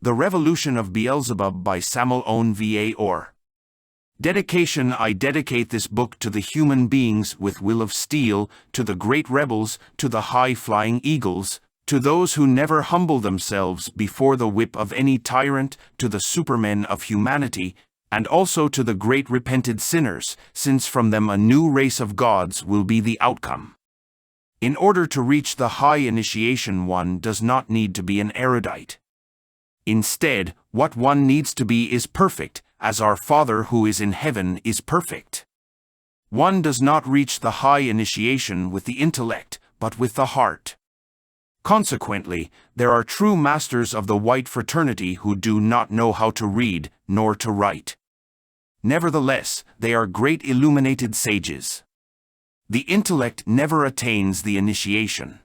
The Revolution of Beelzebub by Samael Aun Weor. Dedication. I dedicate this book to the human beings with will of steel, to the great rebels, to the high-flying eagles, to those who never humble themselves before the whip of any tyrant, to the supermen of humanity, and also to the great repented sinners, since from them a new race of gods will be the outcome. In order to reach the high initiation, one does not need to be an erudite. Instead, what one needs to be is perfect, as our Father who is in heaven is perfect. One does not reach the high initiation with the intellect, but with the heart. Consequently, there are true masters of the white fraternity who do not know how to read, nor to write. Nevertheless, they are great illuminated sages. The intellect never attains the initiation.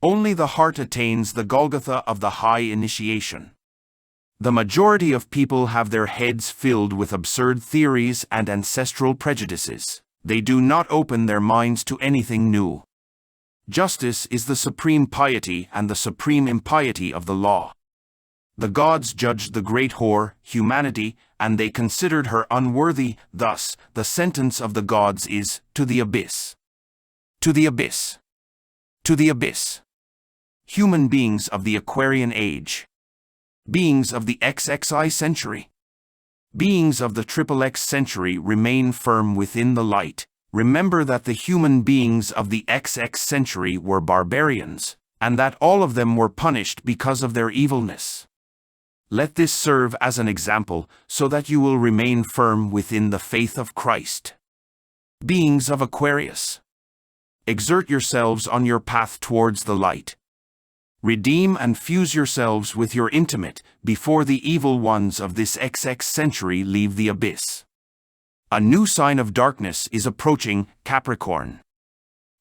Only the heart attains the Golgotha of the high initiation. The majority of people have their heads filled with absurd theories and ancestral prejudices. They do not open their minds to anything new. Justice is the supreme piety and the supreme impiety of the law. The gods judged the great whore, humanity, and they considered her unworthy. Thus, the sentence of the gods is, to the abyss. To the abyss. To the abyss. Human beings of the Aquarian age. Beings of the XXI century. Beings of the XXX century remain firm within the light. Remember that the human beings of the XX century were barbarians, and that all of them were punished because of their evilness. Let this serve as an example, so that you will remain firm within the faith of Christ. Beings of Aquarius. Exert yourselves on your path towards the light. Redeem and fuse yourselves with your intimate, before the evil ones of this XX century leave the abyss. A new sign of darkness is approaching, Capricorn.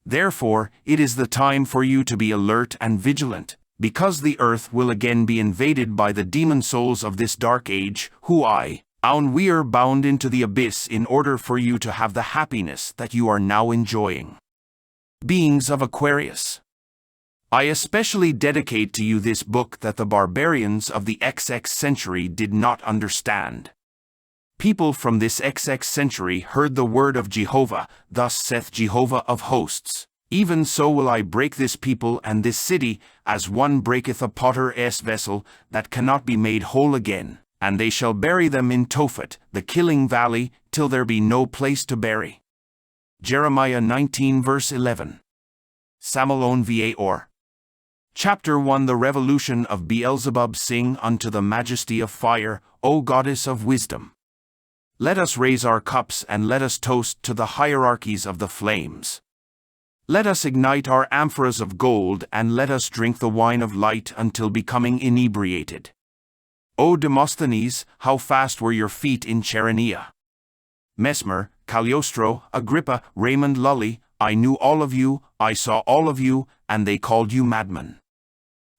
Therefore, it is the time for you to be alert and vigilant, because the earth will again be invaded by the demon souls of this dark age, who Aun Weor bound into the abyss in order for you to have the happiness that you are now enjoying. Beings of Aquarius. I especially dedicate to you this book that the barbarians of the XX century did not understand. People from this XX century heard the word of Jehovah, thus saith Jehovah of hosts. Even so will I break this people and this city, as one breaketh a potter's vessel, that cannot be made whole again, and they shall bury them in Tophet, the killing valley, till there be no place to bury. Jeremiah 19 verse 11. Samael Aun Weor. Chapter 1. The Revolution of Beelzebub. Sing unto the majesty of fire, O goddess of wisdom. Let us raise our cups and let us toast to the hierarchies of the flames. Let us ignite our amphoras of gold and let us drink the wine of light until becoming inebriated. O Demosthenes, how fast were your feet in Chaeronea! Mesmer, Cagliostro, Agrippa, Raymond Lully, I knew all of you, I saw all of you, and they called you madmen.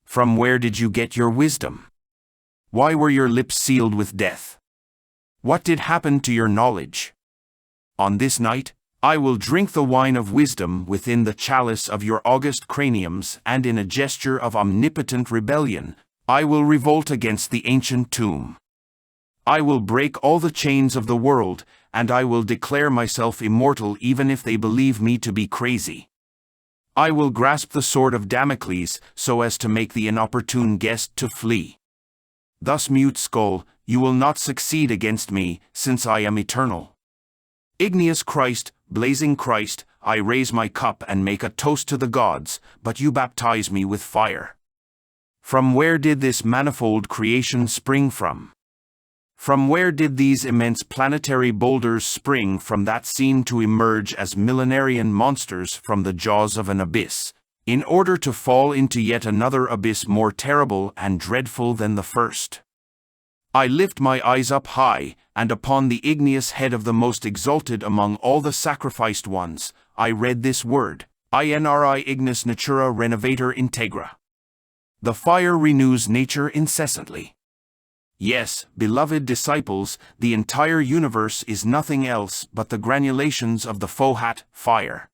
From where did you get your wisdom? Why were your lips sealed with death? What did happen to your knowledge? On this night, I will drink the wine of wisdom within the chalice of your august craniums, and in a gesture of omnipotent rebellion, I will revolt against the ancient tomb. I will break all the chains of the world, and I will declare myself immortal even if they believe me to be crazy. I will grasp the sword of Damocles so as to make the inopportune guest to flee. Thus, mute skull, you will not succeed against me, since I am eternal. Igneous Christ, blazing Christ, I raise my cup and make a toast to the gods, but you baptize me with fire. From where did this manifold creation spring from? From where did these immense planetary boulders spring from that seem to emerge as millenarian monsters from the jaws of an abyss, in order to fall into yet another abyss more terrible and dreadful than the first? I lift my eyes up high, and upon the igneous head of the most exalted among all the sacrificed ones, I read this word, INRI ignis natura renovator integra. The fire renews nature incessantly. Yes, beloved disciples, the entire universe is nothing else but the granulations of the Fohat, fire.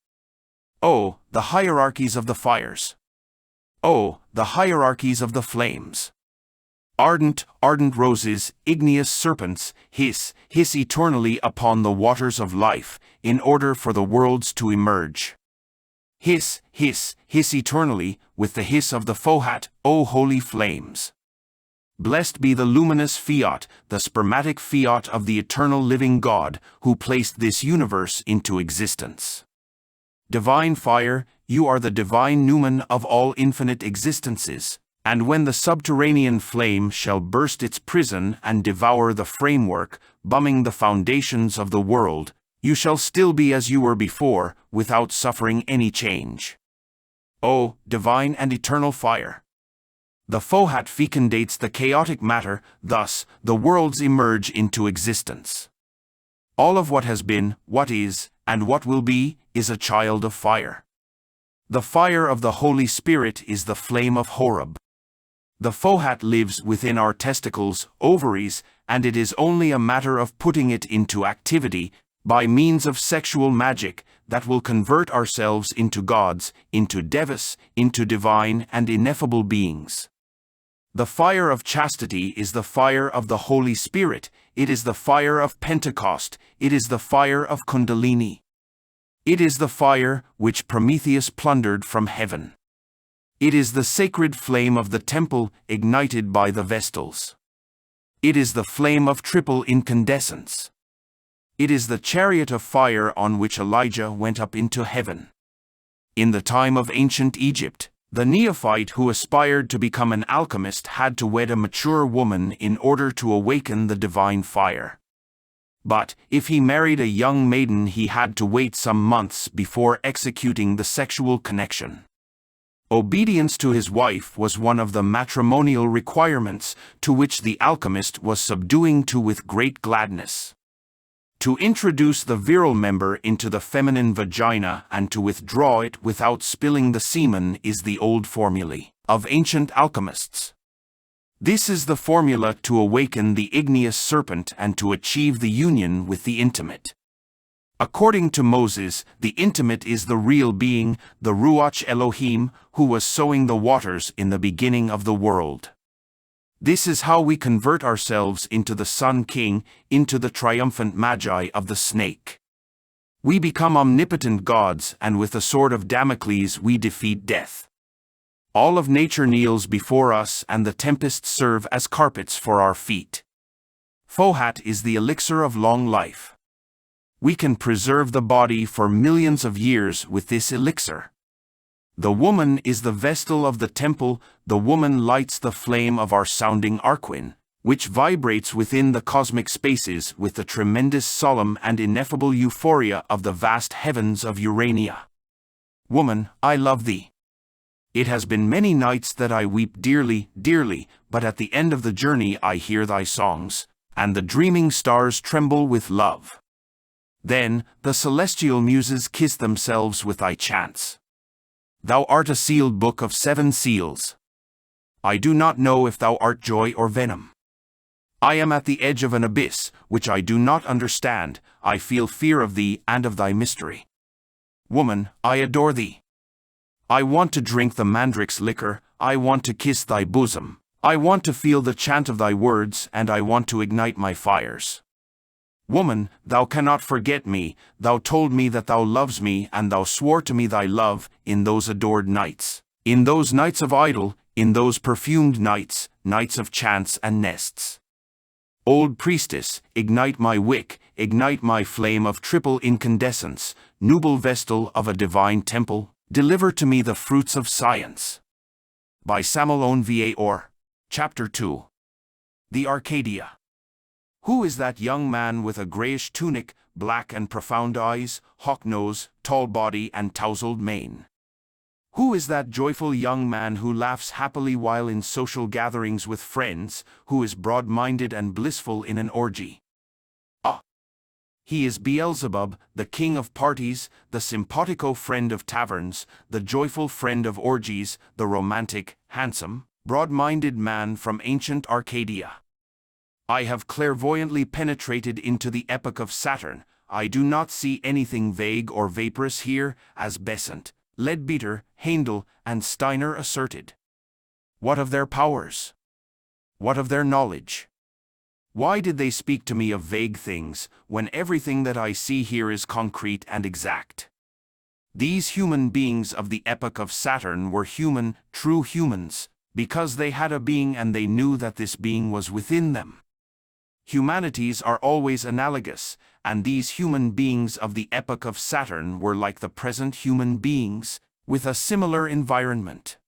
Oh, the hierarchies of the fires! Oh, the hierarchies of the flames! Ardent, ardent roses, igneous serpents, hiss, hiss eternally upon the waters of life, in order for the worlds to emerge. Hiss, hiss, hiss eternally, with the hiss of the Fohat, O holy flames. Blessed be the luminous fiat, the spermatic fiat of the eternal living God, who placed this universe into existence. Divine fire, you are the divine noumen of all infinite existences, and when the subterranean flame shall burst its prison and devour the framework, bumming the foundations of the world, you shall still be as you were before, without suffering any change. O, divine and eternal fire! The Fohat fecundates the chaotic matter, thus, the worlds emerge into existence. All of what has been, what is, and what will be, is a child of fire. The fire of the Holy Spirit is the flame of Horeb. The Fohat lives within our testicles, ovaries, and it is only a matter of putting it into activity, by means of sexual magic, that will convert ourselves into gods, into devas, into divine and ineffable beings. The fire of chastity is the fire of the Holy Spirit, it is the fire of Pentecost, it is the fire of Kundalini. It is the fire which Prometheus plundered from heaven. It is the sacred flame of the temple, ignited by the Vestals. It is the flame of triple incandescence. It is the chariot of fire on which Elijah went up into heaven. In the time of ancient Egypt, the neophyte who aspired to become an alchemist had to wed a mature woman in order to awaken the divine fire. But, if he married a young maiden, he had to wait some months before executing the sexual connection. Obedience to his wife was one of the matrimonial requirements, to which the alchemist was subduing to with great gladness. To introduce the virile member into the feminine vagina and to withdraw it without spilling the semen is the old formulae of ancient alchemists. This is the formula to awaken the igneous serpent and to achieve the union with the intimate. According to Moses, the intimate is the real being, the Ruach Elohim, who was sowing the waters in the beginning of the world. This is how we convert ourselves into the Sun King, into the triumphant Magi of the snake. We become omnipotent gods, and with the sword of Damocles we defeat death. All of nature kneels before us, and the tempests serve as carpets for our feet. Fohat is the elixir of long life. We can preserve the body for millions of years with this elixir. The woman is the vestal of the temple, the woman lights the flame of our sounding arquin, which vibrates within the cosmic spaces with the tremendous solemn and ineffable euphoria of the vast heavens of Urania. Woman, I love thee. It has been many nights that I weep dearly, dearly, but at the end of the journey I hear thy songs, and the dreaming stars tremble with love. Then, the celestial muses kiss themselves with thy chants. Thou art a sealed book of 7 seals. I do not know if thou art joy or venom. I am at the edge of an abyss, which I do not understand. I feel fear of thee and of thy mystery. Woman, I adore thee. I want to drink the mandrake's liquor, I want to kiss thy bosom, I want to feel the chant of thy words, and I want to ignite my fires. Woman, thou cannot forget me, thou told me that thou loves me, and thou swore to me thy love, in those adored nights, in those nights of idol, in those perfumed nights, nights of chants and nests. Old priestess, ignite my wick, ignite my flame of triple incandescence, noble vestal of a divine temple, deliver to me the fruits of science. By Samael Aun Weor. Chapter 2. The Arcadia. Who is that young man with a grayish tunic, black and profound eyes, hawk nose, tall body and tousled mane? Who is that joyful young man who laughs happily while in social gatherings with friends, who is broad-minded and blissful in an orgy? Ah! He is Beelzebub, the king of parties, the simpatico friend of taverns, the joyful friend of orgies, the romantic, handsome, broad-minded man from ancient Arcadia. I have clairvoyantly penetrated into the epoch of Saturn. I do not see anything vague or vaporous here, as Besant, Leadbeater, Heindel, and Steiner asserted. What of their powers? What of their knowledge? Why did they speak to me of vague things, when everything that I see here is concrete and exact? These human beings of the epoch of Saturn were human, true humans, because they had a being and they knew that this being was within them. Humanities are always analogous, and these human beings of the epoch of Saturn were like the present human beings, with a similar environment.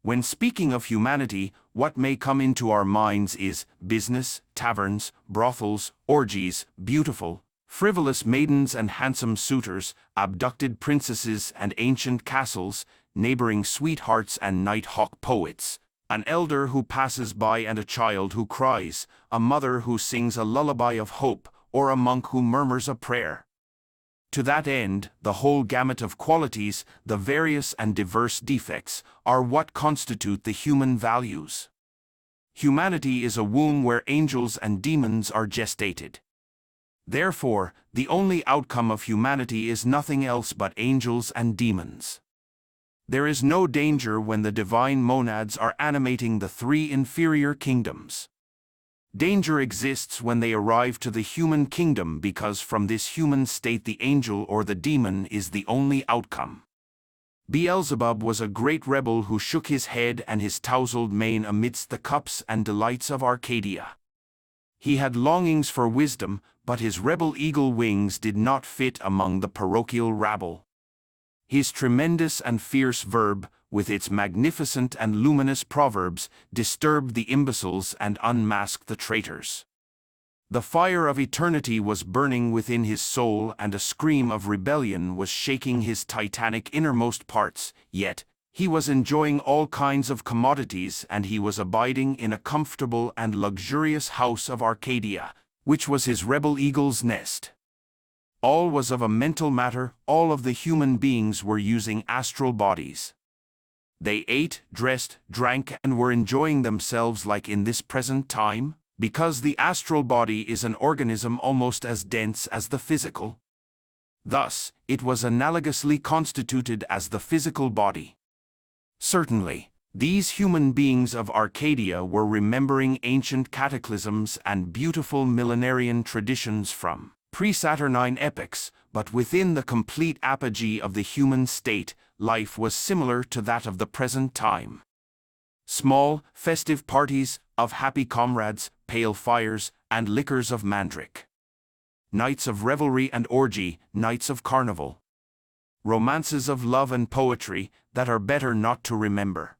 When speaking of humanity, what may come into our minds is business, taverns, brothels, orgies, beautiful, frivolous maidens and handsome suitors, abducted princesses and ancient castles, neighboring sweethearts and night-hawk poets, an elder who passes by and a child who cries, a mother who sings a lullaby of hope, or a monk who murmurs a prayer. To that end, the whole gamut of qualities, the various and diverse defects, are what constitute the human values. Humanity is a womb where angels and demons are gestated. Therefore, the only outcome of humanity is nothing else but angels and demons. There is no danger when the divine monads are animating the three inferior kingdoms. Danger exists when they arrive to the human kingdom because from this human state the angel or the demon is the only outcome. Beelzebub was a great rebel who shook his head and his tousled mane amidst the cups and delights of Arcadia. He had longings for wisdom, but his rebel eagle wings did not fit among the parochial rabble. His tremendous and fierce verb, with its magnificent and luminous proverbs, disturbed the imbeciles and unmasked the traitors. The fire of eternity was burning within his soul and a scream of rebellion was shaking his titanic innermost parts, yet he was enjoying all kinds of commodities and he was abiding in a comfortable and luxurious house of Arcadia, which was his rebel eagle's nest. All was of a mental matter, all of the human beings were using astral bodies. They ate, dressed, drank, and were enjoying themselves like in this present time, because the astral body is an organism almost as dense as the physical. Thus, it was analogously constituted as the physical body. Certainly, these human beings of Arcadia were remembering ancient cataclysms and beautiful millenarian traditions from pre-Saturnine epochs, but within the complete apogee of the human state, life was similar to that of the present time. Small, festive parties of happy comrades, pale fires, and liquors of mandrake. Nights of revelry and orgy, nights of carnival. Romances of love and poetry that are better not to remember.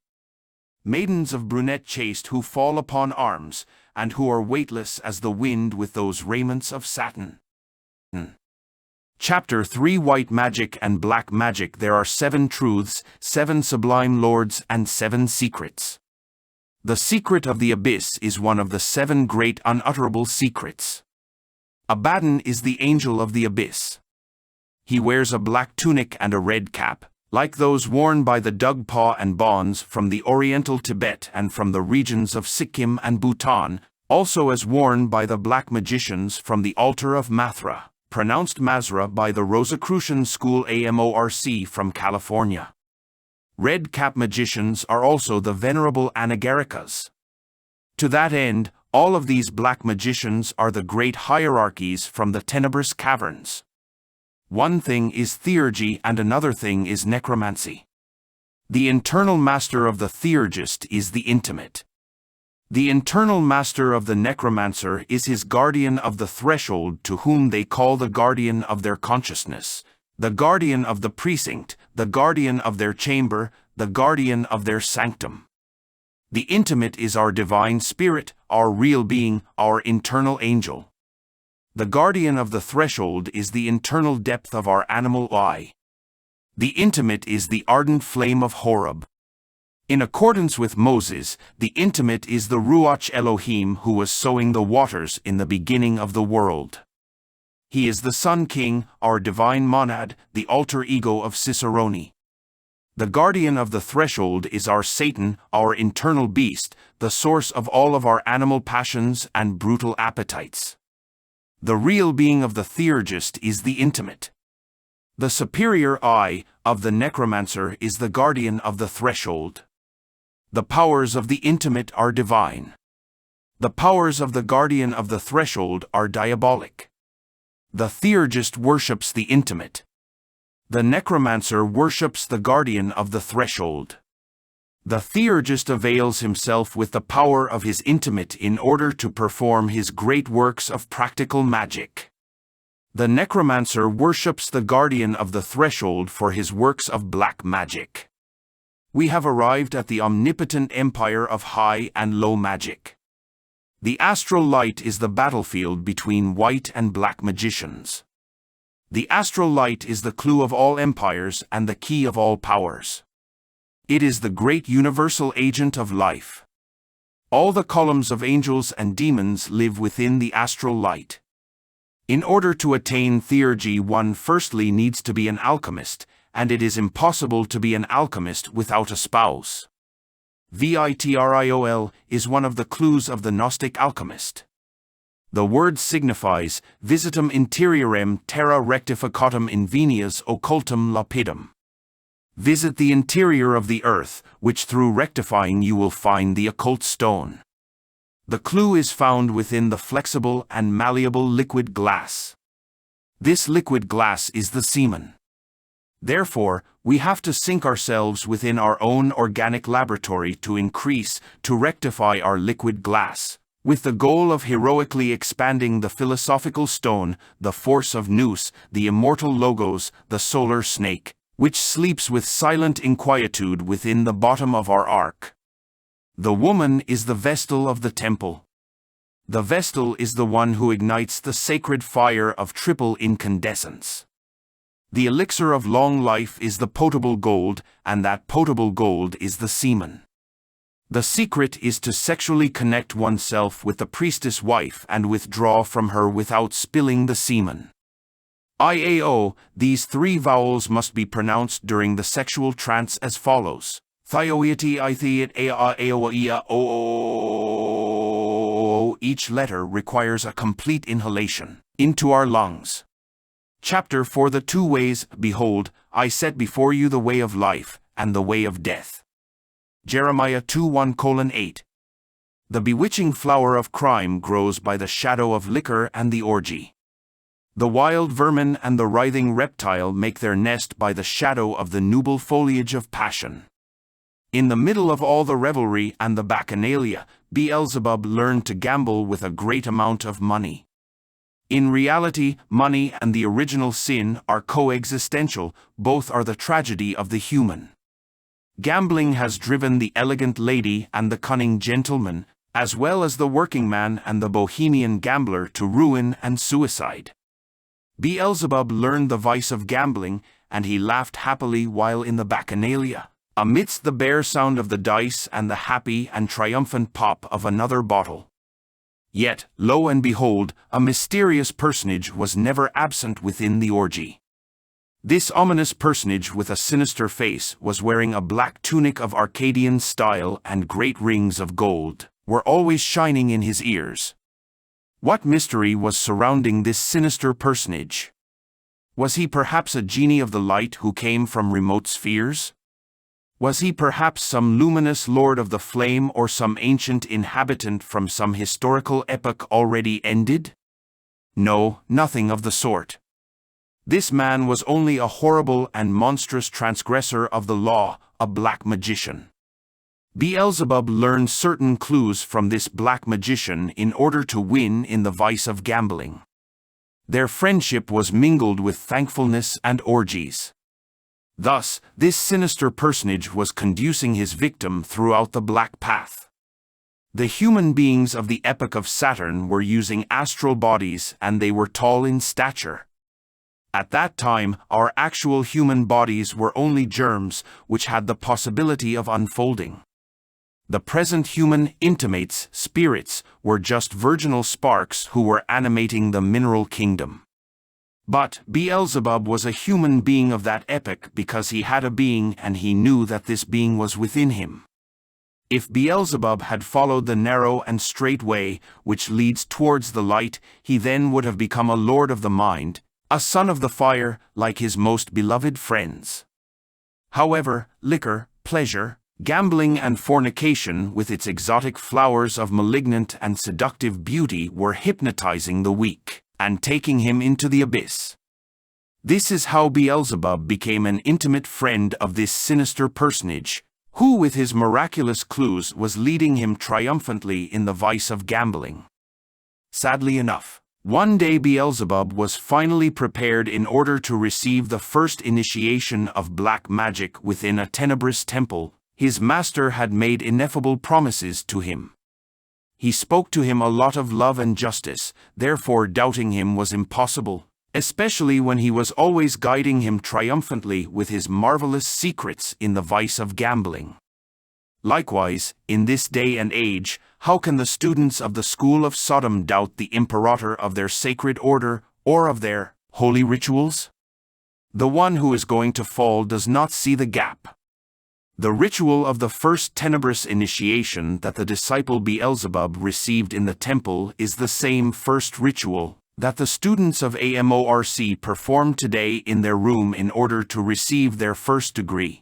Maidens of brunette chaste who fall upon arms, and who are weightless as the wind with those raiments of satin. Chapter 3 White Magic and Black Magic. There are 7 truths, 7 sublime lords, and 7 secrets. The secret of the abyss is one of the 7 great unutterable secrets. Abaddon is the angel of the abyss. He wears a black tunic and a red cap, like those worn by the Dugpa and Bons from the Oriental Tibet and from the regions of Sikkim and Bhutan, also as worn by the black magicians from the altar of Mathura, pronounced Mazra by the Rosicrucian school AMORC from California. Red cap magicians are also the venerable Anagarikas. To that end, all of these black magicians are the great hierarchies from the tenebrous caverns. One thing is theurgy and another thing is necromancy. The internal master of the theurgist is the intimate. The internal master of the necromancer is his guardian of the threshold, to whom they call the guardian of their consciousness, the guardian of the precinct, the guardian of their chamber, the guardian of their sanctum. The intimate is our divine spirit, our real being, our internal angel. The guardian of the threshold is the internal depth of our animal eye. The intimate is the ardent flame of Horeb. In accordance with Moses, the intimate is the Ruach Elohim who was sowing the waters in the beginning of the world. He is the Sun King, our divine monad, the alter ego of Cicerone. The guardian of the threshold is our Satan, our internal beast, the source of all of our animal passions and brutal appetites. The real being of the theurgist is the intimate. The superior I of the necromancer is the guardian of the threshold. The powers of the intimate are divine. The powers of the guardian of the threshold are diabolic. The theurgist worships the intimate. The necromancer worships the guardian of the threshold. The theurgist avails himself with the power of his intimate in order to perform his great works of practical magic. The necromancer worships the guardian of the threshold for his works of black magic. We have arrived at the omnipotent empire of high and low magic. The astral light is the battlefield between white and black magicians. The astral light is the clue of all empires and the key of all powers. It is the great universal agent of life. All the columns of angels and demons live within the astral light. In order to attain theurgy, one firstly needs to be an alchemist, and it is impossible to be an alchemist without a spouse. Vitriol is one of the clues of the Gnostic alchemist. The word signifies visitum interiorem terra rectificatum invenias occultum lapidum. Visit the interior of the earth, which through rectifying you will find the occult stone. The clue is found within the flexible and malleable liquid glass. This liquid glass is the semen. Therefore, we have to sink ourselves within our own organic laboratory to rectify our liquid glass, with the goal of heroically expanding the philosophical stone, the force of nous, the immortal logos, the solar snake, which sleeps with silent inquietude within the bottom of our ark. The woman is the vestal of the temple. The vestal is the one who ignites the sacred fire of triple incandescence. The elixir of long life is the potable gold, and that potable gold is the semen. The secret is to sexually connect oneself with the priestess wife and withdraw from her without spilling the semen. IAO, these three vowels must be pronounced during the sexual trance as follows. Each letter requires a complete inhalation into our lungs. Chapter 4. The two ways. Behold, I set before you the way of life, and the way of death. Jeremiah 2:1-8. The bewitching flower of crime grows by the shadow of liquor and the orgy. The wild vermin and the writhing reptile make their nest by the shadow of the nubile foliage of passion. In the middle of all the revelry and the bacchanalia, Beelzebub learned to gamble with a great amount of money. In reality, money and the original sin are coexistential, both are the tragedy of the human. Gambling has driven the elegant lady and the cunning gentleman, as well as the working man and the bohemian gambler, to ruin and suicide. Beelzebub learned the vice of gambling, and he laughed happily while in the bacchanalia, amidst the bare sound of the dice and the happy and triumphant pop of another bottle. Yet, lo and behold, a mysterious personage was never absent within the orgy. This ominous personage with a sinister face was wearing a black tunic of Arcadian style, and great rings of gold were always shining in his ears. What mystery was surrounding this sinister personage? Was he perhaps a genie of the light who came from remote spheres? Was he perhaps some luminous lord of the flame, or some ancient inhabitant from some historical epoch already ended? No, nothing of the sort. This man was only a horrible and monstrous transgressor of the law, a black magician. Beelzebub learned certain clues from this black magician in order to win in the vice of gambling. Their friendship was mingled with thankfulness and orgies. Thus, this sinister personage was conducing his victim throughout the black path. The human beings of the epoch of Saturn were using astral bodies, and they were tall in stature. At that time, our actual human bodies were only germs, which had the possibility of unfolding. The present human intimates, spirits, were just virginal sparks who were animating the mineral kingdom. But Beelzebub was a human being of that epoch because he had a being, and he knew that this being was within him. If Beelzebub had followed the narrow and straight way, which leads towards the light, he then would have become a lord of the mind, a son of the fire, like his most beloved friends. However, liquor, pleasure, Gambling and fornication with its exotic flowers of malignant and seductive beauty were hypnotizing the weak and taking him into the abyss. This is how Beelzebub became an intimate friend of this sinister personage, who with his miraculous clues was leading him triumphantly in the vice of gambling. Sadly enough, one day Beelzebub was finally prepared in order to receive the first initiation of black magic within a tenebrous temple. His master had made ineffable promises to him. He spoke to him a lot of love and justice, therefore doubting him was impossible, especially when he was always guiding him triumphantly with his marvelous secrets in the vice of gambling. Likewise, in this day and age, how can the students of the school of Sodom doubt the imperator of their sacred order, or of their holy rituals? The one who is going to fall does not see the gap. The ritual of the first tenebrous initiation that the disciple Beelzebub received in the temple is the same first ritual that the students of AMORC perform today in their room in order to receive their first degree.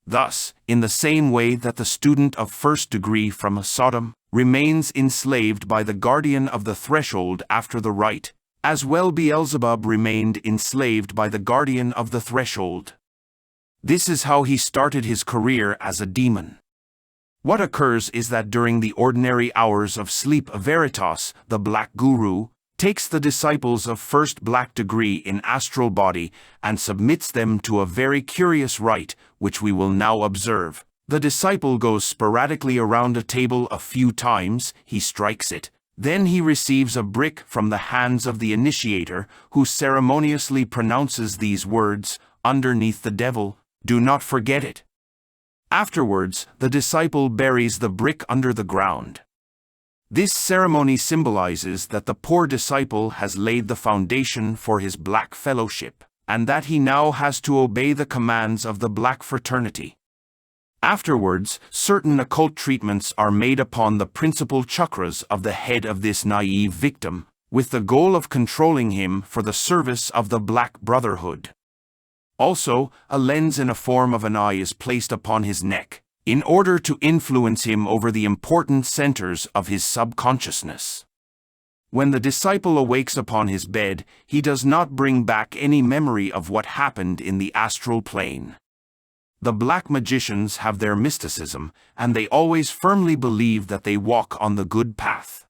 Thus, in the same way that the student of first degree from Sodom remains enslaved by the guardian of the threshold after the rite, as well Beelzebub remained enslaved by the guardian of the threshold. This is how he started his career as a demon. What occurs is that during the ordinary hours of sleep Veritas, the black guru, takes the disciples of first black degree in astral body and submits them to a very curious rite, which we will now observe. The disciple goes sporadically around a table a few times, he strikes it, then he receives a brick from the hands of the initiator, who ceremoniously pronounces these words, "Underneath the devil, do not forget it." Afterwards, the disciple buries the brick under the ground. This ceremony symbolizes that the poor disciple has laid the foundation for his black fellowship, and that he now has to obey the commands of the black fraternity. Afterwards, certain occult treatments are made upon the principal chakras of the head of this naive victim, with the goal of controlling him for the service of the Black Brotherhood. Also, a lens in a form of an eye is placed upon his neck, in order to influence him over the important centers of his subconsciousness. When the disciple awakes upon his bed, he does not bring back any memory of what happened in the astral plane. The black magicians have their mysticism, and they always firmly believe that they walk on the good path.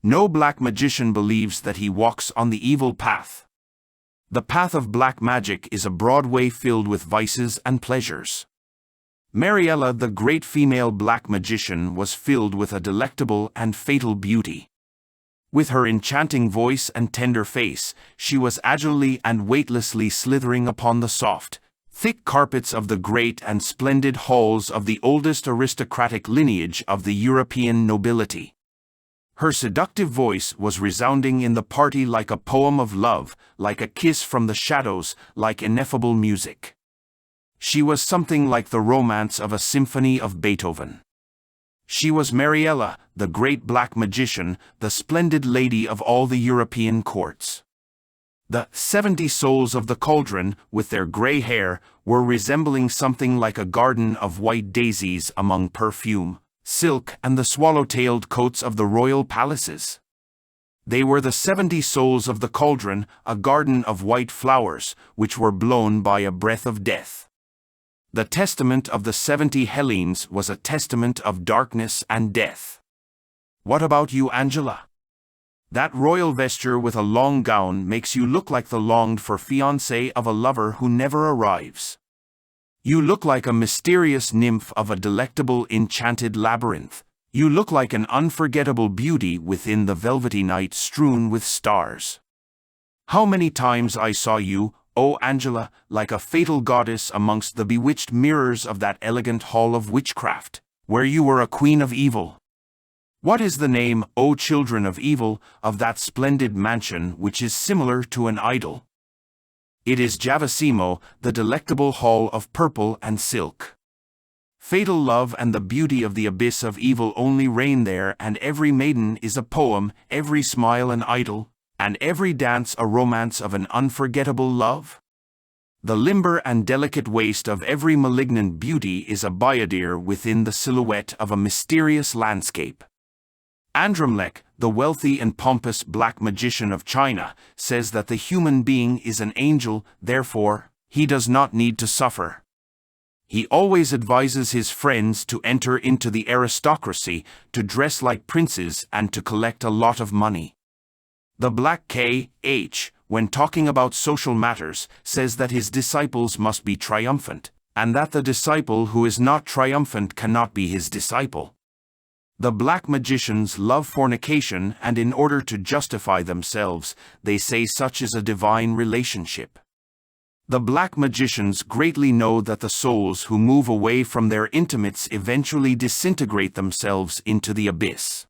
No black magician believes that he walks on the evil path. The path of black magic is a broad way filled with vices and pleasures. Mariella, the great female black magician, was filled with a delectable and fatal beauty. With her enchanting voice and tender face, she was agilely and weightlessly slithering upon the soft, thick carpets of the great and splendid halls of the oldest aristocratic lineage of the European nobility. Her seductive voice was resounding in the party like a poem of love, like a kiss from the shadows, like ineffable music. She was something like the romance of a symphony of Beethoven. She was Mariella, the great black magician, the splendid lady of all the European courts. The 70 souls of the cauldron, with their gray hair, were resembling something like a garden of white daisies among perfume, silk and the swallow-tailed coats of the royal palaces. They were the 70 souls of the cauldron, a garden of white flowers, which were blown by a breath of death. The testament of the 70 Hellenes was a testament of darkness and death. What about you, Angela? That royal vesture with a long gown makes you look like the longed-for fiancé of a lover who never arrives. You look like a mysterious nymph of a delectable enchanted labyrinth. You look like an unforgettable beauty within the velvety night strewn with stars. How many times I saw you, O Angela, like a fatal goddess amongst the bewitched mirrors of that elegant hall of witchcraft, where you were a queen of evil. What is the name, O children of evil, of that splendid mansion which is similar to an idol? It is Javasimo, the delectable hall of purple and silk. Fatal love and the beauty of the abyss of evil only reign there, and every maiden is a poem, every smile an idol, and every dance a romance of an unforgettable love. The limber and delicate waist of every malignant beauty is a bayadere within the silhouette of a mysterious landscape. Andromlech, the wealthy and pompous black magician of China, says that the human being is an angel, therefore, he does not need to suffer. He always advises his friends to enter into the aristocracy, to dress like princes and to collect a lot of money. The Black K.H., when talking about social matters, says that his disciples must be triumphant, and that the disciple who is not triumphant cannot be his disciple. The black magicians love fornication, and in order to justify themselves, they say such is a divine relationship. The black magicians greatly know that the souls who move away from their intimates eventually disintegrate themselves into the abyss.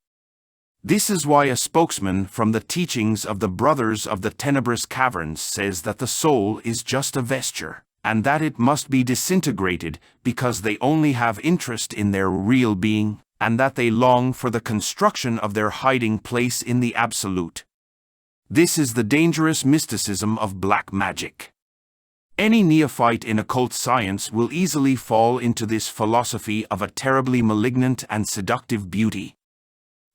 This is why a spokesman from the teachings of the Brothers of the Tenebrous Caverns says that the soul is just a vesture, and that it must be disintegrated because they only have interest in their real being, and that they long for the construction of their hiding place in the Absolute. This is the dangerous mysticism of black magic. Any neophyte in occult science will easily fall into this philosophy of a terribly malignant and seductive beauty.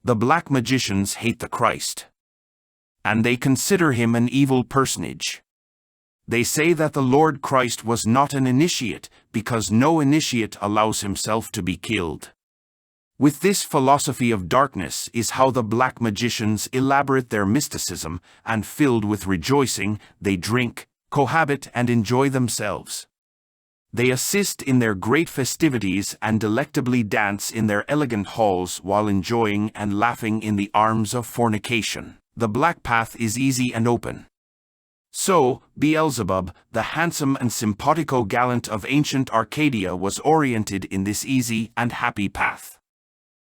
The black magicians hate the Christ, and they consider him an evil personage. They say that the Lord Christ was not an initiate, because no initiate allows himself to be killed. With this philosophy of darkness is how the black magicians elaborate their mysticism, and filled with rejoicing, they drink, cohabit and enjoy themselves. They assist in their great festivities and delectably dance in their elegant halls while enjoying and laughing in the arms of fornication. The black path is easy and open. So, Beelzebub, the handsome and simpatico gallant of ancient Arcadia, was oriented in this easy and happy path.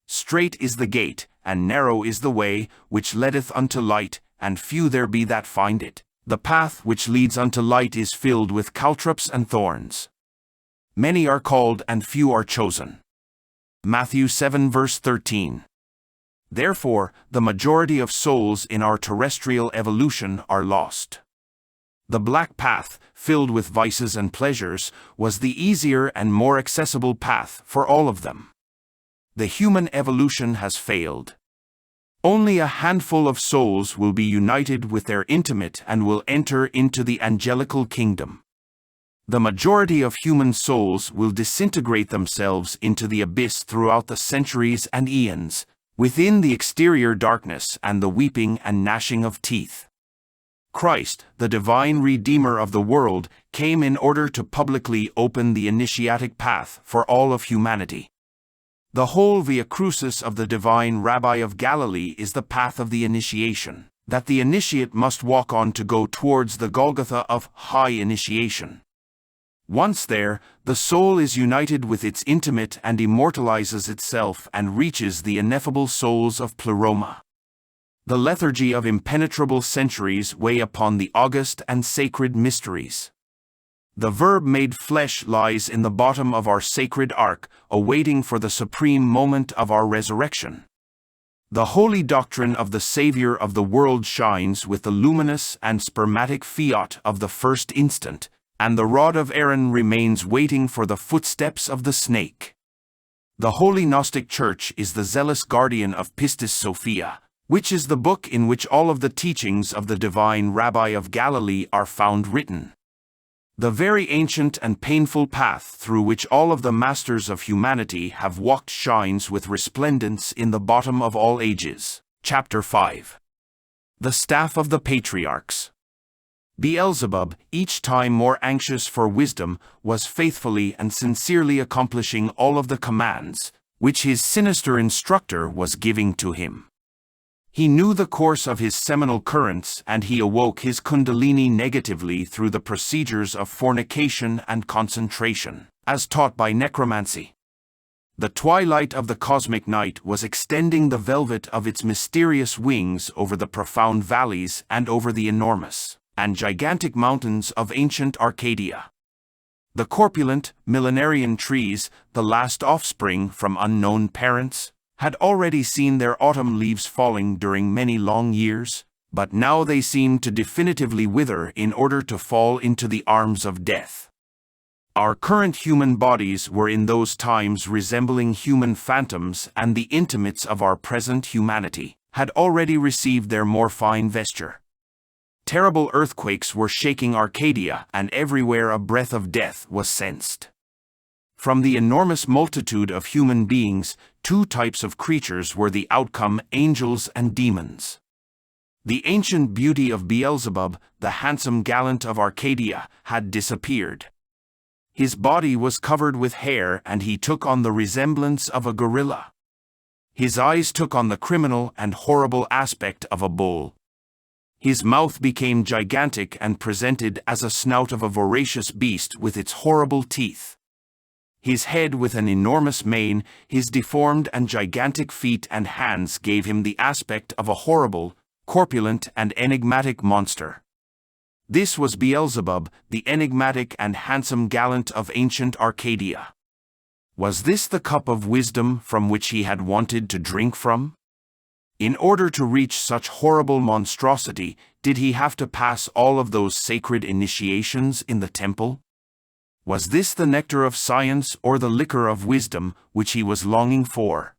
Straight is the gate, and narrow is the way, which leadeth unto light, and few there be that find it. The path which leads unto light is filled with caltrops and thorns. Many are called and few are chosen. Matthew 7 verse 13. Therefore, the majority of souls in our terrestrial evolution are lost. The black path, filled with vices and pleasures, was the easier and more accessible path for all of them. The human evolution has failed. Only a handful of souls will be united with their intimate and will enter into the angelical kingdom. The majority of human souls will disintegrate themselves into the abyss throughout the centuries and eons, within the exterior darkness and the weeping and gnashing of teeth. Christ, the divine Redeemer of the world, came in order to publicly open the initiatic path for all of humanity. The whole Via Crucis of the divine Rabbi of Galilee is the path of the initiation, that the initiate must walk on to go towards the Golgotha of high initiation. Once there, the soul is united with its intimate and immortalizes itself and reaches the ineffable souls of Pleroma. The lethargy of impenetrable centuries weigh upon the august and sacred mysteries. The Verb made flesh lies in the bottom of our sacred ark, awaiting for the supreme moment of our resurrection. The holy doctrine of the Savior of the world shines with the luminous and spermatic fiat of the first instant, and the rod of Aaron remains waiting for the footsteps of the snake. The Holy Gnostic Church is the zealous guardian of Pistis Sophia, which is the book in which all of the teachings of the divine Rabbi of Galilee are found written. The very ancient and painful path through which all of the masters of humanity have walked shines with resplendence in the bottom of all ages. Chapter 5. The Staff of the Patriarchs. Beelzebub, each time more anxious for wisdom, was faithfully and sincerely accomplishing all of the commands which his sinister instructor was giving to him. He knew the course of his seminal currents, and he awoke his kundalini negatively through the procedures of fornication and concentration, as taught by necromancy. The twilight of the cosmic night was extending the velvet of its mysterious wings over the profound valleys and over the enormous and gigantic mountains of ancient Arcadia. The corpulent, millenarian trees, the last offspring from unknown parents, had already seen their autumn leaves falling during many long years, but now they seemed to definitively wither in order to fall into the arms of death. Our current human bodies were in those times resembling human phantoms, and the intimates of our present humanity had already received their more fine vesture. Terrible earthquakes were shaking Arcadia, and everywhere a breath of death was sensed. From the enormous multitude of human beings, two types of creatures were the outcome: angels and demons. The ancient beauty of Beelzebub, the handsome gallant of Arcadia, had disappeared. His body was covered with hair, and he took on the resemblance of a gorilla. His eyes took on the criminal and horrible aspect of a bull. His mouth became gigantic and presented as a snout of a voracious beast with its horrible teeth. His head with an enormous mane, his deformed and gigantic feet and hands gave him the aspect of a horrible, corpulent and enigmatic monster. This was Beelzebub, the enigmatic and handsome gallant of ancient Arcadia. Was this the cup of wisdom from which he had wanted to drink from? In order to reach such horrible monstrosity, did he have to pass all of those sacred initiations in the temple? Was this the nectar of science or the liquor of wisdom which he was longing for?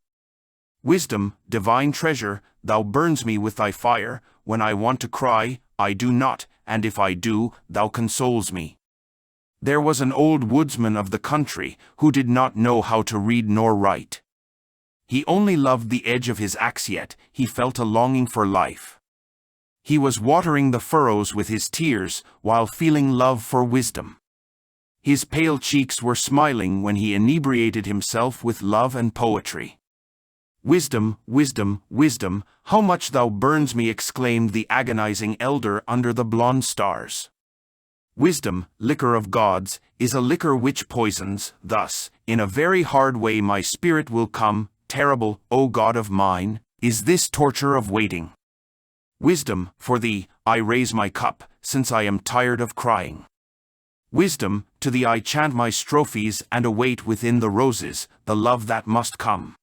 Wisdom, divine treasure, thou burns me with thy fire. When I want to cry, I do not, and if I do, thou consoles me. There was an old woodsman of the country who did not know how to read nor write. He only loved the edge of his axe, yet he felt a longing for life. He was watering the furrows with his tears while feeling love for wisdom. His pale cheeks were smiling when he inebriated himself with love and poetry. Wisdom, wisdom, wisdom, how much thou burns me, exclaimed the agonizing elder under the blonde stars. Wisdom, liquor of gods, is a liquor which poisons. Thus, in a very hard way my spirit will come. Terrible, O God of mine, is this torture of waiting. Wisdom, for thee, I raise my cup, since I am tired of crying. Wisdom, to thee I chant my strophes and await within the roses the love that must come.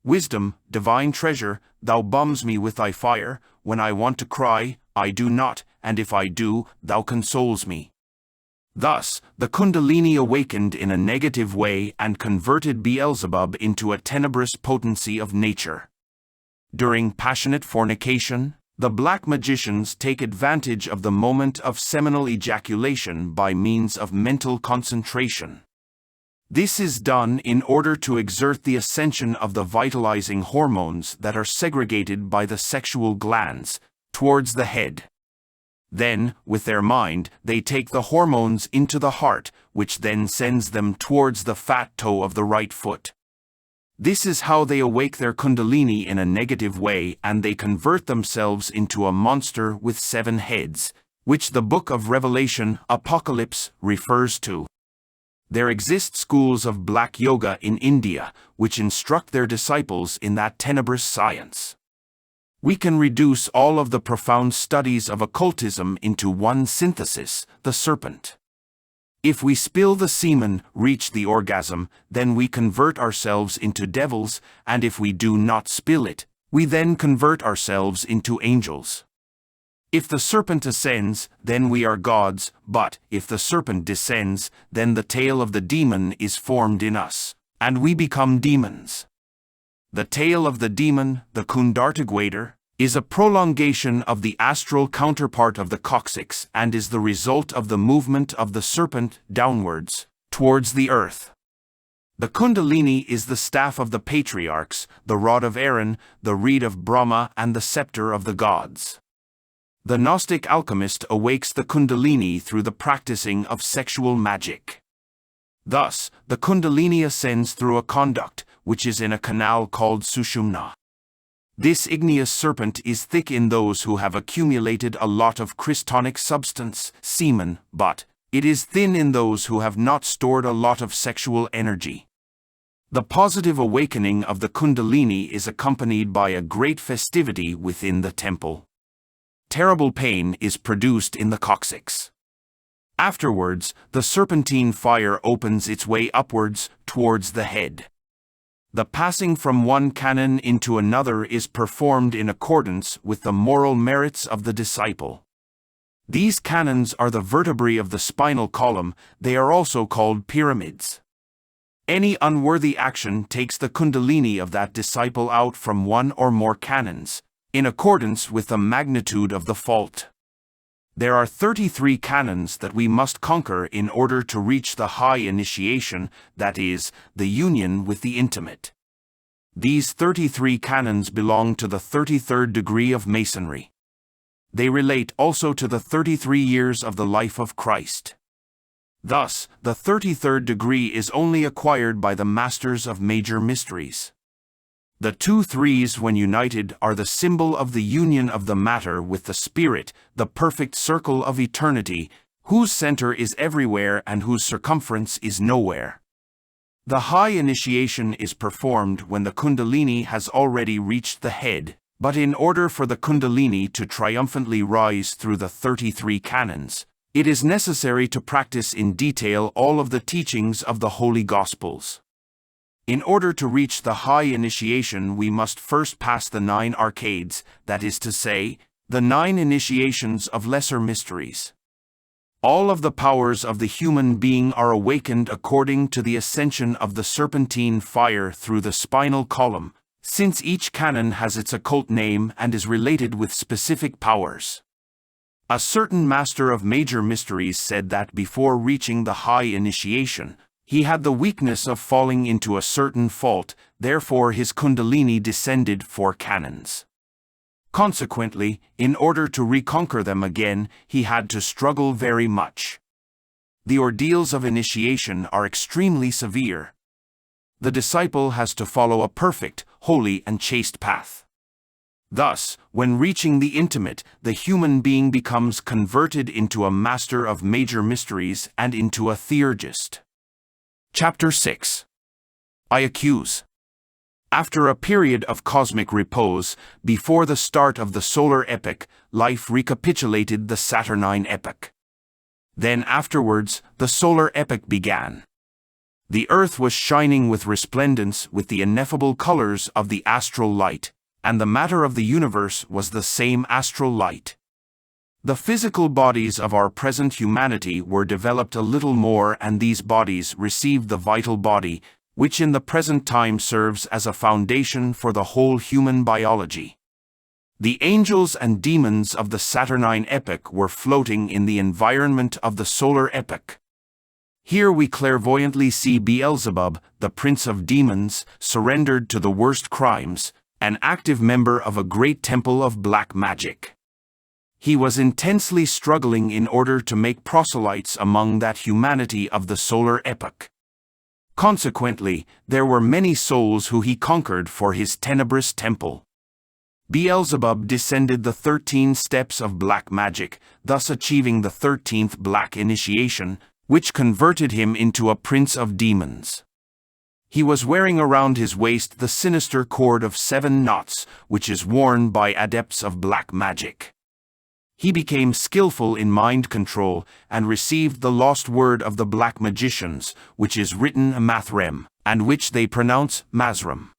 Wisdom, divine treasure, thou bums me with thy fire. When I want to cry, I do not, and if I do, thou consoles me. Thus, the Kundalini awakened in a negative way and converted Beelzebub into a tenebrous potency of nature. During passionate fornication, the black magicians take advantage of the moment of seminal ejaculation by means of mental concentration. This is done in order to exert the ascension of the vitalizing hormones that are segregated by the sexual glands towards the head. Then, with their mind, they take the hormones into the heart, which then sends them towards the fat toe of the right foot. This is how they awake their Kundalini in a negative way, and they convert themselves into a monster with 7 heads, which the book of Revelation, Apocalypse, refers to. There exist schools of black yoga in India, which instruct their disciples in that tenebrous science. We can reduce all of the profound studies of occultism into one synthesis: the serpent. If we spill the semen, reach the orgasm, then we convert ourselves into devils, and if we do not spill it, we then convert ourselves into angels. If the serpent ascends, then we are gods, but if the serpent descends, then the tail of the demon is formed in us, and we become demons. The tail of the demon, the Kundartagwader, is a prolongation of the astral counterpart of the coccyx and is the result of the movement of the serpent downwards, towards the earth. The Kundalini is the staff of the patriarchs, the rod of Aaron, the reed of Brahma, and the scepter of the gods. The Gnostic alchemist awakes the Kundalini through the practicing of sexual magic. Thus, the Kundalini ascends through a conduct, which is in a canal called Sushumna. This igneous serpent is thick in those who have accumulated a lot of crystonic substance, semen, but it is thin in those who have not stored a lot of sexual energy. The positive awakening of the Kundalini is accompanied by a great festivity within the temple. Terrible pain is produced in the coccyx. Afterwards, the serpentine fire opens its way upwards, towards the head. The passing from one canon into another is performed in accordance with the moral merits of the disciple. These canons are the vertebrae of the spinal column. They are also called pyramids. Any unworthy action takes the kundalini of that disciple out from one or more canons, in accordance with the magnitude of the fault. There are 33 canons that we must conquer in order to reach the high initiation, that is, the union with the intimate. These 33 canons belong to the 33rd degree of Masonry. They relate also to the 33 years of the life of Christ. Thus, the 33rd degree is only acquired by the masters of major mysteries. The two threes, when united, are the symbol of the union of the matter with the spirit, the perfect circle of eternity, whose center is everywhere and whose circumference is nowhere. The high initiation is performed when the kundalini has already reached the head, but in order for the kundalini to triumphantly rise through the 33 canons, it is necessary to practice in detail all of the teachings of the Holy Gospels. In order to reach the high initiation, we must first pass the 9 arcades, that is to say, the 9 initiations of lesser mysteries. All of the powers of the human being are awakened according to the ascension of the serpentine fire through the spinal column, since each canon has its occult name and is related with specific powers. A certain master of major mysteries said that before reaching the high initiation, he had the weakness of falling into a certain fault, therefore his kundalini descended 4 canons. Consequently, in order to reconquer them again, he had to struggle very much. The ordeals of initiation are extremely severe. The disciple has to follow a perfect, holy and chaste path. Thus, when reaching the intimate, the human being becomes converted into a master of major mysteries and into a theurgist. Chapter 6. I accuse. After a period of cosmic repose, before the start of the solar epoch, life recapitulated the Saturnine epoch. Then afterwards, the solar epoch began. The earth was shining with resplendence with the ineffable colors of the astral light, and the matter of the universe was the same astral light. The physical bodies of our present humanity were developed a little more, and these bodies received the vital body, which in the present time serves as a foundation for the whole human biology. The angels and demons of the Saturnine epoch were floating in the environment of the solar epoch. Here we clairvoyantly see Beelzebub, the prince of demons, surrendered to the worst crimes, an active member of a great temple of black magic. He was intensely struggling in order to make proselytes among that humanity of the solar epoch. Consequently, there were many souls who he conquered for his tenebrous temple. Beelzebub descended the 13 steps of black magic, thus achieving the 13th black initiation, which converted him into a prince of demons. He was wearing around his waist the sinister cord of 7 knots, which is worn by adepts of black magic. He became skillful in mind control and received the lost word of the black magicians, which is written Mathrem, and which they pronounce Mazram.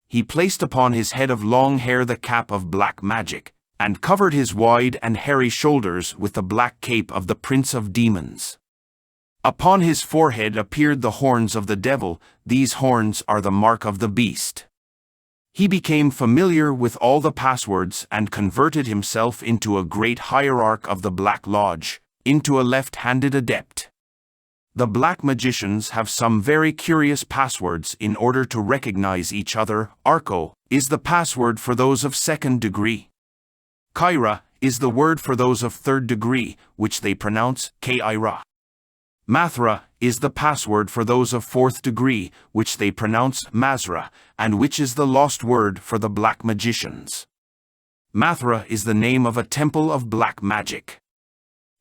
He placed upon his head of long hair the cap of black magic, and covered his wide and hairy shoulders with the black cape of the prince of demons. Upon his forehead appeared the horns of the devil. These horns are the mark of the beast. He became familiar with all the passwords and converted himself into a great hierarch of the Black Lodge, into a left-handed adept. The black magicians have some very curious passwords in order to recognize each other. Arco is the password for those of 2nd degree. Kyra is the word for those of 3rd degree, which they pronounce Kaira. Mathra is the password for those of 4th degree, which they pronounce Mazra, and which is the lost word for the black magicians. Mathra is the name of a temple of black magic.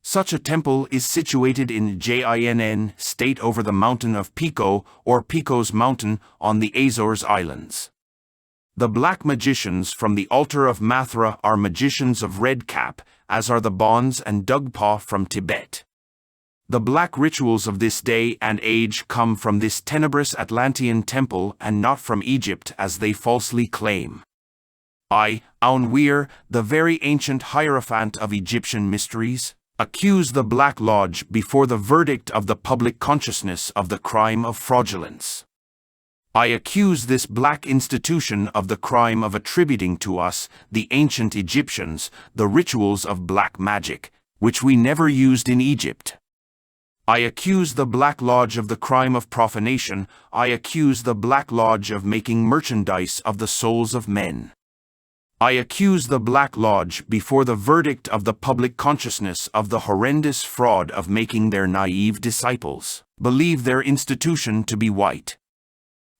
Such a temple is situated in Jinn state over the mountain of Pico, or Pico's mountain, on the Azores Islands. The black magicians from the altar of Mathra are magicians of red cap, as are the Bons and Dugpaw from Tibet. The black rituals of this day and age come from this tenebrous Atlantean temple and not from Egypt as they falsely claim. I, Aun Weor, the very ancient hierophant of Egyptian mysteries, accuse the Black Lodge before the verdict of the public consciousness of the crime of fraudulence. I accuse this black institution of the crime of attributing to us, the ancient Egyptians, the rituals of black magic, which we never used in Egypt. I accuse the Black Lodge of the crime of profanation. I accuse the Black Lodge of making merchandise of the souls of men. I accuse the Black Lodge before the verdict of the public consciousness of the horrendous fraud of making their naive disciples believe their institution to be white.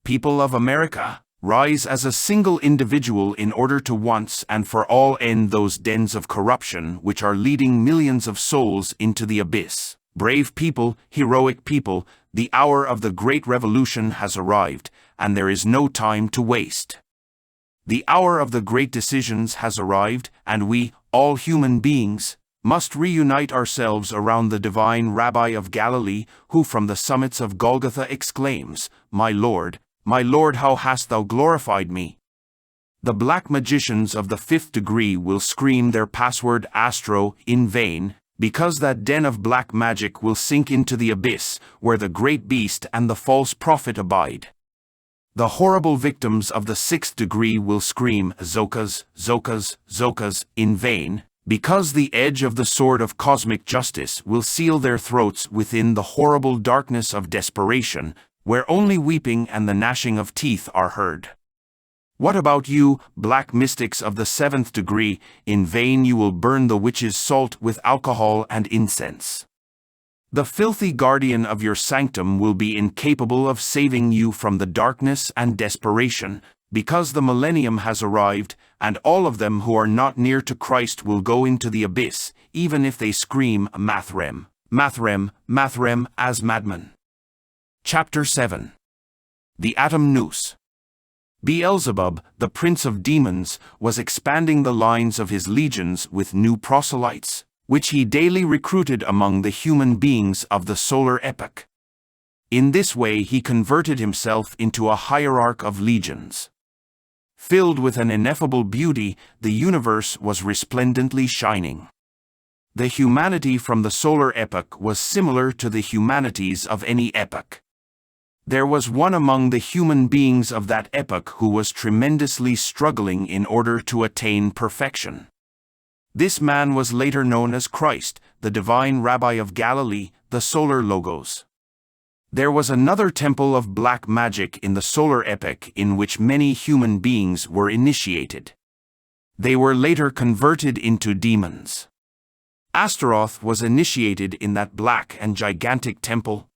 People of America, rise as a single individual in order to once and for all end those dens of corruption which are leading millions of souls into the abyss. Brave people, heroic people, the hour of the great revolution has arrived, and there is no time to waste. The hour of the great decisions has arrived, and we, all human beings, must reunite ourselves around the divine Rabbi of Galilee, who from the summits of Golgotha exclaims, my Lord, how hast thou glorified me?" The black magicians of the fifth degree will scream their password Astro in vain, because that den of black magic will sink into the abyss, where the great beast and the false prophet abide. The horrible victims of the sixth degree will scream Zokas, Zokas, Zokas in vain, because the edge of the sword of cosmic justice will seal their throats within the horrible darkness of desperation, where only weeping and the gnashing of teeth are heard. What about you, black mystics of the seventh degree? In vain you will burn the witch's salt with alcohol and incense. The filthy guardian of your sanctum will be incapable of saving you from the darkness and desperation, because the millennium has arrived, and all of them who are not near to Christ will go into the abyss, even if they scream Mathrem, Mathrem, Mathrem as madmen. Chapter 7. The Atom Noose. Beelzebub, the prince of demons, was expanding the lines of his legions with new proselytes, which he daily recruited among the human beings of the solar epoch. In this way he converted himself into a hierarch of legions. Filled with an ineffable beauty, the universe was resplendently shining. The humanity from the solar epoch was similar to the humanities of any epoch. There was one among the human beings of that epoch who was tremendously struggling in order to attain perfection. This man was later known as Christ, the divine Rabbi of Galilee, the solar Logos. There was another temple of black magic in the solar epoch in which many human beings were initiated. They were later converted into demons. Astaroth was initiated in that black and gigantic temple.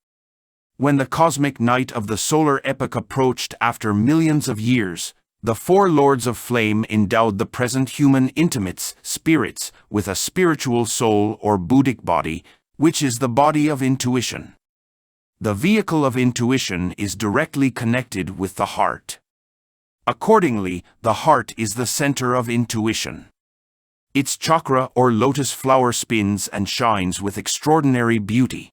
When the cosmic night of the solar epoch approached after millions of years, the four lords of flame endowed the present human intimates, spirits, with a spiritual soul or Buddhic body, which is the body of intuition. The vehicle of intuition is directly connected with the heart. Accordingly, the heart is the center of intuition. Its chakra or lotus flower spins and shines with extraordinary beauty.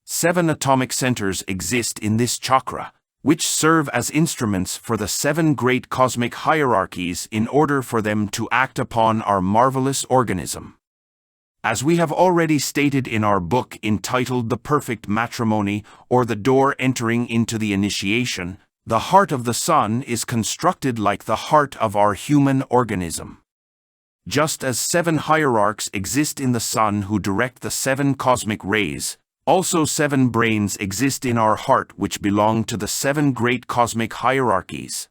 7 atomic centers exist in this chakra, which serve as instruments for the 7 great cosmic hierarchies in order for them to act upon our marvelous organism. As we have already stated in our book entitled The Perfect Matrimony, or the Door Entering into the Initiation, the heart of the sun is constructed like the heart of our human organism. Just as 7 hierarchs exist in the sun who direct the 7 cosmic rays, also 7 brains exist in our heart which belong to the 7 great cosmic hierarchies.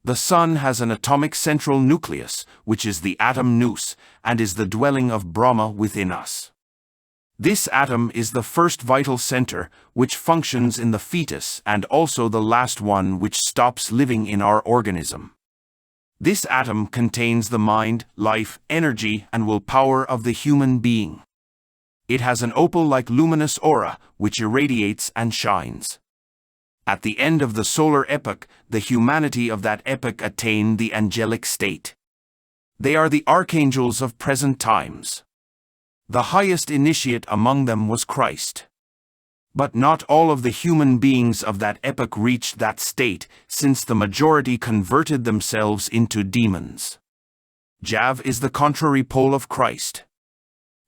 The sun has an atomic central nucleus, which is the atom nous, and is the dwelling of Brahma within us. This atom is the first vital center, which functions in the fetus, and also the last one which stops living in our organism. This atom contains the mind, life, energy, and will power of the human being. It has an opal-like luminous aura, which irradiates and shines. At the end of the solar epoch, the humanity of that epoch attain the angelic state. They are the archangels of present times. The highest initiate among them was Christ. But not all of the human beings of that epoch reached that state, since the majority converted themselves into demons. Jav is the contrary pole of Christ.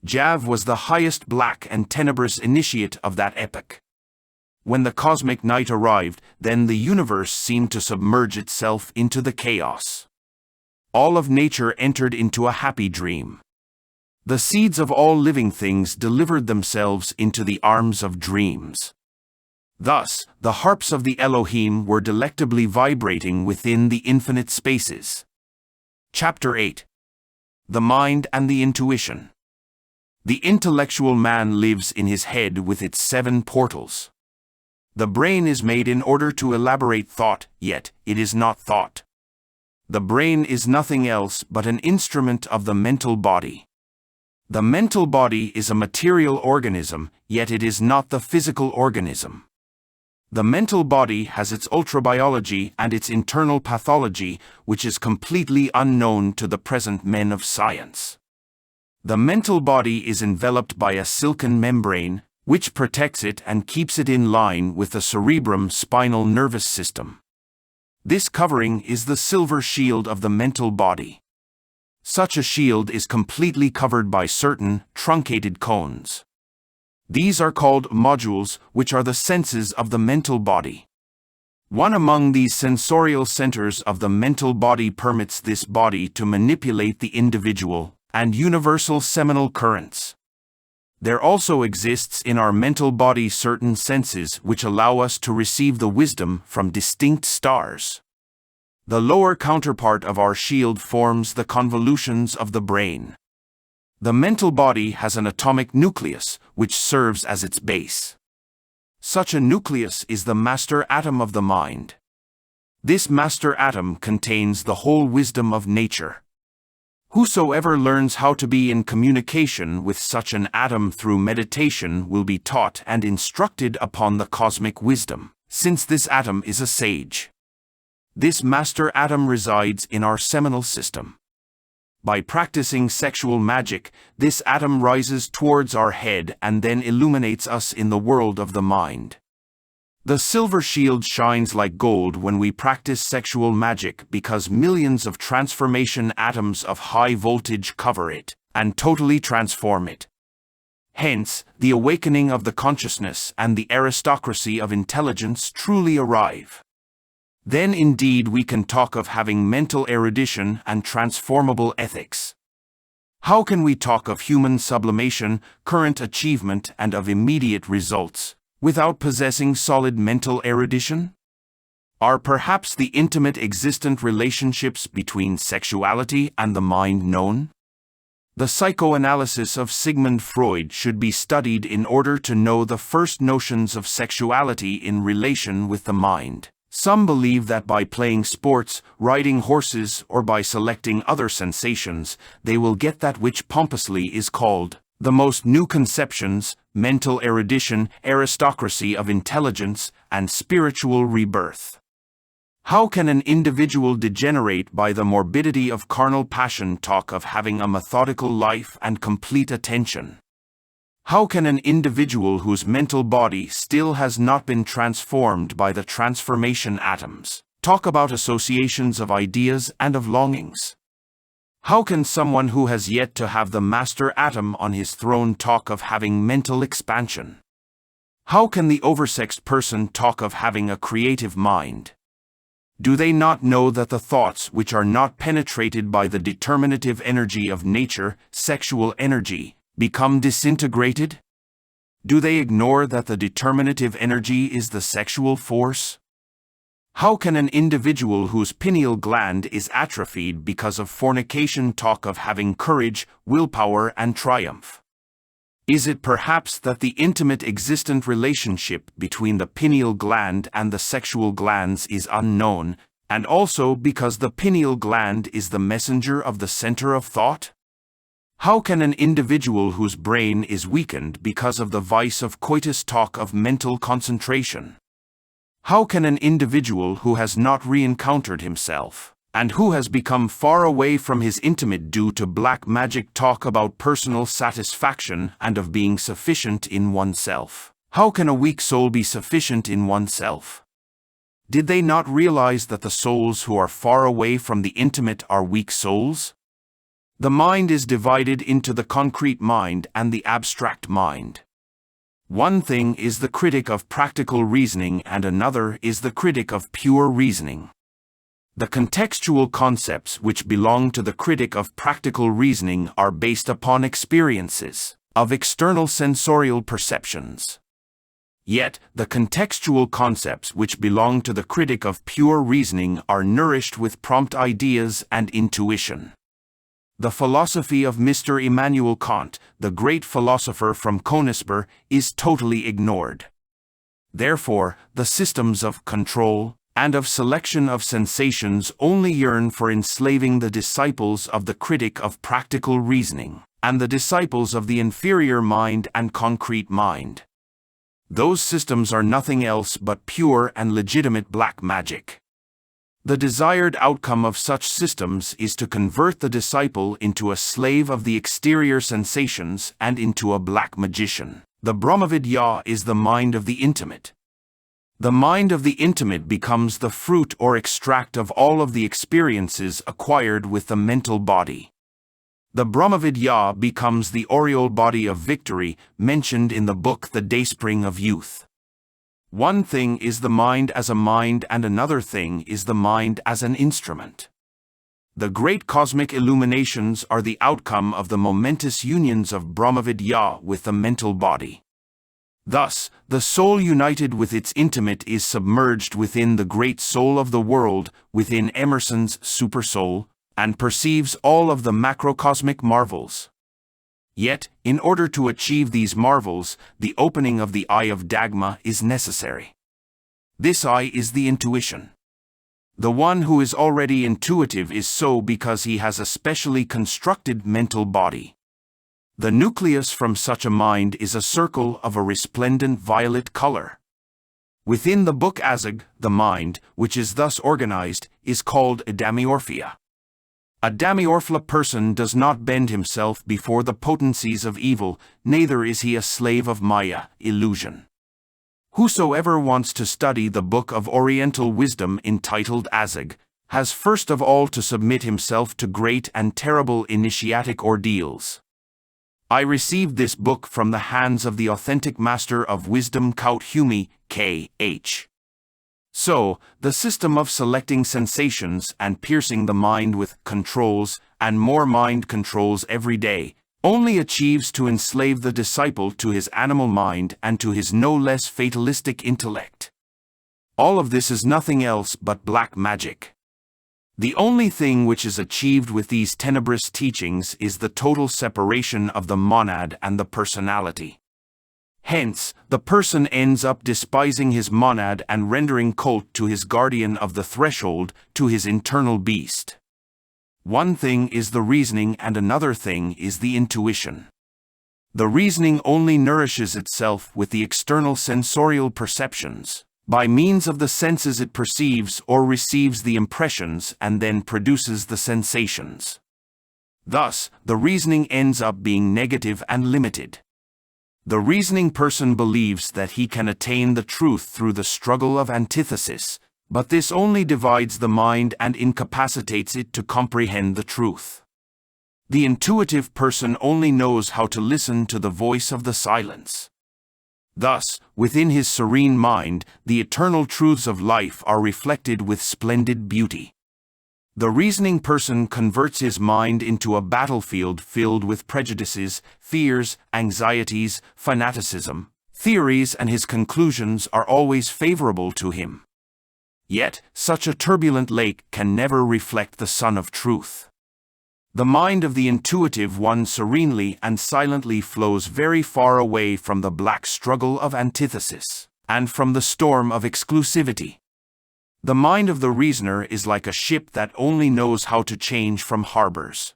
Jav was the highest black and tenebrous initiate of that epoch. When the cosmic night arrived, then the universe seemed to submerge itself into the chaos. All of nature entered into a happy dream. The seeds of all living things delivered themselves into the arms of dreams. Thus, the harps of the Elohim were delectably vibrating within the infinite spaces. Chapter 8. The Mind and the Intuition. The intellectual man lives in his head with its 7 portals. The brain is made in order to elaborate thought, yet it is not thought. The brain is nothing else but an instrument of the mental body. The mental body is a material organism, yet it is not the physical organism. The mental body has its ultrabiology and its internal pathology, which is completely unknown to the present men of science. The mental body is enveloped by a silken membrane, which protects it and keeps it in line with the cerebrum spinal nervous system. This covering is the silver shield of the mental body. Such a shield is completely covered by certain truncated cones. These are called modules, which are the senses of the mental body. One among these sensorial centers of the mental body permits this body to manipulate the individual and universal seminal currents. There also exists in our mental body certain senses which allow us to receive the wisdom from distinct stars. The lower counterpart of our shield forms the convolutions of the brain. The mental body has an atomic nucleus, which serves as its base. Such a nucleus is the master atom of the mind. This master atom contains the whole wisdom of nature. Whosoever learns how to be in communication with such an atom through meditation will be taught and instructed upon the cosmic wisdom, since this atom is a sage. This master atom resides in our seminal system. By practicing sexual magic, this atom rises towards our head and then illuminates us in the world of the mind. The silver shield shines like gold when we practice sexual magic because millions of transformation atoms of high voltage cover it and totally transform it. Hence, the awakening of the consciousness and the aristocracy of intelligence truly arrive. Then indeed we can talk of having mental erudition and transformable ethics. How can we talk of human sublimation, current achievement, and of immediate results, without possessing solid mental erudition? Are perhaps the intimate existent relationships between sexuality and the mind known? The psychoanalysis of Sigmund Freud should be studied in order to know the first notions of sexuality in relation with the mind. Some believe that by playing sports, riding horses, or by selecting other sensations, they will get that which pompously is called the most new conceptions, mental erudition, aristocracy of intelligence, and spiritual rebirth. How can an individual degenerate by the morbidity of carnal passion talk of having a methodical life and complete attention? How can an individual whose mental body still has not been transformed by the transformation atoms talk about associations of ideas and of longings? How can someone who has yet to have the master atom on his throne talk of having mental expansion? How can the oversexed person talk of having a creative mind? Do they not know that the thoughts which are not penetrated by the determinative energy of nature, sexual energy, become disintegrated? Do they ignore that the determinative energy is the sexual force? How can an individual whose pineal gland is atrophied because of fornication talk of having courage, willpower, and triumph? Is it perhaps that the intimate existent relationship between the pineal gland and the sexual glands is unknown, and also because the pineal gland is the messenger of the center of thought? How can an individual whose brain is weakened because of the vice of coitus talk of mental concentration? How can an individual who has not re-encountered himself and who has become far away from his intimate due to black magic talk about personal satisfaction and of being sufficient in oneself. How can a weak soul be sufficient in oneself? Did they not realize that the souls who are far away from the intimate are weak souls? The mind is divided into the concrete mind and the abstract mind. One thing is the critic of practical reasoning and another is the critic of pure reasoning. The contextual concepts which belong to the critic of practical reasoning are based upon experiences of external sensorial perceptions. Yet, the contextual concepts which belong to the critic of pure reasoning are nourished with prompt ideas and intuition. The philosophy of Mr. Immanuel Kant, the great philosopher from Königsberg, is totally ignored. Therefore, the systems of control and of selection of sensations only yearn for enslaving the disciples of the critic of practical reasoning, and the disciples of the inferior mind and concrete mind. Those systems are nothing else but pure and legitimate black magic. The desired outcome of such systems is to convert the disciple into a slave of the exterior sensations and into a black magician. The Brahmavidya is the mind of the intimate. The mind of the intimate becomes the fruit or extract of all of the experiences acquired with the mental body. The Brahmavidya becomes the aureole body of victory mentioned in the book The Dayspring of Youth. One thing is the mind as a mind and another thing is the mind as an instrument. The great cosmic illuminations are the outcome of the momentous unions of Brahmavidya with the mental body. Thus, the soul united with its intimate is submerged within the great soul of the world, within Emerson's supersoul, and perceives all of the macrocosmic marvels. Yet, in order to achieve these marvels, the opening of the eye of Dagma is necessary. This eye is the intuition. The one who is already intuitive is so because he has a specially constructed mental body. The nucleus from such a mind is a circle of a resplendent violet color. Within the book Azag, the mind, which is thus organized, is called a Damiorphia. A Damiorphla person does not bend himself before the potencies of evil, neither is he a slave of Maya, illusion. Whosoever wants to study the book of Oriental wisdom entitled Azag, has first of all to submit himself to great and terrible initiatic ordeals. I received this book from the hands of the authentic master of wisdom Kaut Humi, K.H. So, the system of selecting sensations and piercing the mind with controls and more mind controls every day only achieves to enslave the disciple to his animal mind and to his no less fatalistic intellect. All of this is nothing else but black magic. The only thing which is achieved with these tenebrous teachings is the total separation of the monad and the personality. Hence, the person ends up despising his monad and rendering cult to his guardian of the threshold, to his internal beast. One thing is the reasoning and another thing is the intuition. The reasoning only nourishes itself with the external sensorial perceptions. By means of the senses it perceives or receives the impressions and then produces the sensations. Thus, the reasoning ends up being negative and limited. The reasoning person believes that he can attain the truth through the struggle of antithesis, but this only divides the mind and incapacitates it to comprehend the truth. The intuitive person only knows how to listen to the voice of the silence. Thus, within his serene mind, the eternal truths of life are reflected with splendid beauty. The reasoning person converts his mind into a battlefield filled with prejudices, fears, anxieties, fanaticism, theories, and his conclusions are always favorable to him. Yet, such a turbulent lake can never reflect the sun of truth. The mind of the intuitive one serenely and silently flows very far away from the black struggle of antithesis, and from the storm of exclusivity. The mind of the reasoner is like a ship that only knows how to change from harbors.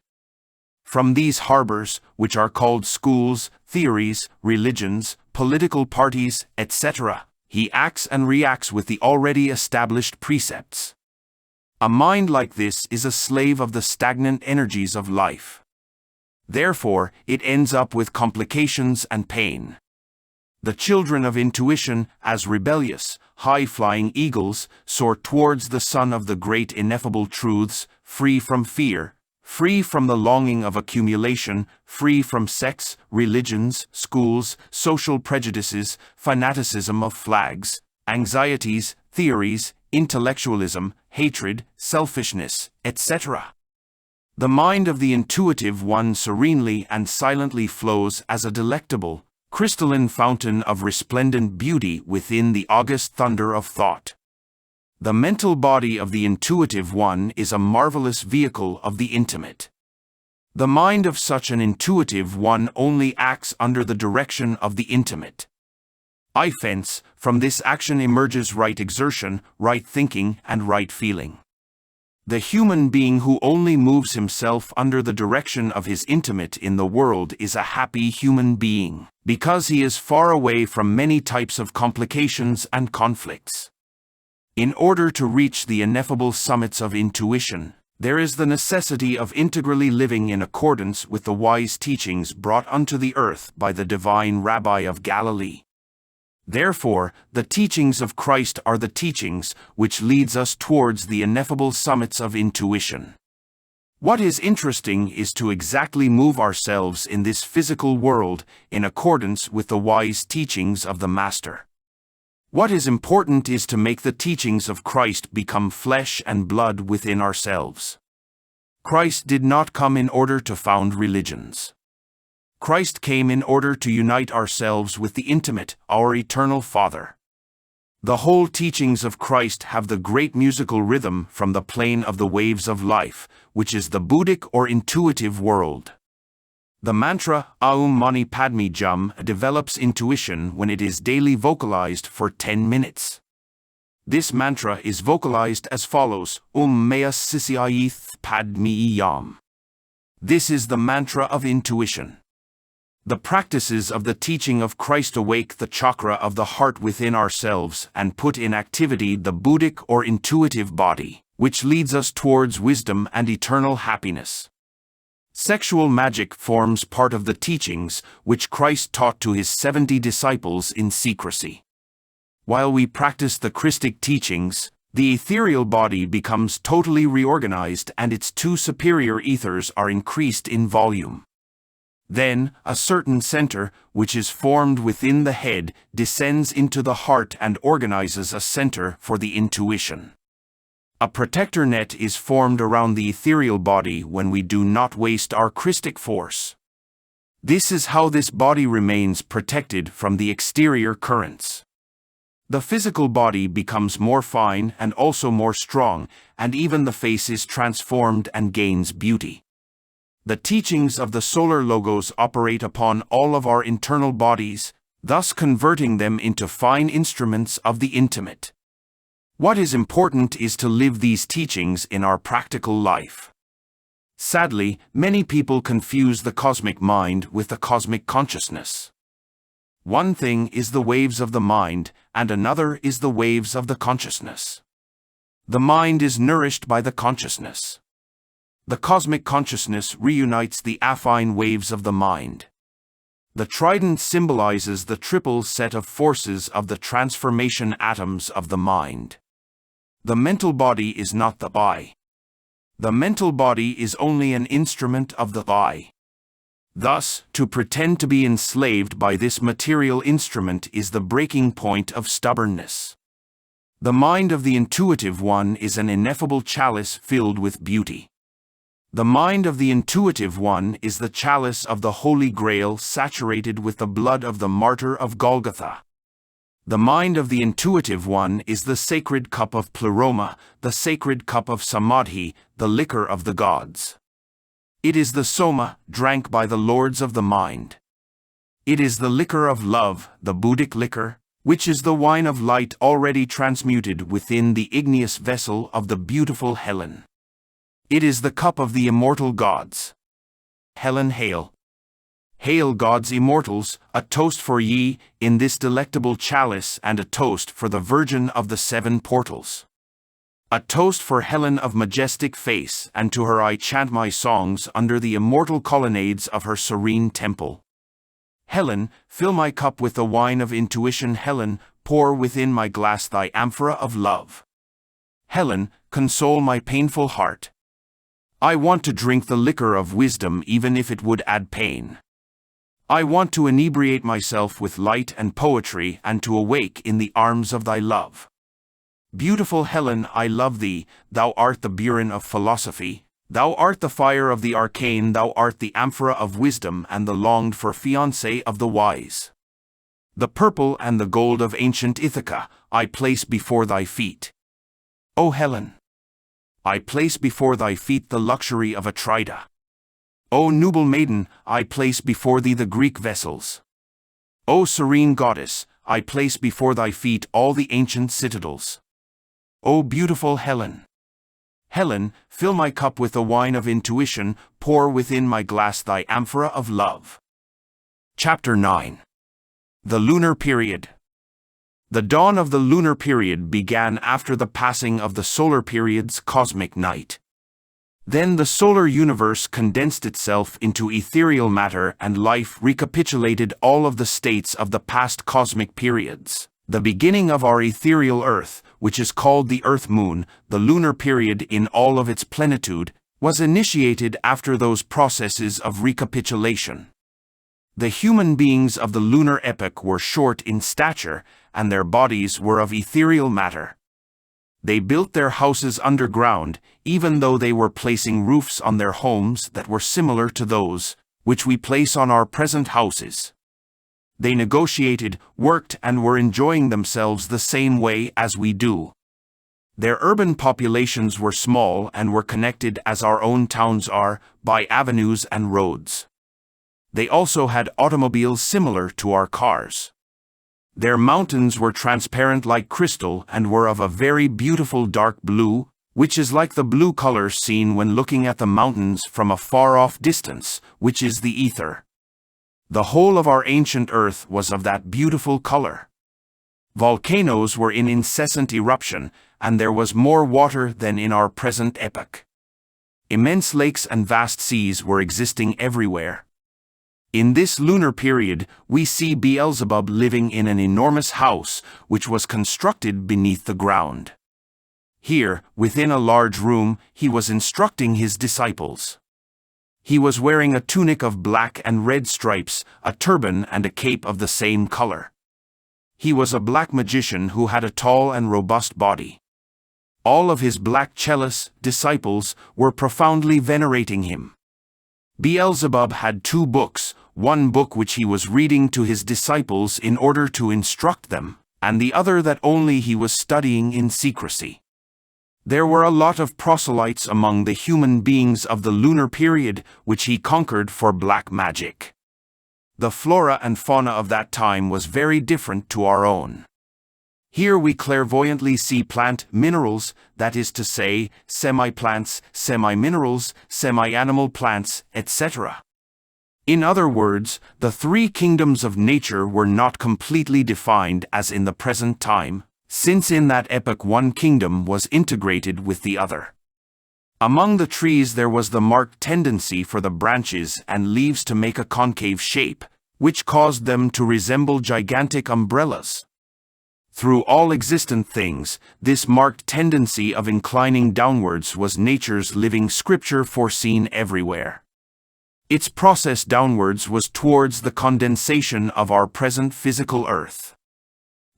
From these harbors, which are called schools, theories, religions, political parties, etc., he acts and reacts with the already established precepts. A mind like this is a slave of the stagnant energies of life. Therefore, it ends up with complications and pain. The children of intuition, as rebellious, high-flying eagles, soar towards the sun of the great ineffable truths, free from fear, free from the longing of accumulation, free from sex, religions, schools, social prejudices, fanaticism of flags, anxieties, theories, intellectualism, hatred, selfishness, etc. The mind of the intuitive one serenely and silently flows as a delectable, crystalline fountain of resplendent beauty within the august thunder of thought. The mental body of the intuitive one is a marvelous vehicle of the intimate. The mind of such an intuitive one only acts under the direction of the intimate. From this action emerges right exertion, right thinking, and right feeling. The human being who only moves himself under the direction of his intimate in the world is a happy human being, because he is far away from many types of complications and conflicts. In order to reach the ineffable summits of intuition, there is the necessity of integrally living in accordance with the wise teachings brought unto the earth by the divine Rabbi of Galilee. Therefore, the teachings of Christ are the teachings which leads us towards the ineffable summits of intuition. What is interesting is to exactly move ourselves in this physical world in accordance with the wise teachings of the Master. What is important is to make the teachings of Christ become flesh and blood within ourselves. Christ did not come in order to found religions. Christ came in order to unite ourselves with the intimate, our eternal Father. The whole teachings of Christ have the great musical rhythm from the plane of the waves of life, which is the Buddhic or intuitive world. The mantra Aum Mani Padme Jum develops intuition when it is daily vocalized for 10 minutes. This mantra is vocalized as follows: Meas Sisiaith Padme Yam. This is the mantra of intuition. The practices of the teaching of Christ awake the chakra of the heart within ourselves and put in activity the Buddhic or intuitive body, which leads us towards wisdom and eternal happiness. Sexual magic forms part of the teachings which Christ taught to his 70 disciples in secrecy. While we practice the Christic teachings, the ethereal body becomes totally reorganized and its two superior ethers are increased in volume. Then, a certain center, which is formed within the head, descends into the heart and organizes a center for the intuition. A protector net is formed around the ethereal body when we do not waste our Christic force. This is how this body remains protected from the exterior currents. The physical body becomes more fine and also more strong, and even the face is transformed and gains beauty. The teachings of the solar logos operate upon all of our internal bodies, thus converting them into fine instruments of the intimate. What is important is to live these teachings in our practical life. Sadly, many people confuse the cosmic mind with the cosmic consciousness. One thing is the waves of the mind, and another is the waves of the consciousness. The mind is nourished by the consciousness. The cosmic consciousness reunites the affine waves of the mind. The trident symbolizes the triple set of forces of the transformation atoms of the mind. The mental body is not the I. The mental body is only an instrument of the I. Thus, to pretend to be enslaved by this material instrument is the breaking point of stubbornness. The mind of the intuitive one is an ineffable chalice filled with beauty. The mind of the intuitive one is the chalice of the Holy Grail saturated with the blood of the martyr of Golgotha. The mind of the intuitive one is the sacred cup of Pleroma, the sacred cup of Samadhi, the liquor of the gods. It is the soma, drank by the lords of the mind. It is the liquor of love, the Buddhic liquor, which is the wine of light already transmuted within the igneous vessel of the beautiful Helen. It is the cup of the immortal gods. Helen hail. Hail gods immortals, a toast for ye, in this delectable chalice and a toast for the Virgin of the 7 portals. A toast for Helen of majestic face, and to her I chant my songs under the immortal colonnades of her serene temple. Helen, fill my cup with the wine of intuition. Helen, pour within my glass thy amphora of love. Helen, console my painful heart. I want to drink the liquor of wisdom even if it would add pain. I want to inebriate myself with light and poetry and to awake in the arms of thy love. Beautiful Helen, I love thee, thou art the burin of philosophy, thou art the fire of the arcane, thou art the amphora of wisdom and the longed-for fiancé of the wise. The purple and the gold of ancient Ithaca I place before thy feet. O Helen! I place before thy feet the luxury of Atrida. O noble maiden, I place before thee the Greek vessels. O serene goddess, I place before thy feet all the ancient citadels. O beautiful Helen! Helen, fill my cup with the wine of intuition, pour within my glass thy amphora of love. Chapter 9. The Lunar Period. The dawn of the lunar period began after the passing of the solar period's cosmic night. Then the solar universe condensed itself into ethereal matter and life recapitulated all of the states of the past cosmic periods. The beginning of our ethereal Earth, which is called the Earth-Moon, the lunar period in all of its plenitude, was initiated after those processes of recapitulation. The human beings of the lunar epoch were short in stature, and their bodies were of ethereal matter. They built their houses underground, even though they were placing roofs on their homes that were similar to those which we place on our present houses. They negotiated, worked, and were enjoying themselves the same way as we do. Their urban populations were small and were connected as our own towns are, by avenues and roads. They also had automobiles similar to our cars. Their mountains were transparent like crystal and were of a very beautiful dark blue, which is like the blue color seen when looking at the mountains from a far-off distance, which is the ether. The whole of our ancient Earth was of that beautiful color. Volcanoes were in incessant eruption, and there was more water than in our present epoch. Immense lakes and vast seas were existing everywhere. In this lunar period, we see Beelzebub living in an enormous house which was constructed beneath the ground. Here, within a large room, he was instructing his disciples. He was wearing a tunic of black and red stripes, a turban and a cape of the same color. He was a black magician who had a tall and robust body. All of his black chellists, disciples, were profoundly venerating him. Beelzebub had 2 books, one book which he was reading to his disciples in order to instruct them, and the other that only he was studying in secrecy. There were a lot of proselytes among the human beings of the lunar period, which he conquered for black magic. The flora and fauna of that time was very different to our own. Here we clairvoyantly see plant minerals, that is to say, semi-plants, semi-minerals, semi-animal plants, etc. In other words, the 3 kingdoms of nature were not completely defined as in the present time, since in that epoch one kingdom was integrated with the other. Among the trees there was the marked tendency for the branches and leaves to make a concave shape, which caused them to resemble gigantic umbrellas. Through all existent things, this marked tendency of inclining downwards was nature's living scripture foreseen everywhere. Its process downwards was towards the condensation of our present physical Earth.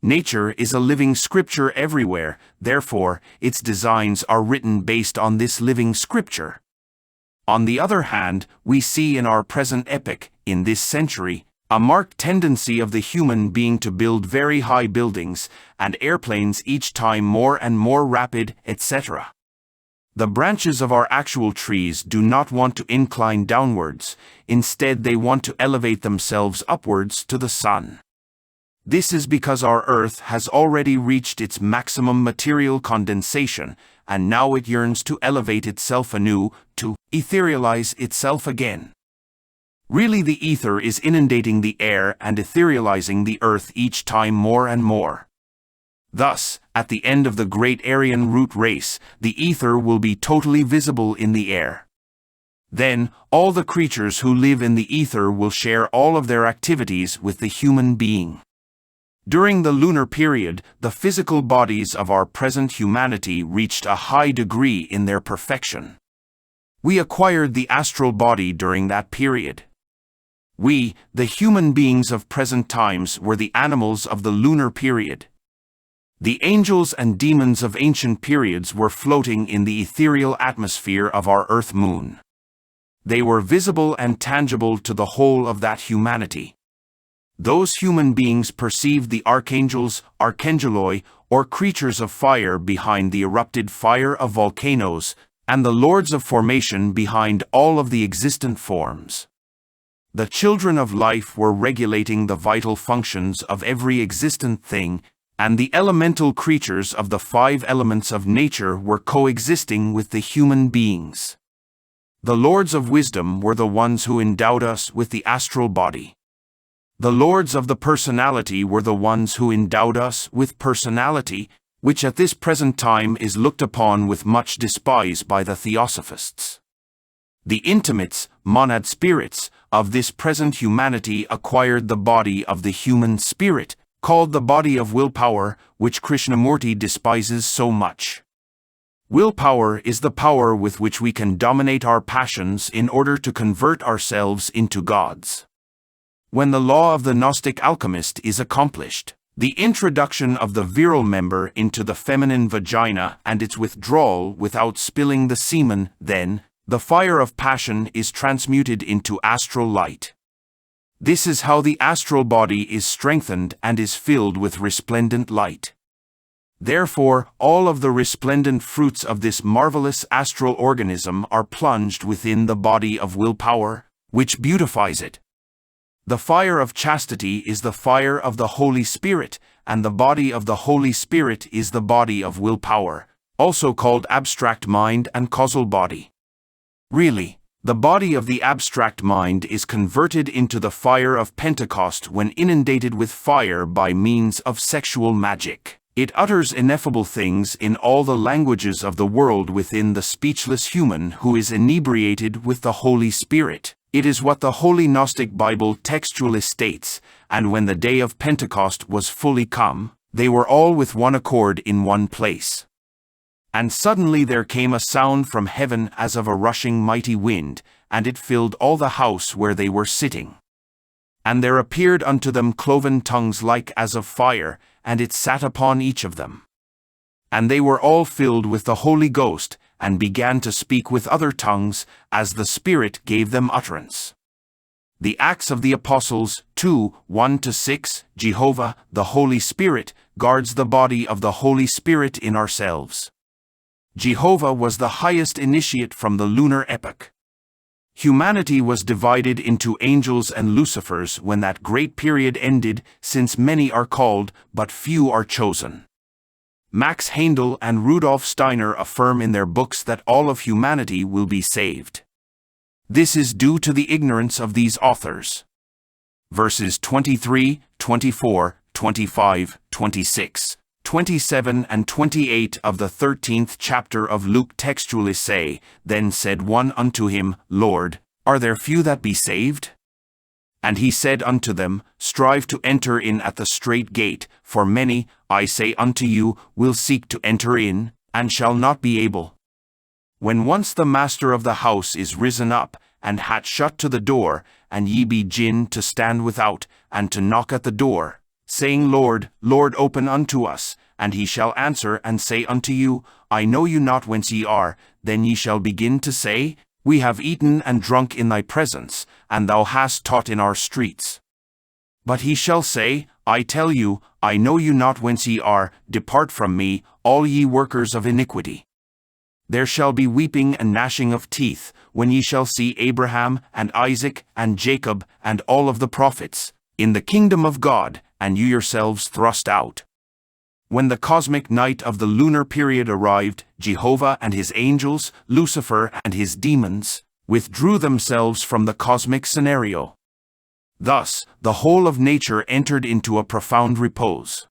Nature is a living scripture everywhere, therefore, its designs are written based on this living scripture. On the other hand, we see in our present epoch, in this century, a marked tendency of the human being to build very high buildings, and airplanes each time more and more rapid, etc. The branches of our actual trees do not want to incline downwards, instead they want to elevate themselves upwards to the sun. This is because our Earth has already reached its maximum material condensation, and now it yearns to elevate itself anew, to etherealize itself again. Really, the ether is inundating the air and etherealizing the Earth each time more and more. Thus, at the end of the great Aryan root race, the ether will be totally visible in the air. Then, all the creatures who live in the ether will share all of their activities with the human being. During the lunar period, the physical bodies of our present humanity reached a high degree in their perfection. We acquired the astral body during that period. We, the human beings of present times, were the animals of the lunar period. The angels and demons of ancient periods were floating in the ethereal atmosphere of our Earth moon. They were visible and tangible to the whole of that humanity. Those human beings perceived the archangels, archangeloi, or creatures of fire behind the erupted fire of volcanoes, and the lords of formation behind all of the existent forms. The children of life were regulating the vital functions of every existent thing, and the elemental creatures of the 5 elements of nature were coexisting with the human beings. The lords of wisdom were the ones who endowed us with the astral body. The lords of the personality were the ones who endowed us with personality, which at this present time is looked upon with much despise by the theosophists. The intimates, monad spirits, of this present humanity acquired the body of the human spirit, called the body of willpower, which Krishnamurti despises so much. Willpower is the power with which we can dominate our passions in order to convert ourselves into gods. When the law of the Gnostic alchemist is accomplished, the introduction of the virile member into the feminine vagina and its withdrawal without spilling the semen, then, the fire of passion is transmuted into astral light. This is how the astral body is strengthened and is filled with resplendent light. Therefore, all of the resplendent fruits of this marvelous astral organism are plunged within the body of willpower, which beautifies it. The fire of chastity is the fire of the Holy Spirit, and the body of the Holy Spirit is the body of willpower, also called abstract mind and causal body. Really, the body of the abstract mind is converted into the fire of Pentecost when inundated with fire by means of sexual magic. It utters ineffable things in all the languages of the world within the speechless human who is inebriated with the Holy Spirit. It is what the Holy Gnostic Bible textually states, and when the day of Pentecost was fully come, they were all with one accord in one place. And suddenly there came a sound from heaven as of a rushing mighty wind, and it filled all the house where they were sitting. And there appeared unto them cloven tongues like as of fire, and it sat upon each of them. And they were all filled with the Holy Ghost, and began to speak with other tongues, as the Spirit gave them utterance. The Acts of the Apostles 2:1-6. Jehovah, the Holy Spirit, guards the body of the Holy Spirit in ourselves. Jehovah was the highest initiate from the lunar epoch. Humanity was divided into angels and Lucifers when that great period ended, since many are called, but few are chosen. Max Heindel and Rudolf Steiner affirm in their books that all of humanity will be saved. This is due to the ignorance of these authors. Verses 23, 24, 25, 26, 27 and 28 of the 13th chapter of Luke textually say, Then said one unto him, Lord, are there few that be saved? And he said unto them, Strive to enter in at the strait gate, for many, I say unto you, will seek to enter in, and shall not be able. When once the master of the house is risen up, and hath shut to the door, and ye begin to stand without, and to knock at the door, saying, Lord, Lord, open unto us, and he shall answer and say unto you, I know you not whence ye are, then ye shall begin to say, We have eaten and drunk in thy presence, and thou hast taught in our streets. But he shall say, I tell you, I know you not whence ye are, depart from me, all ye workers of iniquity. There shall be weeping and gnashing of teeth, when ye shall see Abraham and Isaac and Jacob and all of the prophets, in the kingdom of God, and you yourselves thrust out. When the cosmic night of the lunar period arrived, Jehovah and his angels, Lucifer and his demons, withdrew themselves from the cosmic scenario. Thus, the whole of nature entered into a profound repose.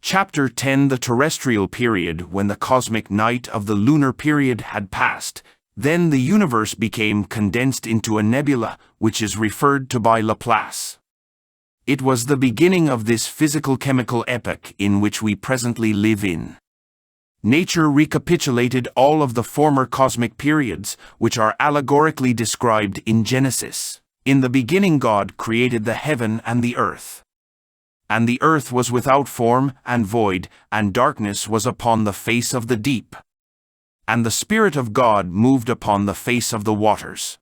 Chapter 10. The terrestrial period. When the cosmic night of the lunar period had passed, then the universe became condensed into a nebula, which is referred to by Laplace. It was the beginning of this physical-chemical epoch in which we presently live in. Nature recapitulated all of the former cosmic periods, which are allegorically described in Genesis. In the beginning God created the heaven and the earth. And the earth was without form and void, and darkness was upon the face of the deep. And the Spirit of God moved upon the face of the waters.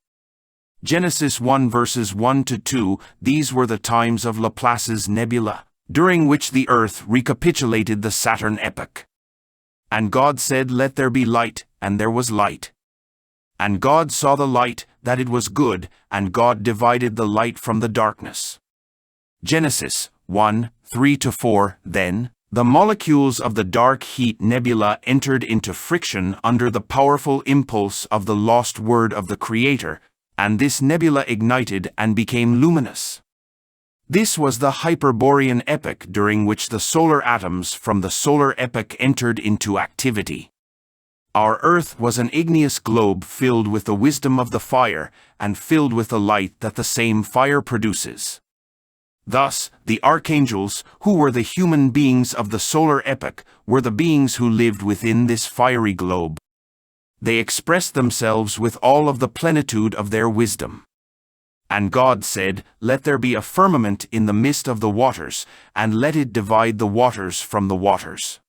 Genesis 1 verses 1-2. These were the times of Laplace's nebula, during which the earth recapitulated the Saturn epoch. And God said, "Let there be light," and there was light. And God saw the light, that it was good, and God divided the light from the darkness. Genesis 1, 3-4. Then the molecules of the dark heat nebula entered into friction under the powerful impulse of the lost word of the Creator, and this nebula ignited and became luminous. This was the Hyperborean epoch, during which the solar atoms from the solar epoch entered into activity. Our earth was an igneous globe filled with the wisdom of the fire, and filled with the light that the same fire produces. Thus, the archangels, who were the human beings of the solar epoch, were the beings who lived within this fiery globe. They expressed themselves with all of the plenitude of their wisdom. And God said, "Let there be a firmament in the midst of the waters, and let it divide the waters from the waters."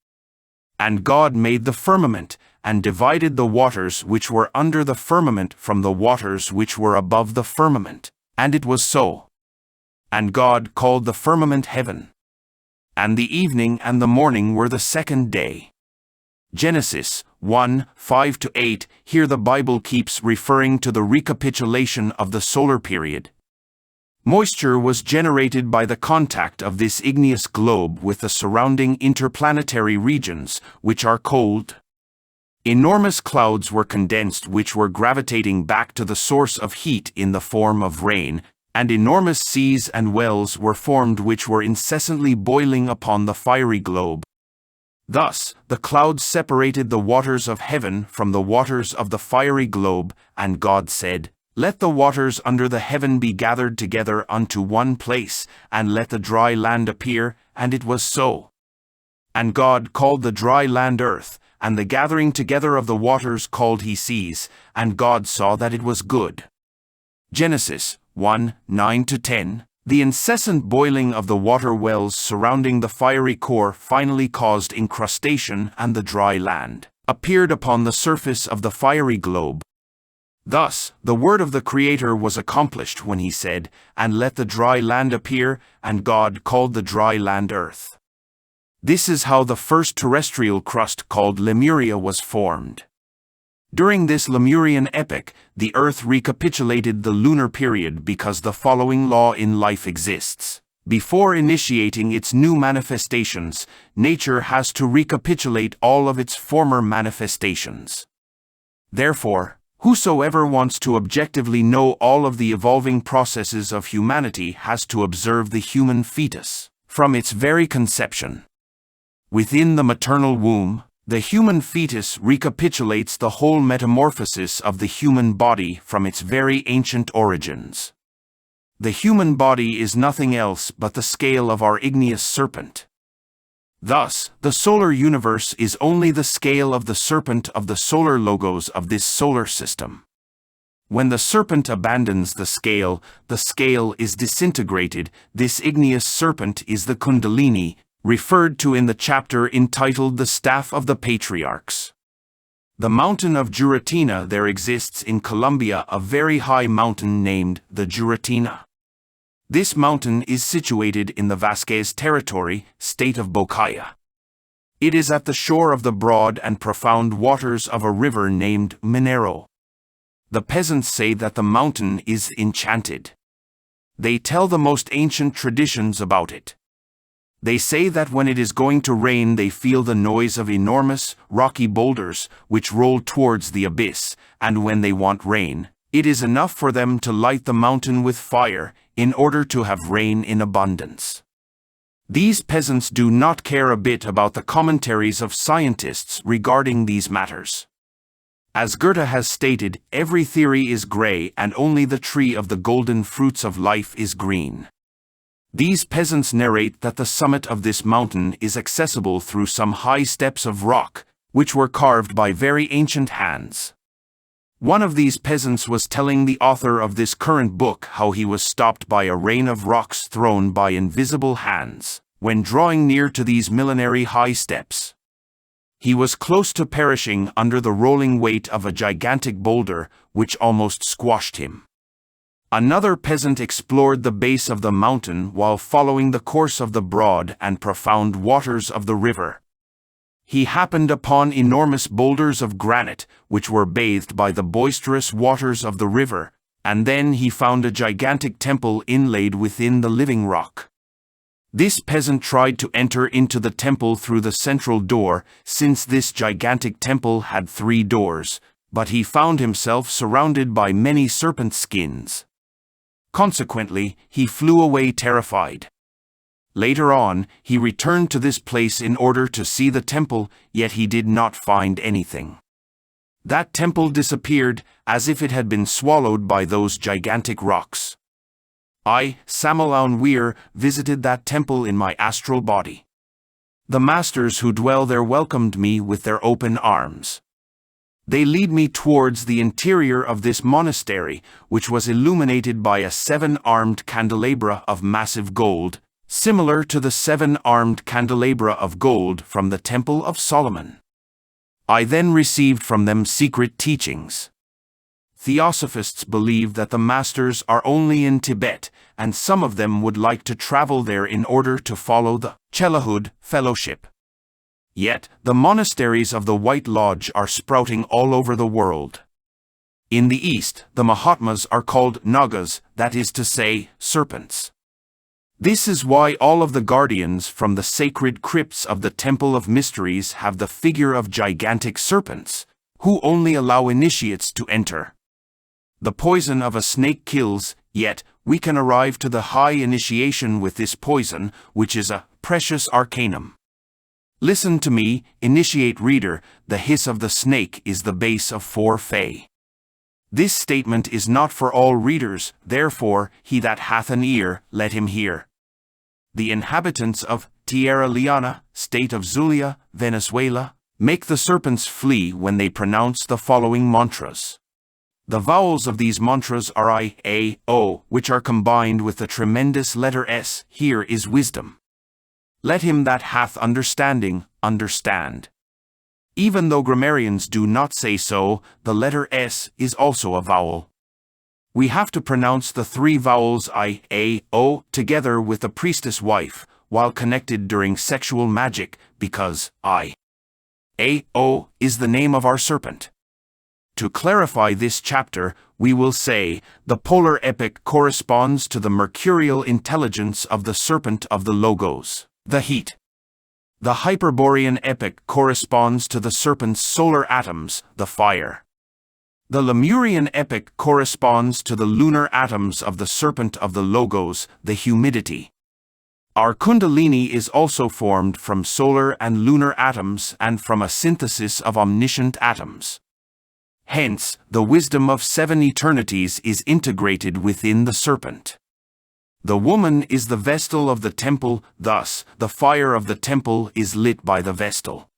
And God made the firmament, and divided the waters which were under the firmament from the waters which were above the firmament. And it was so. And God called the firmament heaven. And the evening and the morning were the second day. Genesis 1, 5-8. Here the Bible keeps referring to the recapitulation of the solar period. Moisture was generated by the contact of this igneous globe with the surrounding interplanetary regions, which are cold. Enormous clouds were condensed which were gravitating back to the source of heat in the form of rain, and enormous seas and wells were formed which were incessantly boiling upon the fiery globe. Thus, the clouds separated the waters of heaven from the waters of the fiery globe, and God said, "Let the waters under the heaven be gathered together unto one place, and let the dry land appear," and it was so. And God called the dry land earth, and the gathering together of the waters called he seas, and God saw that it was good. Genesis 1, 9-10. The incessant boiling of the water wells surrounding the fiery core finally caused incrustation, and the dry land appeared upon the surface of the fiery globe. Thus, the word of the Creator was accomplished when he said, "And let the dry land appear," and God called the dry land earth. This is how the first terrestrial crust called Lemuria was formed. During this Lemurian epoch, the earth recapitulated the lunar period because the following law in life exists. Before initiating its new manifestations, nature has to recapitulate all of its former manifestations. Therefore, whosoever wants to objectively know all of the evolving processes of humanity has to observe the human fetus from its very conception. Within the maternal womb, the human fetus recapitulates the whole metamorphosis of the human body from its very ancient origins. The human body is nothing else but the scale of our igneous serpent. Thus, the solar universe is only the scale of the serpent of the solar logos of this solar system. When the serpent abandons the scale is disintegrated. This igneous serpent is the Kundalini, referred to in the chapter entitled The Staff of the Patriarchs. The mountain of Juratina. There exists in Colombia a very high mountain named the Juratina. This mountain is situated in the Vasquez territory, state of Bocaya. It is at the shore of the broad and profound waters of a river named Minero. The peasants say that the mountain is enchanted. They tell the most ancient traditions about it. They say that when it is going to rain they feel the noise of enormous, rocky boulders, which roll towards the abyss, and when they want rain, it is enough for them to light the mountain with fire, in order to have rain in abundance. These peasants do not care a bit about the commentaries of scientists regarding these matters. As Goethe has stated, every theory is grey and only the tree of the golden fruits of life is green. These peasants narrate that the summit of this mountain is accessible through some high steps of rock, which were carved by very ancient hands. One of these peasants was telling the author of this current book how he was stopped by a rain of rocks thrown by invisible hands, when drawing near to these millenary high steps. He was close to perishing under the rolling weight of a gigantic boulder, which almost squashed him. Another peasant explored the base of the mountain while following the course of the broad and profound waters of the river. He happened upon enormous boulders of granite, which were bathed by the boisterous waters of the river, and then he found a gigantic temple inlaid within the living rock. This peasant tried to enter into the temple through the central door, since this gigantic temple had 3 doors, but he found himself surrounded by many serpent skins. Consequently, he flew away terrified. Later on, he returned to this place in order to see the temple, yet he did not find anything. That temple disappeared, as if it had been swallowed by those gigantic rocks. I, Samael Aun Weor, visited that temple in my astral body. The masters who dwell there welcomed me with their open arms. They lead me towards the interior of this monastery, which was illuminated by a 7-armed candelabra of massive gold, similar to the 7-armed candelabra of gold from the Temple of Solomon. I then received from them secret teachings. Theosophists believe that the masters are only in Tibet, and some of them would like to travel there in order to follow the Chelahud fellowship. Yet, the monasteries of the White Lodge are sprouting all over the world. In the East, the Mahatmas are called Nagas, that is to say, serpents. This is why all of the guardians from the sacred crypts of the Temple of Mysteries have the figure of gigantic serpents, who only allow initiates to enter. The poison of a snake kills, yet we can arrive to the high initiation with this poison, which is a precious arcanum. Listen to me, initiate reader, the hiss of the snake is the base of 4 Fae. This statement is not for all readers, therefore, he that hath an ear, let him hear. The inhabitants of Tierra Leona, state of Zulia, Venezuela, make the serpents flee when they pronounce the following mantras. The vowels of these mantras are I, A, O, which are combined with the tremendous letter S. Here is wisdom. Let him that hath understanding, understand. Even though grammarians do not say so, the letter S is also a vowel. We have to pronounce the 3 vowels I, A, O together with the priestess wife, while connected during sexual magic, because I, A, O is the name of our serpent. To clarify this chapter, we will say, the polar epic corresponds to the mercurial intelligence of the serpent of the Logos, the heat. The Hyperborean epic corresponds to the serpent's solar atoms, the fire. The Lemurian epic corresponds to the lunar atoms of the serpent of the Logos, the humidity. Our Kundalini is also formed from solar and lunar atoms and from a synthesis of omniscient atoms. Hence, the wisdom of 7 eternities is integrated within the serpent. The woman is the vestal of the temple, thus, the fire of the temple is lit by the vestal.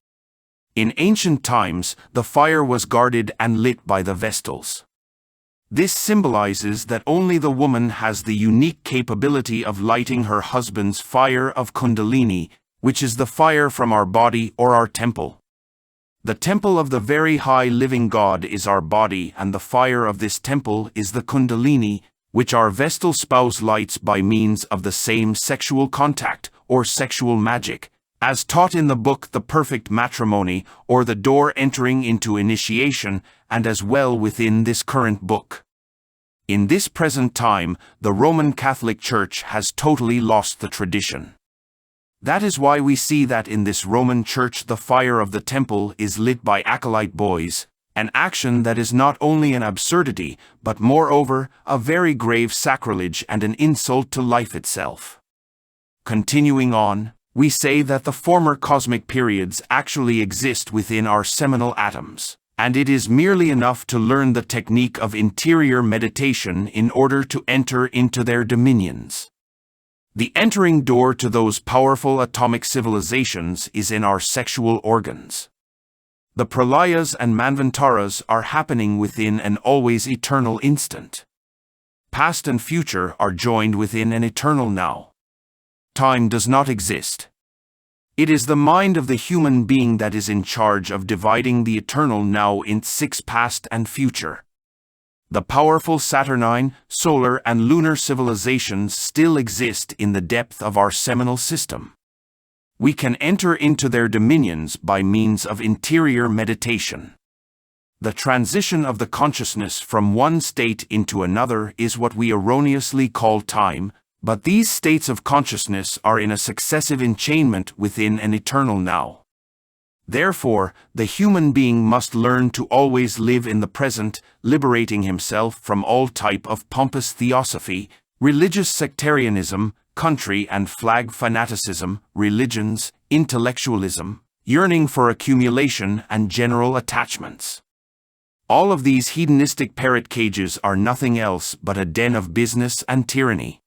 In ancient times, the fire was guarded and lit by the vestals. This symbolizes that only the woman has the unique capability of lighting her husband's fire of Kundalini, which is the fire from our body or our temple. The temple of the very high living God is our body, and the fire of this temple is the Kundalini, which our vestal spouse lights by means of the same sexual contact, or sexual magic, as taught in the book The Perfect Matrimony, or the door entering into initiation, and as well within this current book. In this present time, the Roman Catholic Church has totally lost the tradition. That is why we see that in this Roman Church the fire of the temple is lit by acolyte boys, an action that is not only an absurdity, but moreover, a very grave sacrilege and an insult to life itself. Continuing on, we say that the former cosmic periods actually exist within our seminal atoms, and it is merely enough to learn the technique of interior meditation in order to enter into their dominions. The entering door to those powerful atomic civilizations is in our sexual organs. The pralayas and manvantaras are happening within an always eternal instant. Past and future are joined within an eternal now. Time does not exist. It is the mind of the human being that is in charge of dividing the eternal now into 6 past and future. The powerful Saturnine, solar and lunar civilizations still exist in the depth of our seminal system. We can enter into their dominions by means of interior meditation. The transition of the consciousness from one state into another is what we erroneously call time, but these states of consciousness are in a successive enchainment within an eternal now. Therefore, the human being must learn to always live in the present, liberating himself from all type of pompous theosophy, religious sectarianism, country and flag fanaticism, religions, intellectualism, yearning for accumulation and general attachments. All of these hedonistic parrot cages are nothing else but a den of business and tyranny.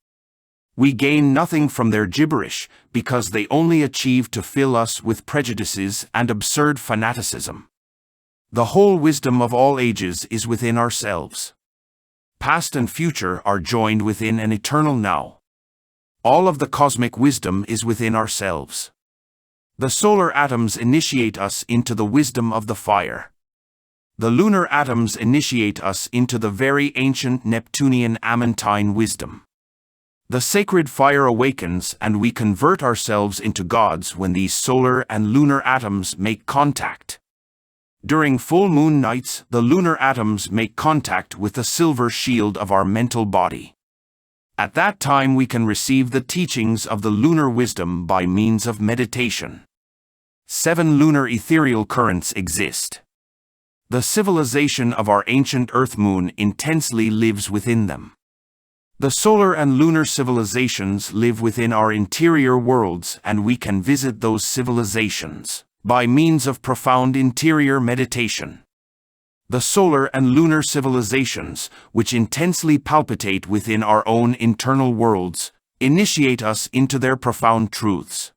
We gain nothing from their gibberish, because they only achieve to fill us with prejudices and absurd fanaticism. The whole wisdom of all ages is within ourselves. Past and future are joined within an eternal now. All of the cosmic wisdom is within ourselves. The solar atoms initiate us into the wisdom of the fire. The lunar atoms initiate us into the very ancient Neptunian Amantine wisdom. The sacred fire awakens and we convert ourselves into gods when these solar and lunar atoms make contact. During full moon nights, the lunar atoms make contact with the silver shield of our mental body. At that time we can receive the teachings of the lunar wisdom by means of meditation. 7 lunar ethereal currents exist. The civilization of our ancient Earth moon intensely lives within them. The solar and lunar civilizations live within our interior worlds and we can visit those civilizations by means of profound interior meditation. The solar and lunar civilizations, which intensely palpitate within our own internal worlds, initiate us into their profound truths.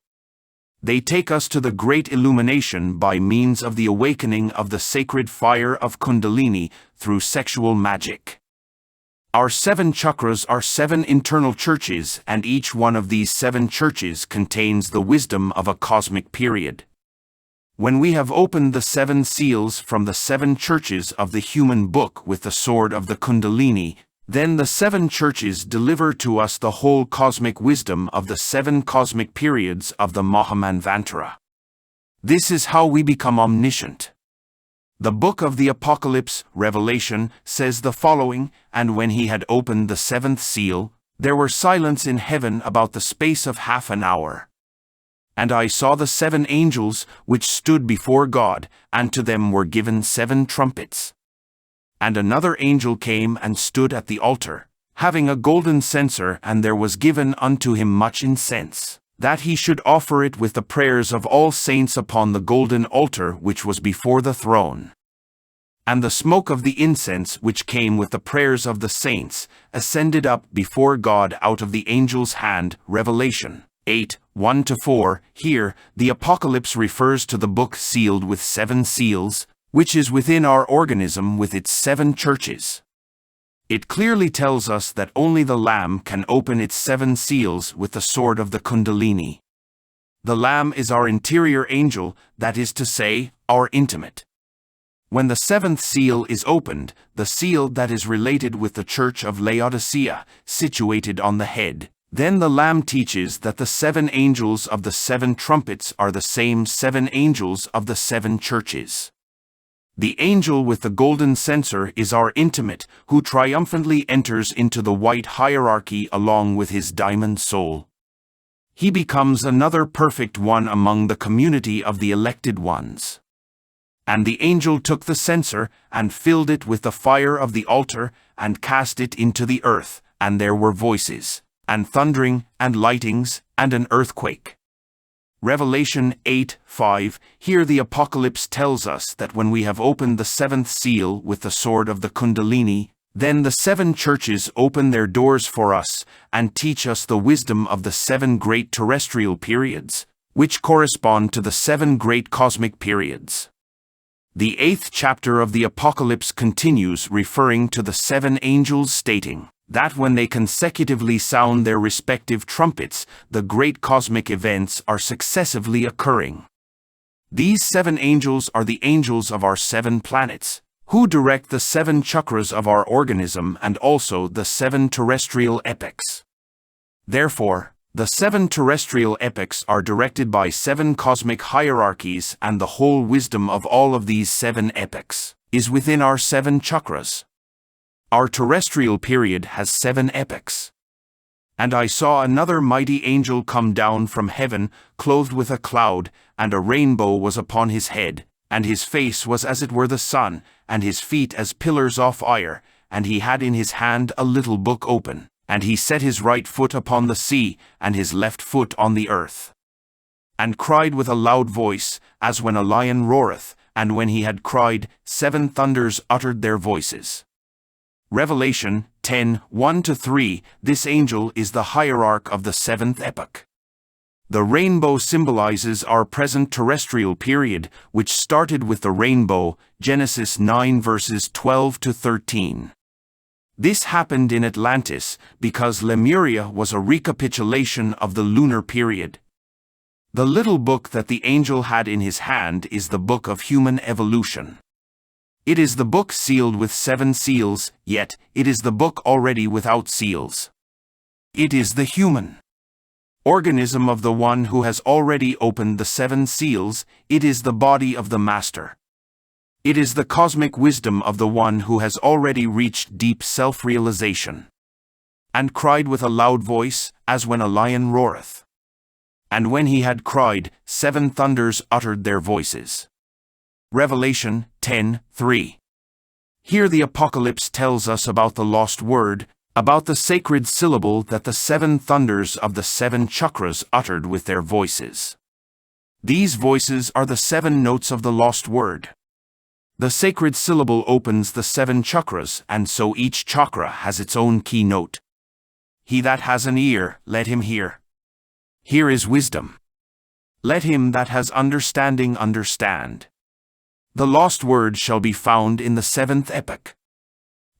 They take us to the great illumination by means of the awakening of the sacred fire of Kundalini through sexual magic. Our 7 chakras are 7 internal churches, and each one of these 7 churches contains the wisdom of a cosmic period. When we have opened the 7 seals from the 7 churches of the human book with the sword of the Kundalini, then the 7 churches deliver to us the whole cosmic wisdom of the 7 cosmic periods of the Mahamanvantara. This is how we become omniscient. The book of the Apocalypse, Revelation, says the following, "And when he had opened the 7th seal, there were silence in heaven about the space of half an hour. And I saw the 7 angels which stood before God, and to them were given 7 trumpets. And another angel came and stood at the altar, having a golden censer, and there was given unto him much incense, that he should offer it with the prayers of all saints upon the golden altar which was before the throne. And the smoke of the incense which came with the prayers of the saints ascended up before God out of the angel's hand." Revelation 8, 1-4. Here, the Apocalypse refers to the book sealed with 7 seals, which is within our organism with its 7 churches. It clearly tells us that only the Lamb can open its 7 seals with the sword of the Kundalini. The Lamb is our interior angel, that is to say, our intimate. When the 7th seal is opened, the seal that is related with the church of Laodicea, situated on the head, then the Lamb teaches that the 7 angels of the 7 trumpets are the same 7 angels of the 7 churches. The angel with the golden censer is our intimate, who triumphantly enters into the white hierarchy along with his diamond soul. He becomes another perfect one among the community of the elected ones. And the angel took the censer, and filled it with the fire of the altar, and cast it into the earth, and there were voices, and thundering, and lightnings, and an earthquake. Revelation 8:5. Here the Apocalypse tells us that when we have opened the seventh seal with the sword of the Kundalini, then the seven churches open their doors for us and teach us the wisdom of the seven great terrestrial periods, which correspond to the seven great cosmic periods. The 8th chapter of the Apocalypse continues referring to the seven angels, stating that when they consecutively sound their respective trumpets, the great cosmic events are successively occurring. These seven angels are the angels of our seven planets, who direct the seven chakras of our organism and also the seven terrestrial epochs. Therefore, the seven terrestrial epochs are directed by seven cosmic hierarchies, and the whole wisdom of all of these seven epochs is within our seven chakras. Our terrestrial period has seven epochs. And I saw another mighty angel come down from heaven, clothed with a cloud, and a rainbow was upon his head, and his face was as it were the sun, and his feet as pillars of fire, and he had in his hand a little book open, and he set his right foot upon the sea, and his left foot on the earth. And cried with a loud voice, as when a lion roareth, and when he had cried, seven thunders uttered their voices. Revelation 10:1-3. This angel is the hierarch of the seventh epoch. The rainbow symbolizes our present terrestrial period, which started with the rainbow, Genesis 9 verses 12-13. This happened in Atlantis because Lemuria was a recapitulation of the lunar period. The little book that the angel had in his hand is the book of human evolution. It is the book sealed with seven seals, yet it is the book already without seals. It is the human organism of the one who has already opened the seven seals. It is the body of the Master. It is the cosmic wisdom of the one who has already reached deep self-realization. And cried with a loud voice, as when a lion roareth. And when he had cried, seven thunders uttered their voices. Revelation 10:3. Here the Apocalypse tells us about the lost word, about the sacred syllable that the seven thunders of the seven chakras uttered with their voices. These voices are the seven notes of the lost word. The sacred syllable opens the seven chakras, and so each chakra has its own key note. He that has an ear, let him hear. Here is wisdom. Let him that has understanding understand. The lost word shall be found in the seventh epoch.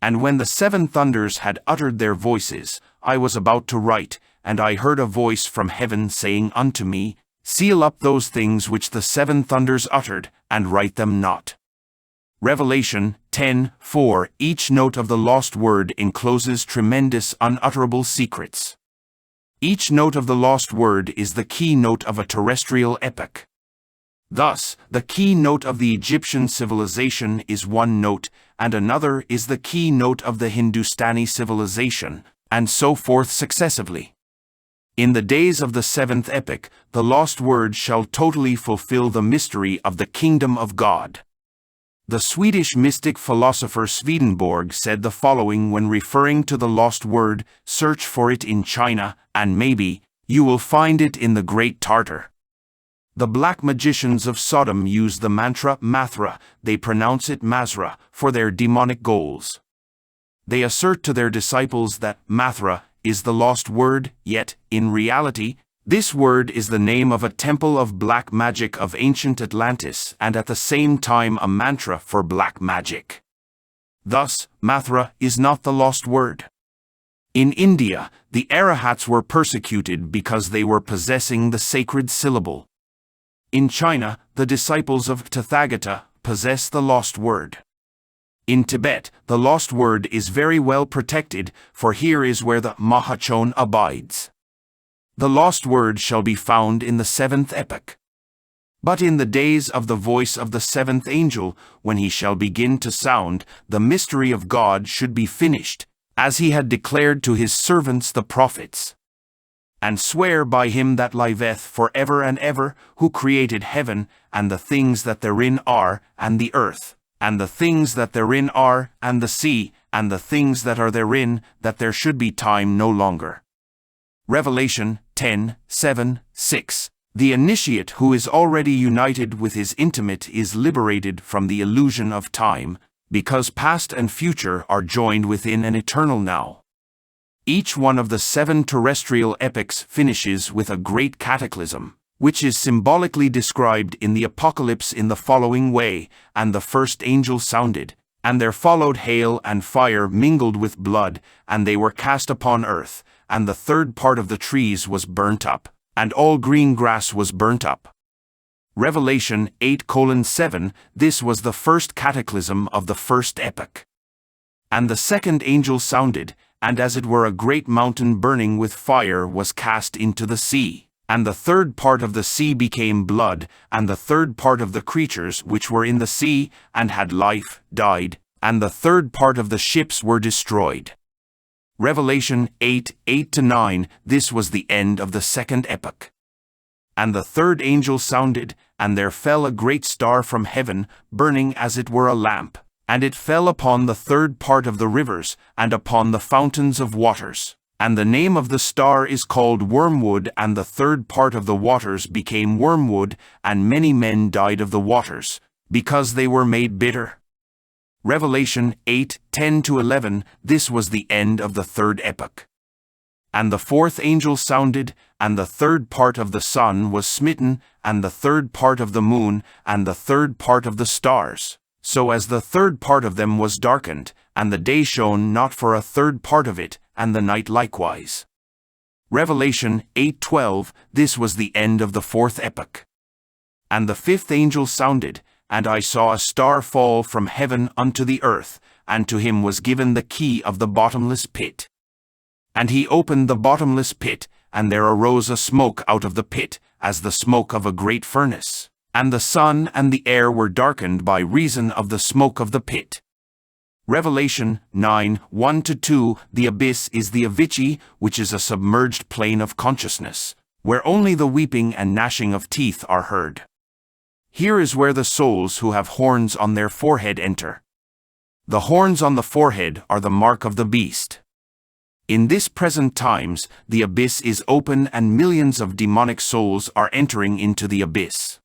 And when the seven thunders had uttered their voices, I was about to write, and I heard a voice from heaven saying unto me, Seal up those things which the seven thunders uttered, and write them not. Revelation 10:4. Each note of the lost word encloses tremendous unutterable secrets. Each note of the lost word is the key note of a terrestrial epoch. Thus, the key note of the Egyptian civilization is one note, and another is the key note of the Hindustani civilization, and so forth successively. In the days of the seventh epoch, the lost word shall totally fulfill the mystery of the kingdom of God. The Swedish mystic philosopher Swedenborg said the following when referring to the lost word: search for it in China, and maybe you will find it in the Great Tartar. The black magicians of Sodom use the mantra Mathra, they pronounce it Mazra, for their demonic goals. They assert to their disciples that Mathra is the lost word, yet, in reality, this word is the name of a temple of black magic of ancient Atlantis and at the same time a mantra for black magic. Thus, Mathra is not the lost word. In India, the Arahats were persecuted because they were possessing the sacred syllable. In China, the disciples of Tathagata possess the lost word. In Tibet, the lost word is very well protected, for here is where the Mahachon abides. The lost word shall be found in the seventh epoch. But in the days of the voice of the seventh angel, when he shall begin to sound, the mystery of God should be finished, as he had declared to his servants the prophets. And swear by him that liveth for ever and ever, who created heaven, and the things that therein are, and the earth, and the things that therein are, and the sea, and the things that are therein, that there should be time no longer. Revelation 10:7-6. The initiate who is already united with his intimate is liberated from the illusion of time, because past and future are joined within an eternal now. Each one of the 7 terrestrial epochs finishes with a great cataclysm, which is symbolically described in the Apocalypse in the following way: "And the first angel sounded, and there followed hail and fire mingled with blood, and they were cast upon earth, and the third part of the trees was burnt up, and all green grass was burnt up." Revelation 8:7. This was the first cataclysm of the first epoch. "And the second angel sounded, and as it were a great mountain burning with fire was cast into the sea. And the third part of the sea became blood, and the third part of the creatures which were in the sea, and had life, died, and the third part of the ships were destroyed." Revelation 8:8-9. This was the end of the second epoch. "And the third angel sounded, and there fell a great star from heaven, burning as it were a lamp, and it fell upon the third part of the rivers, and upon the fountains of waters. And the name of the star is called Wormwood, and the third part of the waters became wormwood, and many men died of the waters, because they were made bitter." Revelation 8:10-11. This was the end of the third epoch. "And the fourth angel sounded, and the third part of the sun was smitten, and the third part of the moon, and the third part of the stars, so as the third part of them was darkened, and the day shone not for a third part of it, and the night likewise." Revelation 8:12. This was the end of the fourth epoch. "And the fifth angel sounded, and I saw a star fall from heaven unto the earth, and to him was given the key of the bottomless pit. And he opened the bottomless pit, and there arose a smoke out of the pit, as the smoke of a great furnace. And the sun and the air were darkened by reason of the smoke of the pit." Revelation 9:1-2. The abyss is the Avicii, which is a submerged plane of consciousness, where only the weeping and gnashing of teeth are heard. Here is where the souls who have horns on their forehead enter. The horns on the forehead are the mark of the beast. In this present times, the abyss is open and millions of demonic souls are entering into the abyss.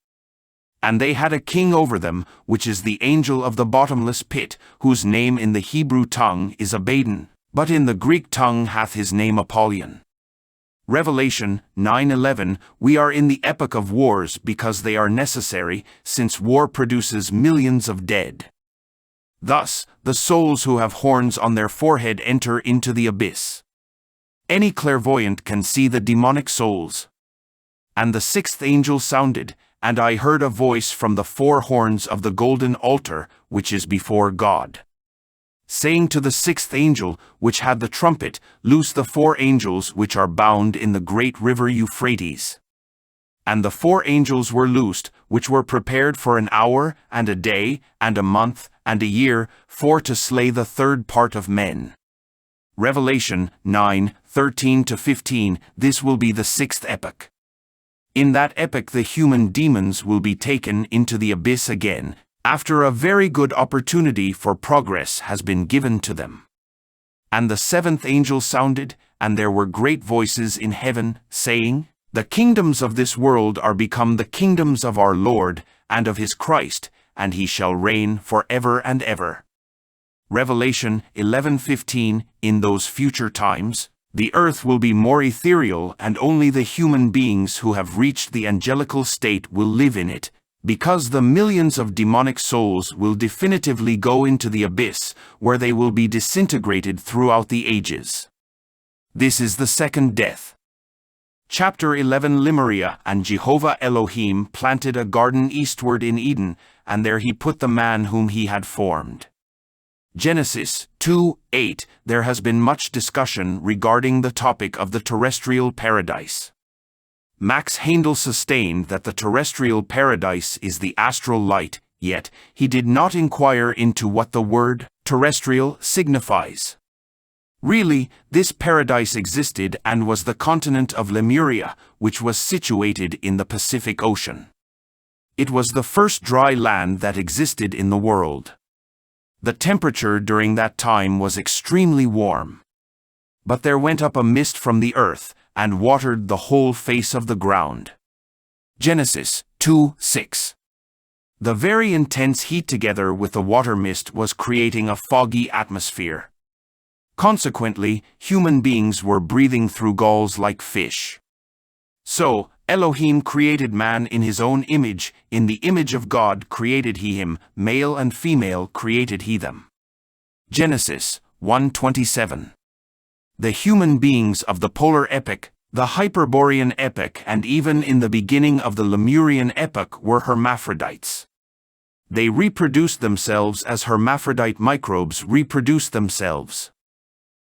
"And they had a king over them, which is the angel of the bottomless pit, whose name in the Hebrew tongue is Abaddon, but in the Greek tongue hath his name Apollyon." Revelation 9:11. We are in the epoch of wars because they are necessary, since war produces millions of dead. Thus, the souls who have horns on their forehead enter into the abyss. Any clairvoyant can see the demonic souls. "And the sixth angel sounded, and I heard a voice from the 4 horns of the golden altar, which is before God, saying to the sixth angel, which had the trumpet, Loose the 4 angels which are bound in the great river Euphrates. And the 4 angels were loosed, which were prepared for an hour, and a day, and a month, and a year, for to slay the third part of men." Revelation 9:13-15. This will be the 6th epoch. In that epoch the human demons will be taken into the abyss again, after a very good opportunity for progress has been given to them. "And the 7th angel sounded, and there were great voices in heaven, saying, The kingdoms of this world are become the kingdoms of our Lord, and of his Christ, and he shall reign forever and ever." Revelation 11:15. In those future times, the earth will be more ethereal, and only the human beings who have reached the angelical state will live in it, because the millions of demonic souls will definitively go into the abyss, where they will be disintegrated throughout the ages. This is the second death. Chapter 11. Lemuria. And Jehovah Elohim planted a garden eastward in Eden, and there he put the man whom he had formed. Genesis 2:8. There has been much discussion regarding the topic of the terrestrial paradise. Max Handel sustained that the terrestrial paradise is the astral light, yet he did not inquire into what the word terrestrial signifies. Really, this paradise existed and was the continent of Lemuria, which was situated in the Pacific Ocean. It was the first dry land that existed in the world. The temperature during that time was extremely warm. But there went up a mist from the earth, and watered the whole face of the ground. Genesis 2:6. The very intense heat together with the water mist was creating a foggy atmosphere. Consequently, human beings were breathing through galls like fish. So, Elohim created man in his own image, in the image of God created he him, male and female created he them. Genesis 1:27. The human beings of the Polar Epoch, the Hyperborean Epoch, and even in the beginning of the Lemurian Epoch were hermaphrodites. They reproduced themselves as hermaphrodite microbes reproduce themselves.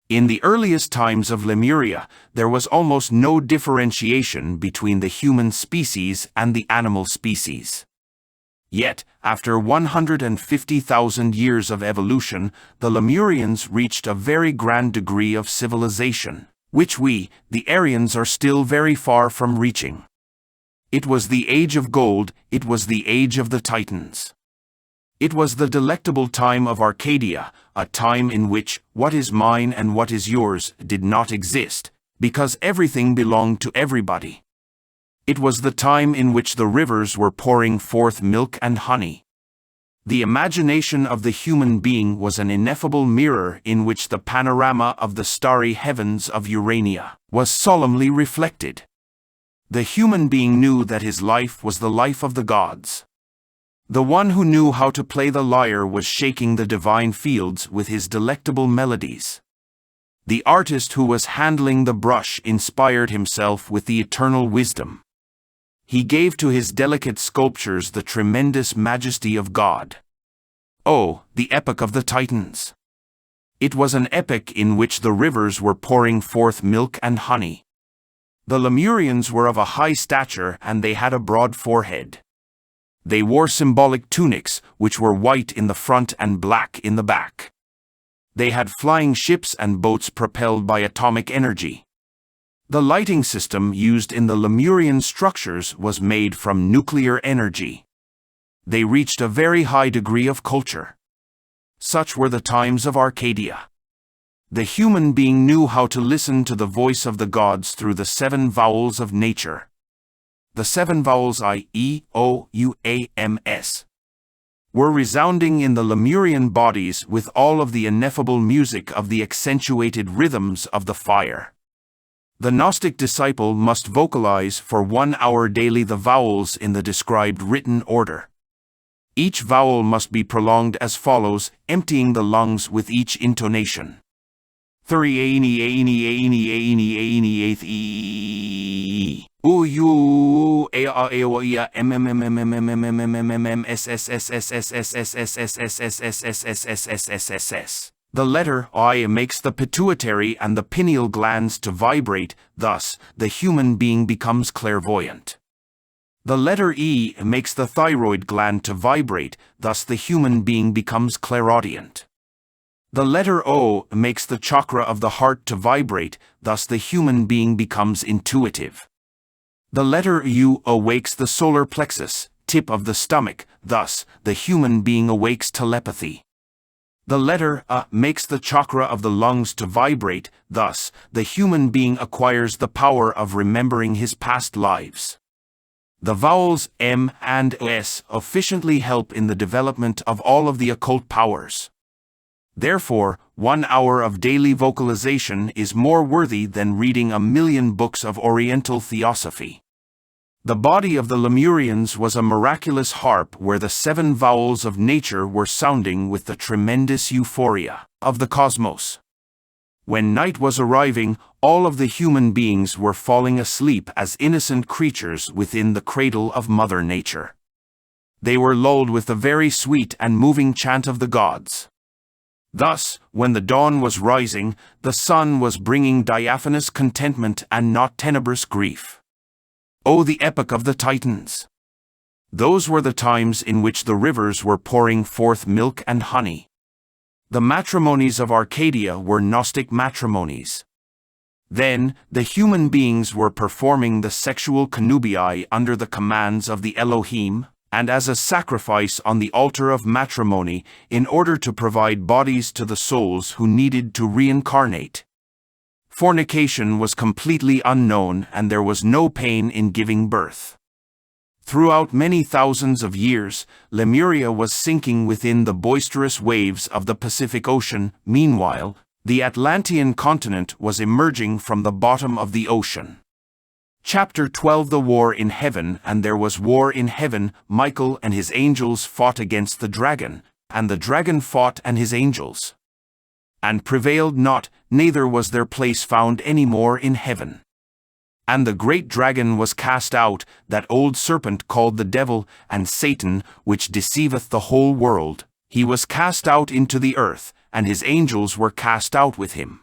In the earliest times of Lemuria, there was almost no differentiation between the human species and the animal species. Yet, after 150,000 years of evolution, the Lemurians reached a very grand degree of civilization, which we, the Aryans, are still very far from reaching. It was the age of gold, it was the age of the Titans. It was the delectable time of Arcadia, a time in which what is mine and what is yours did not exist, because everything belonged to everybody. It was the time in which the rivers were pouring forth milk and honey. The imagination of the human being was an ineffable mirror in which the panorama of the starry heavens of Urania was solemnly reflected. The human being knew that his life was the life of the gods. The one who knew how to play the lyre was shaking the divine fields with his delectable melodies. The artist who was handling the brush inspired himself with the eternal wisdom. He gave to his delicate sculptures the tremendous majesty of God. Oh, the epoch of the Titans! It was an epoch in which the rivers were pouring forth milk and honey. The Lemurians were of a high stature and they had a broad forehead. They wore symbolic tunics, which were white in the front and black in the back. They had flying ships and boats propelled by atomic energy. The lighting system used in the Lemurian structures was made from nuclear energy. They reached a very high degree of culture. Such were the times of Arcadia. The human being knew how to listen to the voice of the gods through the 7 vowels of nature. The 7 vowels I, E, O, U, A, M, S were resounding in the Lemurian bodies with all of the ineffable music of the accentuated rhythms of the fire. The Gnostic disciple must vocalize for 1 hour daily the vowels in the described written order. Each vowel must be prolonged as follows, emptying the lungs with each intonation. The letter I makes the pituitary and the pineal glands to vibrate, thus, the human being becomes clairvoyant. The letter E makes the thyroid gland to vibrate, thus the human being becomes clairaudient. The letter O makes the chakra of the heart to vibrate, thus the human being becomes intuitive. The letter U awakes the solar plexus, tip of the stomach, thus, the human being awakes telepathy. The letter A makes the chakra of the lungs to vibrate, thus, the human being acquires the power of remembering his past lives. The vowels M and S efficiently help in the development of all of the occult powers. Therefore, 1 hour of daily vocalization is more worthy than reading 1,000,000 books of Oriental theosophy. The body of the Lemurians was a miraculous harp where the 7 vowels of nature were sounding with the tremendous euphoria of the cosmos. When night was arriving, all of the human beings were falling asleep as innocent creatures within the cradle of Mother Nature. They were lulled with the very sweet and moving chant of the gods. Thus, when the dawn was rising, the sun was bringing diaphanous contentment and not tenebrous grief. Oh, the epoch of the Titans! Those were the times in which the rivers were pouring forth milk and honey. The matrimonies of Arcadia were Gnostic matrimonies. Then, the human beings were performing the sexual connubii under the commands of the Elohim, and as a sacrifice on the altar of matrimony, in order to provide bodies to the souls who needed to reincarnate. Fornication was completely unknown and there was no pain in giving birth. Throughout many thousands of years, Lemuria was sinking within the boisterous waves of the Pacific Ocean. Meanwhile, the Atlantean continent was emerging from the bottom of the ocean. Chapter 12 The War in Heaven. And there was war in heaven. Michael and his angels fought against the dragon, and the dragon fought and his angels, and prevailed not, neither was their place found any more in heaven. And the great dragon was cast out, that old serpent called the devil and Satan, which deceiveth the whole world. He was cast out into the earth, and his angels were cast out with him.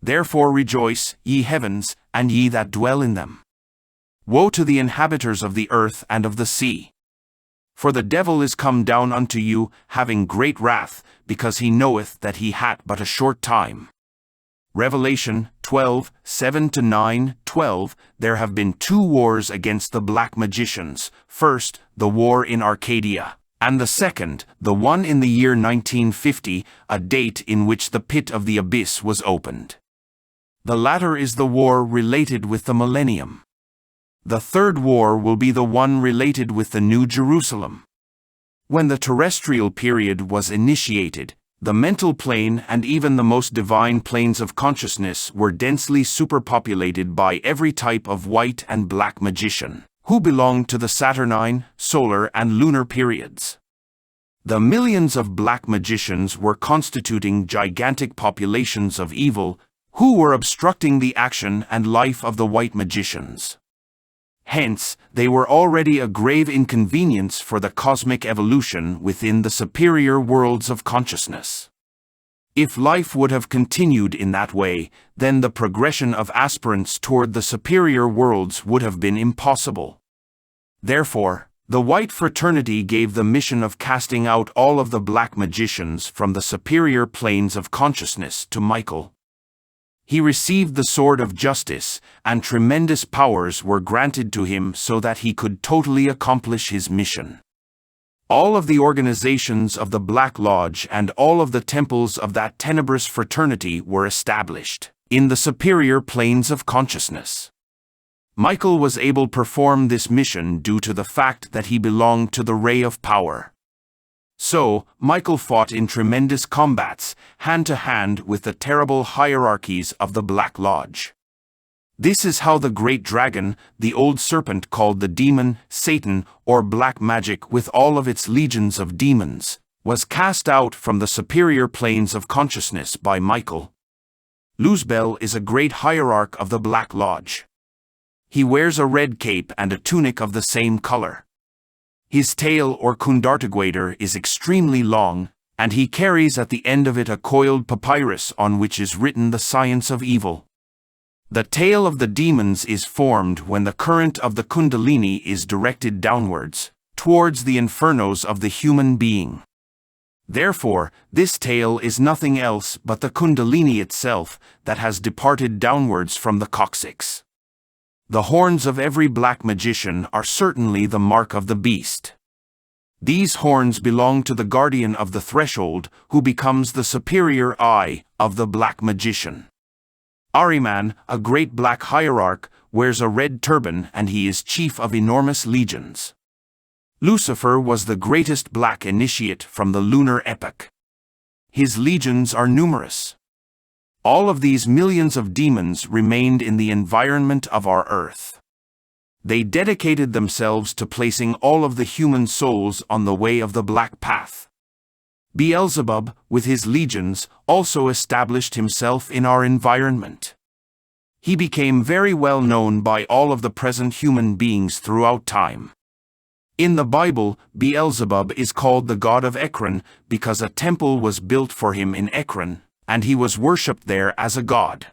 Therefore rejoice, ye heavens, and ye that dwell in them. Woe to the inhabitants of the earth and of the sea! For the devil is come down unto you, having great wrath, because he knoweth that he hath but a short time. Revelation 12, 7-9, 12. There have been 2 wars against the black magicians. First, the war in Arcadia, and the second, the one in the year 1950, a date in which the pit of the abyss was opened. The latter is the war related with the millennium. The third war will be the one related with the New Jerusalem. When the terrestrial period was initiated, the mental plane and even the most divine planes of consciousness were densely superpopulated by every type of white and black magician, who belonged to the Saturnine, solar and lunar periods. The millions of black magicians were constituting gigantic populations of evil, who were obstructing the action and life of the white magicians. Hence, they were already a grave inconvenience for the cosmic evolution within the superior worlds of consciousness. If life would have continued in that way, then the progression of aspirants toward the superior worlds would have been impossible. Therefore, the white fraternity gave the mission of casting out all of the black magicians from the superior planes of consciousness to Michael. He received the sword of justice, and tremendous powers were granted to him so that he could totally accomplish his mission. All of the organizations of the Black Lodge and all of the temples of that tenebrous fraternity were established in the superior planes of consciousness. Michael was able to perform this mission due to the fact that he belonged to the ray of power. So, Michael fought in tremendous combats, hand-to-hand with the terrible hierarchies of the Black Lodge. This is how the great dragon, the old serpent called the demon, Satan, or black magic with all of its legions of demons, was cast out from the superior planes of consciousness by Michael. Luzbel is a great hierarch of the Black Lodge. He wears a red cape and a tunic of the same color. His tail or kundartiguator is extremely long, and he carries at the end of it a coiled papyrus on which is written the science of evil. The tail of the demons is formed when the current of the kundalini is directed downwards, towards the infernos of the human being. Therefore, this tail is nothing else but the kundalini itself that has departed downwards from the coccyx. The horns of every black magician are certainly the mark of the beast. These horns belong to the guardian of the threshold, who becomes the superior eye of the black magician. Ahriman, a great black hierarch, wears a red turban and he is chief of enormous legions. Lucifer was the greatest black initiate from the lunar epoch. His legions are numerous. All of these millions of demons remained in the environment of our earth. They dedicated themselves to placing all of the human souls on the way of the black path. Beelzebub, with his legions, also established himself in our environment. He became very well known by all of the present human beings throughout time. In the Bible, Beelzebub is called the god of Ekron because a temple was built for him in Ekron, and he was worshipped there as a god.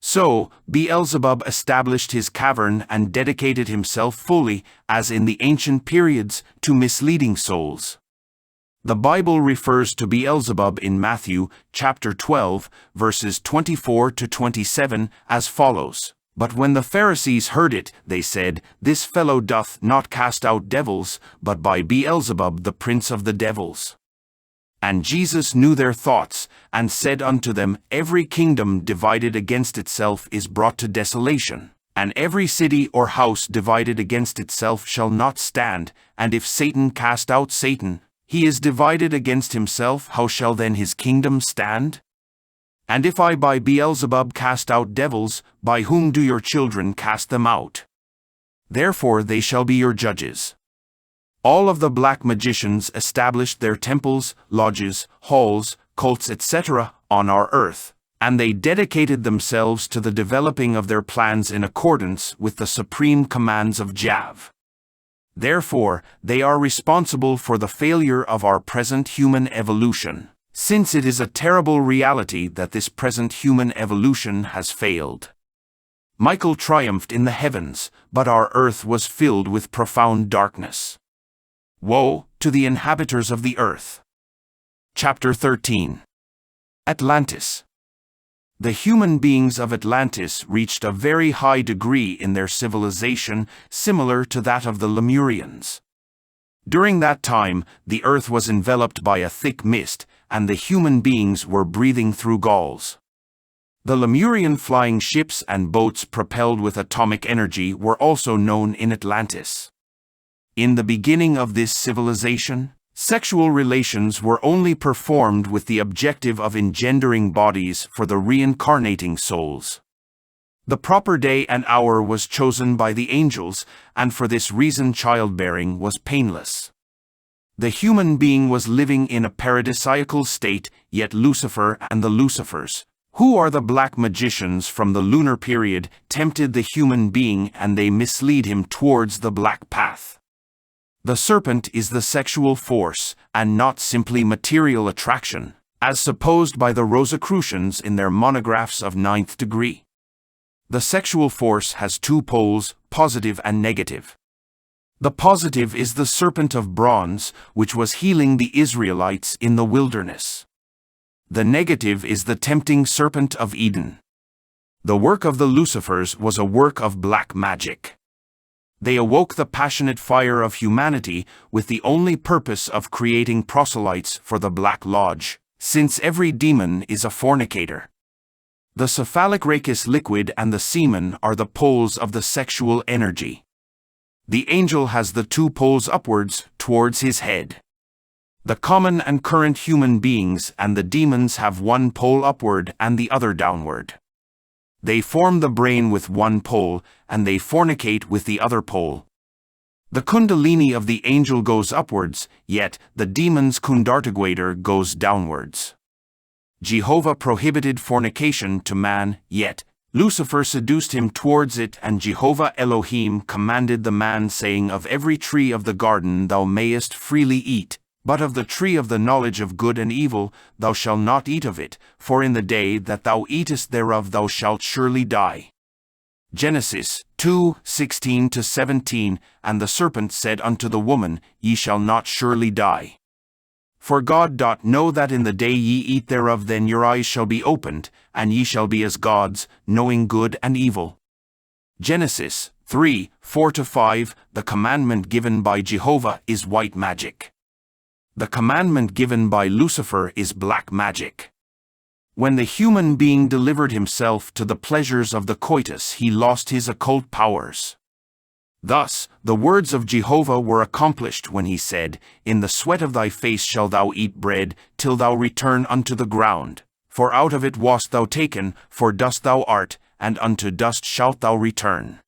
So, Beelzebub established his cavern and dedicated himself fully, as in the ancient periods, to misleading souls. The Bible refers to Beelzebub in Matthew, chapter 12, verses 24-27, as follows. But when the Pharisees heard it, they said, This fellow doth not cast out devils, but by Beelzebub the prince of the devils. And Jesus knew their thoughts, and said unto them, Every kingdom divided against itself is brought to desolation, and every city or house divided against itself shall not stand. And if Satan cast out Satan, he is divided against himself, how shall then his kingdom stand? And if I by Beelzebub cast out devils, by whom do your children cast them out? Therefore they shall be your judges. All of the black magicians established their temples, lodges, halls, cults, etc. on our earth, and they dedicated themselves to the developing of their plans in accordance with the supreme commands of Jav. Therefore, they are responsible for the failure of our present human evolution, since it is a terrible reality that this present human evolution has failed. Michael triumphed in the heavens, but our earth was filled with profound darkness. Woe to the inhabitants of the earth. Chapter 13. Atlantis. The human beings of Atlantis reached a very high degree in their civilization, similar to that of the Lemurians. During that time, the earth was enveloped by a thick mist, and the human beings were breathing through galls. The Lemurian flying ships and boats propelled with atomic energy were also known in Atlantis. In the beginning of this civilization, sexual relations were only performed with the objective of engendering bodies for the reincarnating souls. The proper day and hour was chosen by the angels, and for this reason childbearing was painless. The human being was living in a paradisiacal state, yet Lucifer and the Lucifers, who are the black magicians from the lunar period, tempted the human being and they mislead him towards the black path. The serpent is the sexual force, and not simply material attraction, as supposed by the Rosicrucians in their monographs of 9th degree. The sexual force has two poles, positive and negative. The positive is the serpent of bronze, which was healing the Israelites in the wilderness. The negative is the tempting serpent of Eden. The work of the Lucifers was a work of black magic. They awoke the passionate fire of humanity with the only purpose of creating proselytes for the Black Lodge, since every demon is a fornicator. The cephalic rachis liquid and the semen are the poles of the sexual energy. The angel has the two poles upwards, towards his head. The common and current human beings and the demons have one pole upward and the other downward. They form the brain with one pole, and they fornicate with the other pole. The kundalini of the angel goes upwards, yet the demon's kundartagwader goes downwards. Jehovah prohibited fornication to man, yet Lucifer seduced him towards it, and Jehovah Elohim commanded the man, saying, Of every tree of the garden thou mayest freely eat, but of the tree of the knowledge of good and evil thou shalt not eat of it, for in the day that thou eatest thereof thou shalt surely die. Genesis 2:16-17. And the serpent said unto the woman, Ye shall not surely die. For God doth know that in the day ye eat thereof then your eyes shall be opened, and ye shall be as gods, knowing good and evil. Genesis 3:4-5. The commandment given by Jehovah is white magic. The commandment given by Lucifer is black magic. When the human being delivered himself to the pleasures of the coitus, he lost his occult powers. Thus, the words of Jehovah were accomplished when he said, In the sweat of thy face shalt thou eat bread, till thou return unto the ground. For out of it wast thou taken, for dust thou art, and unto dust shalt thou return.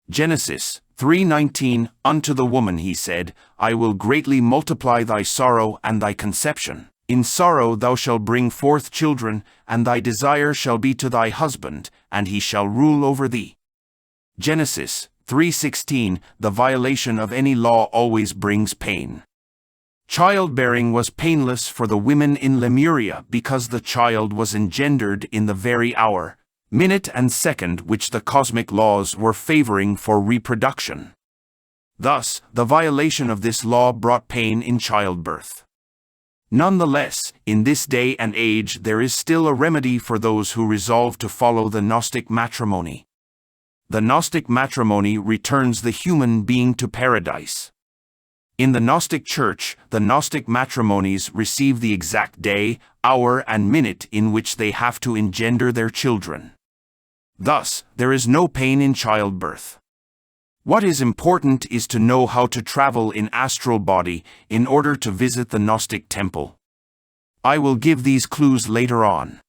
Genesis 3:19. Unto the woman he said, I will greatly multiply thy sorrow and thy conception. In sorrow thou shalt bring forth children, and thy desire shall be to thy husband, and he shall rule over thee. Genesis 3:16. The violation of any law always brings pain. Childbearing was painless for the women in Lemuria because the child was engendered in the very hour, minute and second which the cosmic laws were favoring for reproduction. Thus, the violation of this law brought pain in childbirth. Nonetheless, in this day and age there is still a remedy for those who resolve to follow the Gnostic matrimony. The Gnostic matrimony returns the human being to paradise. In the Gnostic Church, the Gnostic matrimonies receive the exact day, hour, and minute in which they have to engender their children. Thus, there is no pain in childbirth. What is important is to know how to travel in astral body in order to visit the Gnostic temple. I will give these clues later on.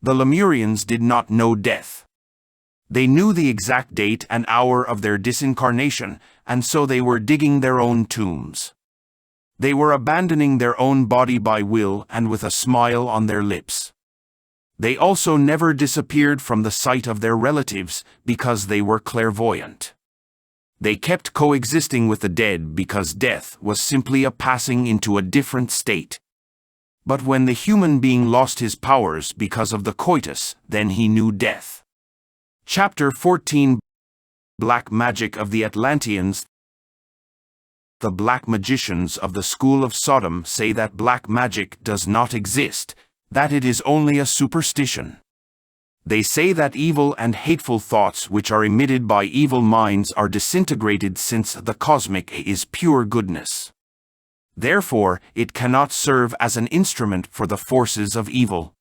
The Lemurians did not know death. They knew the exact date and hour of their disincarnation, and so they were digging their own tombs. They were abandoning their own body by will and with a smile on their lips. They also never disappeared from the sight of their relatives because they were clairvoyant. They kept coexisting with the dead because death was simply a passing into a different state. But when the human being lost his powers because of the coitus, then he knew death. Chapter 14 Black Magic of the Atlanteans. The black magicians of the school of Sodom say that black magic does not exist, that it is only a superstition. They say that evil and hateful thoughts which are emitted by evil minds are disintegrated since the cosmic is pure goodness. Therefore, it cannot serve as an instrument for the forces of evil.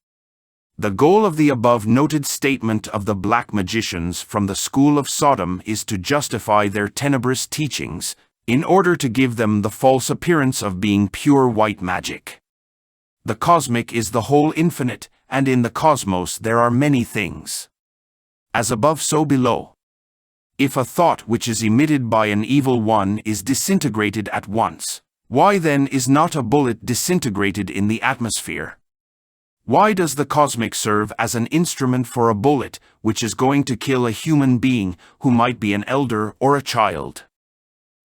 The goal of the above noted statement of the black magicians from the school of Sodom is to justify their tenebrous teachings, in order to give them the false appearance of being pure white magic. The cosmic is the whole infinite, and in the cosmos there are many things. As above so below. If a thought which is emitted by an evil one is disintegrated at once, why then is not a bullet disintegrated in the atmosphere? Why does the cosmic serve as an instrument for a bullet which is going to kill a human being who might be an elder or a child?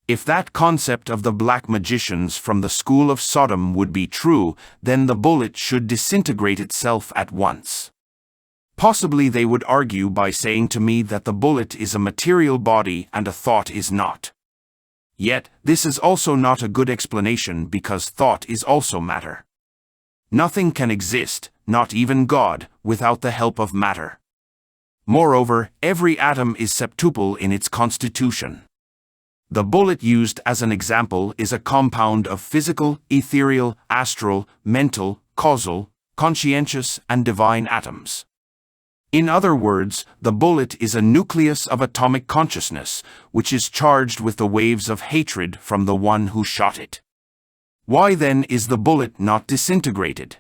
If that concept of the black magicians from the school of Sodom would be true, then the bullet should disintegrate itself at once. Possibly they would argue by saying to me that the bullet is a material body and a thought is not. Yet, this is also not a good explanation because thought is also matter. Nothing can exist, not even God, without the help of matter. Moreover, every atom is septuple in its constitution. The bullet used as an example is a compound of physical, ethereal, astral, mental, causal, conscientious, and divine atoms. In other words, the bullet is a nucleus of atomic consciousness, which is charged with the waves of hatred from the one who shot it. Why then is the bullet not disintegrated?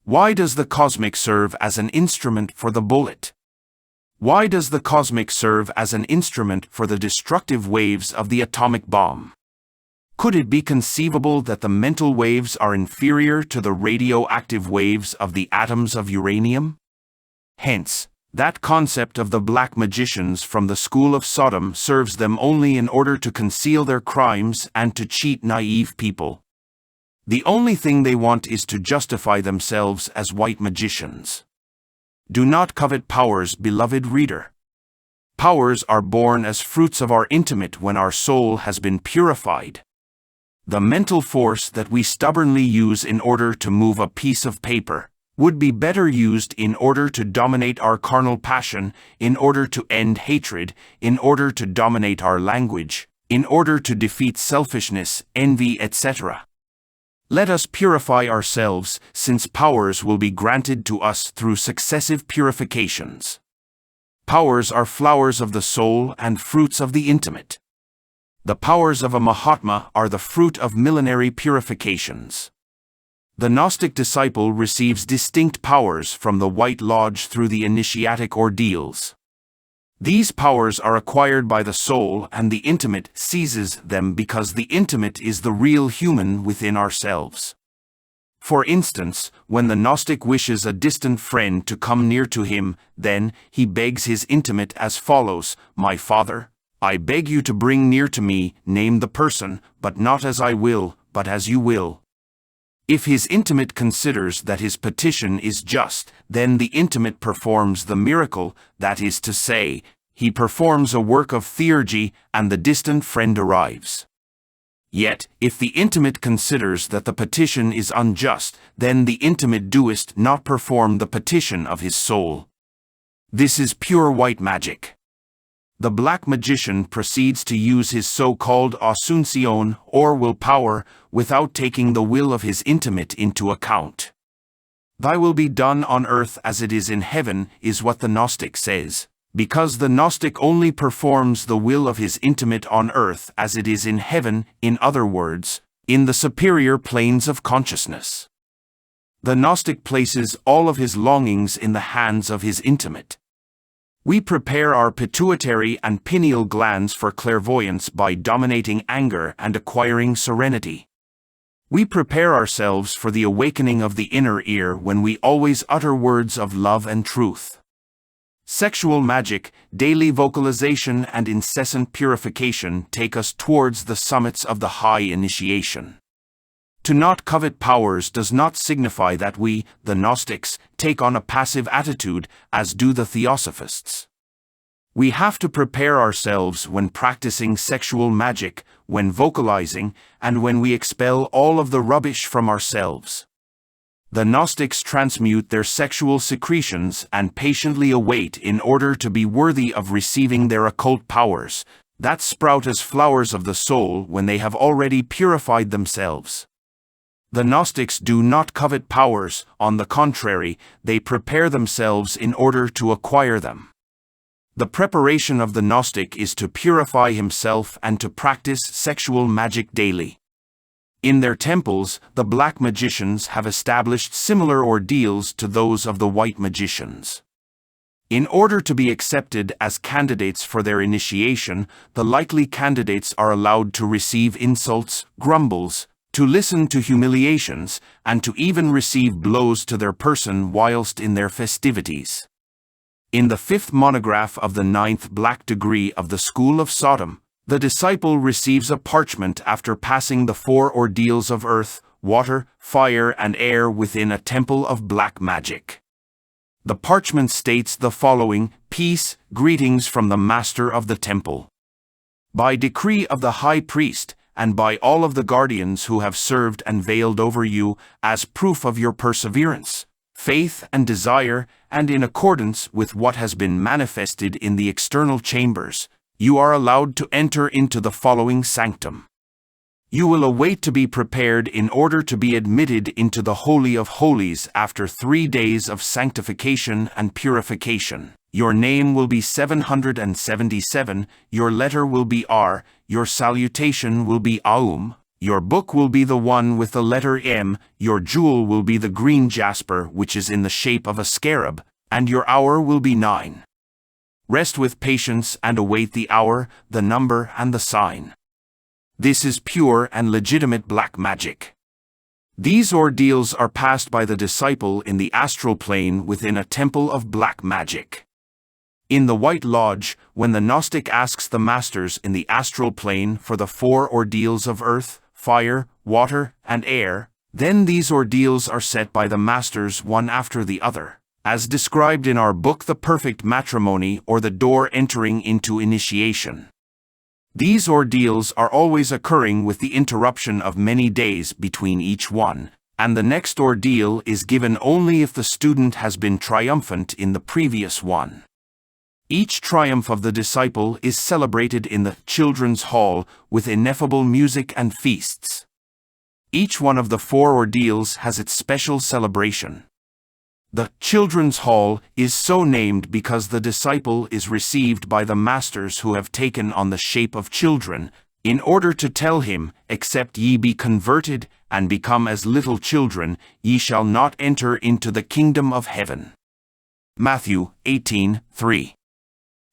Why does the cosmic serve as an instrument for the bullet? Why does the cosmic serve as an instrument for the destructive waves of the atomic bomb? Could it be conceivable that the mental waves are inferior to the radioactive waves of the atoms of uranium? Hence, that concept of the black magicians from the school of Sodom serves them only in order to conceal their crimes and to cheat naive people. The only thing they want is to justify themselves as white magicians. Do not covet powers, beloved reader. Powers are born as fruits of our intimate when our soul has been purified. The mental force that we stubbornly use in order to move a piece of paper would be better used in order to dominate our carnal passion, in order to end hatred, in order to dominate our language, in order to defeat selfishness, envy, etc. Let us purify ourselves, since powers will be granted to us through successive purifications. Powers are flowers of the soul and fruits of the intimate. The powers of a Mahatma are the fruit of millenary purifications. The Gnostic disciple receives distinct powers from the White Lodge through the initiatic ordeals. These powers are acquired by the soul, and the intimate seizes them because the intimate is the real human within ourselves. For instance, when the Gnostic wishes a distant friend to come near to him, then he begs his intimate as follows: "My Father, I beg you to bring near to me, name the person, but not as I will, but as you will." If his intimate considers that his petition is just, then the intimate performs the miracle, that is to say, he performs a work of theurgy, and the distant friend arrives. Yet, if the intimate considers that the petition is unjust, then the intimate doest not perform the petition of his soul. This is pure white magic. The black magician proceeds to use his so-called asuncion, or willpower, without taking the will of his intimate into account. "Thy will be done on earth as it is in heaven," is what the Gnostic says, because the Gnostic only performs the will of his intimate on earth as it is in heaven, in other words, in the superior planes of consciousness. The Gnostic places all of his longings in the hands of his intimate. We prepare our pituitary and pineal glands for clairvoyance by dominating anger and acquiring serenity. We prepare ourselves for the awakening of the inner ear when we always utter words of love and truth. Sexual magic, daily vocalization and incessant purification take us towards the summits of the high initiation. To not covet powers does not signify that we, the Gnostics, take on a passive attitude, as do the Theosophists. We have to prepare ourselves when practicing sexual magic, when vocalizing, and when we expel all of the rubbish from ourselves. The Gnostics transmute their sexual secretions and patiently await in order to be worthy of receiving their occult powers, that sprout as flowers of the soul when they have already purified themselves. The Gnostics do not covet powers, on the contrary, they prepare themselves in order to acquire them. The preparation of the Gnostic is to purify himself and to practice sexual magic daily. In their temples, the black magicians have established similar ordeals to those of the white magicians. In order to be accepted as candidates for their initiation, the likely candidates are allowed to receive insults, grumbles, to listen to humiliations, and to even receive blows to their person whilst in their festivities. In the 5th monograph of the 9th black degree of the School of Sodom, the disciple receives a parchment after passing the 4 ordeals of earth, water, fire and air within a temple of black magic. The parchment states the following: "Peace, greetings from the master of the temple. By decree of the high priest, and by all of the guardians who have served and veiled over you, as proof of your perseverance, faith and desire, and in accordance with what has been manifested in the external chambers, you are allowed to enter into the following sanctum. You will await to be prepared in order to be admitted into the Holy of Holies after 3 days of sanctification and purification. Your name will be 777, your letter will be R, your salutation will be Aum, your book will be the one with the letter M, your jewel will be the green jasper which is in the shape of a scarab, and your hour will be 9. Rest with patience and await the hour, the number and the sign. This is pure and legitimate black magic. These ordeals are passed by the disciple in the astral plane within a temple of black magic. In the White Lodge, when the Gnostic asks the masters in the astral plane for the 4 ordeals of earth, fire, water, and air, then these ordeals are set by the masters one after the other, as described in our book The Perfect Matrimony, or the door entering into initiation. These ordeals are always occurring with the interruption of many days between each one, and the next ordeal is given only if the student has been triumphant in the previous one. Each triumph of the disciple is celebrated in the Children's Hall with ineffable music and feasts. Each one of the 4 ordeals has its special celebration. The Children's Hall is so named because the disciple is received by the masters who have taken on the shape of children, in order to tell him, "Except ye be converted, and become as little children, ye shall not enter into the kingdom of heaven." Matthew 18:3.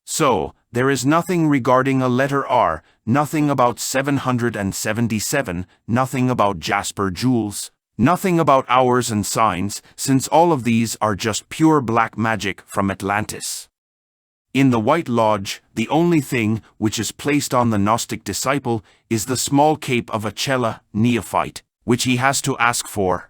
So, there is nothing regarding a letter R, nothing about 777, nothing about jasper jewels, nothing about hours and signs, since all of these are just pure black magic from Atlantis. In the White Lodge, the only thing which is placed on the Gnostic disciple is the small cape of a Chela neophyte, which he has to ask for.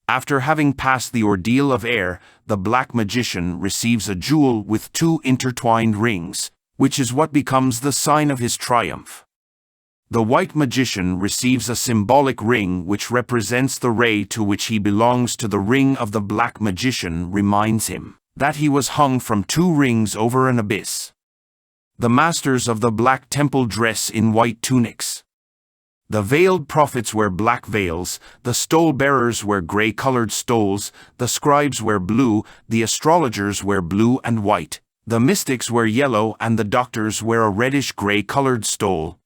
After having passed the ordeal of air, the black magician receives a jewel with 2 intertwined rings, which is what becomes the sign of his triumph. The white magician receives a symbolic ring which represents the ray to which he belongs. To the ring of the black magician reminds him that he was hung from 2 rings over an abyss. The masters of the Black Temple dress in white tunics. The veiled prophets wear black veils, the stole-bearers wear gray-colored stoles, the scribes wear blue, the astrologers wear blue and white, the mystics wear yellow, and the doctors wear a reddish-gray-colored stole.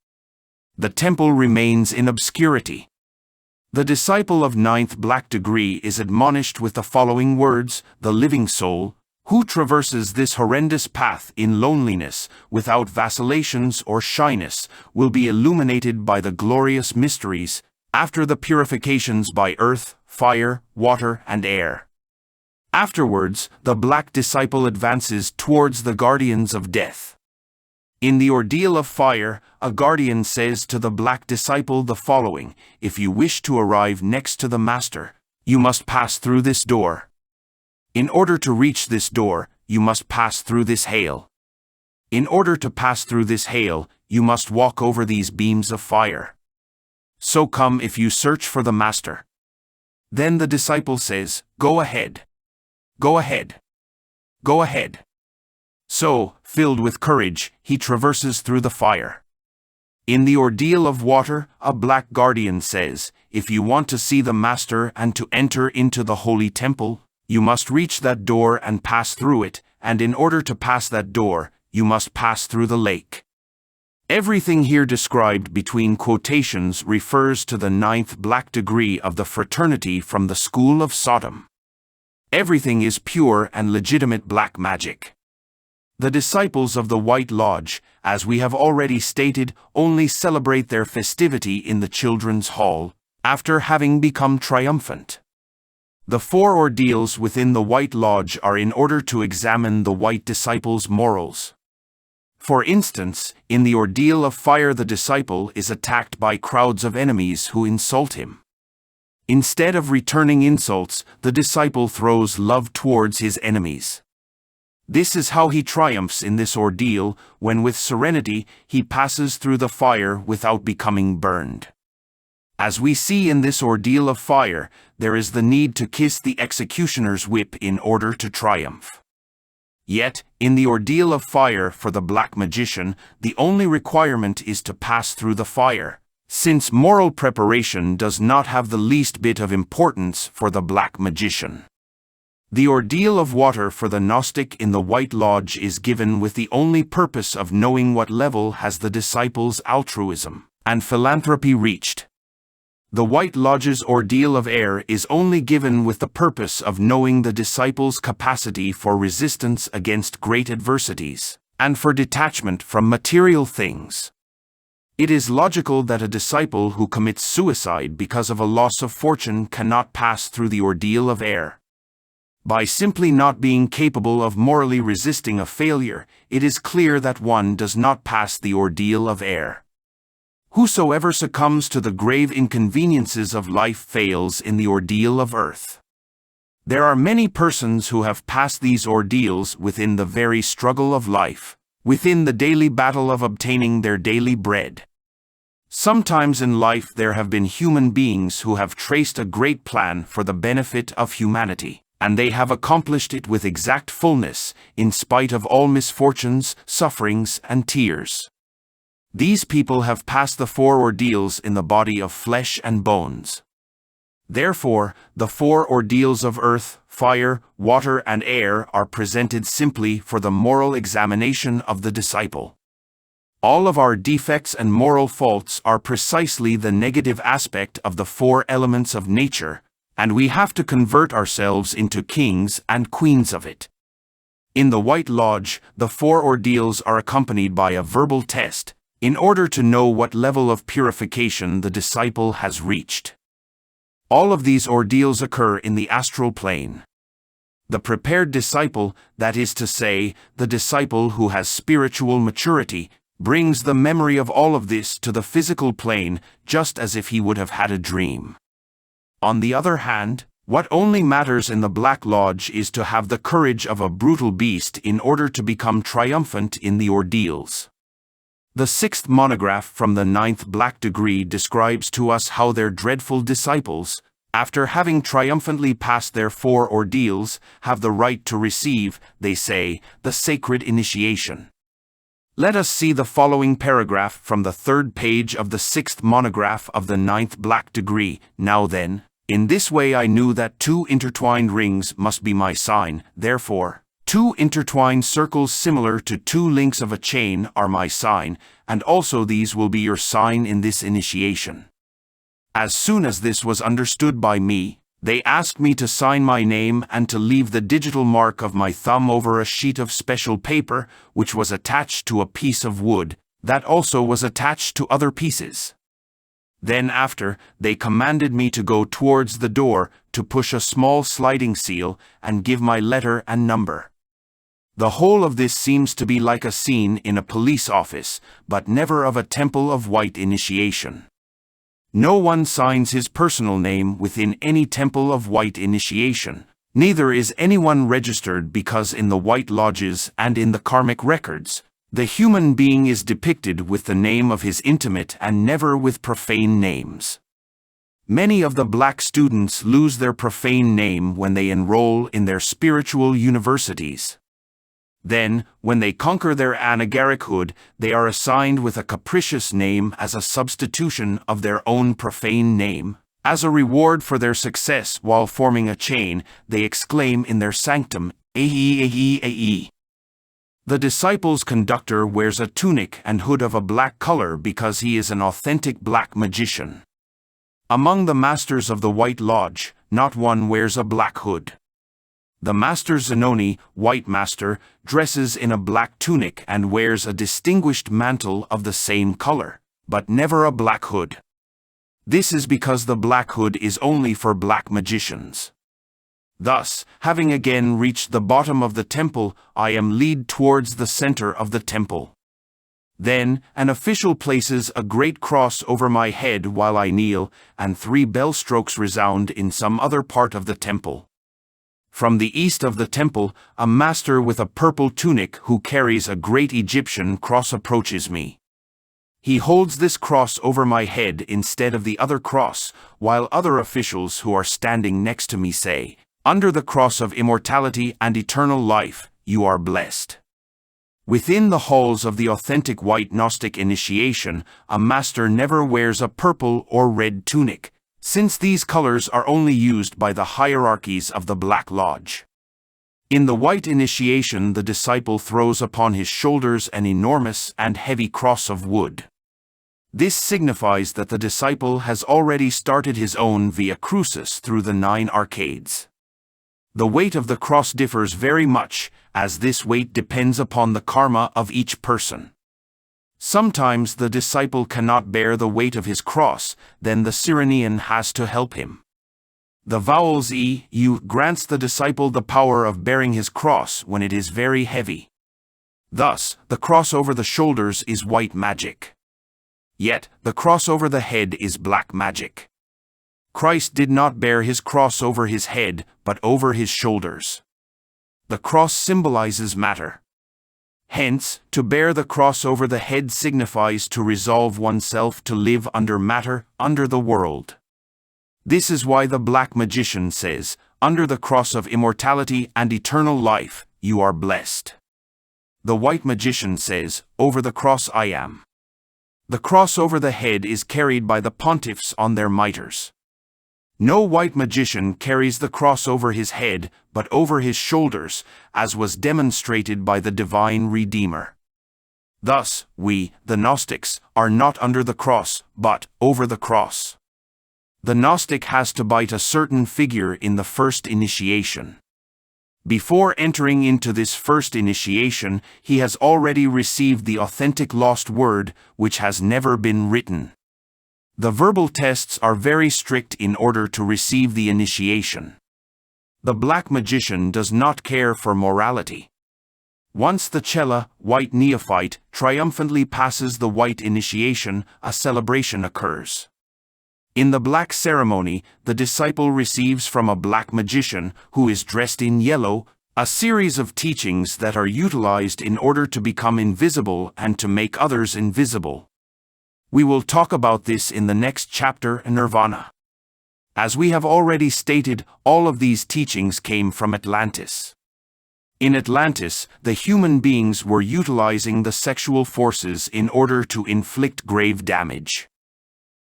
The temple remains in obscurity. The disciple of ninth black degree is admonished with the following words: the living soul, who traverses this horrendous path in loneliness, without vacillations or shyness, will be illuminated by the glorious mysteries, after the purifications by earth, fire, water, and air. Afterwards, the black disciple advances towards the guardians of death. In the ordeal of fire, a guardian says to the black disciple the following: if you wish to arrive next to the master, you must pass through this door. In order to reach this door, you must pass through this hail. In order to pass through this hail, you must walk over these beams of fire. So come if you search for the master. Then the disciple says, go ahead. Go ahead. Go ahead. So, filled with courage, he traverses through the fire. In the ordeal of water, a black guardian says, if you want to see the master and to enter into the holy temple, you must reach that door and pass through it, and in order to pass that door, you must pass through the lake. Everything here described between quotations refers to the ninth black degree of the fraternity from the school of Sodom. Everything is pure and legitimate black magic. The disciples of the White Lodge, as we have already stated, only celebrate their festivity in the children's hall, after having become triumphant. The 4 ordeals within the White Lodge are in order to examine the white disciple's morals. For instance, in the ordeal of fire, the disciple is attacked by crowds of enemies who insult him. Instead of returning insults, the disciple throws love towards his enemies. This is how he triumphs in this ordeal, when with serenity he passes through the fire without becoming burned. As we see in this ordeal of fire, there is the need to kiss the executioner's whip in order to triumph. Yet, in the ordeal of fire for the black magician, the only requirement is to pass through the fire, since moral preparation does not have the least bit of importance for the black magician. The ordeal of water for the Gnostic in the White Lodge is given with the only purpose of knowing what level has the disciple's altruism and philanthropy reached. The White Lodge's ordeal of air is only given with the purpose of knowing the disciple's capacity for resistance against great adversities, and for detachment from material things. It is logical that a disciple who commits suicide because of a loss of fortune cannot pass through the ordeal of air. By simply not being capable of morally resisting a failure, it is clear that one does not pass the ordeal of air. Whosoever succumbs to the grave inconveniences of life fails in the ordeal of earth. There are many persons who have passed these ordeals within the very struggle of life, within the daily battle of obtaining their daily bread. Sometimes in life there have been human beings who have traced a great plan for the benefit of humanity, and they have accomplished it with exact fullness, in spite of all misfortunes, sufferings, and tears. These people have passed the 4 ordeals in the body of flesh and bones. Therefore, the 4 ordeals of earth, fire, water, and air are presented simply for the moral examination of the disciple. All of our defects and moral faults are precisely the negative aspect of the 4 elements of nature, and we have to convert ourselves into kings and queens of it. In the White Lodge, the 4 ordeals are accompanied by a verbal test, in order to know what level of purification the disciple has reached. All of these ordeals occur in the astral plane. The prepared disciple, that is to say, the disciple who has spiritual maturity, brings the memory of all of this to the physical plane, just as if he would have had a dream. On the other hand, what only matters in the Black Lodge is to have the courage of a brutal beast in order to become triumphant in the ordeals. The 6th monograph from the 9th black degree describes to us how their dreadful disciples, after having triumphantly passed their 4 ordeals, have the right to receive, they say, the sacred initiation. Let us see the following paragraph from the 3rd page of the 6th monograph of the 9th black degree. Now then, in this way I knew that 2 intertwined rings must be my sign, therefore, 2 intertwined circles similar to 2 links of a chain are my sign, and also these will be your sign in this initiation. As soon as this was understood by me, they asked me to sign my name and to leave the digital mark of my thumb over a sheet of special paper, which was attached to a piece of wood, that also was attached to other pieces. Then after, they commanded me to go towards the door, to push a small sliding seal, and give my letter and number. The whole of this seems to be like a scene in a police office, but never of a temple of white initiation. No one signs his personal name within any temple of white initiation, neither is anyone registered, because in the white lodges and in the karmic records, the human being is depicted with the name of his intimate and never with profane names. Many of the black students lose their profane name when they enroll in their spiritual universities. Then, when they conquer their anagarichood, they are assigned with a capricious name as a substitution of their own profane name. As a reward for their success while forming a chain, they exclaim in their sanctum, "Ae, ae, ae." The disciple's conductor wears a tunic and hood of a black color because he is an authentic black magician. Among the masters of the White Lodge, not one wears a black hood. The Master Zenoni, White Master, dresses in a black tunic and wears a distinguished mantle of the same color, but never a black hood. This is because the black hood is only for black magicians. Thus, having again reached the bottom of the temple, I am led towards the center of the temple. Then, an official places a great cross over my head while I kneel, and 3 bell strokes resound in some other part of the temple. From the east of the temple, a master with a purple tunic who carries a great Egyptian cross approaches me. He holds this cross over my head instead of the other cross, while other officials who are standing next to me say, "Under the cross of immortality and eternal life, you are blessed." Within the halls of the authentic white Gnostic initiation, a master never wears a purple or red tunic, since these colors are only used by the hierarchies of the Black Lodge. In the white initiation, the disciple throws upon his shoulders an enormous and heavy cross of wood. This signifies that the disciple has already started his own via crucis through the 9 arcades. The weight of the cross differs very much, as this weight depends upon the karma of each person. Sometimes the disciple cannot bear the weight of his cross, then the Cyrenean has to help him. The vowels E, U grants the disciple the power of bearing his cross when it is very heavy. Thus, the cross over the shoulders is white magic. Yet, the cross over the head is black magic. Christ did not bear his cross over his head, but over his shoulders. The cross symbolizes matter. Hence, to bear the cross over the head signifies to resolve oneself to live under matter, under the world. This is why the black magician says, "Under the cross of immortality and eternal life, you are blessed." The white magician says, "Over the cross I am." The cross over the head is carried by the pontiffs on their mitres. No white magician carries the cross over his head, but over his shoulders, as was demonstrated by the divine Redeemer. Thus, we, the Gnostics, are not under the cross, but over the cross. The Gnostic has to bite a certain figure in the first initiation. Before entering into this first initiation, he has already received the authentic lost word, which has never been written. The verbal tests are very strict in order to receive the initiation. The black magician does not care for morality. Once the Chela, white neophyte, triumphantly passes the white initiation, a celebration occurs. In the black ceremony, the disciple receives from a black magician, who is dressed in yellow, a series of teachings that are utilized in order to become invisible and to make others invisible. We will talk about this in the next chapter, Nirvana. As we have already stated, all of these teachings came from Atlantis. In Atlantis, the human beings were utilizing the sexual forces in order to inflict grave damage.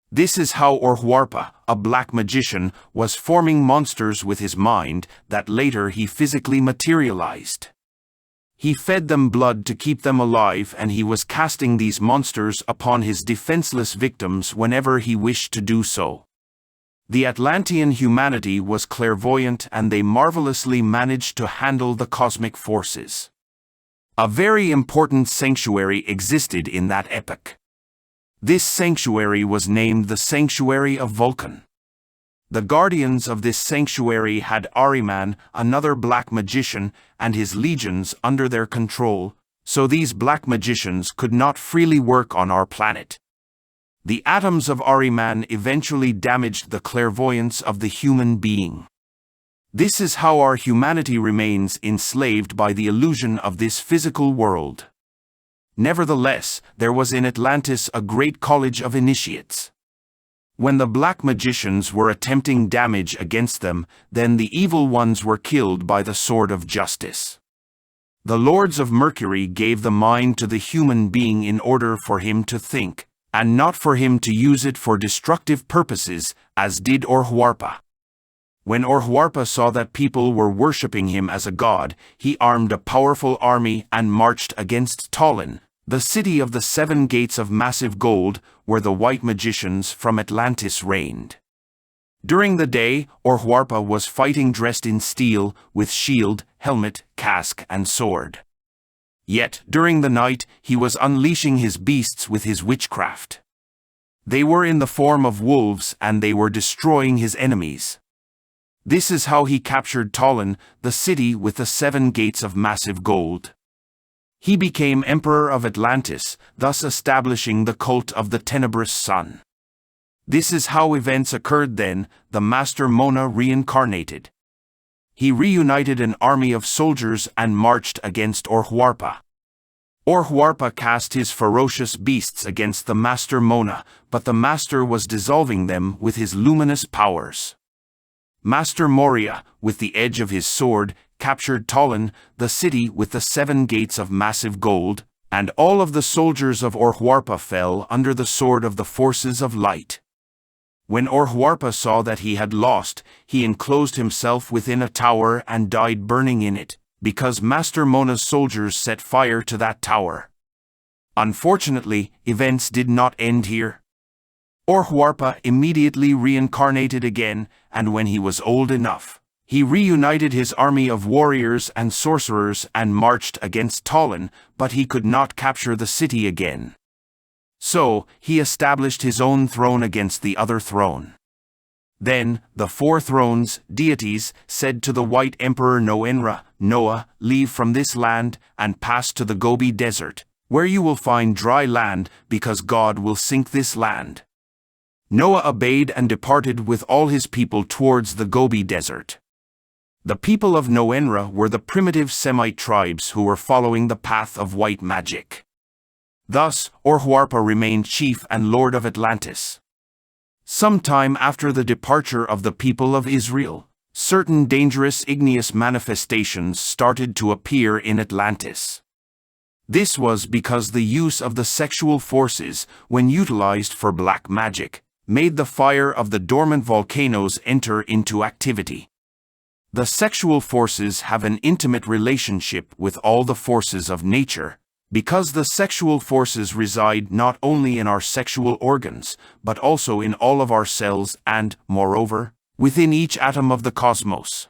This is how Orhuarpa, a black magician, was forming monsters with his mind that later he physically materialized. He fed them blood to keep them alive, and he was casting these monsters upon his defenseless victims whenever he wished to do so. The Atlantean humanity was clairvoyant, and they marvelously managed to handle the cosmic forces. A very important sanctuary existed in that epoch. This sanctuary was named the Sanctuary of Vulcan. The guardians of this sanctuary had Ahriman, another black magician, and his legions under their control, so these black magicians could not freely work on our planet. The atoms of Ahriman eventually damaged the clairvoyance of the human being. This is how our humanity remains enslaved by the illusion of this physical world. Nevertheless, there was in Atlantis a great college of initiates. When the black magicians were attempting damage against them, then the evil ones were killed by the sword of justice. The lords of Mercury gave the mind to the human being in order for him to think, and not for him to use it for destructive purposes, as did Orhuarpa. When Orhuarpa saw that people were worshipping him as a god, he armed a powerful army and marched against Tallinn, the city of the 7 gates of massive gold, where the white magicians from Atlantis reigned. During the day, Orhuarpa was fighting dressed in steel, with shield, helmet, casque, and sword. Yet, during the night, he was unleashing his beasts with his witchcraft. They were in the form of wolves, and they were destroying his enemies. This is how he captured Tallinn, the city with the 7 gates of massive gold. He became Emperor of Atlantis, thus establishing the cult of the Tenebrous Sun. This is how events occurred then. The Master Mona reincarnated. He reunited an army of soldiers and marched against Orhuarpa. Orhuarpa cast his ferocious beasts against the Master Mona, but the Master was dissolving them with his luminous powers. Master Moria, with the edge of his sword, captured Tallinn, the city with the 7 gates of massive gold, and all of the soldiers of Orhuarpa fell under the sword of the forces of light. When Orhuarpa saw that he had lost, he enclosed himself within a tower and died burning in it, because Master Mona's soldiers set fire to that tower. Unfortunately, events did not end here. Orhuarpa immediately reincarnated again, and when he was old enough, he reunited his army of warriors and sorcerers and marched against Tallinn, but he could not capture the city again. So, he established his own throne against the other throne. Then, the 4 thrones, deities, said to the White Emperor Noah, leave from this land and pass to the Gobi Desert, where you will find dry land, because God will sink this land. Noah obeyed and departed with all his people towards the Gobi Desert. The people of Noenra were the primitive Semite tribes who were following the path of white magic. Thus, Orhuarpa remained chief and lord of Atlantis. Sometime after the departure of the people of Israel, certain dangerous igneous manifestations started to appear in Atlantis. This was because the use of the sexual forces, when utilized for black magic, made the fire of the dormant volcanoes enter into activity. The sexual forces have an intimate relationship with all the forces of nature, because the sexual forces reside not only in our sexual organs, but also in all of our cells and, moreover, within each atom of the cosmos.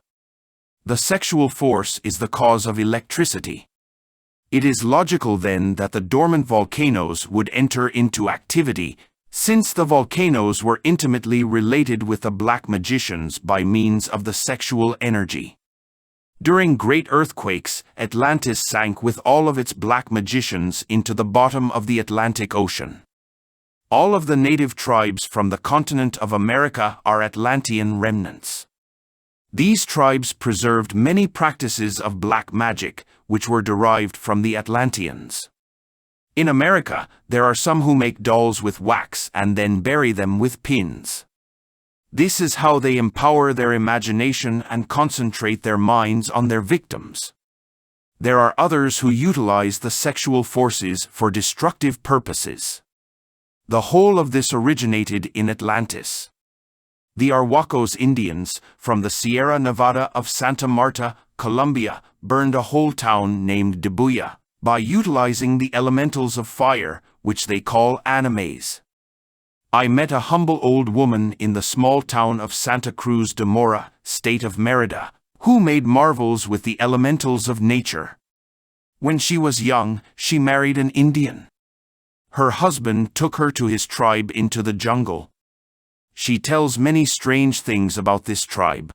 The sexual force is the cause of electricity. It is logical then that the dormant volcanoes would enter into activity, since the volcanoes were intimately related with the black magicians by means of the sexual energy. During great earthquakes, Atlantis sank with all of its black magicians into the bottom of the Atlantic Ocean. All of the native tribes from the continent of America are Atlantean remnants. These tribes preserved many practices of black magic, which were derived from the Atlanteans. In America, there are some who make dolls with wax and then bury them with pins. This is how they empower their imagination and concentrate their minds on their victims. There are others who utilize the sexual forces for destructive purposes. The whole of this originated in Atlantis. The Arhuacos Indians, from the Sierra Nevada of Santa Marta, Colombia, burned a whole town named Dibuya, by utilizing the elementals of fire, which they call animes. I met a humble old woman in the small town of Santa Cruz de Mora, state of Merida, who made marvels with the elementals of nature. When she was young, she married an Indian. Her husband took her to his tribe into the jungle. She tells many strange things about this tribe.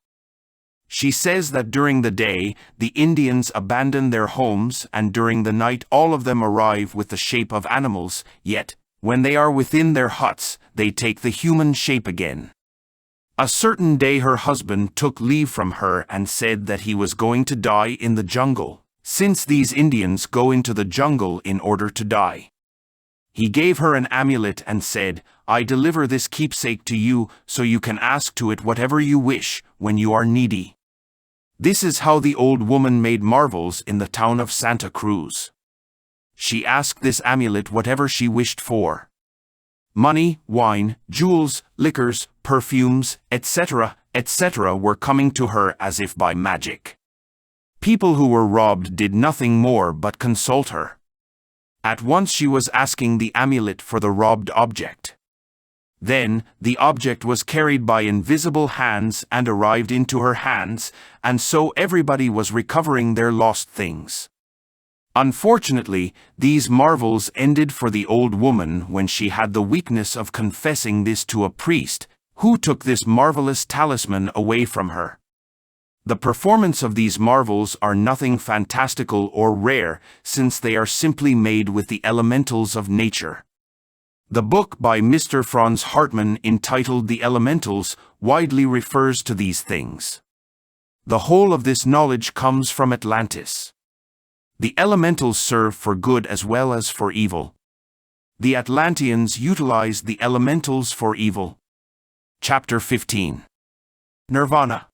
She says that during the day, the Indians abandon their homes, and during the night all of them arrive with the shape of animals, yet, when they are within their huts, they take the human shape again. A certain day her husband took leave from her and said that he was going to die in the jungle, since these Indians go into the jungle in order to die. He gave her an amulet and said, "I deliver this keepsake to you, so you can ask to it whatever you wish, when you are needy." This is how the old woman made marvels in the town of Santa Cruz. She asked this amulet whatever she wished for. Money, wine, jewels, liquors, perfumes, etc., etc. were coming to her as if by magic. People who were robbed did nothing more but consult her. At once she was asking the amulet for the robbed object. Then, the object was carried by invisible hands and arrived into her hands, and so everybody was recovering their lost things. Unfortunately, these marvels ended for the old woman when she had the weakness of confessing this to a priest, who took this marvelous talisman away from her. The performance of these marvels are nothing fantastical or rare, since they are simply made with the elementals of nature. The book by Mr. Franz Hartmann entitled The Elementals widely refers to these things. The whole of this knowledge comes from Atlantis. The elementals serve for good as well as for evil. The Atlanteans utilized the elementals for evil. Chapter 15. Nirvana.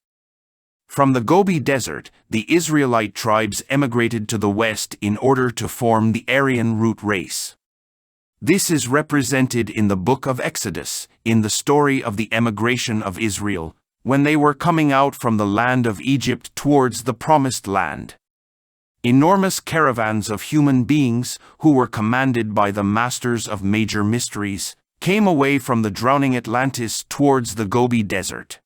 From the Gobi Desert, the Israelite tribes emigrated to the west in order to form the Aryan root race. This is represented in the book of Exodus, in the story of the emigration of Israel, when they were coming out from the land of Egypt towards the promised land. Enormous caravans of human beings, who were commanded by the masters of major mysteries, came away from the drowning Atlantis towards the Gobi Desert.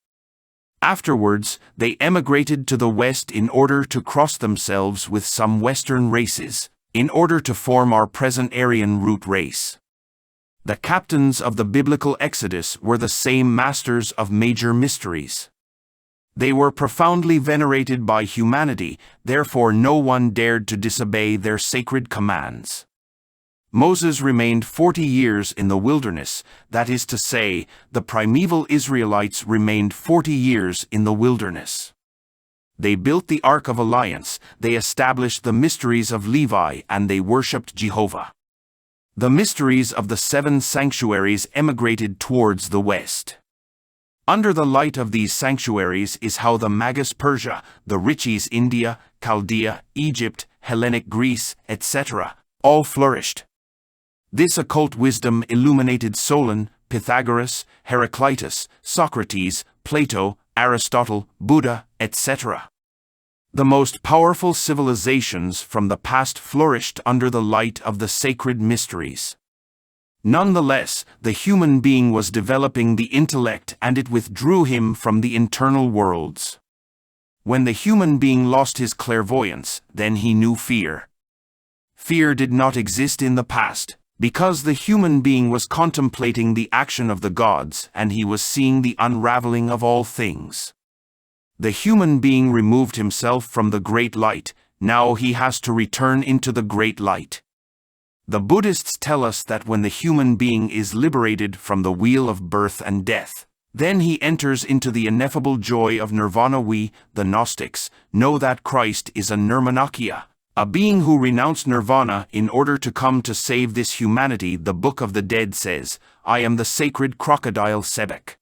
Afterwards, they emigrated to the west in order to cross themselves with some Western races, in order to form our present Aryan root race. The captains of the biblical Exodus were the same masters of major mysteries. They were profoundly venerated by humanity, therefore no one dared to disobey their sacred commands. Moses remained 40 years in the wilderness, that is to say, the primeval Israelites remained 40 years in the wilderness. They built the Ark of Alliance, they established the mysteries of Levi, and they worshipped Jehovah. The mysteries of the 7 sanctuaries emigrated towards the west. Under the light of these sanctuaries is how the Magus Persia, the Riches India, Chaldea, Egypt, Hellenic Greece, etc., all flourished. This occult wisdom illuminated Solon, Pythagoras, Heraclitus, Socrates, Plato, Aristotle, Buddha, etc. The most powerful civilizations from the past flourished under the light of the sacred mysteries. Nonetheless, the human being was developing the intellect, and it withdrew him from the internal worlds. When the human being lost his clairvoyance, then he knew fear. Fear did not exist in the past, because the human being was contemplating the action of the gods, and he was seeing the unraveling of all things. The human being removed himself from the great light, now he has to return into the great light. The Buddhists tell us that when the human being is liberated from the wheel of birth and death, then he enters into the ineffable joy of nirvana. We, the Gnostics, know that Christ is a Nirmanakya, a being who renounced nirvana in order to come to save this humanity. The Book of the Dead says, "I am the sacred crocodile Sebek.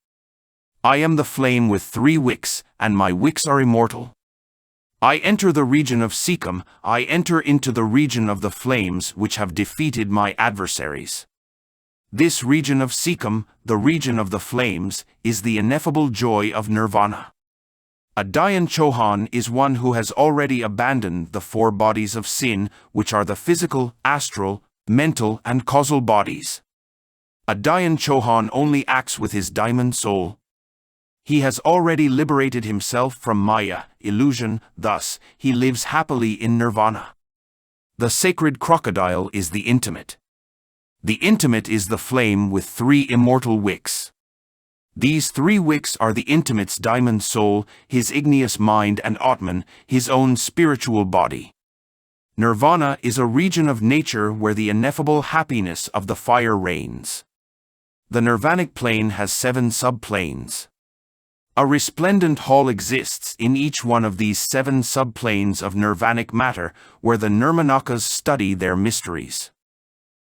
I am the flame with 3 wicks, and my wicks are immortal." I enter the region of Sikkim, I enter into the region of the flames which have defeated my adversaries. This region of Sikkim, the region of the flames, is the ineffable joy of nirvana. A Dayan Chohan is one who has already abandoned the four bodies of sin, which are the physical, astral, mental and causal bodies. A Dayan Chohan only acts with his diamond soul. He has already liberated himself from Maya, illusion, thus, he lives happily in nirvana. The sacred crocodile is the intimate. The intimate is the flame with three immortal wicks. These three wicks are the intimate's diamond soul, his igneous mind and Atman, his own spiritual body. Nirvana is a region of nature where the ineffable happiness of the fire reigns. The nirvanic plane has 7 subplanes. A resplendent hall exists in each one of these 7 subplanes of nirvanic matter, where the Nirmanakas study their mysteries.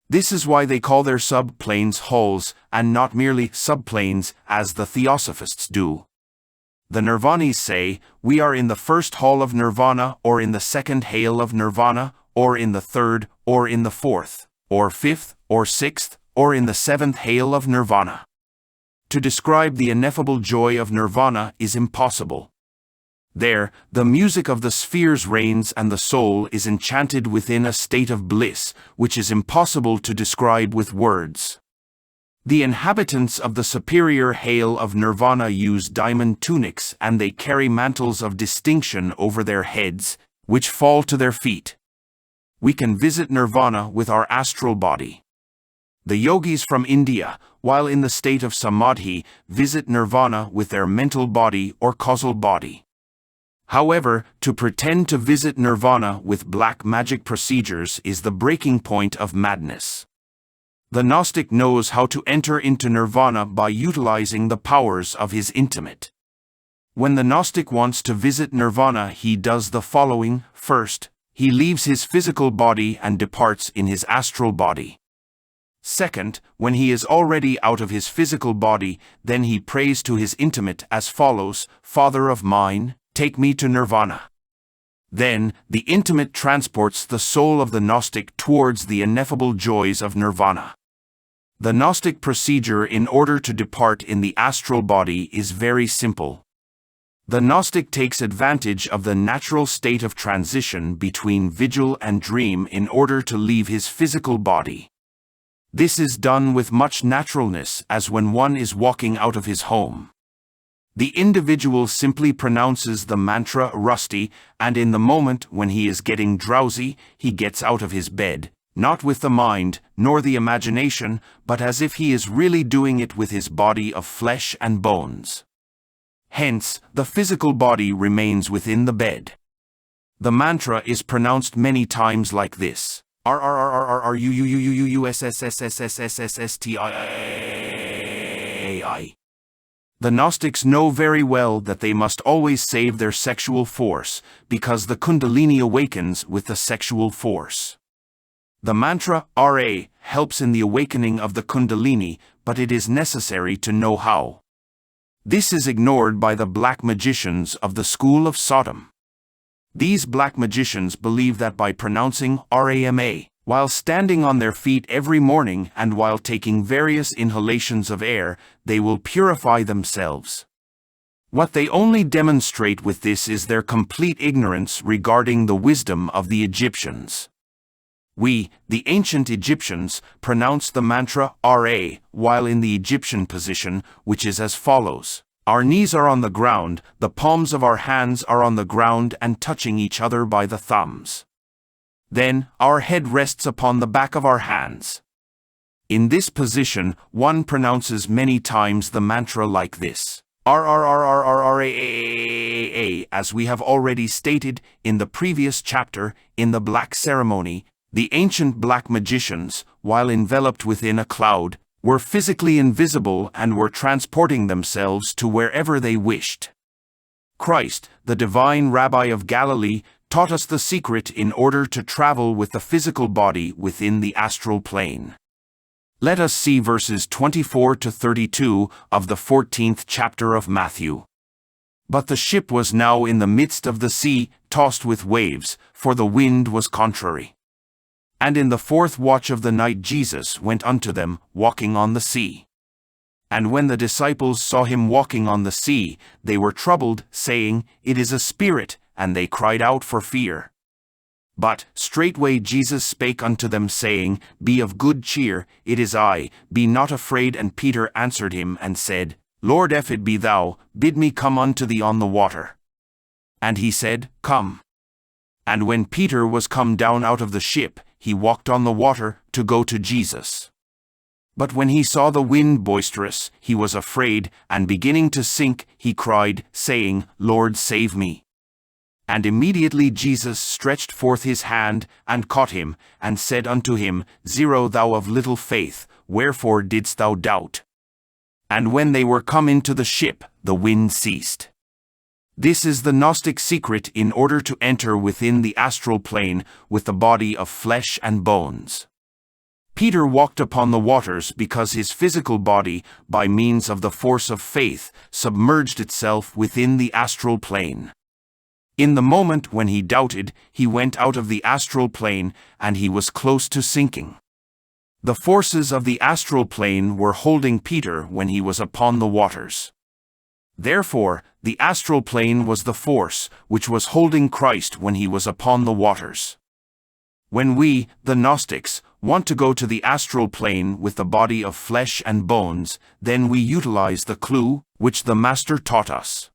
This is why they call their subplanes halls, and not merely subplanes, as the Theosophists do. The Nirvanis say, we are in the first hall of nirvana, or in the second hail of nirvana, or in the third, or in the fourth, or fifth, or sixth, or in the 7th hail of nirvana. To describe the ineffable joy of nirvana is impossible. There, the music of the spheres reigns and the soul is enchanted within a state of bliss, which is impossible to describe with words. The inhabitants of the superior hail of nirvana use diamond tunics and they carry mantles of distinction over their heads, which fall to their feet. We can visit nirvana with our astral body. The yogis from India, while in the state of samadhi, visit nirvana with their mental body or causal body. However, to pretend to visit nirvana with black magic procedures is the breaking point of madness. The Gnostic knows how to enter into nirvana by utilizing the powers of his intimate. When the Gnostic wants to visit nirvana, he does the following. First, he leaves his physical body and departs in his astral body. Second, when he is already out of his physical body, then he prays to his intimate as follows, Father of mine, take me to nirvana. Then, the intimate transports the soul of the Gnostic towards the ineffable joys of nirvana. The Gnostic procedure in order to depart in the astral body is very simple. The Gnostic takes advantage of the natural state of transition between vigil and dream in order to leave his physical body. This is done with much naturalness as when one is walking out of his home. The individual simply pronounces the mantra Rusty, and in the moment when he is getting drowsy, he gets out of his bed, not with the mind, nor the imagination, but as if he is really doing it with his body of flesh and bones. Hence, the physical body remains within the bed. The mantra is pronounced many times like this. RRRRRUUUUUSSSSSSSSSTI. The Gnostics know very well that they must always save their sexual force, because the Kundalini awakens with the sexual force. The mantra RA helps in the awakening of the Kundalini, but it is necessary to know how. This is ignored by the black magicians of the school of Sodom. These black magicians believe that by pronouncing RAMA, while standing on their feet every morning and while taking various inhalations of air, they will purify themselves. What they only demonstrate with this is their complete ignorance regarding the wisdom of the Egyptians. We, the ancient Egyptians, pronounce the mantra RA while in the Egyptian position, which is as follows. Our knees are on the ground, the palms of our hands are on the ground and touching each other by the thumbs. Then, our head rests upon the back of our hands. In this position, one pronounces many times the mantra like this. RRRRRRAAAAA. As we have already stated in the previous chapter, in the black ceremony, the ancient black magicians, while enveloped within a cloud, were physically invisible and were transporting themselves to wherever they wished. Christ, the divine Rabbi of Galilee, taught us the secret in order to travel with the physical body within the astral plane. Let us see verses 24 to 32 of the 14th chapter of Matthew. But the ship was now in the midst of the sea, tossed with waves, for the wind was contrary. And in the 4th watch of the night Jesus went unto them, walking on the sea. And when the disciples saw him walking on the sea, they were troubled, saying, It is a spirit, and they cried out for fear. But straightway Jesus spake unto them, saying, Be of good cheer, it is I, be not afraid. And Peter answered him and said, Lord, if it be thou, bid me come unto thee on the water. And he said, Come. And when Peter was come down out of the ship, he walked on the water, to go to Jesus. But when he saw the wind boisterous, he was afraid, and beginning to sink, he cried, saying, Lord, save me. And immediately Jesus stretched forth his hand, and caught him, and said unto him, Zero, thou of little faith, wherefore didst thou doubt? And when they were come into the ship, the wind ceased. This is the Gnostic secret in order to enter within the astral plane with the body of flesh and bones. Peter walked upon the waters because his physical body, by means of the force of faith, submerged itself within the astral plane. In the moment when he doubted, he went out of the astral plane, and he was close to sinking. The forces of the astral plane were holding Peter when he was upon the waters. Therefore, the astral plane was the force which was holding Christ when he was upon the waters. When we, the Gnostics, want to go to the astral plane with the body of flesh and bones, then we utilize the clue which the Master taught us.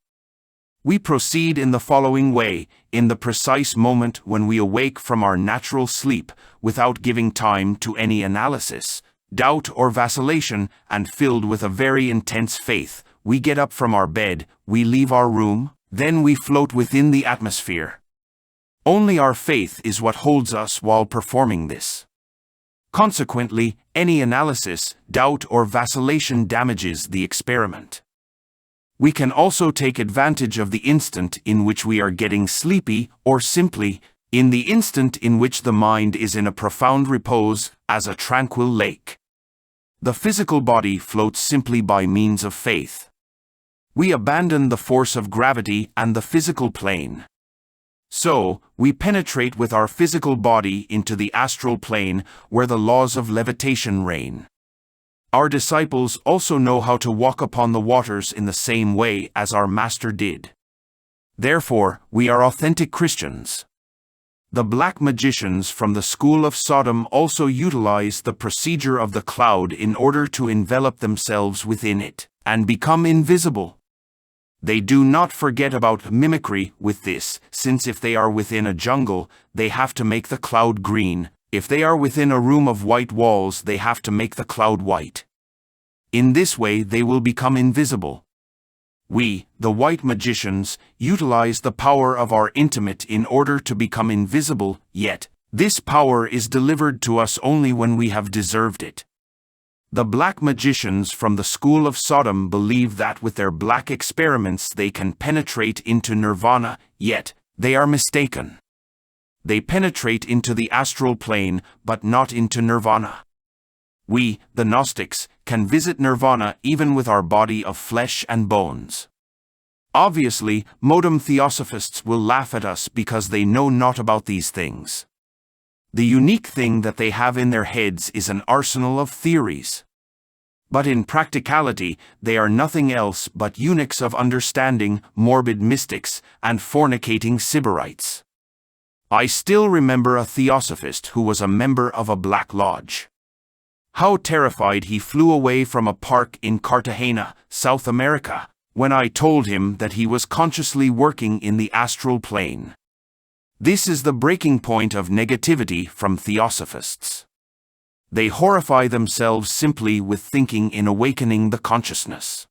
We proceed in the following way, in the precise moment when we awake from our natural sleep, without giving time to any analysis, doubt or vacillation, and filled with a very intense faith, we get up from our bed, we leave our room, then we float within the atmosphere. Only our faith is what holds us while performing this. Consequently, any analysis, doubt or vacillation damages the experiment. We can also take advantage of the instant in which we are getting sleepy, or simply, in the instant in which the mind is in a profound repose, as a tranquil lake. The physical body floats simply by means of faith. We abandon the force of gravity and the physical plane. So, we penetrate with our physical body into the astral plane, where the laws of levitation reign. Our disciples also know how to walk upon the waters in the same way as our Master did. Therefore, we are authentic Christians. The black magicians from the school of Sodom also utilize the procedure of the cloud in order to envelop themselves within it, and become invisible. They do not forget about mimicry with this, since if they are within a jungle, they have to make the cloud green. If they are within a room of white walls, they have to make the cloud white. In this way they will become invisible. We, the white magicians, utilize the power of our intimate in order to become invisible, yet, this power is delivered to us only when we have deserved it. The black magicians from the school of Sodom believe that with their black experiments they can penetrate into nirvana, yet, they are mistaken. They penetrate into the astral plane, but not into nirvana. We, the Gnostics, can visit nirvana even with our body of flesh and bones. Obviously, modern theosophists will laugh at us because they know not about these things. The unique thing that they have in their heads is an arsenal of theories. But in practicality, they are nothing else but eunuchs of understanding, morbid mystics, and fornicating sybarites. I still remember a theosophist who was a member of a black lodge. How terrified he flew away from a park in Cartagena, South America, when I told him that he was consciously working in the astral plane. This is the breaking point of negativity from theosophists. They horrify themselves simply with thinking in awakening the consciousness.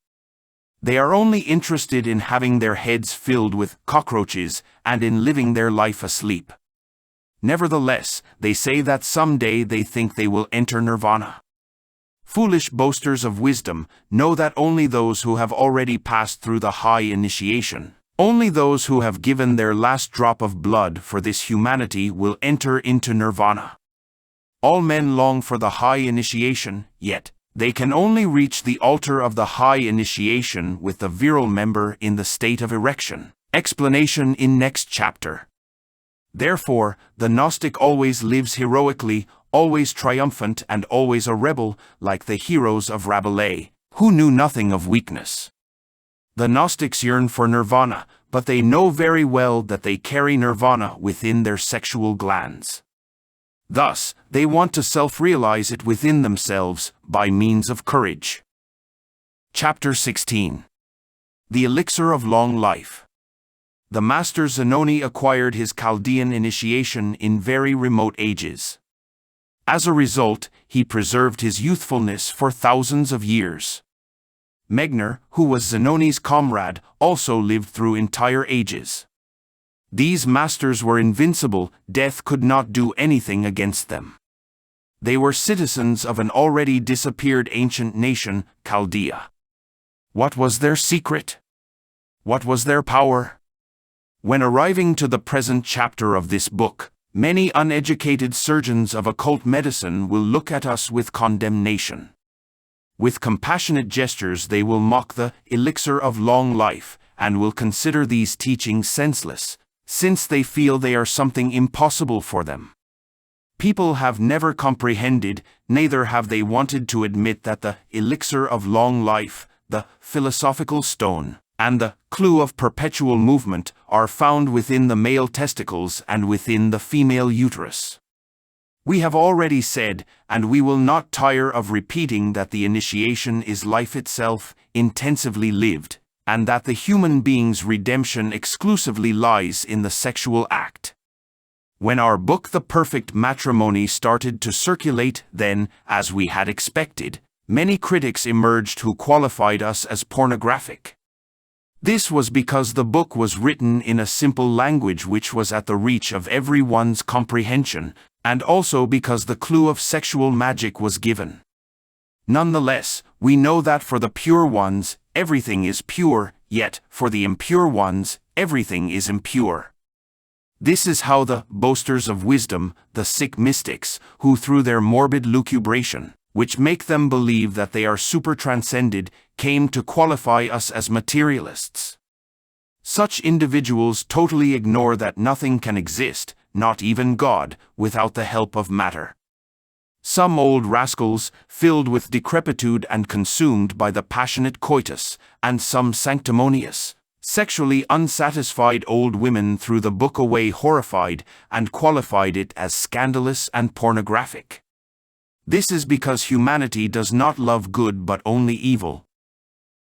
They are only interested in having their heads filled with cockroaches and in living their life asleep. Nevertheless, they say that someday they think they will enter nirvana. Foolish boasters of wisdom know that only those who have already passed through the high initiation, only those who have given their last drop of blood for this humanity will enter into nirvana. All men long for the high initiation, yet They can only reach the altar of the high initiation with the virile member in the state of erection. Explanation in next chapter. Therefore, the Gnostic always lives heroically, always triumphant and always a rebel, like the heroes of Rabelais, who knew nothing of weakness. The Gnostics yearn for nirvana, but they know very well that they carry nirvana within their sexual glands. Thus, they want to self-realize it within themselves by means of courage. Chapter 16. The Elixir of Long Life. The Master Zanoni acquired his Chaldean initiation in very remote ages. As a result, he preserved his youthfulness for thousands of years. Megner, who was Zanoni's comrade, also lived through entire ages. These masters were invincible, death could not do anything against them. They were citizens of an already disappeared ancient nation, Chaldea. What was their secret? What was their power? When arriving to the present chapter of this book, many uneducated surgeons of occult medicine will look at us with condemnation. With compassionate gestures they will mock the elixir of long life, and will consider these teachings senseless, since they feel they are something impossible for them. People have never comprehended, neither have they wanted to admit that the elixir of long life, the philosophical stone, and the clue of perpetual movement are found within the male testicles and within the female uterus. We have already said, and we will not tire of repeating, that the initiation is life itself, intensively lived, and that the human being's redemption exclusively lies in the sexual act. When our book The Perfect Matrimony started to circulate, then, as we had expected, many critics emerged who qualified us as pornographic. This was because the book was written in a simple language which was at the reach of everyone's comprehension, and also because the clue of sexual magic was given. Nonetheless, we know that for the pure ones, everything is pure, yet, for the impure ones, everything is impure. This is how the boasters of wisdom, the sick mystics, who through their morbid lucubration, which make them believe that they are super-transcended, came to qualify us as materialists. Such individuals totally ignore that nothing can exist, not even God, without the help of matter. Some old rascals, filled with decrepitude and consumed by the passionate coitus, and some sanctimonious, sexually unsatisfied old women threw the book away horrified and qualified it as scandalous and pornographic. This is because humanity does not love good but only evil.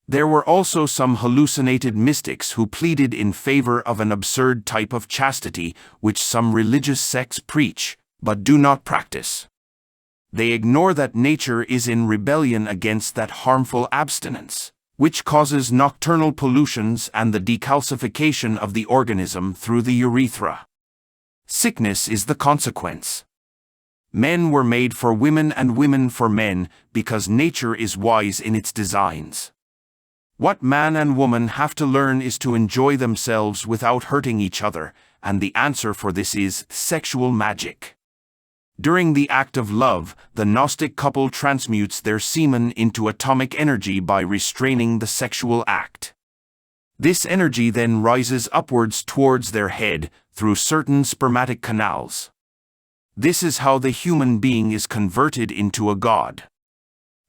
There were also some hallucinated mystics who pleaded in favor of an absurd type of chastity which some religious sects preach, but do not practice. They ignore that nature is in rebellion against that harmful abstinence, which causes nocturnal pollutions and the decalcification of the organism through the urethra. Sickness is the consequence. Men were made for women and women for men, because nature is wise in its designs. What man and woman have to learn is to enjoy themselves without hurting each other, and the answer for this is sexual magic. During the act of love, the Gnostic couple transmutes their semen into atomic energy by restraining the sexual act. This energy then rises upwards towards their head through certain spermatic canals. This is how the human being is converted into a god.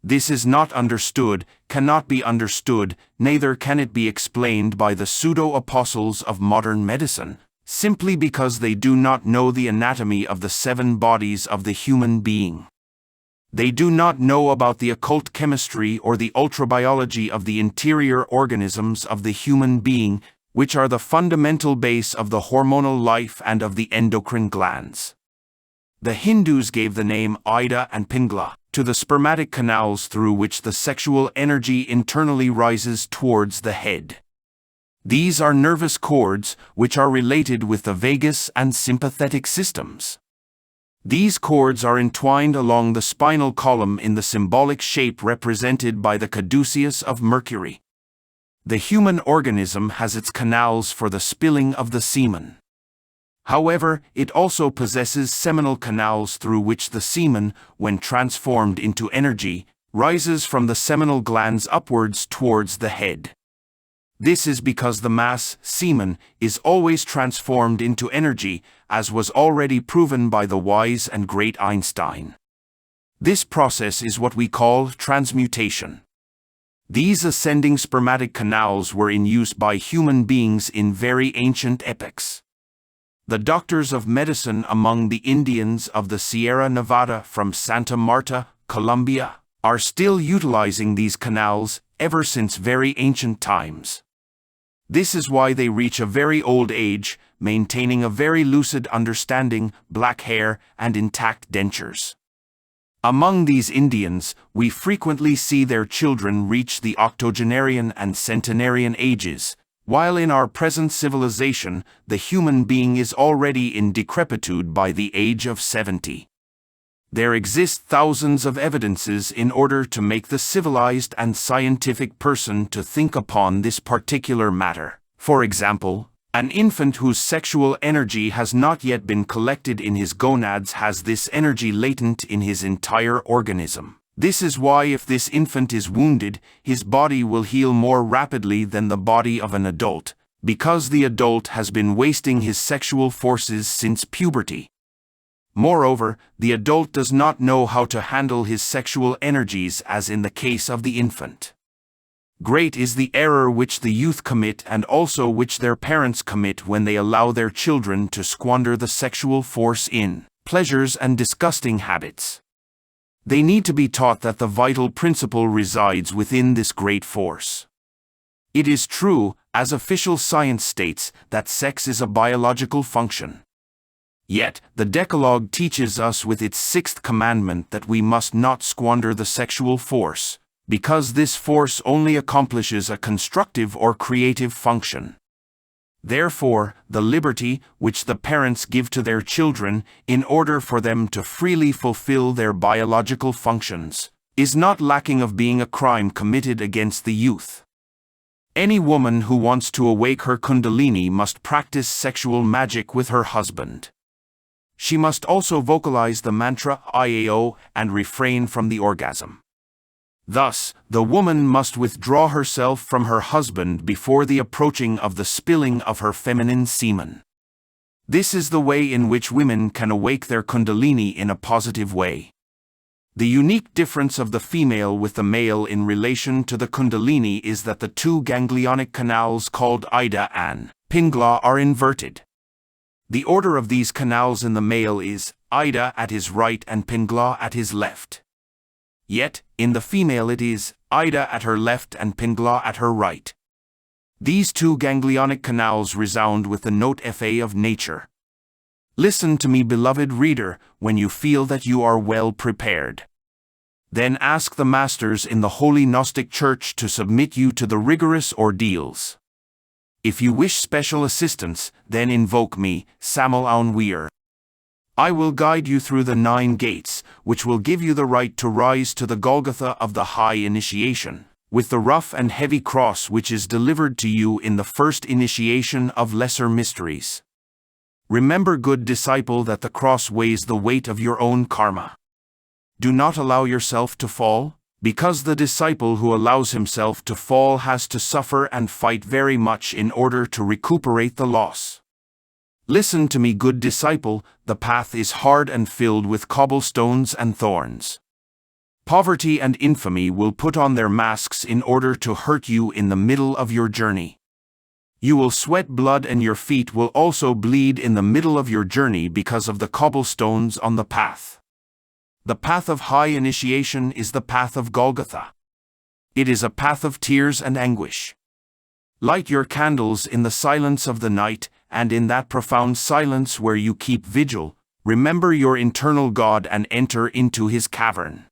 This is not understood, cannot be understood, neither can it be explained by the pseudo-apostles of modern medicine, simply because they do not know the anatomy of the 7 bodies of the human being. They do not know about the occult chemistry or the ultrabiology of the interior organisms of the human being, which are the fundamental base of the hormonal life and of the endocrine glands. The Hindus gave the name Ida and Pingla to the spermatic canals through which the sexual energy internally rises towards the head. These are nervous cords which are related with the vagus and sympathetic systems. These cords are entwined along the spinal column in the symbolic shape represented by the caduceus of Mercury. The human organism has its canals for the spilling of the semen. However, it also possesses seminal canals through which the semen, when transformed into energy, rises from the seminal glands upwards towards the head. This is because the mass, semen, is always transformed into energy, as was already proven by the wise and great Einstein. This process is what we call transmutation. These ascending spermatic canals were in use by human beings in very ancient epochs. The doctors of medicine among the Indians of the Sierra Nevada from Santa Marta, Colombia, are still utilizing these canals ever since very ancient times. This is why they reach a very old age, maintaining a very lucid understanding, black hair, and intact dentures. Among these Indians, we frequently see their children reach the octogenarian and centenarian ages, while in our present civilization, the human being is already in decrepitude by the age of 70. There exist thousands of evidences in order to make the civilized and scientific person to think upon this particular matter. For example, an infant whose sexual energy has not yet been collected in his gonads has this energy latent in his entire organism. This is why if this infant is wounded, his body will heal more rapidly than the body of an adult, because the adult has been wasting his sexual forces since puberty. Moreover, the adult does not know how to handle his sexual energies as in the case of the infant. Great is the error which the youth commit and also which their parents commit when they allow their children to squander the sexual force in pleasures and disgusting habits. They need to be taught that the vital principle resides within this great force. It is true, as official science states, that sex is a biological function. Yet, the Decalogue teaches us with its 6th commandment that we must not squander the sexual force, because this force only accomplishes a constructive or creative function. Therefore, the liberty which the parents give to their children in order for them to freely fulfill their biological functions is not lacking of being a crime committed against the youth. Any woman who wants to awake her kundalini must practice sexual magic with her husband. She must also vocalize the mantra IAO and refrain from the orgasm. Thus, the woman must withdraw herself from her husband before the approaching of the spilling of her feminine semen. This is the way in which women can awake their kundalini in a positive way. The unique difference of the female with the male in relation to the kundalini is that the two ganglionic canals called Ida and Pingala are inverted. The order of these canals in the male is Ida at his right and Pingala at his left. Yet, in the female it is Ida at her left and Pingala at her right. These two ganglionic canals resound with the note Fa of nature. Listen to me, beloved reader, when you feel that you are well prepared. Then ask the masters in the Holy Gnostic Church to submit you to the rigorous ordeals. If you wish special assistance, then invoke me, Samael Aun Weor. I will guide you through the 9 gates, which will give you the right to rise to the Golgotha of the high initiation, with the rough and heavy cross which is delivered to you in the first initiation of lesser mysteries. Remember, good disciple, that the cross weighs the weight of your own karma. Do not allow yourself to fall, because the disciple who allows himself to fall has to suffer and fight very much in order to recuperate the loss. Listen to me, good disciple, the path is hard and filled with cobblestones and thorns. Poverty and infamy will put on their masks in order to hurt you in the middle of your journey. You will sweat blood and your feet will also bleed in the middle of your journey because of the cobblestones on the path. The path of high initiation is the path of Golgotha. It is a path of tears and anguish. Light your candles in the silence of the night, and in that profound silence where you keep vigil, remember your internal God and enter into his cavern.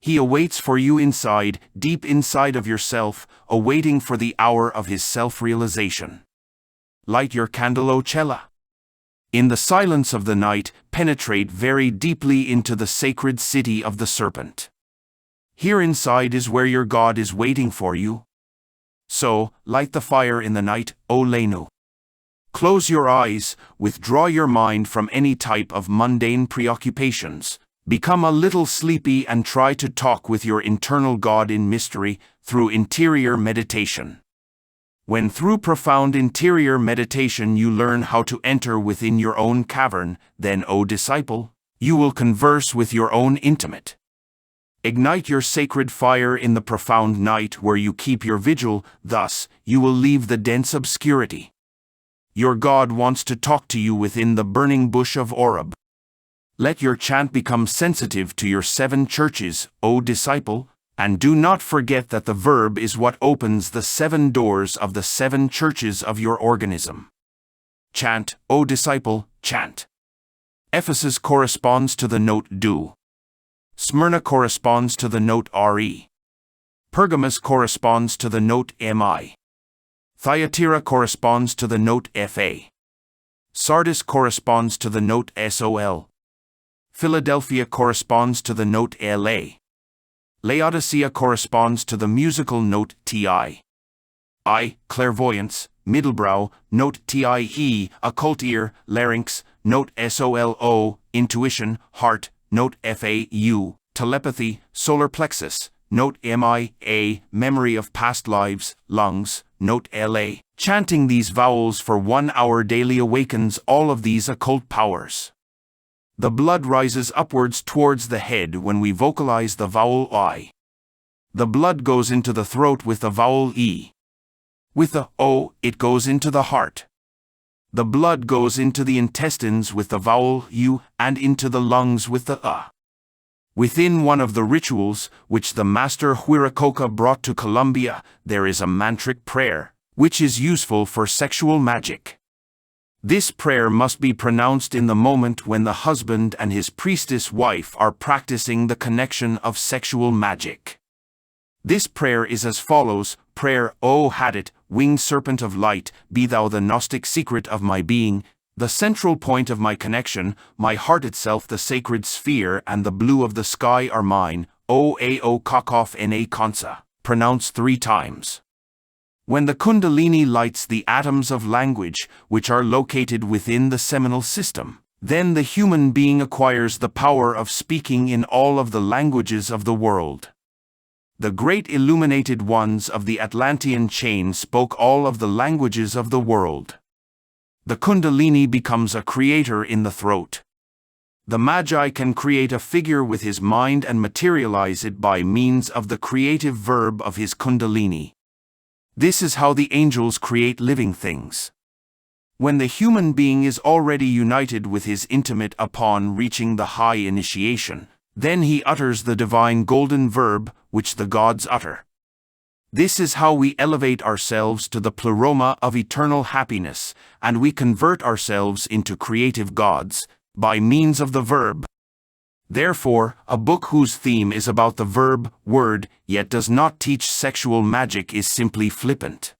He awaits for you inside, deep inside of yourself, awaiting for the hour of his self-realization. Light your candle, O Cella. In the silence of the night, penetrate very deeply into the sacred city of the serpent. Here inside is where your God is waiting for you. So, light the fire in the night, O Lenu. Close your eyes, withdraw your mind from any type of mundane preoccupations, Become a little sleepy and try to talk with your internal God in mystery through interior meditation. When through profound interior meditation you learn how to enter within your own cavern, then, O disciple, you will converse with your own intimate. Ignite your sacred fire in the profound night where you keep your vigil, thus you will leave the dense obscurity. Your God wants to talk to you within the burning bush of Oreb. Let your chant become sensitive to your 7 churches, O disciple, and do not forget that the verb is what opens the 7 doors of the 7 churches of your organism. Chant, O disciple, chant. Ephesus corresponds to the note do. Smyrna corresponds to the note re. Pergamos corresponds to the note mi. Thyatira corresponds to the note fa. Sardis corresponds to the note sol. Philadelphia corresponds to the note la. Laodicea corresponds to the musical note ti. Clairvoyance, middlebrow, note tie, occult ear, larynx, note solo, intuition, heart, note fau, telepathy, solar plexus, note mia, memory of past lives, lungs, note la. Chanting these vowels for 1 hour daily awakens all of these occult powers. The blood rises upwards towards the head when we vocalize the vowel I. The blood goes into the throat with the vowel E. With the O, it goes into the heart. The blood goes into the intestines with the vowel U and into the lungs with the A. Within one of the rituals, which the master Huiracocha brought to Colombia, there is a mantric prayer, which is useful for sexual magic. This prayer must be pronounced in the moment when the husband and his priestess wife are practicing the connection of sexual magic. This prayer is as follows: Prayer, O Hadit, winged serpent of light, be thou the Gnostic secret of my being, the central point of my connection, my heart itself the sacred sphere and the blue of the sky are mine, O Ao Kakof Na Kansa, pronounced 3 times. When the Kundalini lights the atoms of language, which are located within the seminal system, then the human being acquires the power of speaking in all of the languages of the world. The great illuminated ones of the Atlantean chain spoke all of the languages of the world. The Kundalini becomes a creator in the throat. The Magi can create a figure with his mind and materialize it by means of the creative verb of his Kundalini. This is how the angels create living things. When the human being is already united with his intimate upon reaching the high initiation, then he utters the divine golden verb, which the gods utter. This is how we elevate ourselves to the pleroma of eternal happiness, and we convert ourselves into creative gods, by means of the verb. Therefore, a book whose theme is about the verb, word, yet does not teach sexual magic is simply flippant.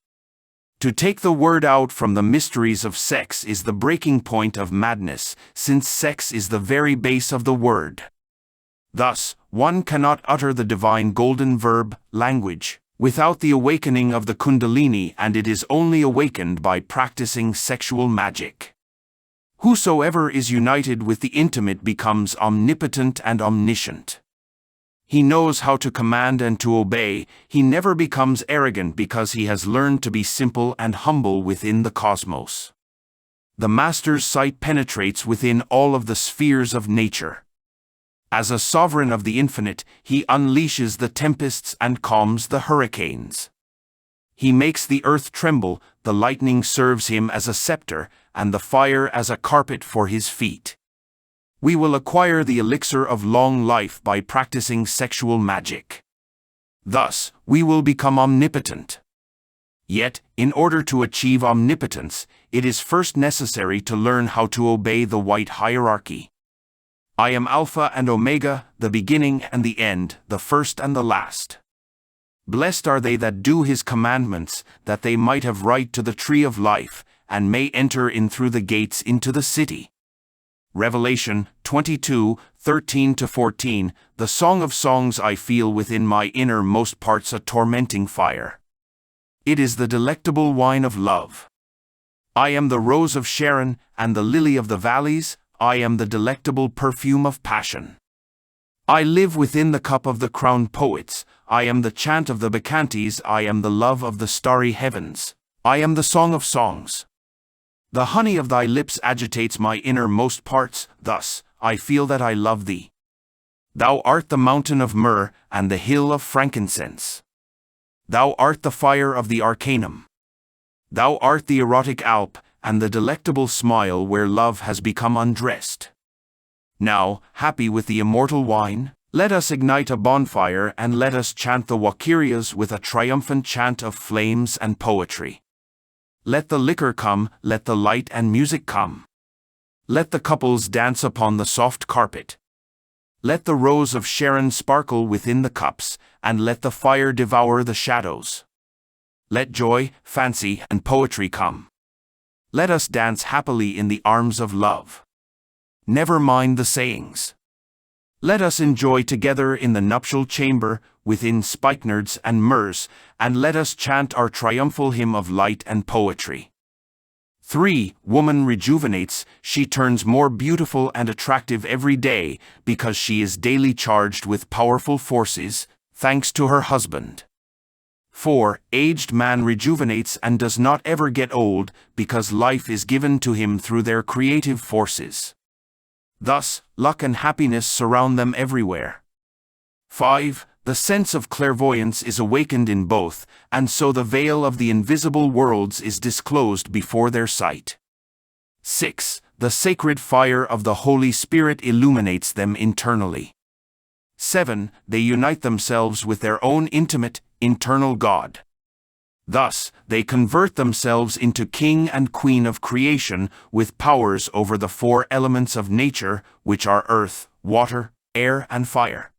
To take the word out from the mysteries of sex is the breaking point of madness, since sex is the very base of the word. Thus, one cannot utter the divine golden verb, language, without the awakening of the Kundalini, and it is only awakened by practicing sexual magic. Whosoever is united with the intimate becomes omnipotent and omniscient. He knows how to command and to obey. He never becomes arrogant because he has learned to be simple and humble within the cosmos. The Master's sight penetrates within all of the spheres of nature. As a sovereign of the infinite, he unleashes the tempests and calms the hurricanes. He makes the earth tremble, the lightning serves him as a scepter, and the fire as a carpet for his feet. We will acquire the elixir of long life by practicing sexual magic. Thus, we will become omnipotent. Yet, in order to achieve omnipotence, it is first necessary to learn how to obey the white hierarchy. I am Alpha and Omega, the beginning and the end, the first and the last. Blessed are they that do his commandments, that they might have right to the tree of life, and may enter in through the gates into the city. Revelation 22:13-14. The Song of Songs. I feel within my innermost parts a tormenting fire. It is the delectable wine of love. I am the rose of Sharon, and the lily of the valleys. I am the delectable perfume of passion. I live within the cup of the crowned poets. I am the chant of the bacchantes. I am the love of the starry heavens. I am the song of songs. The honey of thy lips agitates my innermost parts. Thus, I feel that I love thee. Thou art the mountain of myrrh, and the hill of frankincense. Thou art the fire of the arcanum. Thou art the erotic Alp, and the delectable smile where love has become undressed. Now, happy with the immortal wine, let us ignite a bonfire and let us chant the Walkyrias with a triumphant chant of flames and poetry. Let the liquor come, let the light and music come. Let the couples dance upon the soft carpet. Let the rose of Sharon sparkle within the cups, and let the fire devour the shadows. Let joy, fancy, and poetry come. Let us dance happily in the arms of love. Never mind the sayings. Let us enjoy together in the nuptial chamber, within spikenards and myrrhs, and let us chant our triumphal hymn of light and poetry. 3. Woman rejuvenates. She turns more beautiful and attractive every day, because she is daily charged with powerful forces, thanks to her husband. 4. Aged man rejuvenates and does not ever get old, because life is given to him through their creative forces. Thus, luck and happiness surround them everywhere. 5. The sense of clairvoyance is awakened in both, and so the veil of the invisible worlds is disclosed before their sight. 6. The sacred fire of the Holy Spirit illuminates them internally. 7. They unite themselves with their own intimate, internal God. Thus, they convert themselves into king and queen of creation, with powers over the 4 elements of nature, which are earth, water, air, and fire.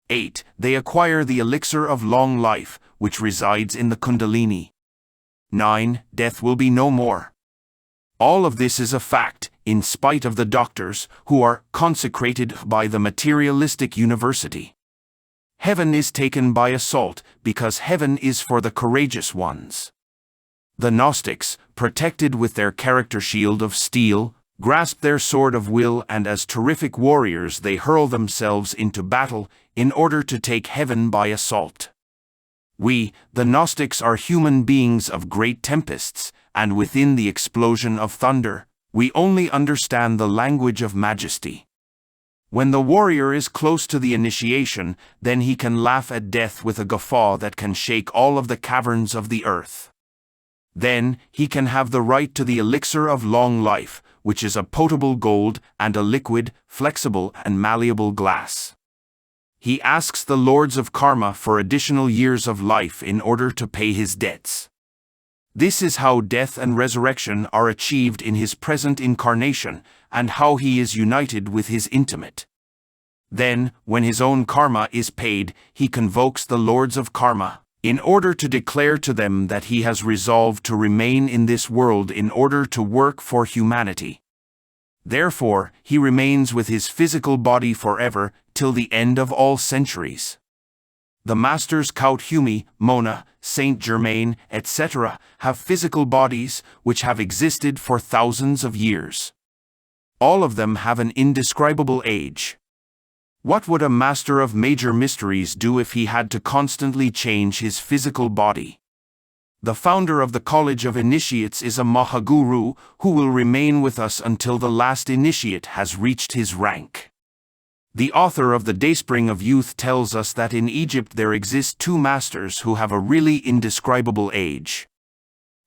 8. They acquire the elixir of long life, which resides in the Kundalini. 9. Death will be no more. All of this is a fact, in spite of the doctors, who are consecrated by the materialistic university. Heaven is taken by assault, because heaven is for the courageous ones. The Gnostics, protected with their character shield of steel, grasp their sword of will, and as terrific warriors they hurl themselves into battle, in order to take heaven by assault. We, the Gnostics, are human beings of great tempests, and within the explosion of thunder, we only understand the language of majesty. When the warrior is close to the initiation, then he can laugh at death with a guffaw that can shake all of the caverns of the earth. Then, he can have the right to the elixir of long life, which is a potable gold and a liquid, flexible and malleable glass. He asks the lords of karma for additional years of life in order to pay his debts. This is how death and resurrection are achieved in his present incarnation, and how he is united with his intimate. Then, when his own karma is paid, he convokes the lords of karma, in order to declare to them that he has resolved to remain in this world in order to work for humanity. Therefore, he remains with his physical body forever, till the end of all centuries. The masters Kaut Humi, Mona, Saint Germain, etc., have physical bodies which have existed for thousands of years. All of them have an indescribable age. What would a master of major mysteries do if he had to constantly change his physical body? The founder of the College of Initiates is a Mahaguru who will remain with us until the last initiate has reached his rank. The author of the Dayspring of Youth tells us that in Egypt there exist 2 masters who have a really indescribable age.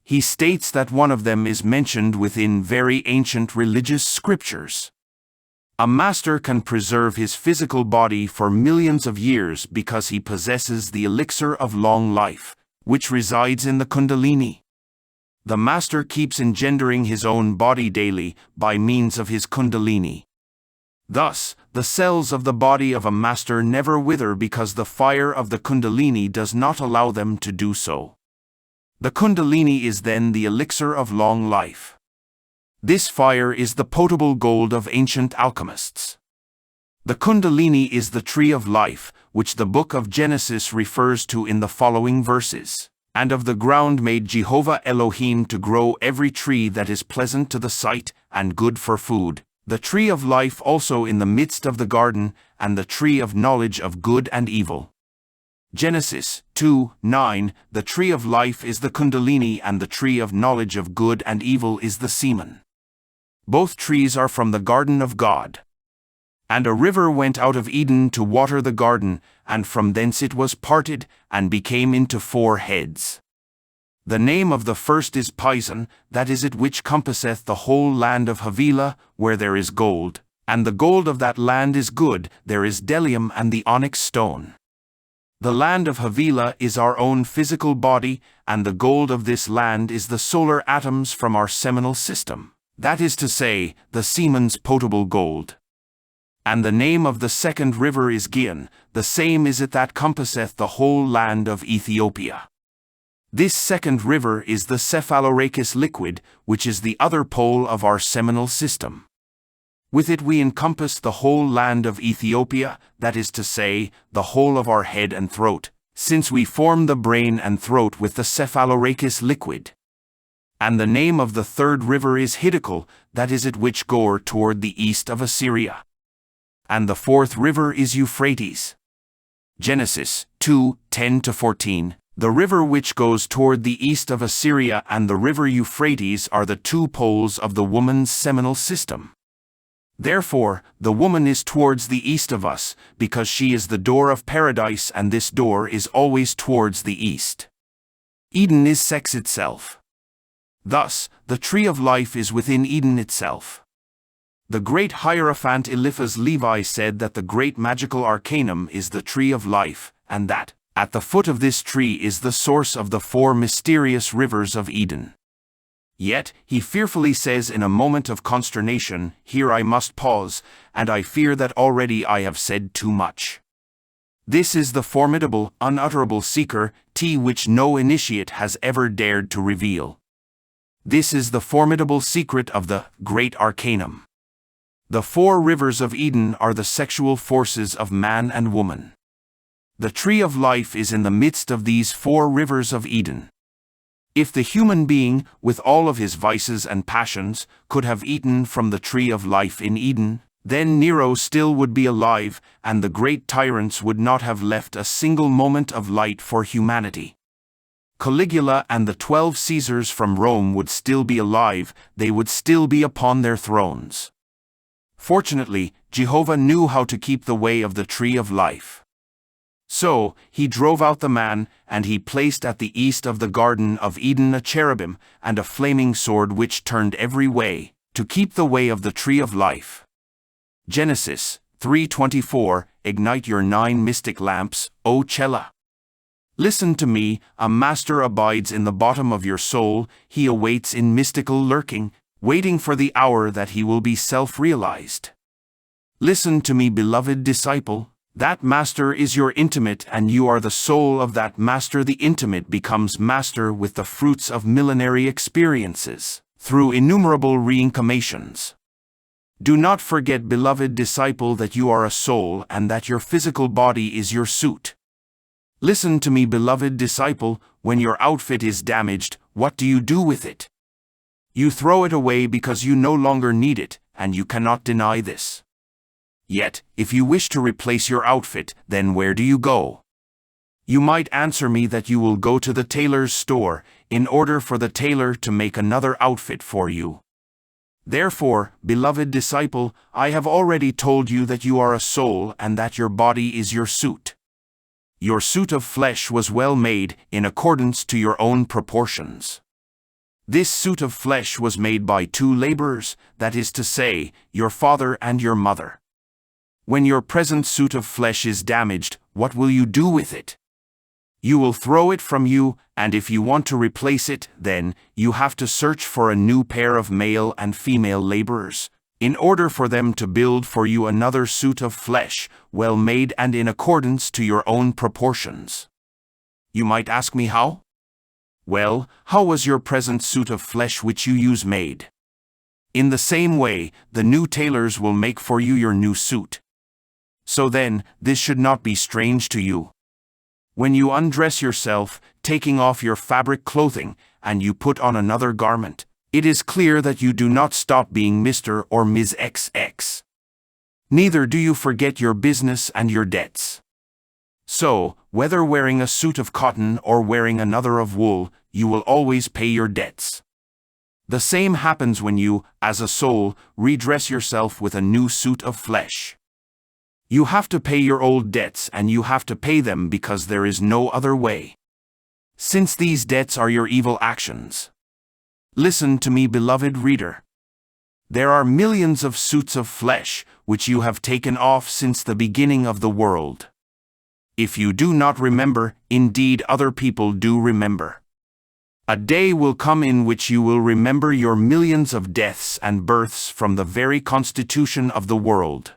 He states that one of them is mentioned within very ancient religious scriptures. A master can preserve his physical body for millions of years because he possesses the elixir of long life, which resides in the Kundalini. The master keeps engendering his own body daily by means of his Kundalini. Thus, the cells of the body of a master never wither because the fire of the Kundalini does not allow them to do so. The Kundalini is then the elixir of long life. This fire is the potable gold of ancient alchemists. The Kundalini is the tree of life, which the book of Genesis refers to in the following verses. And of the ground made Jehovah Elohim to grow every tree that is pleasant to the sight, and good for food, The tree of life also in the midst of the garden, and the tree of knowledge of good and evil. Genesis 2:9. The tree of life is the kundalini, and the tree of knowledge of good and evil is the semen. Both trees are from the garden of God. And a river went out of Eden to water the garden, and from thence it was parted, and became into 4 heads. The name of the first is Pison, that is it which compasseth the whole land of Havilah, where there is gold, and the gold of that land is good, there is bdellium and the onyx stone. The land of Havilah is our own physical body, and the gold of this land is the solar atoms from our seminal system, that is to say, the semen's potable gold. And the name of the second river is Gihon, the same is it that compasseth the whole land of Ethiopia. This second river is the cephalorhachis liquid, which is the other pole of our seminal system. With it we encompass the whole land of Ethiopia, that is to say, the whole of our head and throat, since we form the brain and throat with the cephalorhachis liquid. And the name of the third river is Hiddekel, that is it which goeth toward the east of Assyria. And the fourth river is Euphrates. Genesis 2:10-14. The river which goes toward the east of Assyria and the river Euphrates are the 2 poles of the woman's seminal system. Therefore, the woman is towards the east of us, because she is the door of paradise, and this door is always towards the east. Eden is sex itself. Thus, the tree of life is within Eden itself. The great Hierophant Eliphaz Levi said that the great magical arcanum is the tree of life, and that, at the foot of this tree is the source of the 4 mysterious rivers of Eden. Yet, he fearfully says in a moment of consternation, here I must pause, and I fear that already I have said too much. This is the formidable, unutterable secret, which no initiate has ever dared to reveal. This is the formidable secret of the great arcanum. The 4 rivers of Eden are the sexual forces of man and woman. The tree of life is in the midst of these 4 rivers of Eden. If the human being, with all of his vices and passions, could have eaten from the tree of life in Eden, then Nero still would be alive, and the great tyrants would not have left a single moment of light for humanity. Caligula and the 12 Caesars from Rome would still be alive, they would still be upon their thrones. Fortunately, Jehovah knew how to keep the way of the tree of life. So, he drove out the man, and he placed at the east of the Garden of Eden a cherubim, and a flaming sword which turned every way, to keep the way of the tree of life. Genesis 3:24. Ignite your 9 mystic lamps, O Chela. Listen to me, a master abides in the bottom of your soul, he awaits in mystical lurking, waiting for the hour that he will be self-realized. Listen to me, beloved disciple. That master is your intimate, and you are the soul of that master. The intimate becomes master with the fruits of millenary experiences, through innumerable reincarnations. Do not forget, beloved disciple, that you are a soul and that your physical body is your suit. Listen to me, beloved disciple, when your outfit is damaged, what do you do with it? You throw it away because you no longer need it, and you cannot deny this. Yet, if you wish to replace your outfit, then where do you go? You might answer me that you will go to the tailor's store, in order for the tailor to make another outfit for you. Therefore, beloved disciple, I have already told you that you are a soul and that your body is your suit. Your suit of flesh was well made, in accordance to your own proportions. This suit of flesh was made by 2 laborers, that is to say, your father and your mother. When your present suit of flesh is damaged, what will you do with it? You will throw it from you, and if you want to replace it, then you have to search for a new pair of male and female laborers, in order for them to build for you another suit of flesh, well made and in accordance to your own proportions. You might ask me how? Well, how was your present suit of flesh which you use made? In the same way, the new tailors will make for you your new suit. So then, this should not be strange to you. When you undress yourself, taking off your fabric clothing, and you put on another garment, It is clear that you do not stop being Mr. or Ms. XX. Neither do you forget your business and your debts. So, whether wearing a suit of cotton or wearing another of wool, you will always pay your debts. The same happens when you, as a soul, redress yourself with a new suit of flesh. You have to pay your old debts, and you have to pay them because there is no other way. Since these debts are your evil actions. Listen to me, beloved reader. There are millions of suits of flesh, which you have taken off since the beginning of the world. If you do not remember, indeed other people do remember. A day will come in which you will remember your millions of deaths and births from the very constitution of the world.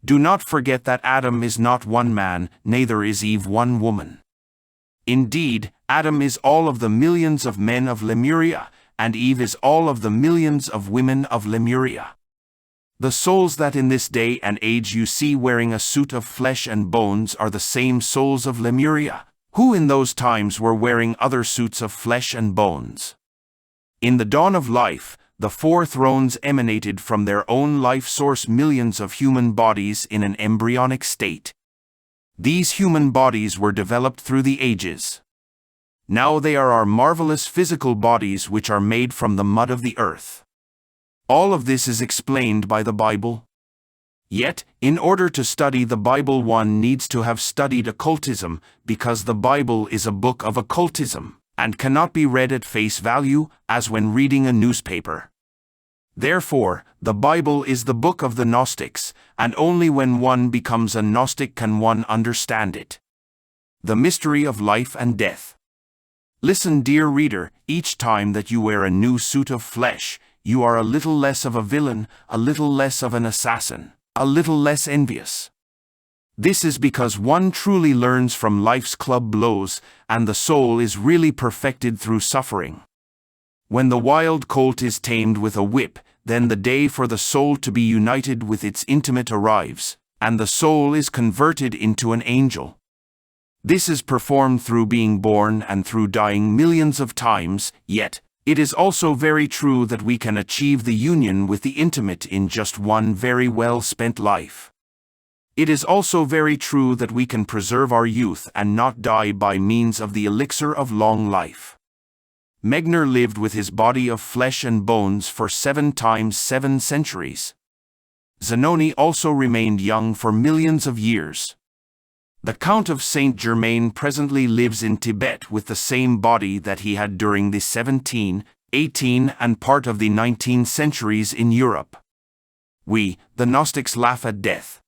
Do not forget that Adam is not one man, neither is Eve one woman. Indeed, Adam is all of the millions of men of Lemuria, and Eve is all of the millions of women of Lemuria. The souls that in this day and age you see wearing a suit of flesh and bones are the same souls of Lemuria, who in those times were wearing other suits of flesh and bones. In the dawn of life, the four thrones emanated from their own life source millions of human bodies in an embryonic state. These human bodies were developed through the ages. Now they are our marvelous physical bodies which are made from the mud of the earth. All of this is explained by the Bible. Yet, in order to study the Bible, one needs to have studied occultism, because the Bible is a book of occultism, and cannot be read at face value, as when reading a newspaper. Therefore, the Bible is the book of the Gnostics, and only when one becomes a Gnostic can one understand it. The mystery of life and death. Listen, dear reader, each time that you wear a new suit of flesh, you are a little less of a villain, a little less of an assassin, a little less envious. This is because one truly learns from life's club blows, and the soul is really perfected through suffering. When the wild colt is tamed with a whip, then the day for the soul to be united with its intimate arrives, and the soul is converted into an angel. This is performed through being born and through dying millions of times, yet, it is also very true that we can achieve the union with the intimate in just one very well spent life. It is also very true that we can preserve our youth and not die by means of the elixir of long life. Megner lived with his body of flesh and bones for 7 times 7 centuries. Zanoni also remained young for millions of years. The Count of Saint-Germain presently lives in Tibet with the same body that he had during the 17th, 18th and part of the 19th centuries in Europe. We, the Gnostics, laugh at death.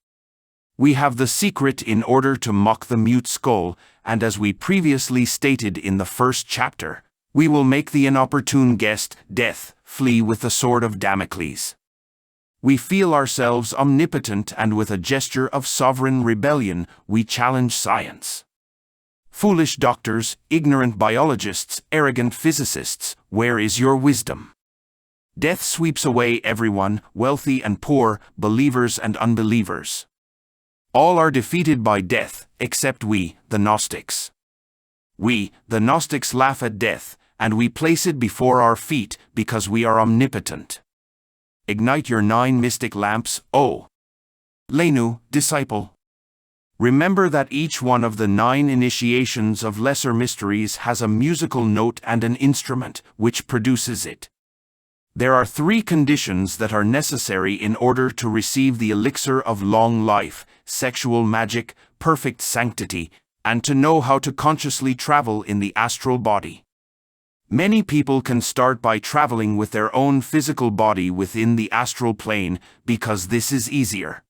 We have the secret in order to mock the mute skull, and as we previously stated in the first chapter, we will make the inopportune guest, death, flee with the sword of Damocles. We feel ourselves omnipotent, and with a gesture of sovereign rebellion, we challenge science. Foolish doctors, ignorant biologists, arrogant physicists, where is your wisdom? Death sweeps away everyone, wealthy and poor, believers and unbelievers. All are defeated by death, except we, the Gnostics. We, the Gnostics, laugh at death, and we place it before our feet, because we are omnipotent. Ignite your 9 mystic lamps, O Lenu, disciple. Remember that each one of the 9 initiations of lesser mysteries has a musical note and an instrument, which produces it. There are 3 conditions that are necessary in order to receive the elixir of long life: sexual magic, perfect sanctity, and to know how to consciously travel in the astral body. Many people can start by traveling with their own physical body within the astral plane, because this is easier.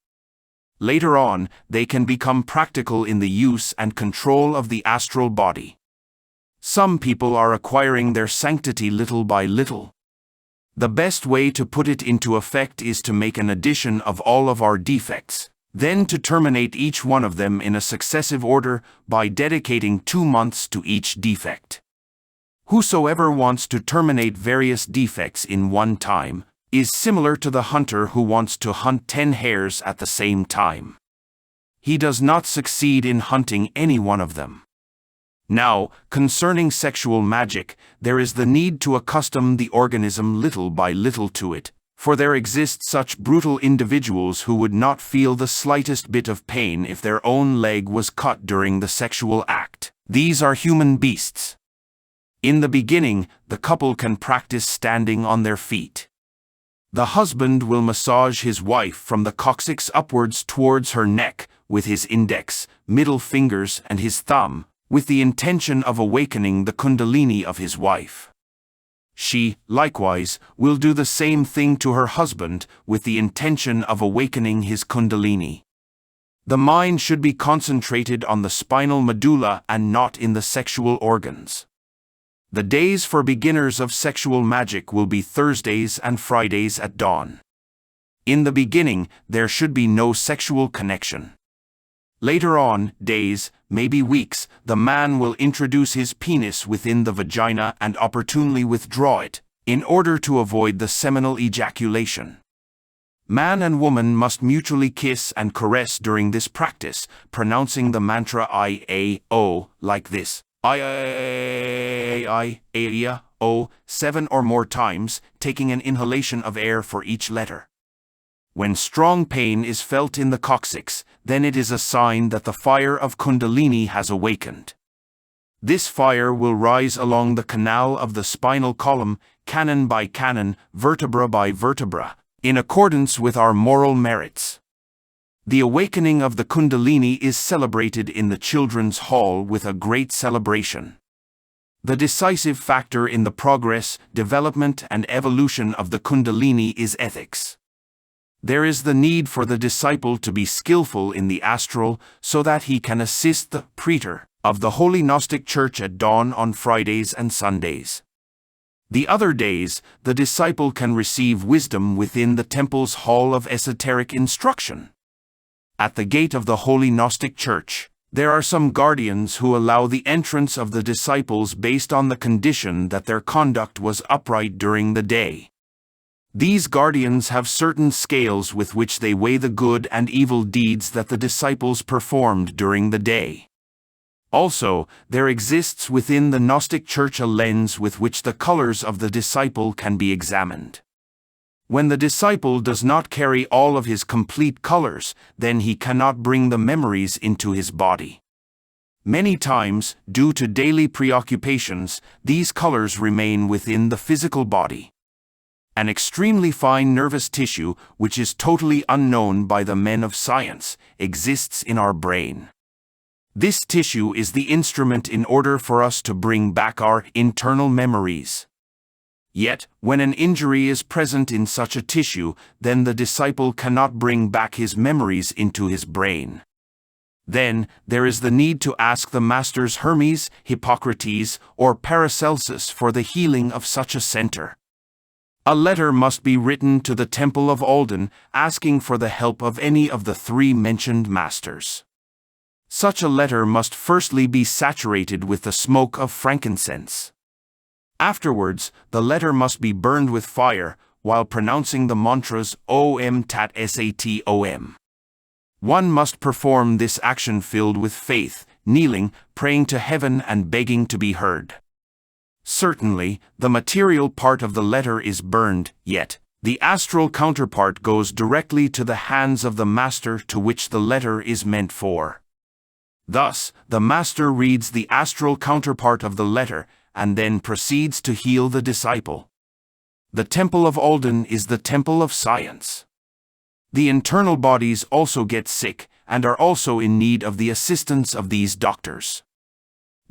Later on, they can become practical in the use and control of the astral body. Some people are acquiring their sanctity little by little. The best way to put it into effect is to make an addition of all of our defects, then to terminate each one of them in a successive order by dedicating 2 months to each defect. Whosoever wants to terminate various defects in one time is similar to the hunter who wants to hunt 10 hares at the same time. He does not succeed in hunting any one of them. Now, concerning sexual magic, there is the need to accustom the organism little by little to it, for there exist such brutal individuals who would not feel the slightest bit of pain if their own leg was cut during the sexual act. These are human beasts. In the beginning, the couple can practice standing on their feet. The husband will massage his wife from the coccyx upwards towards her neck with his index, middle fingers and his thumb, with the intention of awakening the kundalini of his wife. She, likewise, will do the same thing to her husband with the intention of awakening his kundalini. The mind should be concentrated on the spinal medulla and not in the sexual organs. The days for beginners of sexual magic will be Thursdays and Fridays at dawn. In the beginning, there should be no sexual connection. Later on, days, maybe weeks, the man will introduce his penis within the vagina and opportunely withdraw it, in order to avoid the seminal ejaculation. Man and woman must mutually kiss and caress during this practice, pronouncing the mantra I-A-O like this. I-A-O 7 or more times, taking an inhalation of air for each letter. When strong pain is felt in the coccyx, then it is a sign that the fire of Kundalini has awakened. This fire will rise along the canal of the spinal column, cannon by cannon, vertebra by vertebra, in accordance with our moral merits. The awakening of the Kundalini is celebrated in the children's hall with a great celebration. The decisive factor in the progress, development, and evolution of the Kundalini is ethics. There is the need for the disciple to be skillful in the astral so that he can assist the pretor of the Holy Gnostic Church at dawn on Fridays and Sundays. The other days, the disciple can receive wisdom within the temple's hall of esoteric instruction. At the gate of the Holy Gnostic Church, there are some guardians who allow the entrance of the disciples based on the condition that their conduct was upright during the day. These guardians have certain scales with which they weigh the good and evil deeds that the disciples performed during the day. Also, there exists within the Gnostic Church a lens with which the colors of the disciple can be examined. When the disciple does not carry all of his complete colors, then he cannot bring the memories into his body. Many times, due to daily preoccupations, these colors remain within the physical body. An extremely fine nervous tissue, which is totally unknown by the men of science, exists in our brain. This tissue is the instrument in order for us to bring back our internal memories. Yet, when an injury is present in such a tissue, then the disciple cannot bring back his memories into his brain. Then, there is the need to ask the masters Hermes, Hippocrates, or Paracelsus for the healing of such a center. A letter must be written to the Temple of Alden, asking for the help of any of the three mentioned masters. Such a letter must firstly be saturated with the smoke of frankincense. Afterwards, the letter must be burned with fire, while pronouncing the mantras Om Tat Sat Om. One must perform this action filled with faith, kneeling, praying to heaven and begging to be heard. Certainly, the material part of the letter is burned, yet the astral counterpart goes directly to the hands of the master to which the letter is meant for. Thus, the master reads the astral counterpart of the letter, and then proceeds to heal the disciple. The Temple of Alden is the temple of science. The internal bodies also get sick, and are also in need of the assistance of these doctors.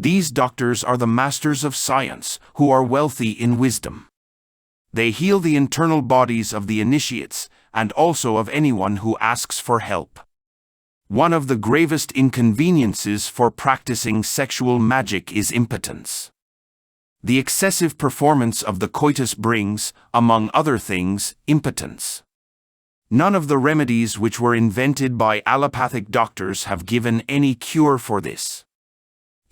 These doctors are the masters of science, who are wealthy in wisdom. They heal the internal bodies of the initiates, and also of anyone who asks for help. One of the gravest inconveniences for practicing sexual magic is impotence. The excessive performance of the coitus brings, among other things, impotence. None of the remedies which were invented by allopathic doctors have given any cure for this.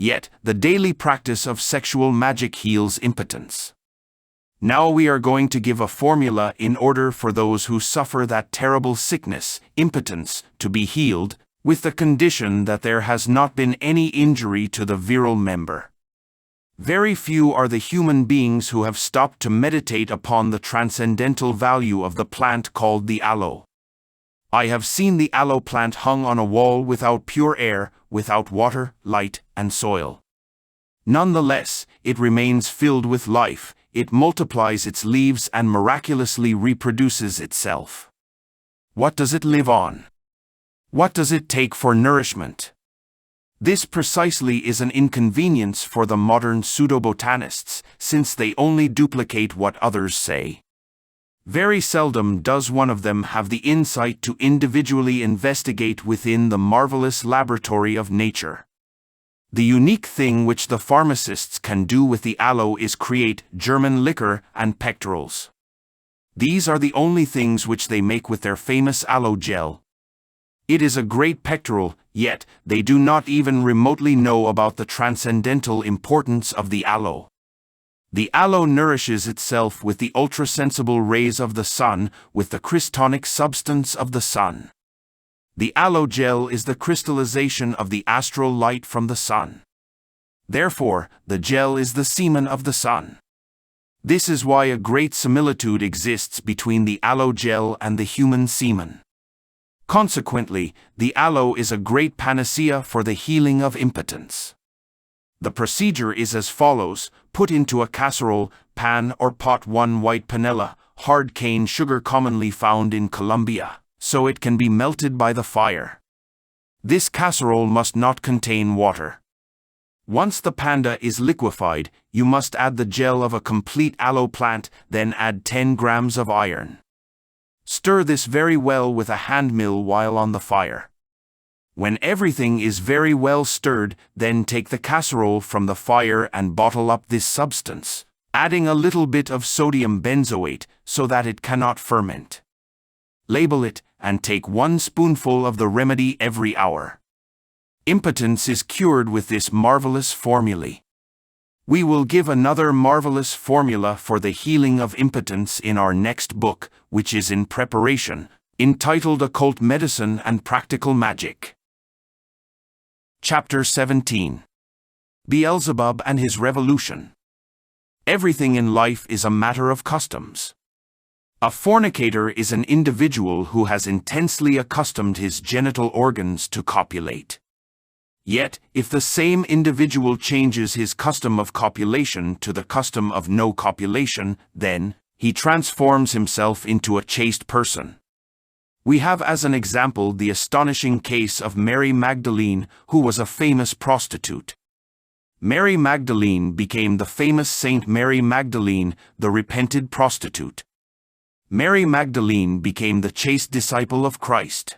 Yet, the daily practice of sexual magic heals impotence. Now we are going to give a formula in order for those who suffer that terrible sickness, impotence, to be healed, with the condition that there has not been any injury to the virile member. Very few are the human beings who have stopped to meditate upon the transcendental value of the plant called the aloe. I have seen the aloe plant hung on a wall without pure air, without water, light, and soil. Nonetheless, it remains filled with life, it multiplies its leaves and miraculously reproduces itself. What does it live on? What does it take for nourishment? This precisely is an inconvenience for the modern pseudobotanists, since they only duplicate what others say. Very seldom does one of them have the insight to individually investigate within the marvelous laboratory of nature. The unique thing which the pharmacists can do with the aloe is create German liquor and pectorals. These are the only things which they make with their famous aloe gel. It is a great pectoral, yet they do not even remotely know about the transcendental importance of the aloe. The aloe nourishes itself with the ultrasensible rays of the sun, with the crystonic substance of the sun. The aloe gel is the crystallization of the astral light from the sun. Therefore, the gel is the semen of the sun. This is why a great similitude exists between the aloe gel and the human semen. Consequently, the aloe is a great panacea for the healing of impotence. The procedure is as follows: put into a casserole, pan or pot 1 white panela, hard cane sugar commonly found in Colombia, so it can be melted by the fire. This casserole must not contain water. Once the panda is liquefied, you must add the gel of a complete aloe plant, then add 10 grams of iron. Stir this very well with a hand mill while on the fire. When everything is very well stirred, then take the casserole from the fire and bottle up this substance, adding a little bit of sodium benzoate so that it cannot ferment. Label it, and take 1 spoonful of the remedy every hour. Impotence is cured with this marvelous formulae. We will give another marvelous formula for the healing of impotence in our next book, which is in preparation, entitled Occult Medicine and Practical Magic. Chapter 17. Beelzebub and his Revolution. Everything in life is a matter of customs. A fornicator is an individual who has intensely accustomed his genital organs to copulate. Yet, if the same individual changes his custom of copulation to the custom of no copulation, then he transforms himself into a chaste person. We have as an example the astonishing case of Mary Magdalene, who was a famous prostitute. Mary Magdalene became the famous Saint Mary Magdalene, the repented prostitute. Mary Magdalene became the chaste disciple of Christ.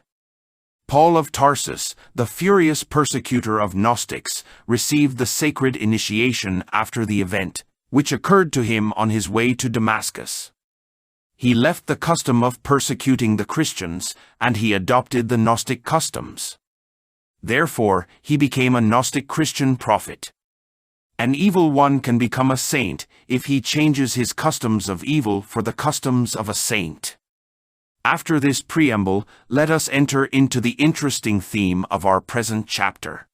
Paul of Tarsus, the furious persecutor of Gnostics, received the sacred initiation after the event, which occurred to him on his way to Damascus. He left the custom of persecuting the Christians, and he adopted the Gnostic customs. Therefore, he became a Gnostic Christian prophet. An evil one can become a saint if he changes his customs of evil for the customs of a saint. After this preamble, let us enter into the interesting theme of our present chapter.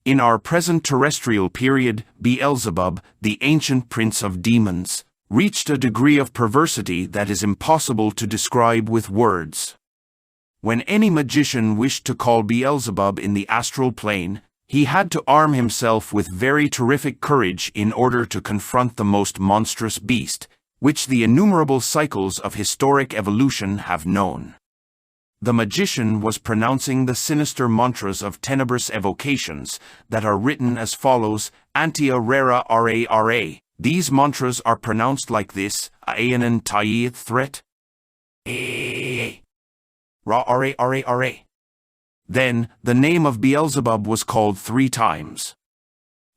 In our present terrestrial period, Beelzebub, the ancient prince of demons, reached a degree of perversity that is impossible to describe with words. When any magician wished to call Beelzebub in the astral plane, he had to arm himself with very terrific courage in order to confront the most monstrous beast, which the innumerable cycles of historic evolution have known. The magician was pronouncing the sinister mantras of tenebrous evocations that are written as follows: Antia Rara Ra. These mantras are pronounced like this: Aeanan Taiyith threat. Ra. Then, the name of Beelzebub was called 3 times.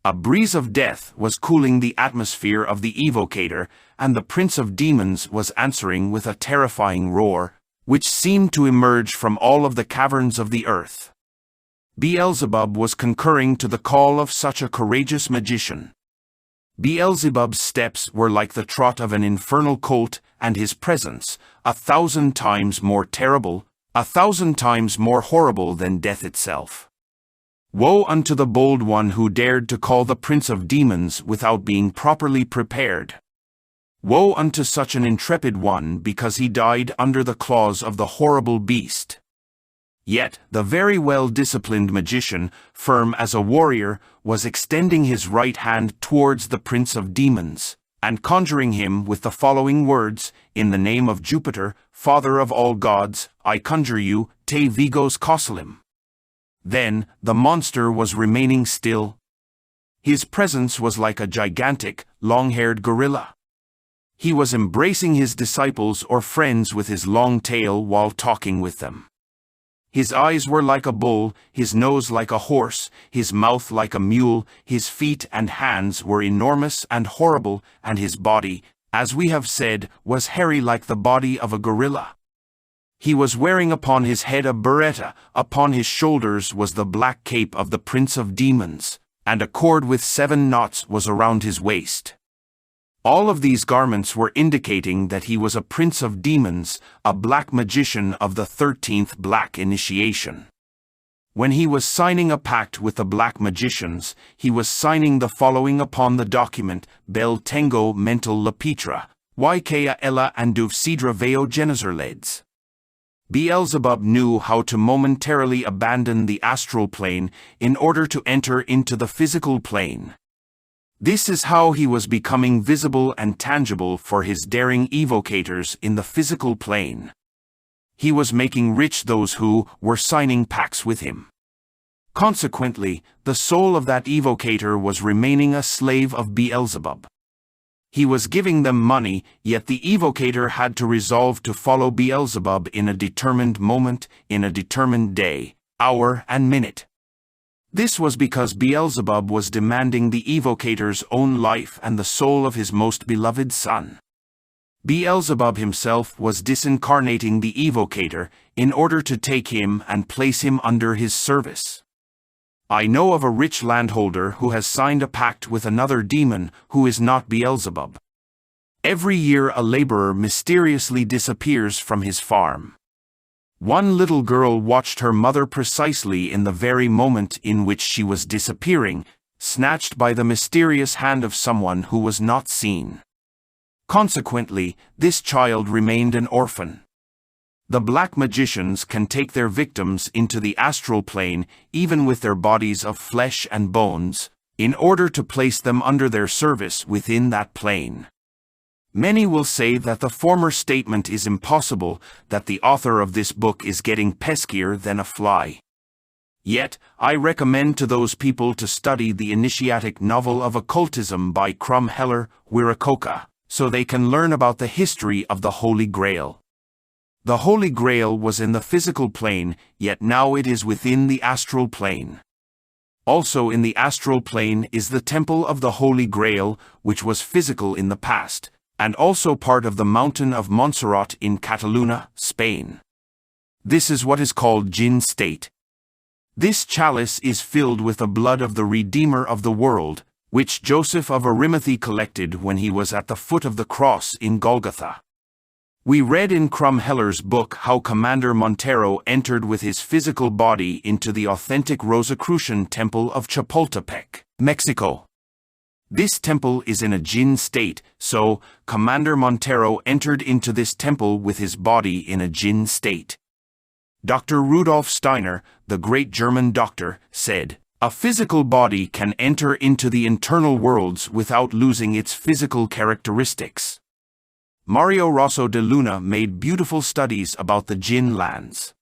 A breeze of death was cooling the atmosphere of the evocator, and the prince of demons was answering with a terrifying roar, which seemed to emerge from all of the caverns of the earth. Beelzebub was concurring to the call of such a courageous magician. Beelzebub's steps were like the trot of an infernal colt, and his presence, 1,000 times more terrible, 1,000 times more horrible than death itself. Woe unto the bold one who dared to call the prince of demons without being properly prepared. Woe unto such an intrepid one because he died under the claws of the horrible beast. Yet the very well-disciplined magician, firm as a warrior, was extending his right hand towards the prince of demons, and conjuring him with the following words, "In the name of Jupiter, father of all gods, I conjure you, te vigos causalim." Then the monster was remaining still. His presence was like a gigantic, long-haired gorilla. He was embracing his disciples or friends with his long tail while talking with them. His eyes were like a bull, his nose like a horse, his mouth like a mule, his feet and hands were enormous and horrible, and his body, as we have said, was hairy like the body of a gorilla. He was wearing upon his head a biretta, upon his shoulders was the black cape of the prince of demons, and a cord with 7 knots was around his waist. All of these garments were indicating that he was a prince of demons, a black magician of the 13th black initiation. When he was signing a pact with the black magicians, he was signing the following upon the document: Bel tengo mental lapitra, ykea ella anduv sidra veo genezerleds. Beelzebub knew how to momentarily abandon the astral plane in order to enter into the physical plane. This is how he was becoming visible and tangible for his daring evocators in the physical plane. He was making rich those who were signing pacts with him. Consequently, the soul of that evocator was remaining a slave of Beelzebub. He was giving them money, yet the evocator had to resolve to follow Beelzebub in a determined moment, in a determined day, hour and minute. This was because Beelzebub was demanding the evocator's own life and the soul of his most beloved son. Beelzebub himself was disincarnating the evocator in order to take him and place him under his service. I know of a rich landholder who has signed a pact with another demon who is not Beelzebub. Every year a laborer mysteriously disappears from his farm. One little girl watched her mother precisely in the very moment in which she was disappearing, snatched by the mysterious hand of someone who was not seen. Consequently, this child remained an orphan. The black magicians can take their victims into the astral plane, even with their bodies of flesh and bones, in order to place them under their service within that plane. Many will say that the former statement is impossible, that the author of this book is getting peskier than a fly. Yet, I recommend to those people to study the initiatic novel of occultism by Crumheller Wiracocha, so they can learn about the history of the Holy Grail. The Holy Grail was in the physical plane, yet now it is within the astral plane. Also in the astral plane is the Temple of the Holy Grail, which was physical in the past, and also part of the mountain of Montserrat in Catalunya, Spain. This is what is called Jinn state. This chalice is filled with the blood of the Redeemer of the world, which Joseph of Arimathea collected when he was at the foot of the cross in Golgotha. We read in Crumheller's book how Commander Montero entered with his physical body into the authentic Rosicrucian temple of Chapultepec, Mexico. This temple is in a Jinn state, so Commander Montero entered into this temple with his body in a Jinn state. Dr. Rudolf Steiner, the great German doctor, said, "A physical body can enter into the internal worlds without losing its physical characteristics." Mario Rosso de Luna made beautiful studies about the Jinn lands.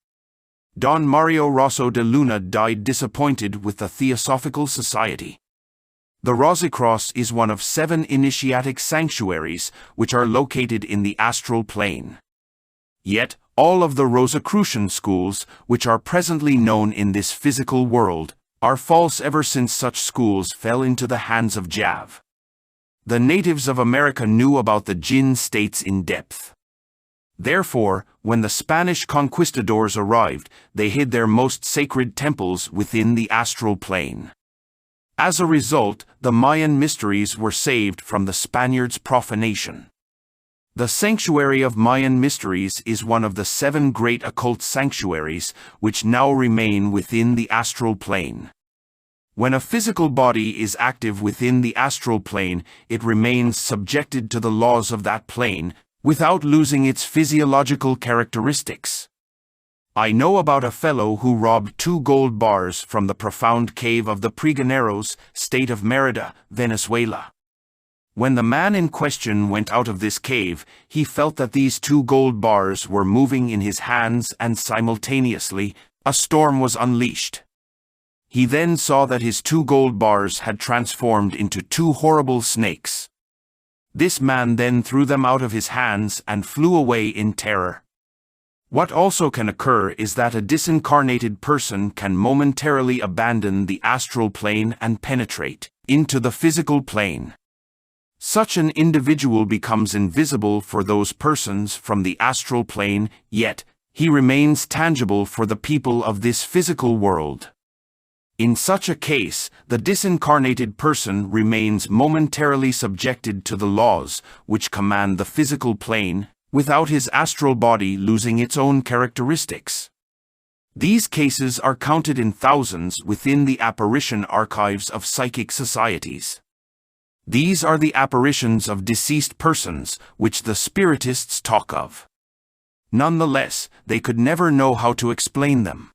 Don Mario Rosso de Luna died disappointed with the Theosophical Society. The Rosicross is one of 7 initiatic sanctuaries which are located in the astral plane. Yet, all of the Rosicrucian schools, which are presently known in this physical world, are false ever since such schools fell into the hands of Jav. The natives of America knew about the Jinn states in depth. Therefore, when the Spanish conquistadors arrived, they hid their most sacred temples within the astral plane. As a result, the Mayan mysteries were saved from the Spaniards' profanation. The Sanctuary of Mayan Mysteries is one of the 7 great occult sanctuaries which now remain within the astral plane. When a physical body is active within the astral plane, it remains subjected to the laws of that plane, without losing its physiological characteristics. I know about a fellow who robbed 2 gold bars from the profound cave of the Pregoneros, state of Mérida, Venezuela. When the man in question went out of this cave, he felt that these 2 gold bars were moving in his hands, and simultaneously, a storm was unleashed. He then saw that his 2 gold bars had transformed into 2 horrible snakes. This man then threw them out of his hands and flew away in terror. What also can occur is that a disincarnated person can momentarily abandon the astral plane and penetrate into the physical plane. Such an individual becomes invisible for those persons from the astral plane, yet he remains tangible for the people of this physical world. In such a case, the disincarnated person remains momentarily subjected to the laws which command the physical plane, without his astral body losing its own characteristics. These cases are counted in thousands within the apparition archives of psychic societies. These are the apparitions of deceased persons, which the spiritists talk of. Nonetheless, they could never know how to explain them.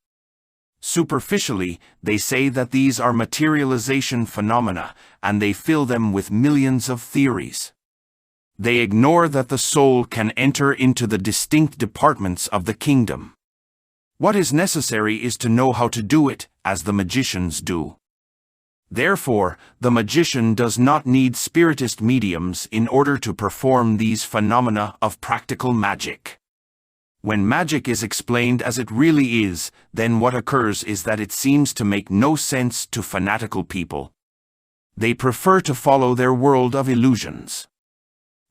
Superficially, they say that these are materialization phenomena, and they fill them with millions of theories. They ignore that the soul can enter into the distinct departments of the kingdom. What is necessary is to know how to do it, as the magicians do. Therefore, the magician does not need spiritist mediums in order to perform these phenomena of practical magic. When magic is explained as it really is, then what occurs is that it seems to make no sense to fanatical people. They prefer to follow their world of illusions.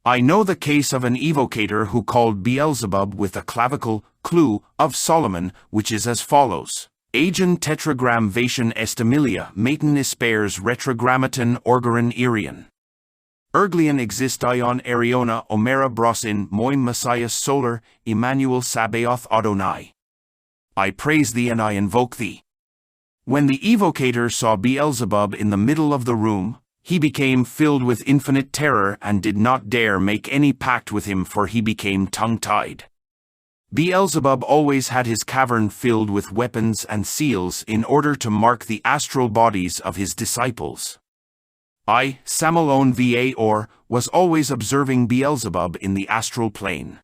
I know the case of an evocator who called Beelzebub with a clavicle clue of Solomon, which is as follows. Agen tetragram vation estamilia maten ispares retrogrammaton orgaron irion. Erglion existion ariona omera brosin moim messias solar, Emmanuel Sabaoth Adonai. I praise thee and I invoke thee. When the evocator saw Beelzebub in the middle of the room, he became filled with infinite terror and did not dare make any pact with him, for he became tongue-tied. Beelzebub always had his cavern filled with weapons and seals in order to mark the astral bodies of his disciples. I, Samael Aun Weor, was always observing Beelzebub in the astral plane.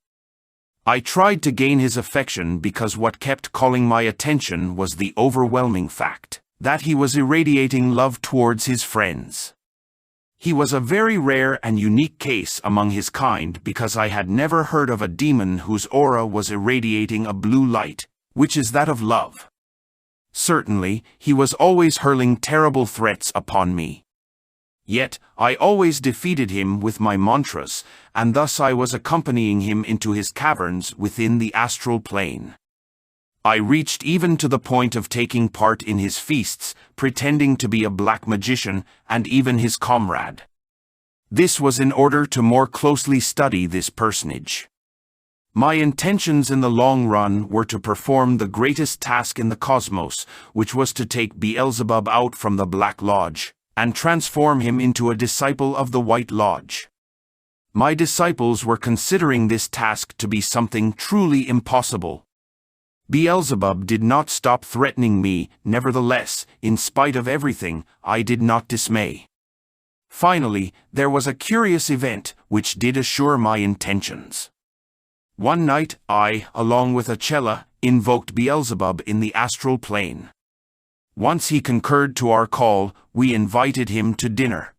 I tried to gain his affection because what kept calling my attention was the overwhelming fact that he was irradiating love towards his friends. He was a very rare and unique case among his kind because I had never heard of a demon whose aura was irradiating a blue light, which is that of love. Certainly, he was always hurling terrible threats upon me. Yet, I always defeated him with my mantras, and thus I was accompanying him into his caverns within the astral plane. I reached even to the point of taking part in his feasts, pretending to be a black magician, and even his comrade. This was in order to more closely study this personage. My intentions in the long run were to perform the greatest task in the cosmos, which was to take Beelzebub out from the Black Lodge, and transform him into a disciple of the White Lodge. My disciples were considering this task to be something truly impossible. Beelzebub did not stop threatening me, nevertheless, in spite of everything, I did not dismay. Finally, there was a curious event which did assure my intentions. One night, I, along with Achella, invoked Beelzebub in the astral plane. Once he concurred to our call, we invited him to dinner.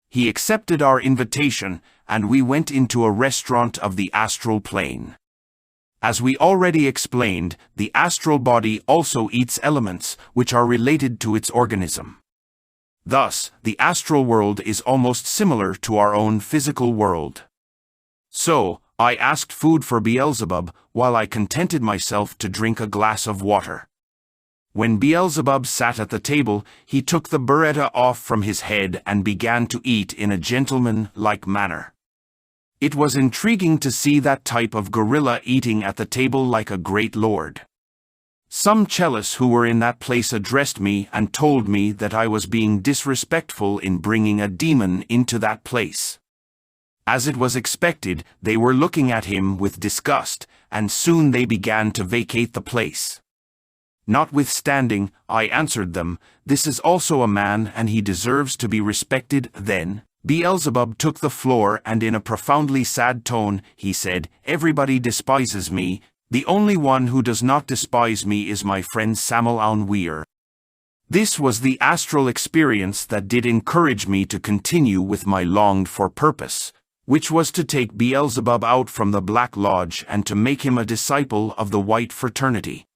He accepted our invitation, and we went into a restaurant of the astral plane. As we already explained, the astral body also eats elements which are related to its organism. Thus, the astral world is almost similar to our own physical world. So, I asked food for Beelzebub, while I contented myself to drink a glass of water. When Beelzebub sat at the table, he took the biretta off from his head and began to eat in a gentleman-like manner. It was intriguing to see that type of gorilla eating at the table like a great lord. Some chellists who were in that place addressed me and told me that I was being disrespectful in bringing a demon into that place. As it was expected, they were looking at him with disgust, and soon they began to vacate the place. Notwithstanding, I answered them, "This is also a man and he deserves to be respected." Then Beelzebub took the floor and in a profoundly sad tone, he said, "Everybody despises me. The only one who does not despise me is my friend Samael Aun Weor." This was the astral experience that did encourage me to continue with my longed-for purpose, which was to take Beelzebub out from the Black Lodge and to make him a disciple of the White Fraternity.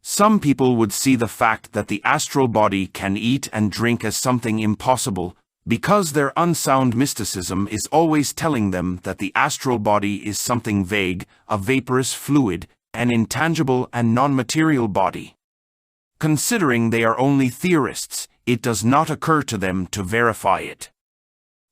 Some people would see the fact that the astral body can eat and drink as something impossible, because their unsound mysticism is always telling them that the astral body is something vague, a vaporous fluid, an intangible and non-material body. Considering they are only theorists, it does not occur to them to verify it.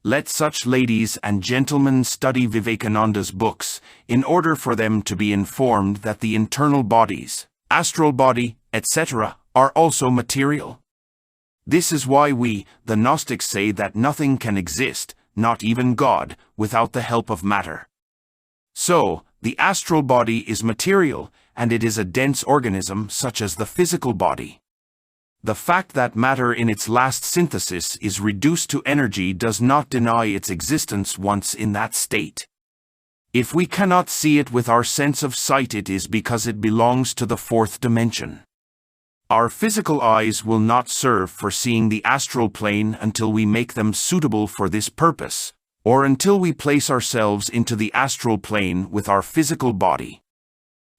Let such ladies and gentlemen study Vivekananda's books, in order for them to be informed that the internal bodies, astral body, etc., are also material. This is why we, the Gnostics, say that nothing can exist, not even God, without the help of matter. So, the astral body is material, and it is a dense organism such as the physical body. The fact that matter in its last synthesis is reduced to energy does not deny its existence once in that state. If we cannot see it with our sense of sight, it is because it belongs to the fourth dimension. Our physical eyes will not serve for seeing the astral plane until we make them suitable for this purpose, or until we place ourselves into the astral plane with our physical body.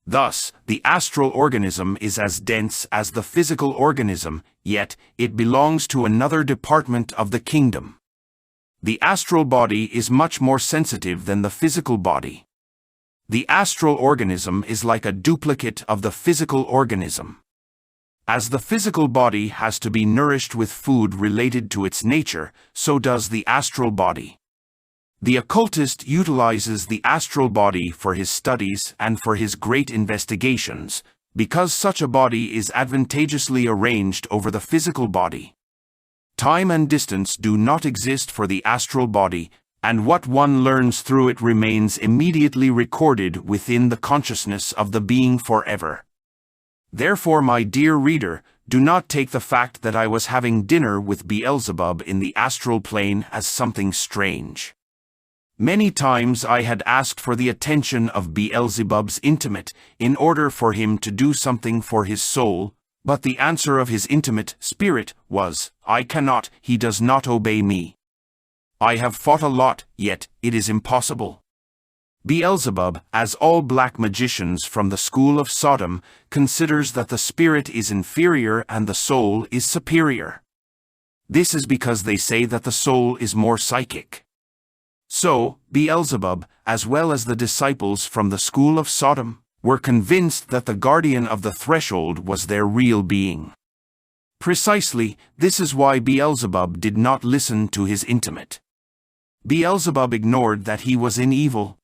Thus, the astral organism is as dense as the physical organism, yet it belongs to another department of the kingdom. The astral body is much more sensitive than the physical body. The astral organism is like a duplicate of the physical organism. As the physical body has to be nourished with food related to its nature, so does the astral body. The occultist utilizes the astral body for his studies and for his great investigations, because such a body is advantageously arranged over the physical body. Time and distance do not exist for the astral body, and what one learns through it remains immediately recorded within the consciousness of the being forever. Therefore, my dear reader, do not take the fact that I was having dinner with Beelzebub in the astral plane as something strange. Many times I had asked for the attention of Beelzebub's intimate in order for him to do something for his soul, but the answer of his intimate spirit was, "I cannot, he does not obey me. I have fought a lot, yet it is impossible." Beelzebub, as all black magicians from the school of Sodom, considers that the spirit is inferior and the soul is superior. This is because they say that the soul is more psychic. So, Beelzebub, as well as the disciples from the school of Sodom, were convinced that the guardian of the threshold was their real being. Precisely, this is why Beelzebub did not listen to his intimate. Beelzebub ignored that he was in evil.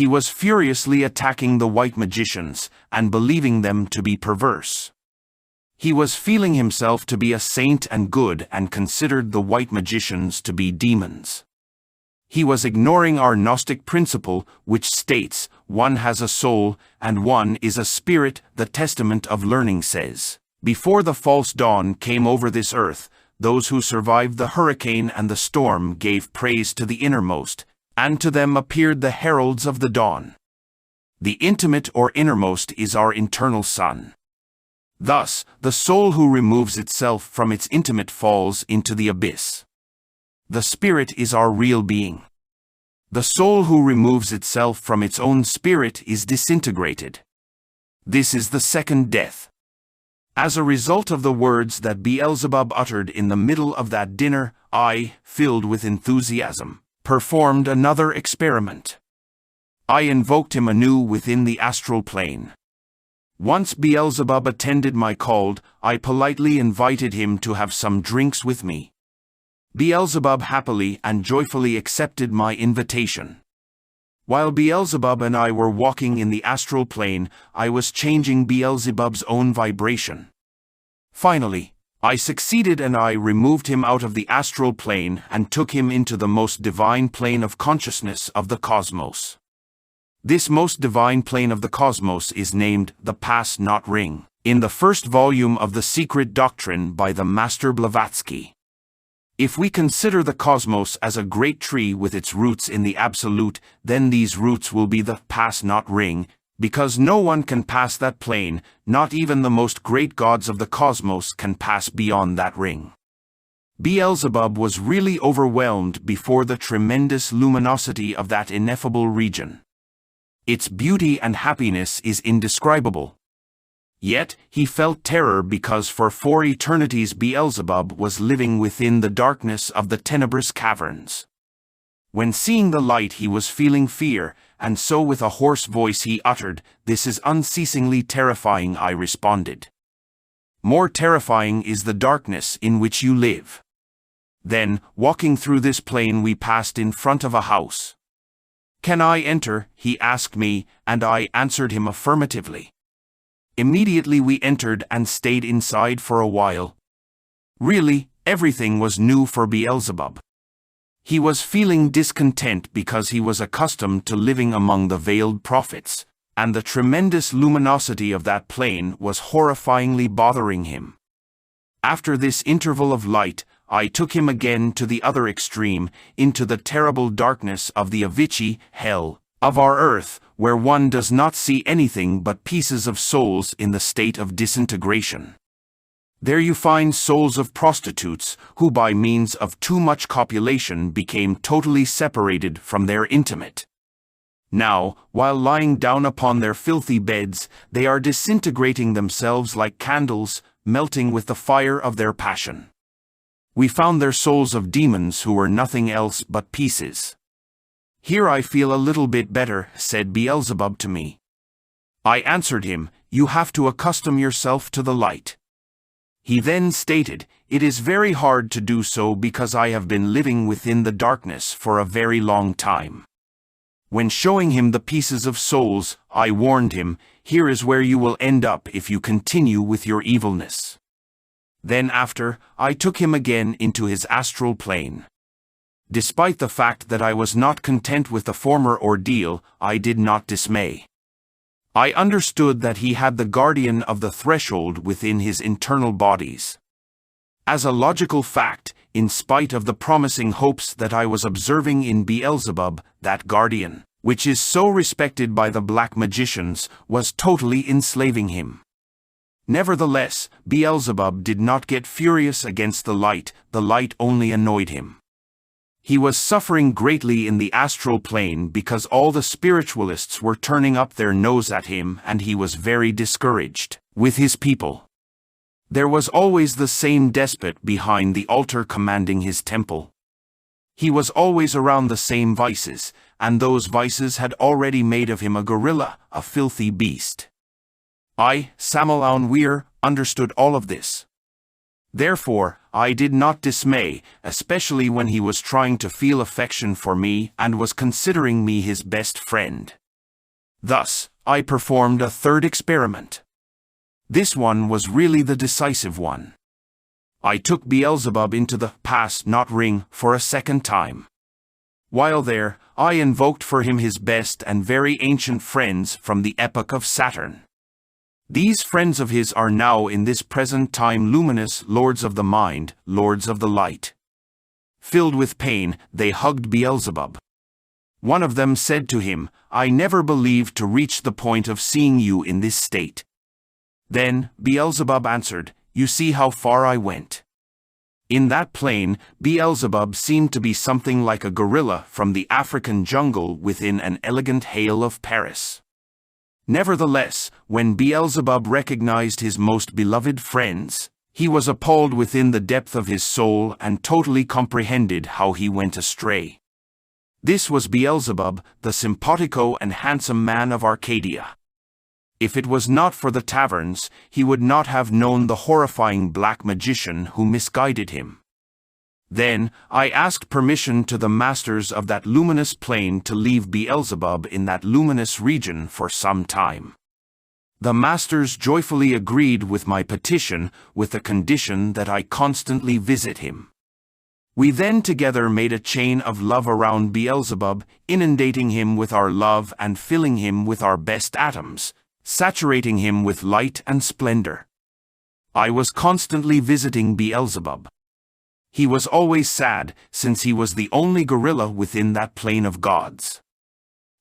He was furiously attacking the white magicians, and believing them to be perverse. He was feeling himself to be a saint and good and considered the white magicians to be demons. He was ignoring our Gnostic principle, which states, one has a soul, and one is a spirit. The Testament of Learning says, "Before the false dawn came over this earth, those who survived the hurricane and the storm gave praise to the innermost, and to them appeared the heralds of the dawn." The intimate or innermost is our internal sun. Thus, the soul who removes itself from its intimate falls into the abyss. The spirit is our real being. The soul who removes itself from its own spirit is disintegrated. This is the second death. As a result of the words that Beelzebub uttered in the middle of that dinner, I, filled with enthusiasm, performed another experiment. I invoked him anew within the astral plane. Once Beelzebub attended my call, I politely invited him to have some drinks with me. Beelzebub happily and joyfully accepted my invitation. While Beelzebub and I were walking in the astral plane, I was changing Beelzebub's own vibration. Finally, I succeeded, and I removed him out of the astral plane and took him into the most divine plane of consciousness of the cosmos. This most divine plane of the cosmos is named the Pass-Not Ring, in the first volume of the Secret Doctrine by the Master Blavatsky. If we consider the cosmos as a great tree with its roots in the absolute, then these roots will be the Pass-Not Ring, because no one can pass that plane, not even the most great gods of the cosmos can pass beyond that ring. Beelzebub was really overwhelmed before the tremendous luminosity of that ineffable region. Its beauty and happiness is indescribable. Yet, he felt terror because for 4 eternities Beelzebub was living within the darkness of the tenebrous caverns. When seeing the light he was feeling fear, and so with a hoarse voice he uttered, "This is unceasingly terrifying," I responded. "More terrifying is the darkness in which you live." Then, walking through this plane, we passed in front of a house. "Can I enter?" he asked me, and I answered him affirmatively. Immediately we entered and stayed inside for a while. Really, everything was new for Beelzebub. He was feeling discontent because he was accustomed to living among the veiled prophets, and the tremendous luminosity of that plane was horrifyingly bothering him. After this interval of light, I took him again to the other extreme, into the terrible darkness of the Avicii, hell, of our earth, where one does not see anything but pieces of souls in the state of disintegration. There you find souls of prostitutes, who by means of too much copulation became totally separated from their intimate. Now, while lying down upon their filthy beds, they are disintegrating themselves like candles, melting with the fire of their passion. We found their souls of demons who were nothing else but pieces. "Here I feel a little bit better," said Beelzebub to me. I answered him, "You have to accustom yourself to the light." He then stated, "It is very hard to do so because I have been living within the darkness for a very long time." When showing him the pieces of souls, I warned him, "Here is where you will end up if you continue with your evilness." Then after, I took him again into his astral plane. Despite the fact that I was not content with the former ordeal, I did not dismay. I understood that he had the guardian of the threshold within his internal bodies. As a logical fact, in spite of the promising hopes that I was observing in Beelzebub, that guardian, which is so respected by the black magicians, was totally enslaving him. Nevertheless, Beelzebub did not get furious against the light only annoyed him. He was suffering greatly in the astral plane because all the spiritualists were turning up their nose at him, and he was very discouraged with his people. There was always the same despot behind the altar commanding his temple. He was always around the same vices, and those vices had already made of him a gorilla, a filthy beast. I, Samael Aun Weor, understood all of this. Therefore, I did not dismay, especially when he was trying to feel affection for me and was considering me his best friend. Thus, I performed a third experiment. This one was really the decisive one. I took Beelzebub into the Pass-Not Ring for a second time. While there, I invoked for him his best and very ancient friends from the epoch of Saturn. These friends of his are now in this present time luminous lords of the mind, lords of the light. Filled with pain, they hugged Beelzebub. One of them said to him, "I never believed to reach the point of seeing you in this state." Then, Beelzebub answered, "You see how far I went." In that plane, Beelzebub seemed to be something like a gorilla from the African jungle within an elegant hail of Paris. Nevertheless, when Beelzebub recognized his most beloved friends, he was appalled within the depth of his soul and totally comprehended how he went astray. This was Beelzebub, the simpatico and handsome man of Arcadia. If it was not for the taverns, he would not have known the horrifying black magician who misguided him. Then I asked permission to the masters of that luminous plane to leave Beelzebub in that luminous region for some time. The masters joyfully agreed with my petition, with the condition that I constantly visit him. We then together made a chain of love around Beelzebub, inundating him with our love and filling him with our best atoms, saturating him with light and splendor. I was constantly visiting Beelzebub. He was always sad, since he was the only gorilla within that plane of gods.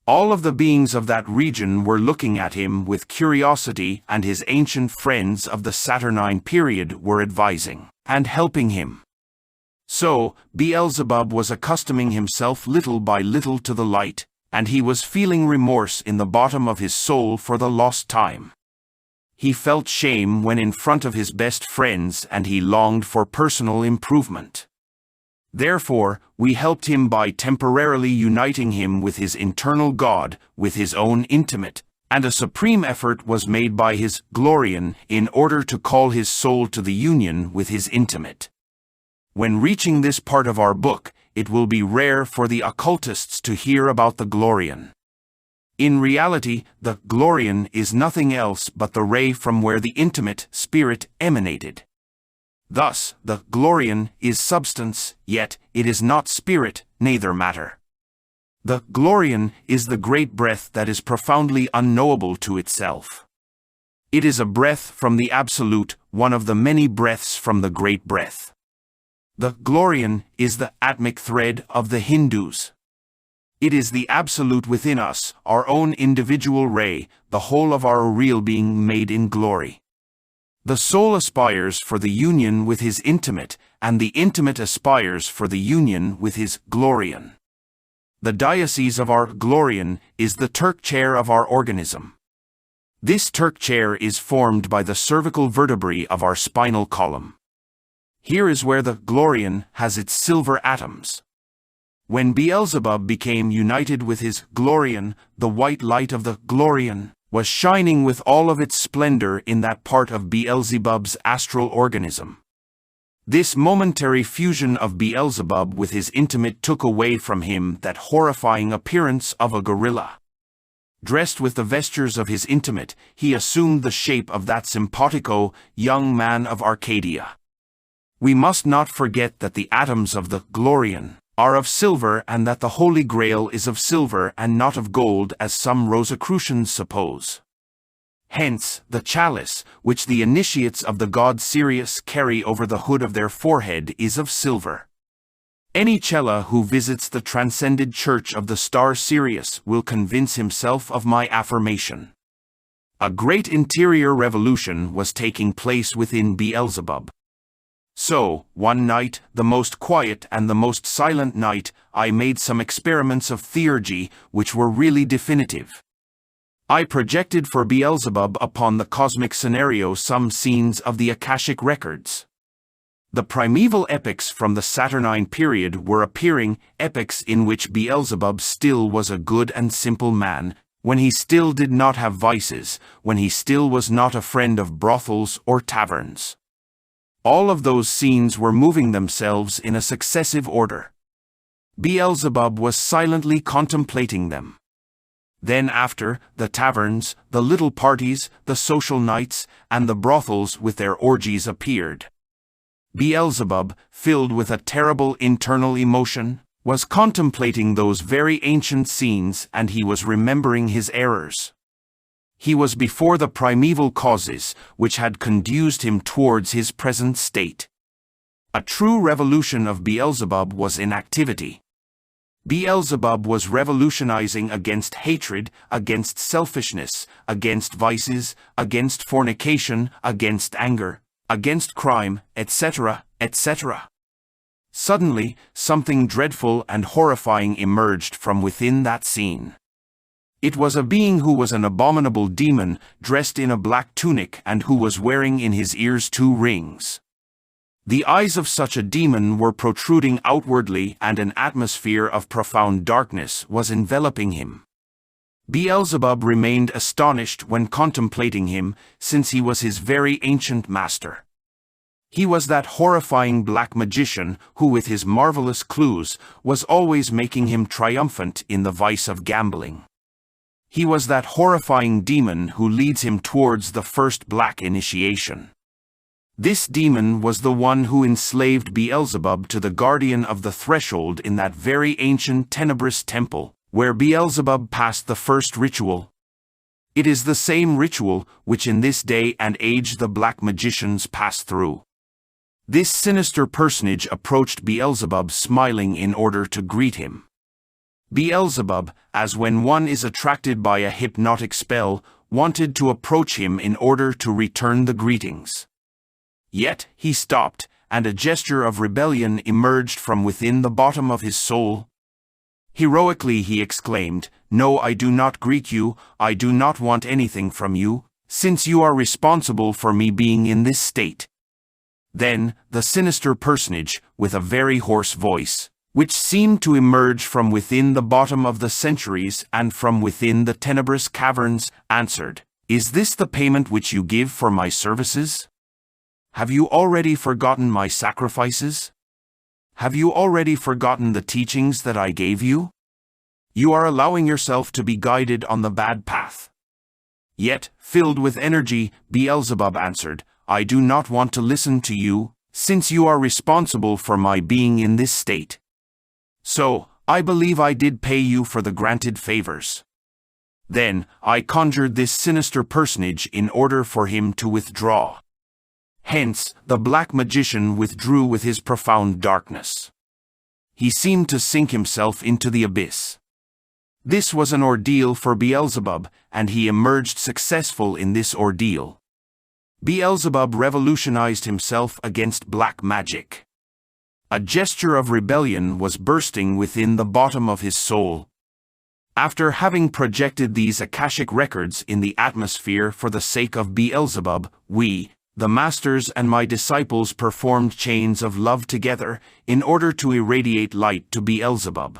All of the beings of that region were looking at him with curiosity, and his ancient friends of the Saturnine period were advising and helping him. So, Beelzebub was accustoming himself little by little to the light, and he was feeling remorse in the bottom of his soul for the lost time. He felt shame when in front of his best friends, and he longed for personal improvement. Therefore, we helped him by temporarily uniting him with his internal God, with his own intimate, and a supreme effort was made by his Glorian in order to call his soul to the union with his intimate. When reaching this part of our book, it will be rare for the occultists to hear about the Glorian. In reality, the Glorian is nothing else but the ray from where the intimate spirit emanated. Thus, the Glorian is substance, yet it is not spirit, neither matter. The Glorian is the great breath that is profoundly unknowable to itself. It is a breath from the Absolute, one of the many breaths from the Great Breath. The Glorian is the atmic thread of the Hindus. It is the Absolute within us, our own individual ray, the whole of our real being made in glory. The soul aspires for the union with his intimate, and the intimate aspires for the union with his Glorian. The diocese of our Glorian is the Turk chair of our organism. This Turk chair is formed by the cervical vertebrae of our spinal column. Here is where the Glorian has its silver atoms. When Beelzebub became united with his Glorian, the white light of the Glorian was shining with all of its splendor in that part of Beelzebub's astral organism. This momentary fusion of Beelzebub with his intimate took away from him that horrifying appearance of a gorilla. Dressed with the vestures of his intimate, he assumed the shape of that simpatico young man of Arcadia. We must not forget that the atoms of the Glorian are of silver, and that the Holy Grail is of silver and not of gold, as some Rosicrucians suppose. Hence, the chalice, which the initiates of the god Sirius carry over the hood of their forehead, is of silver. Any Chela who visits the transcended church of the star Sirius will convince himself of my affirmation. A great interior revolution was taking place within Beelzebub. So, one night, the most quiet and the most silent night, I made some experiments of theurgy which were really definitive. I projected for Beelzebub upon the cosmic scenario some scenes of the Akashic records. The primeval epics from the Saturnine period were appearing, epics in which Beelzebub still was a good and simple man, when he still did not have vices, when he still was not a friend of brothels or taverns. All of those scenes were moving themselves in a successive order. Beelzebub was silently contemplating them. Then after, the taverns, the little parties, the social nights, and the brothels with their orgies appeared. Beelzebub, filled with a terrible internal emotion, was contemplating those very ancient scenes, and he was remembering his errors. He was before the primeval causes, which had conduced him towards his present state. A true revolution of Beelzebub was in activity. Beelzebub was revolutionizing against hatred, against selfishness, against vices, against fornication, against anger, against crime, etc., etc. Suddenly, something dreadful and horrifying emerged from within that scene. It was a being who was an abominable demon, dressed in a black tunic and who was wearing in his ears 2 rings. The eyes of such a demon were protruding outwardly, and an atmosphere of profound darkness was enveloping him. Beelzebub remained astonished when contemplating him, since he was his very ancient master. He was that horrifying black magician who, with his marvelous clues, was always making him triumphant in the vice of gambling. He was that horrifying demon who leads him towards the first black initiation. This demon was the one who enslaved Beelzebub to the guardian of the threshold in that very ancient tenebrous temple, where Beelzebub passed the first ritual. It is the same ritual which in this day and age the black magicians pass through. This sinister personage approached Beelzebub smiling in order to greet him. Beelzebub, as when one is attracted by a hypnotic spell, wanted to approach him in order to return the greetings. Yet he stopped, and a gesture of rebellion emerged from within the bottom of his soul. Heroically he exclaimed, "No, I do not greet you, I do not want anything from you, since you are responsible for me being in this state." Then, the sinister personage, with a very hoarse voice, which seemed to emerge from within the bottom of the centuries and from within the tenebrous caverns, answered, "Is this the payment which you give for my services? Have you already forgotten my sacrifices? Have you already forgotten the teachings that I gave you? You are allowing yourself to be guided on the bad path." Yet, filled with energy, Beelzebub answered, "I do not want to listen to you, since you are responsible for my being in this state. So, I believe I did pay you for the granted favors." Then, I conjured this sinister personage in order for him to withdraw. Hence, the black magician withdrew with his profound darkness. He seemed to sink himself into the abyss. This was an ordeal for Beelzebub, and he emerged successful in this ordeal. Beelzebub revolutionized himself against black magic. A gesture of rebellion was bursting within the bottom of his soul. After having projected these Akashic records in the atmosphere for the sake of Beelzebub, we, the masters and my disciples, performed chains of love together in order to irradiate light to Beelzebub.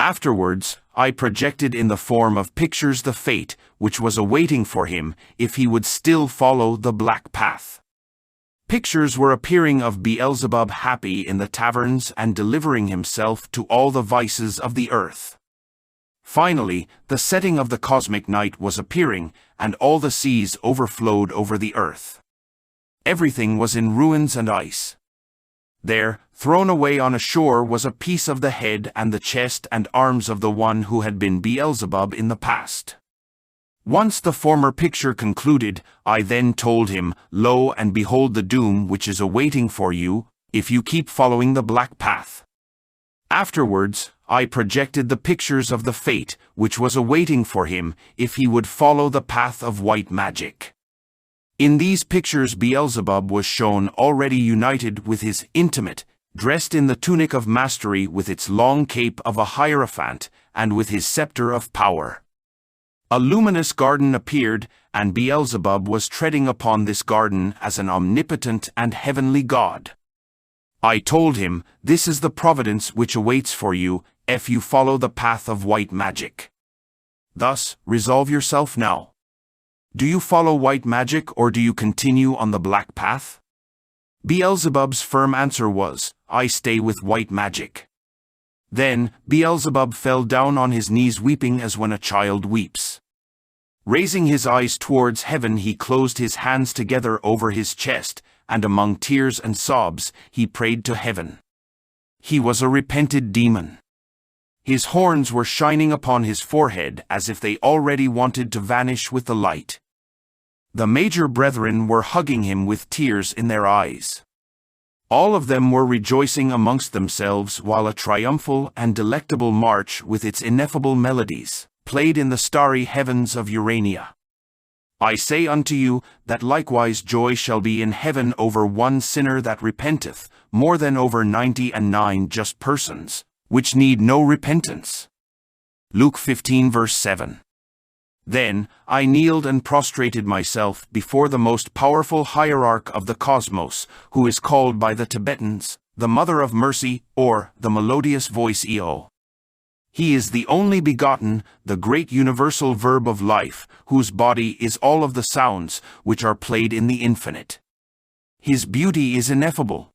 Afterwards, I projected in the form of pictures the fate which was awaiting for him if he would still follow the black path. Pictures were appearing of Beelzebub happy in the taverns and delivering himself to all the vices of the earth. Finally, the setting of the cosmic night was appearing, and all the seas overflowed over the earth. Everything was in ruins and ice. There, thrown away on a shore, was a piece of the head and the chest and arms of the one who had been Beelzebub in the past. Once the former picture concluded, I then told him, "Lo and behold the doom which is awaiting for you, if you keep following the black path." Afterwards, I projected the pictures of the fate which was awaiting for him if he would follow the path of white magic. In these pictures Beelzebub was shown already united with his intimate, dressed in the tunic of mastery with its long cape of a hierophant, and with his scepter of power. A luminous garden appeared, and Beelzebub was treading upon this garden as an omnipotent and heavenly god. I told him, "This is the providence which awaits for you, if you follow the path of white magic. Thus, resolve yourself now. Do you follow white magic or do you continue on the black path?" Beelzebub's firm answer was, "I stay with white magic." Then, Beelzebub fell down on his knees weeping as when a child weeps. Raising his eyes towards heaven, he closed his hands together over his chest, and among tears and sobs, he prayed to heaven. He was a repented demon. His horns were shining upon his forehead as if they already wanted to vanish with the light. The major brethren were hugging him with tears in their eyes. All of them were rejoicing amongst themselves while a triumphal and delectable march with its ineffable melodies played in the starry heavens of Urania. I say unto you that likewise joy shall be in heaven over one sinner that repenteth, more than over 99 just persons, which need no repentance. Luke 15 verse 7. Then, I kneeled and prostrated myself before the most powerful hierarch of the cosmos, who is called by the Tibetans, the Mother of Mercy, or the Melodious Voice Eo. He is the only begotten, the great universal verb of life, whose body is all of the sounds which are played in the infinite. His beauty is ineffable.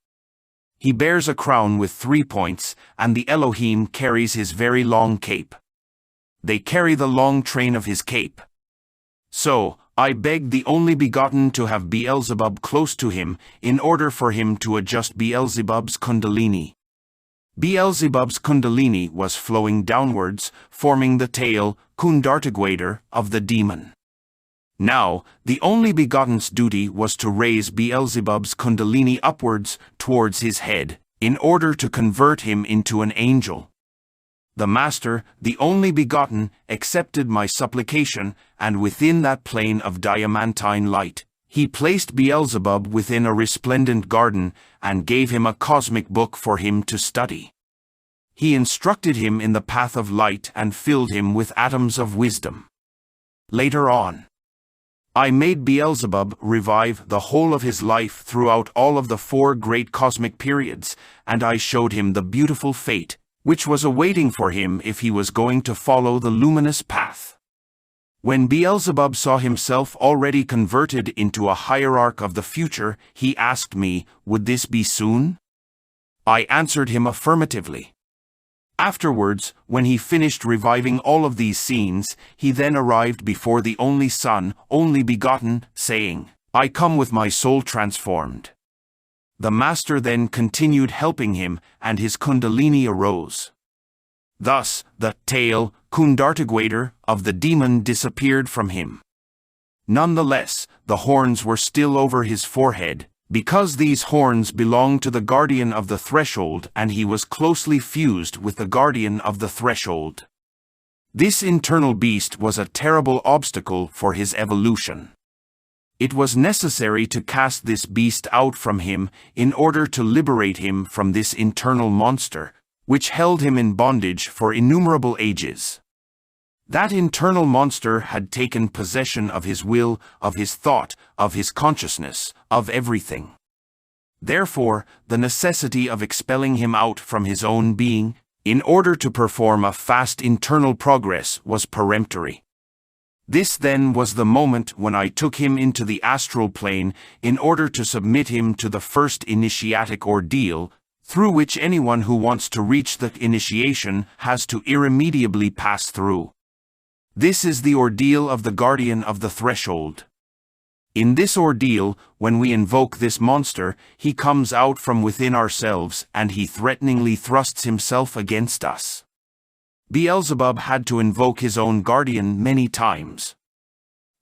He bears a crown with 3 points, and the Elohim carries his very long cape. They carry the long train of his cape. So, I begged the only begotten to have Beelzebub close to him, in order for him to adjust Beelzebub's kundalini. Beelzebub's kundalini was flowing downwards, forming the tail, kundartiguator, of the demon. Now, the only begotten's duty was to raise Beelzebub's kundalini upwards, towards his head, in order to convert him into an angel. The Master, the only begotten, accepted my supplication, and within that plane of diamantine light, he placed Beelzebub within a resplendent garden, and gave him a cosmic book for him to study. He instructed him in the path of light and filled him with atoms of wisdom. Later on, I made Beelzebub revive the whole of his life throughout all of the 4 great cosmic periods, and I showed him the beautiful fate, which was awaiting for him if he was going to follow the luminous path. When Beelzebub saw himself already converted into a hierarch of the future, he asked me, would this be soon? I answered him affirmatively. Afterwards, when he finished reviving all of these scenes, he then arrived before the only Son, only begotten, saying, I come with my soul transformed. The Master then continued helping him, and his kundalini arose. Thus, the tail, kundartiguator, of the demon disappeared from him. Nonetheless, the horns were still over his forehead, because these horns belonged to the guardian of the threshold, and he was closely fused with the guardian of the threshold. This internal beast was a terrible obstacle for his evolution. It was necessary to cast this beast out from him in order to liberate him from this internal monster, which held him in bondage for innumerable ages. That internal monster had taken possession of his will, of his thought, of his consciousness, of everything. Therefore, the necessity of expelling him out from his own being, in order to perform a fast internal progress, was peremptory. This then was the moment when I took him into the astral plane in order to submit him to the first initiatic ordeal, through which anyone who wants to reach the initiation has to irremediably pass through. This is the ordeal of the guardian of the threshold. In this ordeal, when we invoke this monster, he comes out from within ourselves and he threateningly thrusts himself against us. Beelzebub had to invoke his own guardian many times.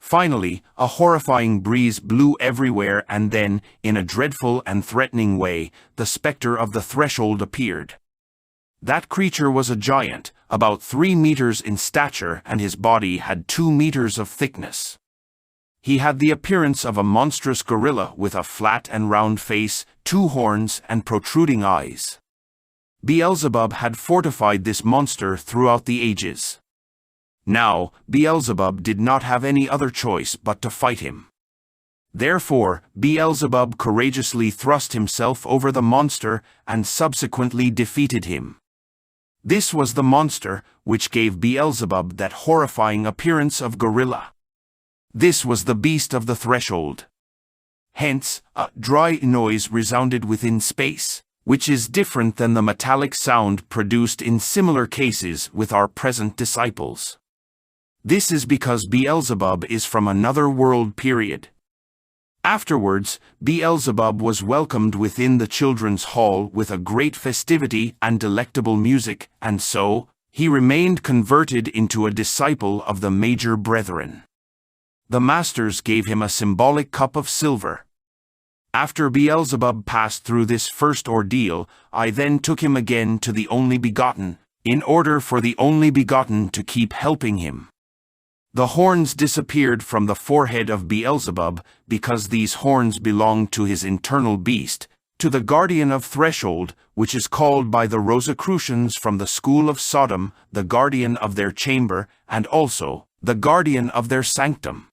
Finally, a horrifying breeze blew everywhere, and then, in a dreadful and threatening way, the specter of the threshold appeared. That creature was a giant, about 3 meters in stature, and his body had 2 meters of thickness. He had the appearance of a monstrous gorilla with a flat and round face, 2 horns, and protruding eyes. Beelzebub had fortified this monster throughout the ages. Now, Beelzebub did not have any other choice but to fight him. Therefore, Beelzebub courageously thrust himself over the monster and subsequently defeated him. This was the monster which gave Beelzebub that horrifying appearance of gorilla. This was the beast of the threshold. Hence, a dry noise resounded within space, which is different than the metallic sound produced in similar cases with our present disciples. This is because Beelzebub is from another world period. Afterwards, Beelzebub was welcomed within the children's hall with a great festivity and delectable music, and so, he remained converted into a disciple of the major brethren. The masters gave him a symbolic cup of silver. After Beelzebub passed through this first ordeal, I then took him again to the only begotten, in order for the only begotten to keep helping him. The horns disappeared from the forehead of Beelzebub, because these horns belonged to his internal beast, to the guardian of threshold, which is called by the Rosicrucians from the school of Sodom, the guardian of their chamber, and also, the guardian of their sanctum.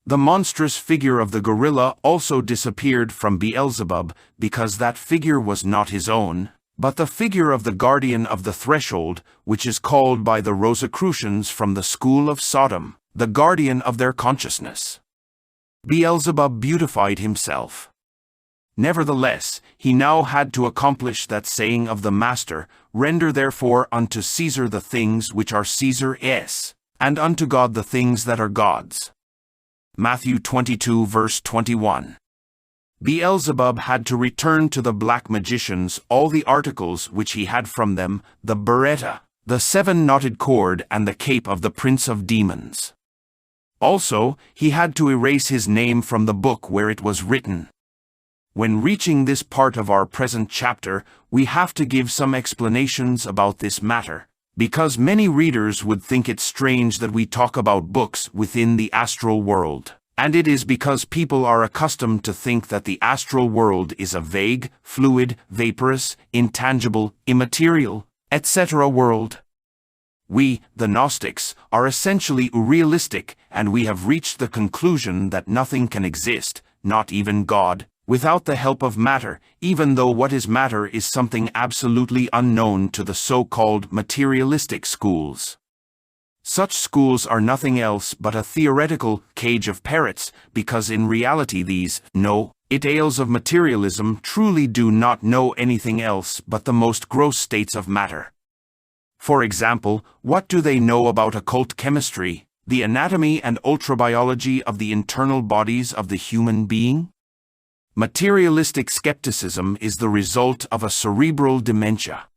The monstrous figure of the gorilla also disappeared from Beelzebub, because that figure was not his own, but the figure of the guardian of the threshold, which is called by the Rosicrucians from the school of Sodom, the guardian of their consciousness. Beelzebub beautified himself. Nevertheless, he now had to accomplish that saying of the Master, "Render therefore unto Caesar the things which are Caesar's, and unto God the things that are God's." Matthew 22 verse 21. Beelzebub had to return to the black magicians all the articles which he had from them, the biretta, the 7-knotted cord and the cape of the prince of demons. Also, he had to erase his name from the book where it was written. When reaching this part of our present chapter, we have to give some explanations about this matter, because many readers would think it strange that we talk about books within the astral world. And it is because people are accustomed to think that the astral world is a vague, fluid, vaporous, intangible, immaterial, etc. world. We, the Gnostics, are essentially realistic, and we have reached the conclusion that nothing can exist, not even God, without the help of matter, even though what is matter is something absolutely unknown to the so-called materialistic schools. Such schools are nothing else but a theoretical cage of parrots, because in reality these know-it-alls of materialism truly do not know anything else but the most gross states of matter. For example, what do they know about occult chemistry, the anatomy and ultrabiology of the internal bodies of the human being? Materialistic skepticism is the result of a cerebral dementia.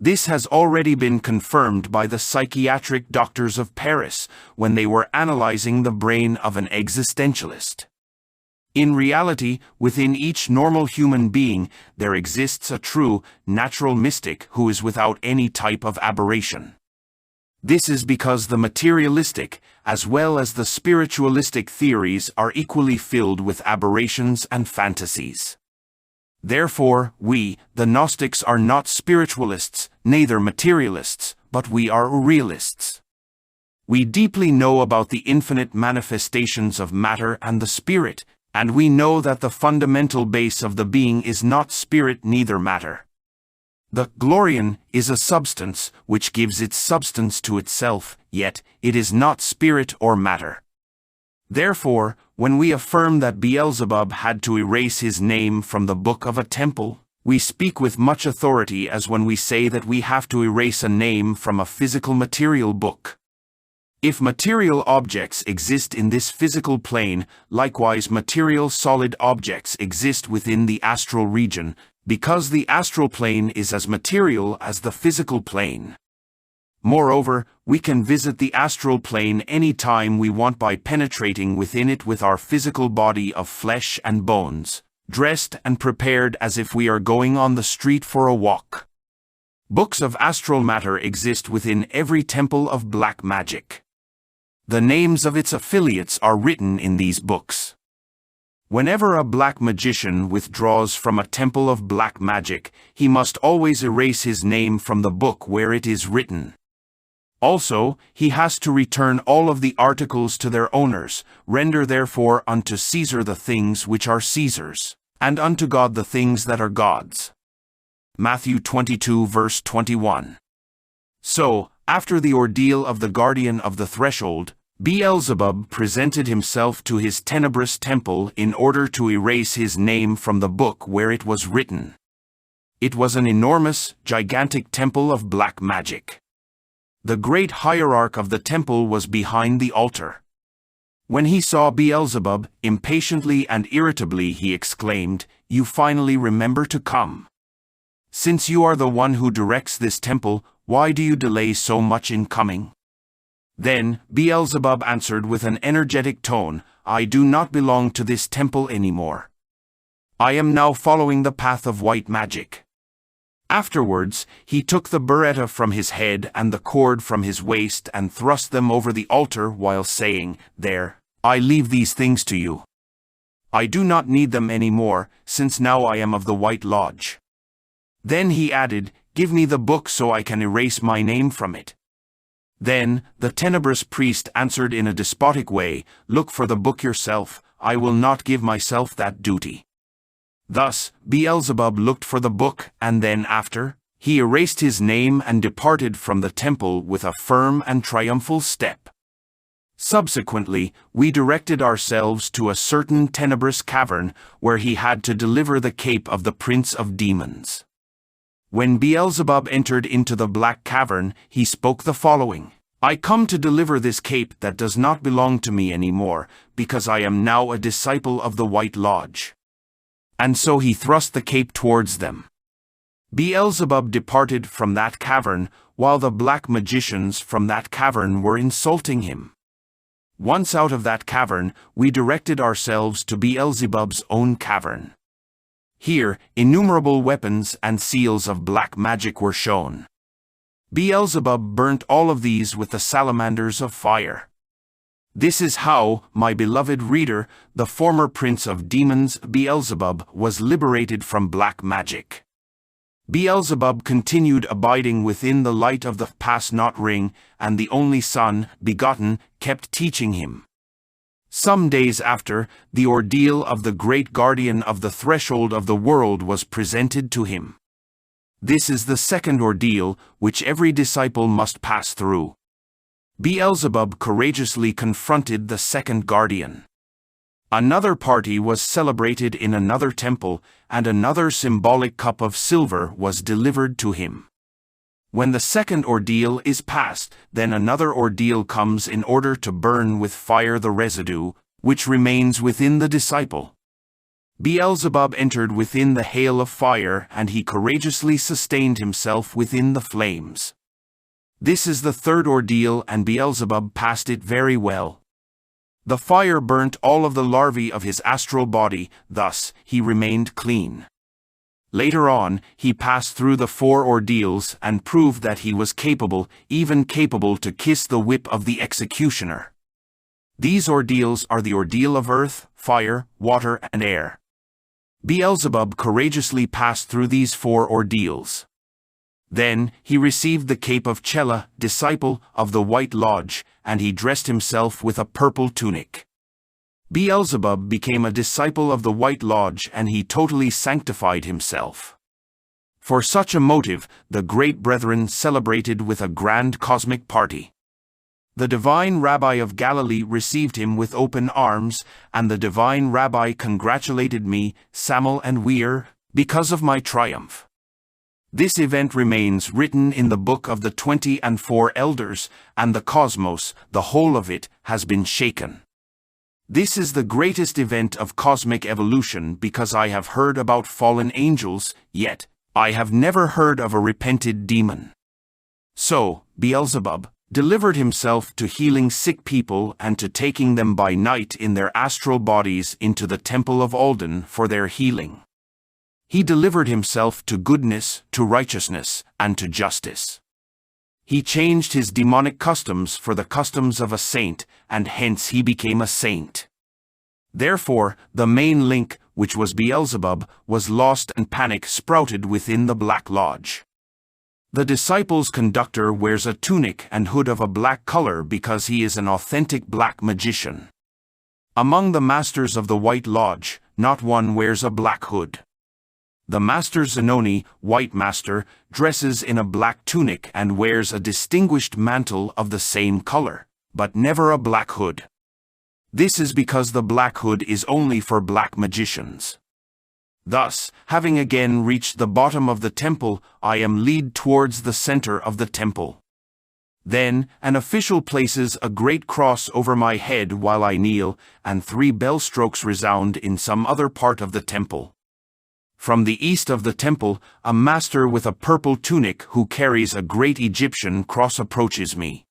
This has already been confirmed by the psychiatric doctors of Paris when they were analyzing the brain of an existentialist. In reality, within each normal human being, there exists a true, natural mystic who is without any type of aberration. This is because the materialistic, as well as the spiritualistic theories are equally filled with aberrations and fantasies. Therefore, we, the Gnostics, are not spiritualists, neither materialists, but we are realists. We deeply know about the infinite manifestations of matter and the spirit, and we know that the fundamental base of the being is not spirit neither matter. The glorian is a substance which gives its substance to itself, yet it is not spirit or matter. Therefore, when we affirm that Beelzebub had to erase his name from the book of a temple, we speak with much authority as when we say that we have to erase a name from a physical material book. If material objects exist in this physical plane, likewise material solid objects exist within the astral region, because the astral plane is as material as the physical plane. Moreover, we can visit the astral plane any time we want by penetrating within it with our physical body of flesh and bones, dressed and prepared as if we are going on the street for a walk. Books of astral matter exist within every temple of black magic. The names of its affiliates are written in these books. Whenever a black magician withdraws from a temple of black magic, he must always erase his name from the book where it is written. Also, he has to return all of the articles to their owners, render therefore unto Caesar the things which are Caesar's, and unto God the things that are God's. Matthew 22 verse 21. So, after the ordeal of the guardian of the threshold, Beelzebub presented himself to his tenebrous temple in order to erase his name from the book where it was written. It was an enormous, gigantic temple of black magic. The great hierarch of the temple was behind the altar. When he saw Beelzebub, impatiently and irritably he exclaimed, "You finally remember to come. Since you are the one who directs this temple, why do you delay so much in coming?" Then Beelzebub answered with an energetic tone, "I do not belong to this temple anymore. I am now following the path of white magic." Afterwards, he took the biretta from his head and the cord from his waist and thrust them over the altar while saying, "There, I leave these things to you. I do not need them any more, since now I am of the White Lodge." Then he added, "Give me the book so I can erase my name from it." Then the tenebrous priest answered in a despotic way, "Look for the book yourself, I will not give myself that duty." Thus, Beelzebub looked for the book, and then after, he erased his name and departed from the temple with a firm and triumphal step. Subsequently, we directed ourselves to a certain tenebrous cavern where he had to deliver the cape of the prince of demons. When Beelzebub entered into the black cavern, he spoke the following: "I come to deliver this cape that does not belong to me anymore, because I am now a disciple of the White Lodge." And so he thrust the cape towards them. Beelzebub departed from that cavern, while the black magicians from that cavern were insulting him. Once out of that cavern, we directed ourselves to Beelzebub's own cavern. Here, innumerable weapons and seals of black magic were shown. Beelzebub burnt all of these with the salamanders of fire. This is how, my beloved reader, the former prince of demons, Beelzebub, was liberated from black magic. Beelzebub continued abiding within the light of the pass-not ring, and the only Son, begotten, kept teaching him. Some days after, the ordeal of the great guardian of the threshold of the world was presented to him. This is the second ordeal, which every disciple must pass through. Beelzebub courageously confronted the second guardian. Another party was celebrated in another temple, and another symbolic cup of silver was delivered to him. When the second ordeal is passed, then another ordeal comes in order to burn with fire the residue, which remains within the disciple. Beelzebub entered within the hail of fire, and he courageously sustained himself within the flames. This is the third ordeal, and Beelzebub passed it very well. The fire burnt all of the larvae of his astral body, thus he remained clean. Later on, he passed through the 4 ordeals and proved that he was capable, even capable to kiss the whip of the executioner. These ordeals are the ordeal of earth, fire, water, and air. Beelzebub courageously passed through these 4 ordeals. Then, he received the cape of Chela, disciple of the White Lodge, and he dressed himself with a purple tunic. Beelzebub became a disciple of the White Lodge, and he totally sanctified himself. For such a motive, the great brethren celebrated with a grand cosmic party. The divine Rabbi of Galilee received him with open arms, and the divine Rabbi congratulated me, Samael Aun Weor, because of my triumph. This event remains written in the book of the 24 elders, and the cosmos, the whole of it, has been shaken. This is the greatest event of cosmic evolution because I have heard about fallen angels, yet I have never heard of a repented demon. So, Beelzebub delivered himself to healing sick people and to taking them by night in their astral bodies into the temple of Alden for their healing. He delivered himself to goodness, to righteousness, and to justice. He changed his demonic customs for the customs of a saint, and hence he became a saint. Therefore, the main link, which was Beelzebub, was lost and panic sprouted within the Black Lodge. The disciple's conductor wears a tunic and hood of a black color because he is an authentic black magician. Among the masters of the White Lodge, not one wears a black hood. The Master Zanoni, White Master, dresses in a black tunic and wears a distinguished mantle of the same color, but never a black hood. This is because the black hood is only for black magicians. Thus, having again reached the bottom of the temple, I am led towards the center of the temple. Then, an official places a great cross over my head while I kneel, and 3 bell strokes resound in some other part of the temple. From the east of the temple, a master with a purple tunic who carries a great Egyptian cross approaches me.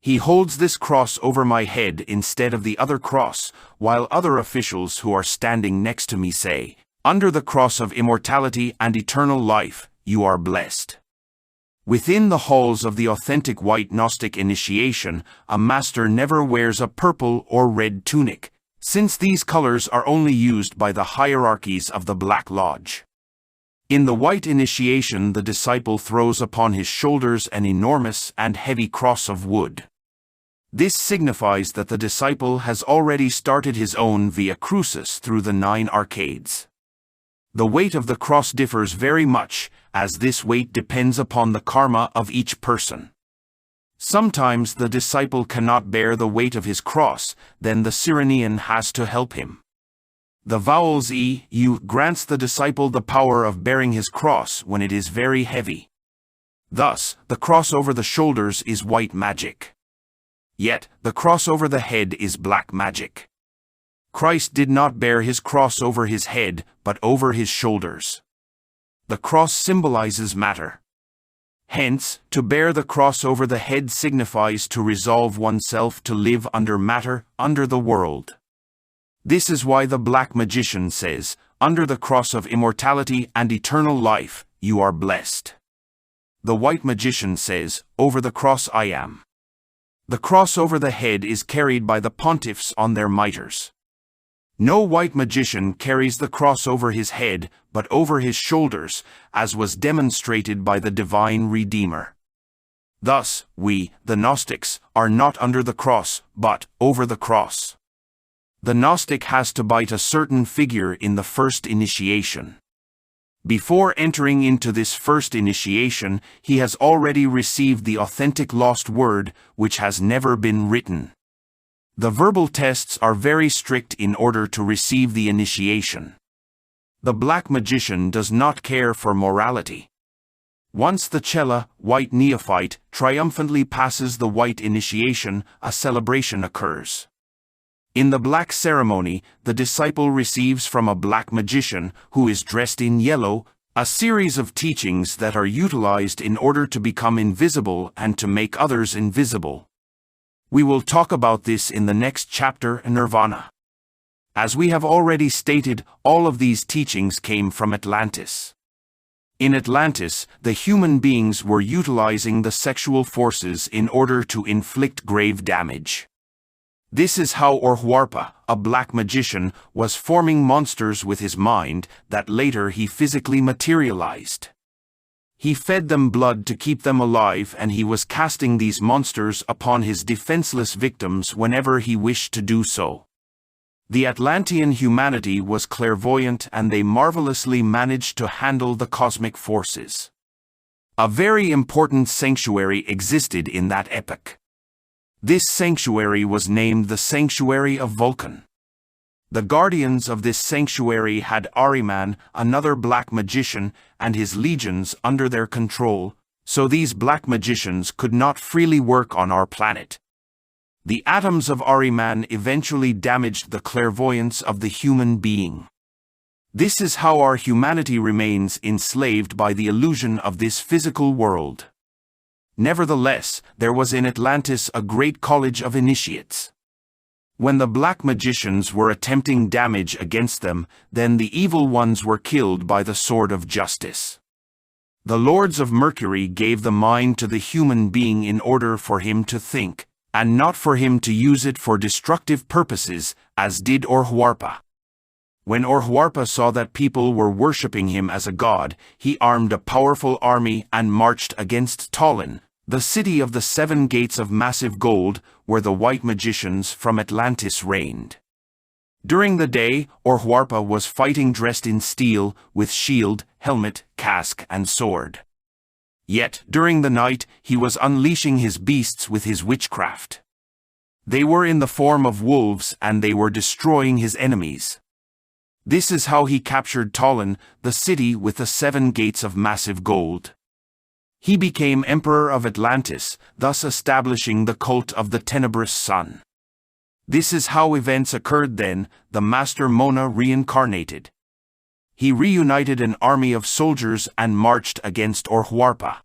He holds this cross over my head instead of the other cross, while other officials who are standing next to me say, "Under the cross of immortality and eternal life, you are blessed." Within the halls of the authentic white Gnostic initiation, a master never wears a purple or red tunic, since these colors are only used by the hierarchies of the Black Lodge. In the white initiation, the disciple throws upon his shoulders an enormous and heavy cross of wood. This signifies that the disciple has already started his own via crucis through the 9 arcades. The weight of the cross differs very much, as this weight depends upon the karma of each person. Sometimes the disciple cannot bear the weight of his cross, then the Cyrenian has to help him. The vowels e, u grants the disciple the power of bearing his cross when it is very heavy. Thus, the cross over the shoulders is white magic. Yet, the cross over the head is black magic. Christ did not bear his cross over his head, but over his shoulders. The cross symbolizes matter. Hence, to bear the cross over the head signifies to resolve oneself to live under matter, under the world. This is why the black magician says, "Under the cross of immortality and eternal life, you are blessed." The white magician says, "Over the cross I am." The cross over the head is carried by the pontiffs on their mitres. No white magician carries the cross over his head, but over his shoulders, as was demonstrated by the divine Redeemer. Thus, we, the Gnostics, are not under the cross, but over the cross. The Gnostic has to bite a certain figure in the first initiation. Before entering into this first initiation, he has already received the authentic lost word, which has never been written. The verbal tests are very strict in order to receive the initiation. The black magician does not care for morality. Once the Chela, white neophyte, triumphantly passes the white initiation, a celebration occurs. In the black ceremony, the disciple receives from a black magician, who is dressed in yellow, a series of teachings that are utilized in order to become invisible and to make others invisible. We will talk about this in the next chapter, Nirvana. As we have already stated, all of these teachings came from Atlantis. In Atlantis, the human beings were utilizing the sexual forces in order to inflict grave damage. This is how Orhuarpa, a black magician, was forming monsters with his mind that later he physically materialized. He fed them blood to keep them alive, and he was casting these monsters upon his defenseless victims whenever he wished to do so. The Atlantean humanity was clairvoyant, and they marvelously managed to handle the cosmic forces. A very important sanctuary existed in that epoch. This sanctuary was named the Sanctuary of Vulcan. The guardians of this sanctuary had Ahriman, another black magician, and his legions under their control, so these black magicians could not freely work on our planet. The atoms of Ahriman eventually damaged the clairvoyance of the human being. This is how our humanity remains enslaved by the illusion of this physical world. Nevertheless, there was in Atlantis a great college of initiates. When the black magicians were attempting damage against them, then the evil ones were killed by the sword of justice. The lords of Mercury gave the mind to the human being in order for him to think, and not for him to use it for destructive purposes, as did Orhuarpa. When Orhuarpa saw that people were worshipping him as a god, he armed a powerful army and marched against Tallinn, the city of the 7 gates of massive gold, where the white magicians from Atlantis reigned. During the day, Orhuarpa was fighting dressed in steel, with shield, helmet, casque, and sword. Yet, during the night, he was unleashing his beasts with his witchcraft. They were in the form of wolves, and they were destroying his enemies. This is how he captured Tallinn, the city with the 7 gates of massive gold. He became emperor of Atlantis, thus establishing the cult of the tenebrous sun. This is how events occurred then. The Master Mona reincarnated. He reunited an army of soldiers and marched against Orhuarpa.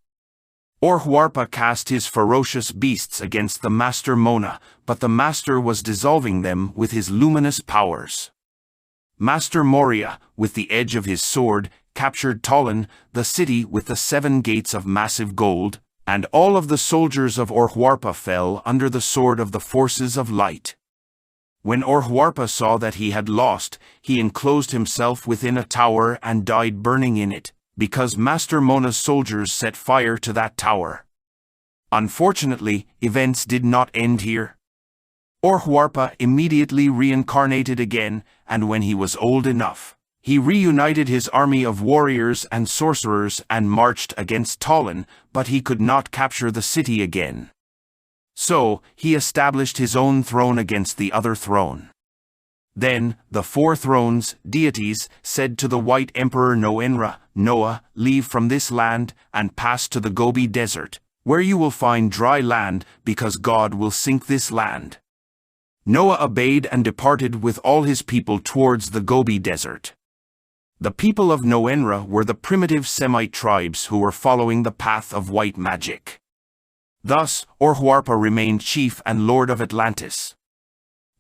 Orhuarpa cast his ferocious beasts against the Master Mona, but the Master was dissolving them with his luminous powers. Master Moria, with the edge of his sword, captured Tallinn, the city with the 7 gates of massive gold, and all of the soldiers of Orhuarpa fell under the sword of the forces of light. When Orhuarpa saw that he had lost, he enclosed himself within a tower and died burning in it, because Master Mona's soldiers set fire to that tower. Unfortunately, events did not end here. Orhuarpa immediately reincarnated again, and when he was old enough, he reunited his army of warriors and sorcerers and marched against Tallinn, but he could not capture the city again. So, he established his own throne against the other throne. Then, the four thrones, deities, said to the white emperor Noah, leave from this land, and pass to the Gobi Desert, where you will find dry land, because God will sink this land. Noah obeyed and departed with all his people towards the Gobi Desert. The people of Noenra were the primitive Semite tribes who were following the path of white magic. Thus, Orhuarpa remained chief and lord of Atlantis.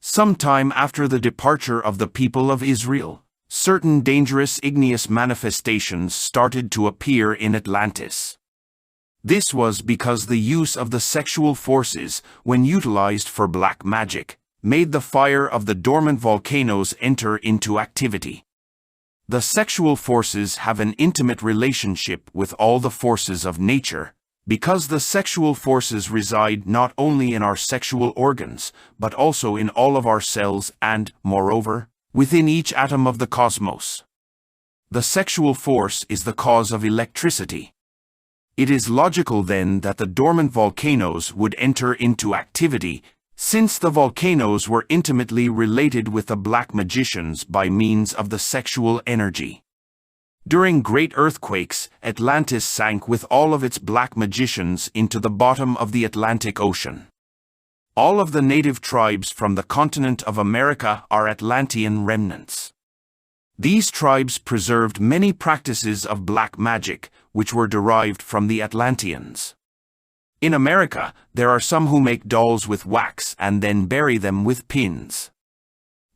Sometime after the departure of the people of Israel, certain dangerous igneous manifestations started to appear in Atlantis. This was because the use of the sexual forces, when utilized for black magic, made the fire of the dormant volcanoes enter into activity. The sexual forces have an intimate relationship with all the forces of nature, because the sexual forces reside not only in our sexual organs, but also in all of our cells and, moreover, within each atom of the cosmos. The sexual force is the cause of electricity. It is logical then that the dormant volcanoes would enter into activity, since the volcanoes were intimately related with the black magicians by means of the sexual energy. During great earthquakes, Atlantis sank with all of its black magicians into the bottom of the Atlantic Ocean. All of the native tribes from the continent of America are Atlantean remnants. These tribes preserved many practices of black magic, which were derived from the Atlanteans. In America, there are some who make dolls with wax and then bury them with pins.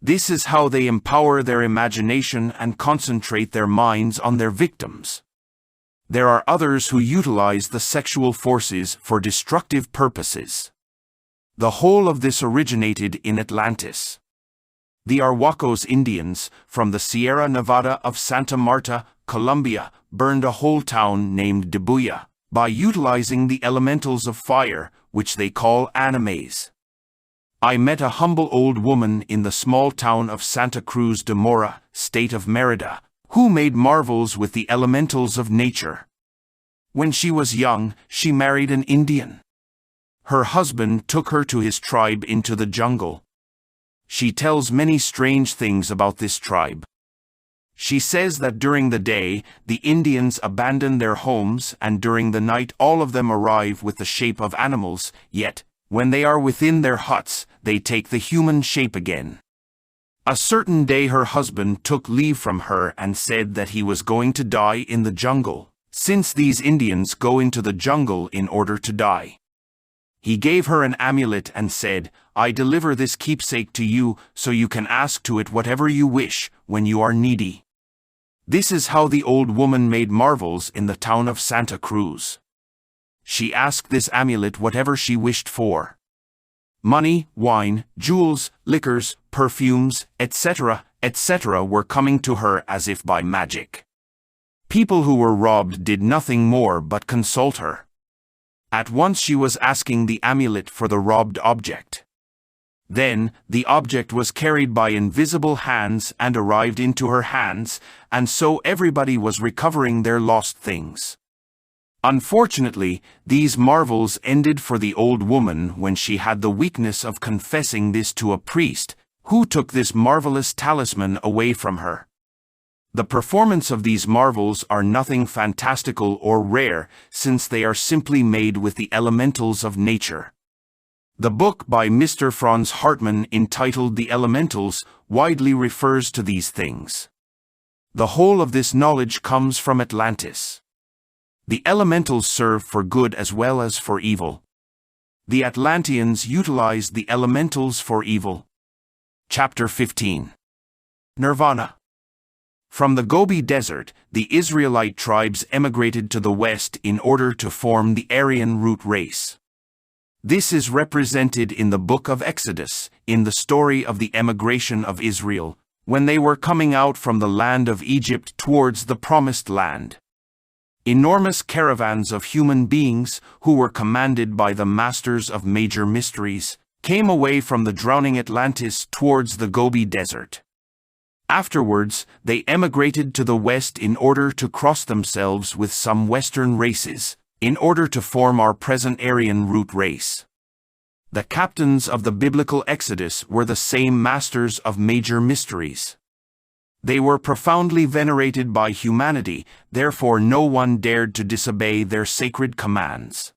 This is how they empower their imagination and concentrate their minds on their victims. There are others who utilize the sexual forces for destructive purposes. The whole of this originated in Atlantis. The Arhuacos Indians, from the Sierra Nevada of Santa Marta, Colombia, burned a whole town named Dibuya, by utilizing the elementals of fire, which they call animes. I met a humble old woman in the small town of Santa Cruz de Mora, state of Merida, who made marvels with the elementals of nature. When she was young, she married an Indian. Her husband took her to his tribe into the jungle. She tells many strange things about this tribe. She says that during the day, the Indians abandon their homes, and during the night all of them arrive with the shape of animals, yet, when they are within their huts, they take the human shape again. A certain day her husband took leave from her and said that he was going to die in the jungle, since these Indians go into the jungle in order to die. He gave her an amulet and said, "I deliver this keepsake to you, so you can ask to it whatever you wish, when you are needy." This is how the old woman made marvels in the town of Santa Cruz. She asked this amulet whatever she wished for. Money, wine, jewels, liquors, perfumes, etc., etc. were coming to her as if by magic. People who were robbed did nothing more but consult her. At once she was asking the amulet for the robbed object. Then, the object was carried by invisible hands and arrived into her hands, and so everybody was recovering their lost things. Unfortunately, these marvels ended for the old woman when she had the weakness of confessing this to a priest, who took this marvelous talisman away from her. The performance of these marvels are nothing fantastical or rare, since they are simply made with the elementals of nature. The book by Mr. Franz Hartmann entitled The Elementals widely refers to these things. The whole of this knowledge comes from Atlantis. The elementals serve for good as well as for evil. The Atlanteans utilized the elementals for evil. Chapter 15. Nirvana. From the Gobi Desert, the Israelite tribes emigrated to the west in order to form the Aryan root race. This is represented in the book of Exodus, in the story of the emigration of Israel, when they were coming out from the land of Egypt towards the Promised Land. Enormous caravans of human beings, who were commanded by the masters of major mysteries, came away from the drowning Atlantis towards the Gobi Desert. Afterwards, they emigrated to the west in order to cross themselves with some Western races, in order to form our present Aryan root race. The captains of the biblical Exodus were the same masters of major mysteries. They were profoundly venerated by humanity, therefore no one dared to disobey their sacred commands.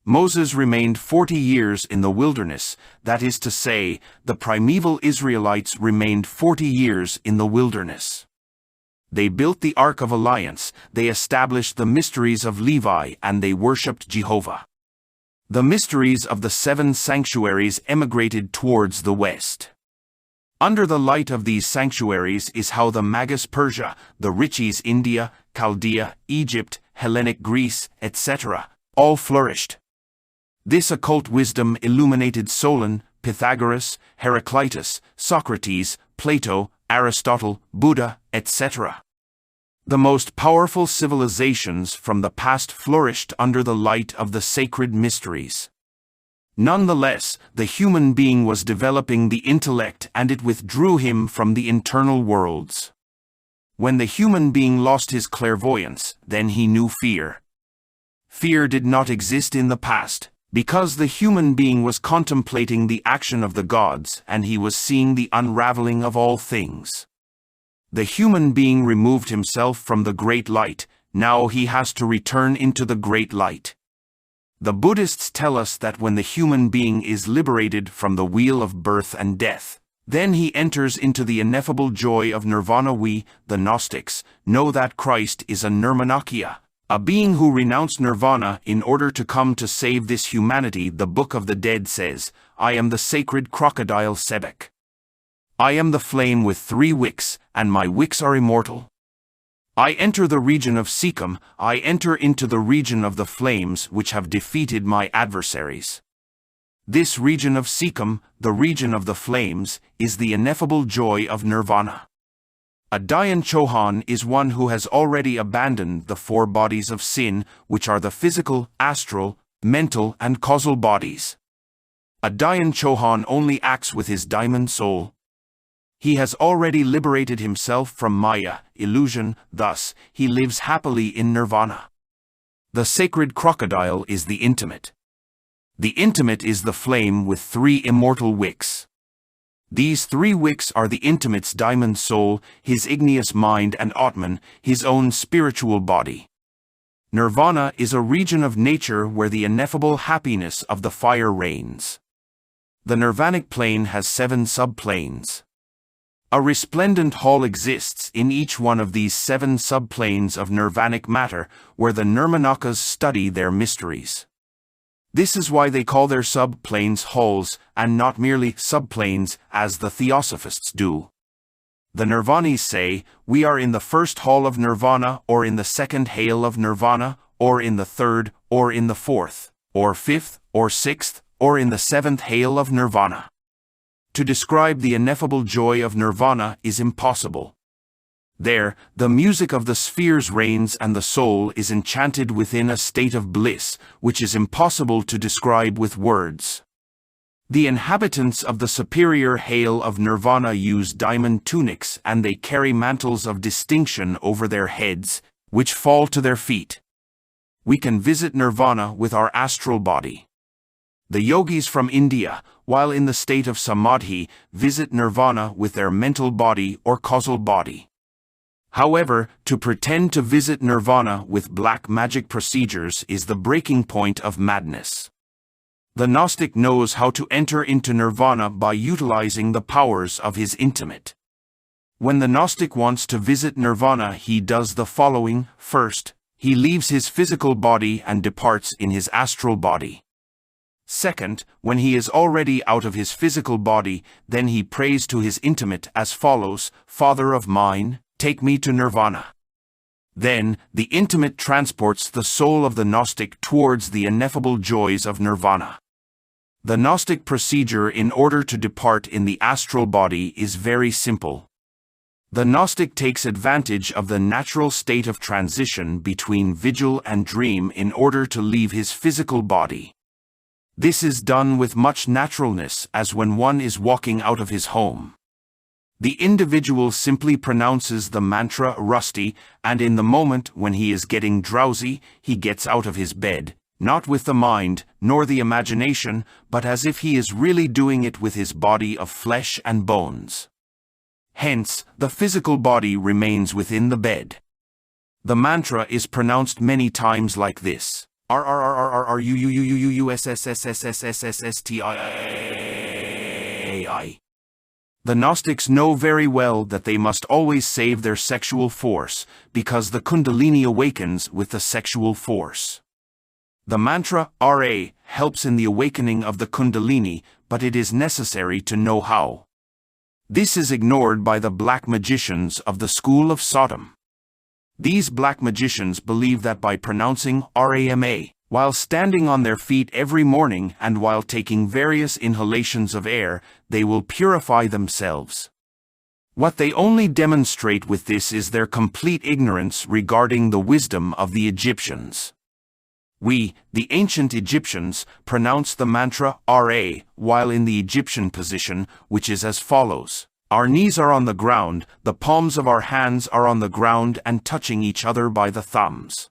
Moses remained 40 years in the wilderness, that is to say, the primeval Israelites remained 40 years in the wilderness. They built the Ark of Alliance, they established the mysteries of Levi, and they worshipped Jehovah. The mysteries of the 7 sanctuaries emigrated towards the west. Under the light of these sanctuaries is how the Magus Persia, the Riches India, Chaldea, Egypt, Hellenic Greece, etc., all flourished. This occult wisdom illuminated Solon, Pythagoras, Heraclitus, Socrates, Plato, Aristotle, Buddha, etc. The most powerful civilizations from the past flourished under the light of the sacred mysteries. Nonetheless, the human being was developing the intellect and it withdrew him from the internal worlds. When the human being lost his clairvoyance, then he knew fear. Fear did not exist in the past, because the human being was contemplating the action of the gods and he was seeing the unraveling of all things. The human being removed himself from the great light, now he has to return into the great light. The Buddhists tell us that when the human being is liberated from the wheel of birth and death, then he enters into the ineffable joy of nirvana. We, the Gnostics, know that Christ is a Nirmanakya, a being who renounced nirvana in order to come to save this humanity. The Book of the Dead says, I am the sacred crocodile Sebek. I am the flame with 3 wicks, and my wicks are immortal. I enter the region of Sikkim, I enter into the region of the flames which have defeated my adversaries. This region of Sikkim, the region of the flames, is the ineffable joy of nirvana. A Dayan Chohan is one who has already abandoned the 4 bodies of sin, which are the physical, astral, mental and causal bodies. A Dayan Chohan only acts with his diamond soul. He has already liberated himself from Maya, illusion, thus, he lives happily in nirvana. The sacred crocodile is the intimate. The intimate is the flame with 3 immortal wicks. These 3 wicks are the intimate's diamond soul, his igneous mind and Atman, his own spiritual body. Nirvana is a region of nature where the ineffable happiness of the fire reigns. The nirvanic plane has 7 subplanes. A resplendent hall exists in each one of these 7 subplanes of nirvanic matter, where the Nirmanakas study their mysteries. This is why they call their subplanes halls, and not merely subplanes, as the Theosophists do. The Nirvanis say, we are in the first hall of nirvana, or in the second hail of nirvana, or in the third, or in the fourth, or fifth, or sixth, or in the 7th hail of nirvana. To describe the ineffable joy of nirvana is impossible. There, the music of the spheres reigns and the soul is enchanted within a state of bliss, which is impossible to describe with words. The inhabitants of the superior hail of nirvana use diamond tunics and they carry mantles of distinction over their heads, which fall to their feet. We can visit nirvana with our astral body. The yogis from India, while in the state of samadhi, visit nirvana with their mental body or causal body. However, to pretend to visit nirvana with black magic procedures is the breaking point of madness. The Gnostic knows how to enter into nirvana by utilizing the powers of his intimate. When the Gnostic wants to visit nirvana, he does the following. First, he leaves his physical body and departs in his astral body. Second, when he is already out of his physical body, then he prays to his intimate as follows, Father of mine, take me to nirvana. Then, the intimate transports the soul of the Gnostic towards the ineffable joys of nirvana. The Gnostic procedure in order to depart in the astral body is very simple. The Gnostic takes advantage of the natural state of transition between vigil and dream in order to leave his physical body. This is done with much naturalness as when one is walking out of his home. The individual simply pronounces the mantra Rusty, and in the moment when he is getting drowsy, he gets out of his bed, not with the mind, nor the imagination, but as if he is really doing it with his body of flesh and bones. Hence, the physical body remains within the bed. The mantra is pronounced many times like this: RRRRRUUUUUSSSSSSSTI. The Gnostics know very well that they must always save their sexual force, because the Kundalini awakens with the sexual force. The mantra RA helps in the awakening of the Kundalini, but it is necessary to know how. This is ignored by the black magicians of the school of Sodom. These black magicians believe that by pronouncing RAMA, while standing on their feet every morning and while taking various inhalations of air, they will purify themselves. What they only demonstrate with this is their complete ignorance regarding the wisdom of the Egyptians. We, the ancient Egyptians, pronounce the mantra RA while in the Egyptian position, which is as follows. Our knees are on the ground, the palms of our hands are on the ground and touching each other by the thumbs.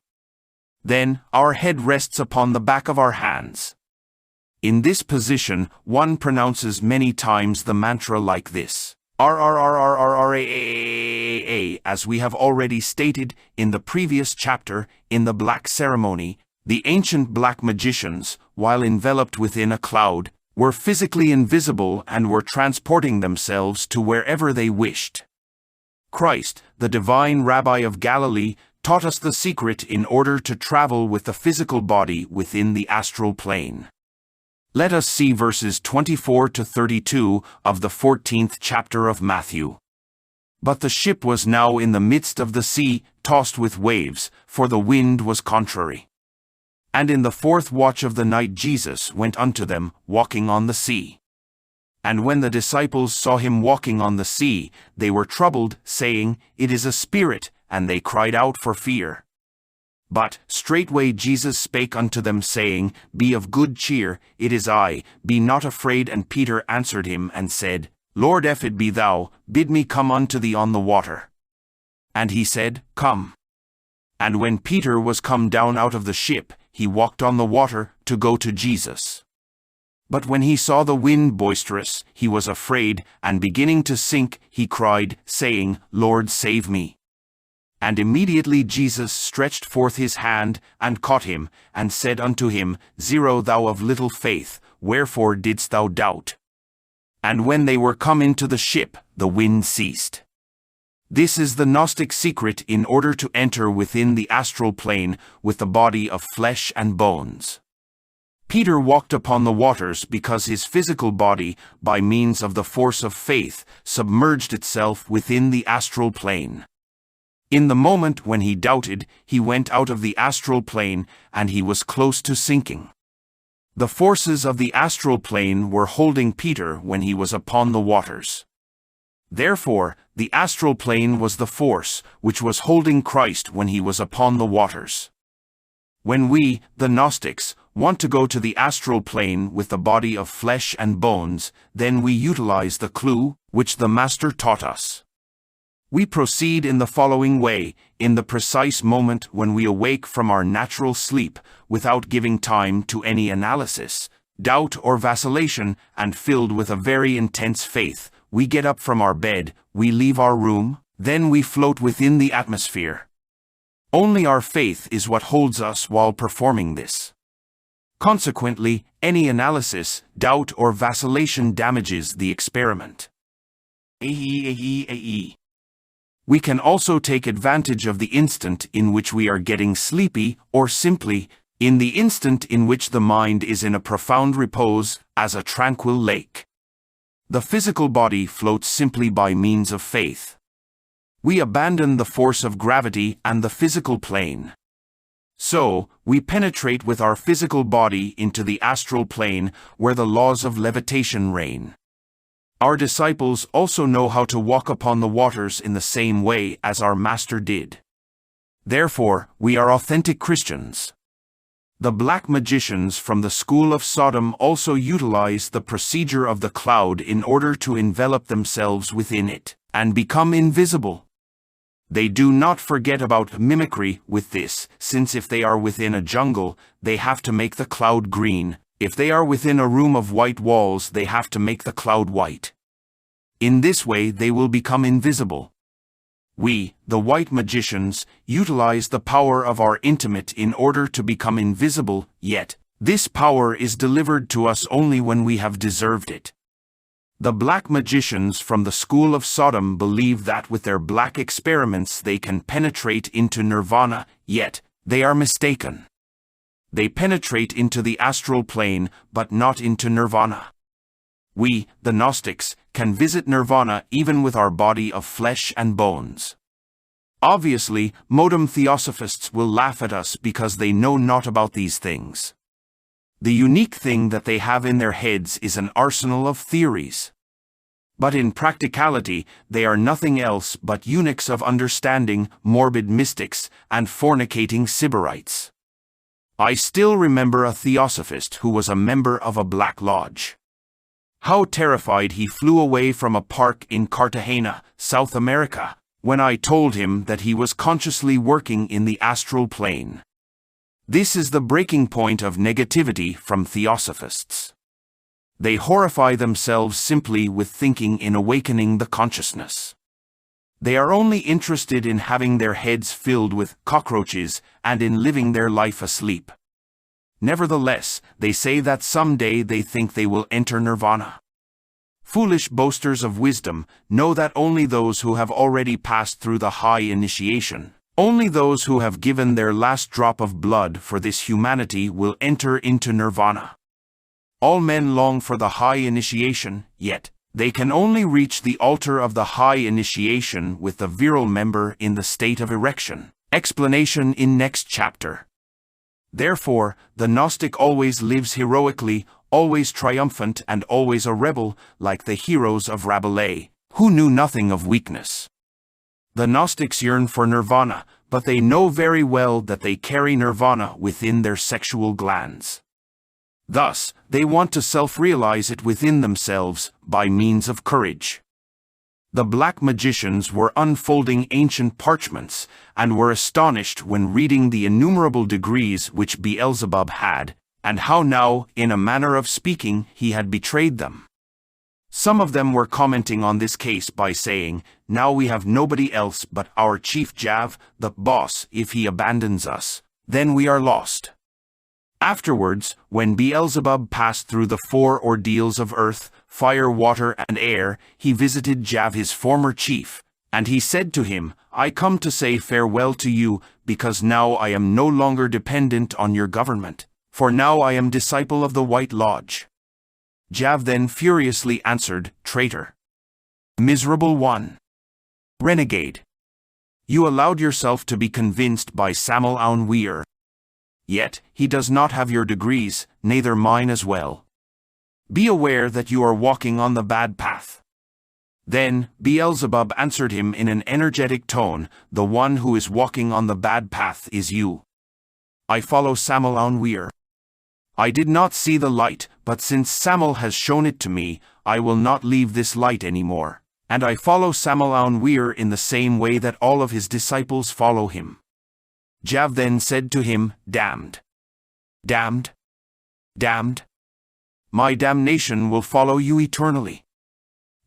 Then, our head rests upon the back of our hands. In this position, one pronounces many times the mantra like this: RRRRRRAAAAA, as we have already stated in the previous chapter, in the black ceremony. The ancient black magicians, while enveloped within a cloud, were physically invisible and were transporting themselves to wherever they wished. Christ, the divine Rabbi of Galilee, taught us the secret in order to travel with the physical body within the astral plane. Let us see verses 24 to 32 of the 14th chapter of Matthew. But the ship was now in the midst of the sea, tossed with waves, for the wind was contrary. And in the 4th watch of the night Jesus went unto them, walking on the sea. And when the disciples saw him walking on the sea, they were troubled, saying, It is a spirit, and they cried out for fear. But straightway Jesus spake unto them, saying, Be of good cheer, it is I, be not afraid. And Peter answered him and said, Lord, if it be thou, bid me come unto thee on the water. And he said, Come. And when Peter was come down out of the ship, he walked on the water to go to Jesus. But when he saw the wind boisterous, he was afraid, and beginning to sink, he cried, saying, Lord, save me. And immediately Jesus stretched forth his hand, and caught him, and said unto him, Zero, thou of little faith, wherefore didst thou doubt? And when they were come into the ship, the wind ceased. This is the Gnostic secret in order to enter within the astral plane with the body of flesh and bones. Peter walked upon the waters because his physical body, by means of the force of faith, submerged itself within the astral plane. In the moment when he doubted, he went out of the astral plane, and he was close to sinking. The forces of the astral plane were holding Peter when he was upon the waters. Therefore, the astral plane was the force which was holding Christ when he was upon the waters. When we, the Gnostics, want to go to the astral plane with the body of flesh and bones, then we utilize the clue which the Master taught us. We proceed in the following way, in the precise moment when we awake from our natural sleep, without giving time to any analysis, doubt or vacillation, and filled with a very intense faith. We get up from our bed, we leave our room, then we float within the atmosphere. Only our faith is what holds us while performing this. Consequently, any analysis, doubt or vacillation damages the experiment. We can also take advantage of the instant in which we are getting sleepy, or simply, in the instant in which the mind is in a profound repose, as a tranquil lake. The physical body floats simply by means of faith. We abandon the force of gravity and the physical plane. So, we penetrate with our physical body into the astral plane, where the laws of levitation reign. Our disciples also know how to walk upon the waters in the same way as our Master did. Therefore, we are authentic Christians. The black magicians from the school of Sodom also utilized the procedure of the cloud in order to envelop themselves within it, and become invisible. They do not forget about mimicry with this, since if they are within a jungle, they have to make the cloud green. If they are within a room of white walls, they have to make the cloud white. In this way they will become invisible. We, the white magicians, utilize the power of our intimate in order to become invisible, yet this power is delivered to us only when we have deserved it. The black magicians from the school of Sodom believe that with their black experiments they can penetrate into nirvana, yet they are mistaken. They penetrate into the astral plane, but not into nirvana. We, the Gnostics, can visit nirvana even with our body of flesh and bones. Obviously, modem theosophists will laugh at us because they know not about these things. The unique thing that they have in their heads is an arsenal of theories. But in practicality, they are nothing else but eunuchs of understanding, morbid mystics, and fornicating sybarites. I still remember a theosophist who was a member of a black lodge. How terrified he flew away from a park in Cartagena, South America, when I told him that he was consciously working in the astral plane. This is the breaking point of negativity from theosophists. They horrify themselves simply with thinking in awakening the consciousness. They are only interested in having their heads filled with cockroaches and in living their life asleep. Nevertheless, they say that someday they think they will enter nirvana. Foolish boasters of wisdom know that only those who have already passed through the high initiation, only those who have given their last drop of blood for this humanity will enter into nirvana. All men long for the high initiation, yet they can only reach the altar of the high initiation with the virile member in the state of erection. Explanation in next chapter. Therefore, the Gnostic always lives heroically, always triumphant and always a rebel, like the heroes of Rabelais, who knew nothing of weakness. The Gnostics yearn for nirvana, but they know very well that they carry nirvana within their sexual glands. Thus, they want to self-realize it within themselves by means of courage. The black magicians were unfolding ancient parchments, and were astonished when reading the innumerable degrees which Beelzebub had, and how now, in a manner of speaking, he had betrayed them. Some of them were commenting on this case by saying, "Now we have nobody else but our chief Jav, the boss. If he abandons us, then we are lost." Afterwards, when Beelzebub passed through the 4 ordeals of earth, fire, water, and air, he visited Jav, his former chief, and he said to him, "I come to say farewell to you, because now I am no longer dependent on your government, for now I am disciple of the White Lodge." Jav then furiously answered, "Traitor! Miserable one! Renegade! You allowed yourself to be convinced by Samael Aun Weor. Yet, he does not have your degrees, neither mine as well. Be aware that you are walking on the bad path." Then, Beelzebub answered him in an energetic tone, "The one who is walking on the bad path is you. I follow Samael Aun Weor. I did not see the light, but since Samael has shown it to me, I will not leave this light anymore, and I follow Samael Aun Weor in the same way that all of his disciples follow him." Jav then said to him, "Damned! Damned! Damned! My damnation will follow you eternally."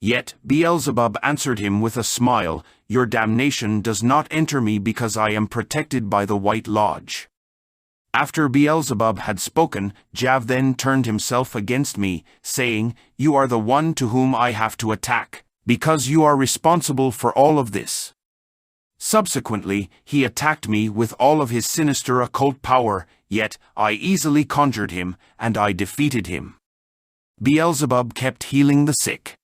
Yet Beelzebub answered him with a smile, "Your damnation does not enter me because I am protected by the White Lodge." After Beelzebub had spoken, Jav then turned himself against me, saying, "You are the one to whom I have to attack, because you are responsible for all of this." Subsequently, he attacked me with all of his sinister occult power, yet I easily conjured him, and I defeated him. Beelzebub kept healing the sick.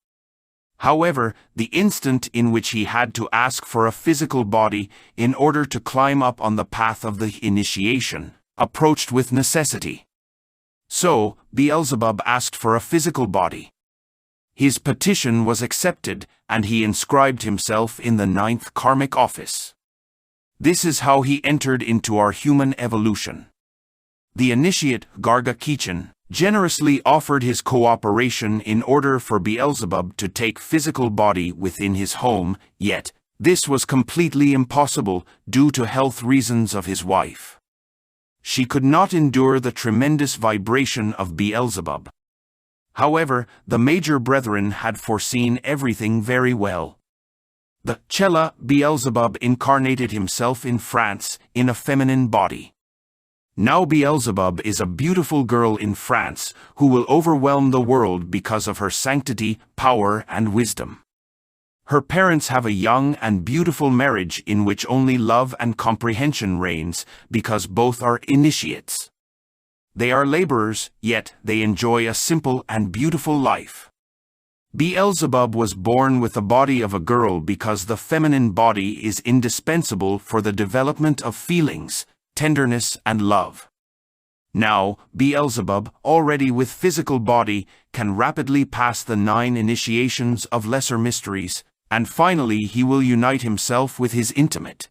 However, the instant in which he had to ask for a physical body in order to climb up on the path of the initiation, approached with necessity. So, Beelzebub asked for a physical body. His petition was accepted, and he inscribed himself in the 9th karmic office. This is how he entered into our human evolution. The initiate, Garga Kichin, generously offered his cooperation in order for Beelzebub to take physical body within his home, yet This was completely impossible due to health reasons of his wife. She could not endure the tremendous vibration of Beelzebub. However, the major brethren had foreseen everything very well. The Chela Beelzebub incarnated himself in France in a feminine body. Now Beelzebub is a beautiful girl in France who will overwhelm the world because of her sanctity, power, and wisdom. Her parents have a young and beautiful marriage in which only love and comprehension reigns because both are initiates. They are laborers, yet they enjoy a simple and beautiful life. Beelzebub was born with the body of a girl because the feminine body is indispensable for the development of feelings, tenderness, and love. Now, Beelzebub, already with physical body, can rapidly pass the 9 initiations of lesser mysteries, and finally he will unite himself with his intimate.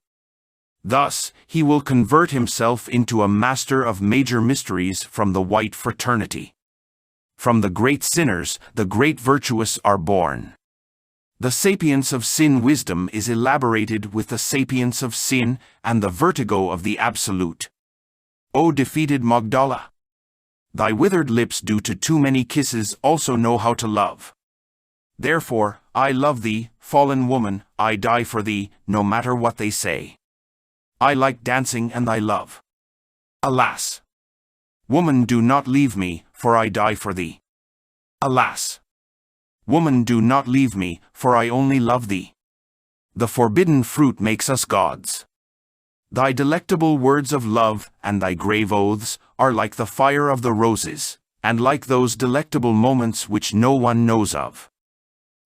Thus, he will convert himself into a master of major mysteries from the white fraternity. From the great sinners, the great virtuous are born. The sapience of sin wisdom is elaborated with the sapience of sin and the vertigo of the absolute. O defeated Magdala! Thy withered lips due to too many kisses also know how to love. Therefore, I love thee, fallen woman, I die for thee, no matter what they say. I like dancing and thy love. Alas! Woman, do not leave me, for I die for thee. Alas! Woman, do not leave me, for I only love thee. The forbidden fruit makes us gods. Thy delectable words of love and thy grave oaths are like the fire of the roses, and like those delectable moments which no one knows of.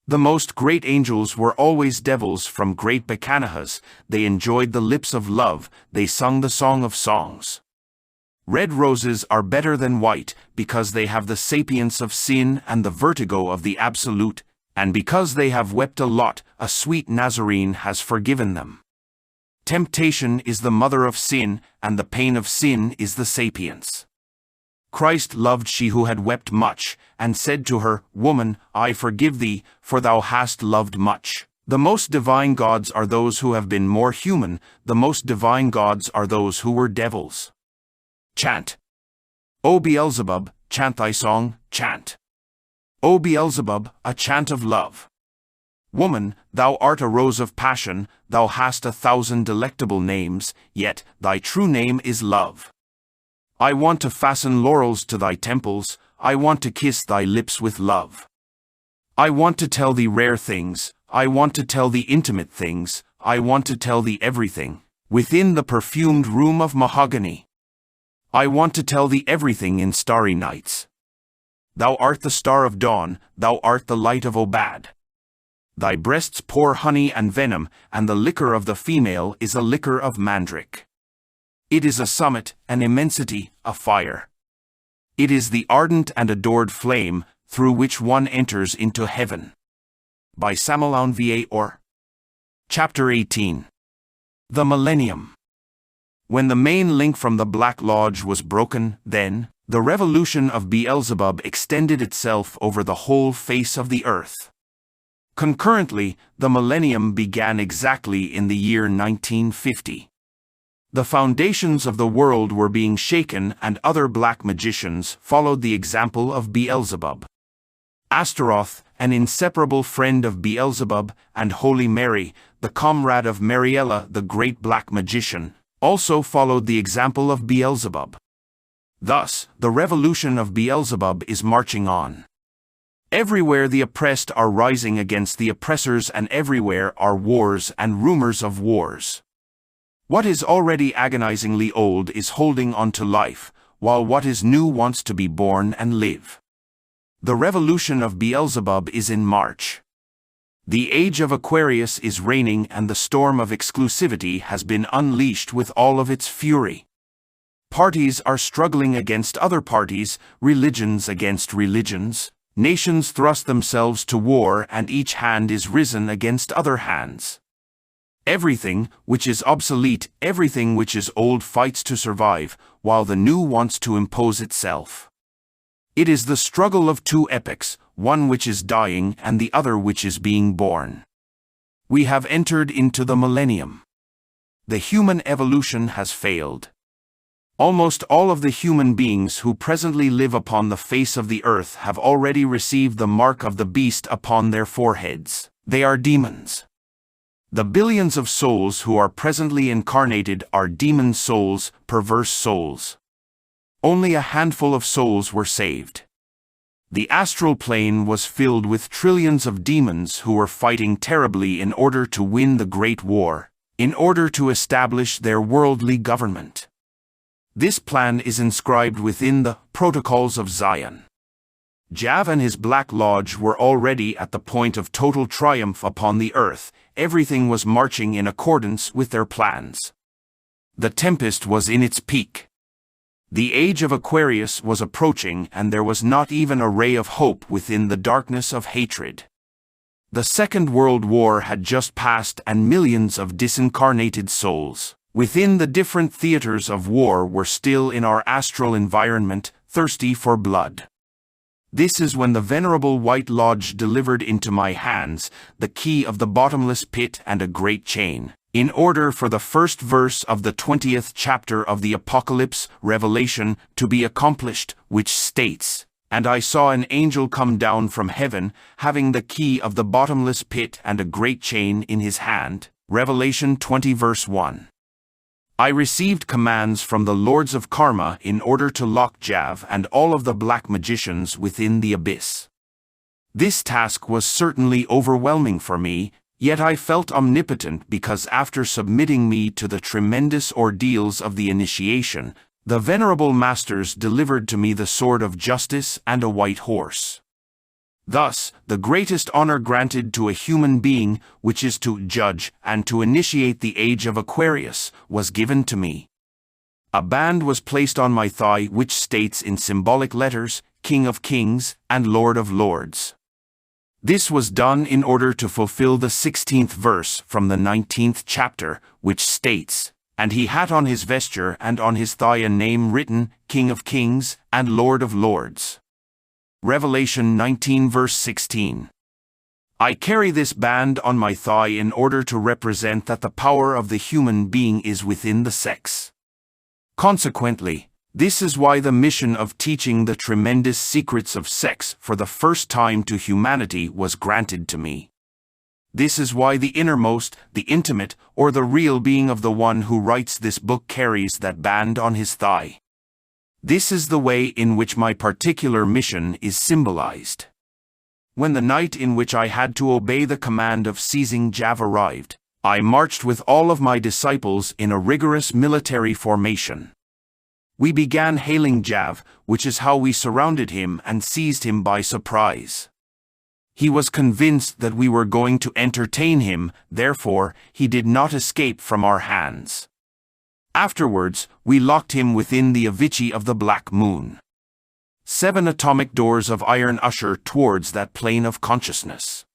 The most great angels were always devils from great bacchanahas, they enjoyed the lips of love, they sung the song of songs. Red roses are better than white, because they have the sapience of sin and the vertigo of the absolute, and because they have wept a lot, a sweet Nazarene has forgiven them. Temptation is the mother of sin, and the pain of sin is the sapience. Christ loved she who had wept much, and said to her, Woman, I forgive thee, for thou hast loved much. The most divine gods are those who have been more human, the most divine gods are those who were devils. Chant. O Beelzebub, chant thy song, chant. O Beelzebub, a chant of love. Woman, thou art a rose of passion, thou hast 1,000 delectable names, yet thy true name is love. I want to fasten laurels to thy temples, I want to kiss thy lips with love. I want to tell thee rare things, I want to tell thee intimate things, I want to tell thee everything, within the perfumed room of mahogany. I want to tell thee everything in starry nights. Thou art the star of dawn, thou art the light of Obad. Thy breasts pour honey and venom, and the liquor of the female is a liquor of mandrake. It is a summit, an immensity, a fire. It is the ardent and adored flame, through which one enters into heaven. By Samael Aun Weor. Chapter 18. The Millennium. When the main link from the Black Lodge was broken, then, the revolution of Beelzebub extended itself over the whole face of the earth. Concurrently, the millennium began exactly in the year 1950. The foundations of the world were being shaken and other black magicians followed the example of Beelzebub. Astaroth, an inseparable friend of Beelzebub, and Holy Mary, the comrade of Mariella the great black magician, also followed the example of Beelzebub. Thus, the revolution of Beelzebub is marching on. Everywhere the oppressed are rising against the oppressors, and everywhere are wars and rumors of wars. What is already agonizingly old is holding on to life, while what is new wants to be born and live. The revolution of Beelzebub is in march. The age of Aquarius is reigning, and the storm of exclusivity has been unleashed with all of its fury. Parties are struggling against other parties, religions against religions, nations thrust themselves to war, and each hand is risen against other hands. Everything which is obsolete, everything which is old fights to survive, while the new wants to impose itself. It is the struggle of two epochs, one which is dying and the other which is being born. We have entered into the millennium. The human evolution has failed. Almost all of the human beings who presently live upon the face of the earth have already received the mark of the beast upon their foreheads. They are demons. The billions of souls who are presently incarnated are demon souls, perverse souls. Only a handful of souls were saved. The astral plane was filled with trillions of demons who were fighting terribly in order to win the Great War, in order to establish their worldly government. This plan is inscribed within the Protocols of Zion. Jav and his Black Lodge were already at the point of total triumph upon the earth. Everything was marching in accordance with their plans. The tempest was in its peak. The age of Aquarius was approaching, and there was not even a ray of hope within the darkness of hatred. The Second World War had just passed, and millions of disincarnated souls within the different theaters of war were still in our astral environment, thirsty for blood. This is when the Venerable White Lodge delivered into my hands the key of the bottomless pit and a great chain, in order for the first verse of the 20th chapter of the Apocalypse, Revelation, to be accomplished, which states, "And I saw an angel come down from heaven, having the key of the bottomless pit and a great chain in his hand." Revelation 20 verse 1. I received commands from the Lords of Karma in order to lock Jav and all of the black magicians within the abyss. This task was certainly overwhelming for me, yet I felt omnipotent because after submitting me to the tremendous ordeals of the initiation, the Venerable Masters delivered to me the sword of justice and a white horse. Thus, the greatest honor granted to a human being, which is to judge and to initiate the age of Aquarius, was given to me. A band was placed on my thigh which states in symbolic letters, King of Kings and Lord of Lords. This was done in order to fulfill the 16th verse from the 19th chapter, which states, "And he had on his vesture and on his thigh a name written, King of Kings and Lord of Lords." Revelation 19 verse 16. I carry this band on my thigh in order to represent that the power of the human being is within the sex. Consequently, this is why the mission of teaching the tremendous secrets of sex for the first time to humanity was granted to me. This is why the innermost, the intimate, or the real being of the one who writes this book carries that band on his thigh. This is the way in which my particular mission is symbolized. When the night in which I had to obey the command of seizing Jav arrived, I marched with all of my disciples in a rigorous military formation. We began hailing Jav, which is how we surrounded him and seized him by surprise. He was convinced that we were going to entertain him, therefore, he did not escape from our hands. Afterwards, we locked him within the Avicii of the Black Moon. 7 atomic doors of iron usher towards that plane of consciousness.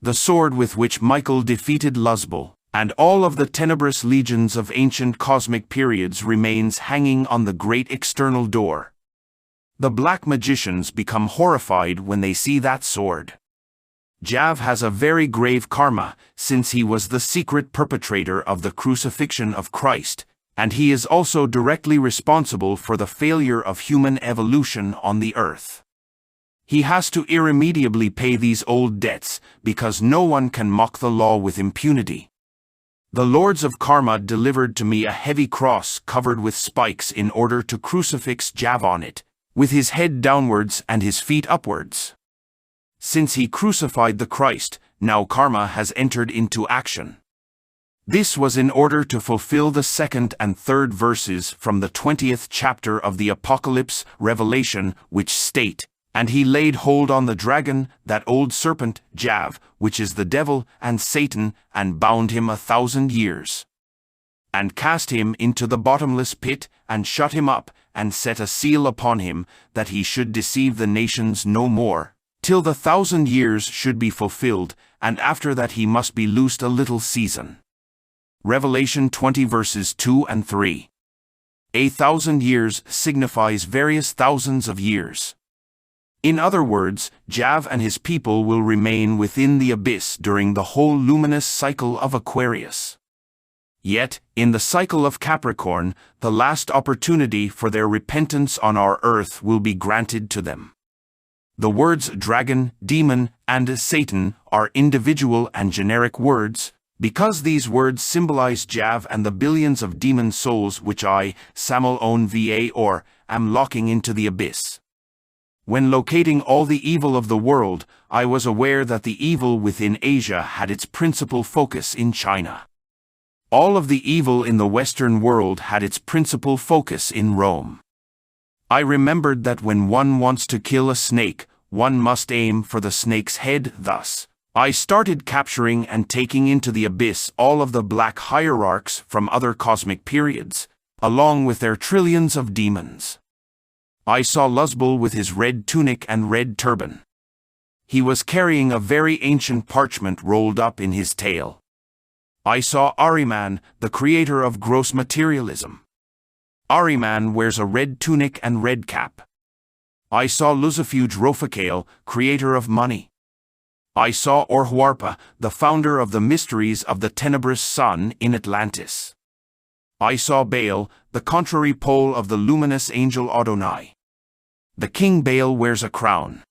The sword with which Michael defeated Luzbel, and all of the tenebrous legions of ancient cosmic periods remains hanging on the great external door. The black magicians become horrified when they see that sword. Jav has a very grave karma, since he was the secret perpetrator of the crucifixion of Christ, and he is also directly responsible for the failure of human evolution on the earth. He has to irremediably pay these old debts, because no one can mock the law with impunity. The Lords of Karma delivered to me a heavy cross covered with spikes in order to crucifix Jav on it, with his head downwards and his feet upwards. Since he crucified the Christ, now karma has entered into action. This was in order to fulfill the 2nd and 3rd verses from the 20th chapter of the Apocalypse, Revelation, which state, "And he laid hold on the dragon, that old serpent, Jav, which is the devil and Satan, and bound him 1,000 years. And cast him into the bottomless pit, and shut him up, and set a seal upon him, that he should deceive the nations no more, till the 1,000 years should be fulfilled, and after that he must be loosed a little season." Revelation 20 verses 2 and 3. 1,000 years signifies various thousands of years. In other words, Jav and his people will remain within the abyss during the whole luminous cycle of Aquarius. Yet, in the cycle of Capricorn, the last opportunity for their repentance on our earth will be granted to them. The words dragon, demon, and Satan are individual and generic words, because these words symbolize Jav and the billions of demon souls which I, Samael Aun Weor, am locking into the abyss. When locating all the evil of the world, I was aware that the evil within Asia had its principal focus in China. All of the evil in the Western world had its principal focus in Rome. I remembered that when one wants to kill a snake, one must aim for the snake's head. Thus, I started capturing and taking into the abyss all of the black hierarchs from other cosmic periods, along with their trillions of demons. I saw Luzbel with his red tunic and red turban. He was carrying a very ancient parchment rolled up in his tail. I saw Ahriman, the creator of gross materialism. Ahriman wears a red tunic and red cap. I saw Lucifuge Rofakael, creator of money. I saw Orhuarpa, the founder of the mysteries of the tenebrous sun in Atlantis. I saw Baal, the contrary pole of the luminous angel Adonai. The king Baal wears a crown.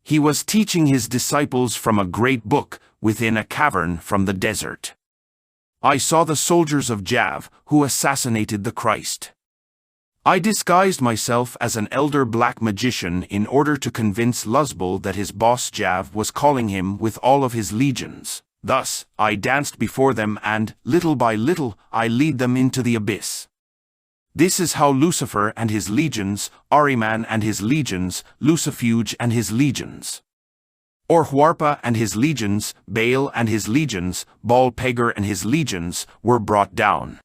He was teaching his disciples from a great book within a cavern from the desert. I saw the soldiers of Jav, who assassinated the Christ. I disguised myself as an elder black magician in order to convince Luzbel that his boss Jav was calling him with all of his legions. Thus, I danced before them and, little by little, I lead them into the abyss. This is how Lucifer and his legions, Ahriman and his legions, Lucifuge and his legions, Orhuarpa and his legions, Baal and his legions, Baal-Pegar and his legions, were brought down.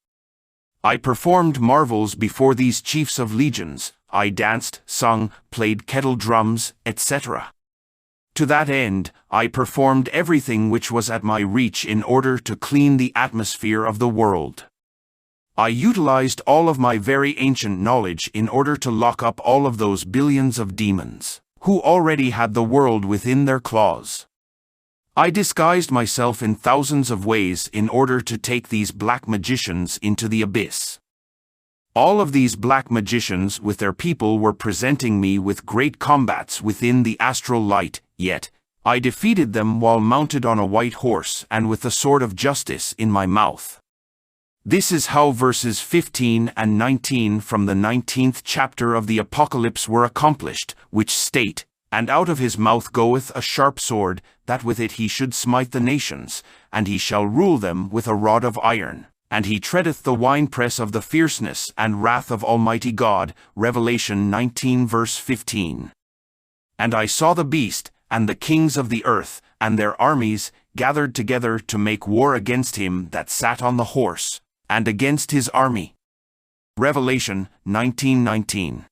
I performed marvels before these chiefs of legions. I danced, sung, played kettle drums, etc. To that end, I performed everything which was at my reach in order to clean the atmosphere of the world. I utilized all of my very ancient knowledge in order to lock up all of those billions of demons, who already had the world within their claws. I disguised myself in thousands of ways in order to take these black magicians into the abyss. All of these black magicians with their people were presenting me with great combats within the astral light, yet I defeated them while mounted on a white horse and with the sword of justice in my mouth. This is how verses 15 and 19 from the 19th chapter of the Apocalypse were accomplished, which state, "And out of his mouth goeth a sharp sword, that with it he should smite the nations, and he shall rule them with a rod of iron. And he treadeth the winepress of the fierceness and wrath of Almighty God." Revelation 19 verse 15. "And I saw the beast, and the kings of the earth, and their armies, gathered together to make war against him that sat on the horse, and against his army." Revelation 19:19.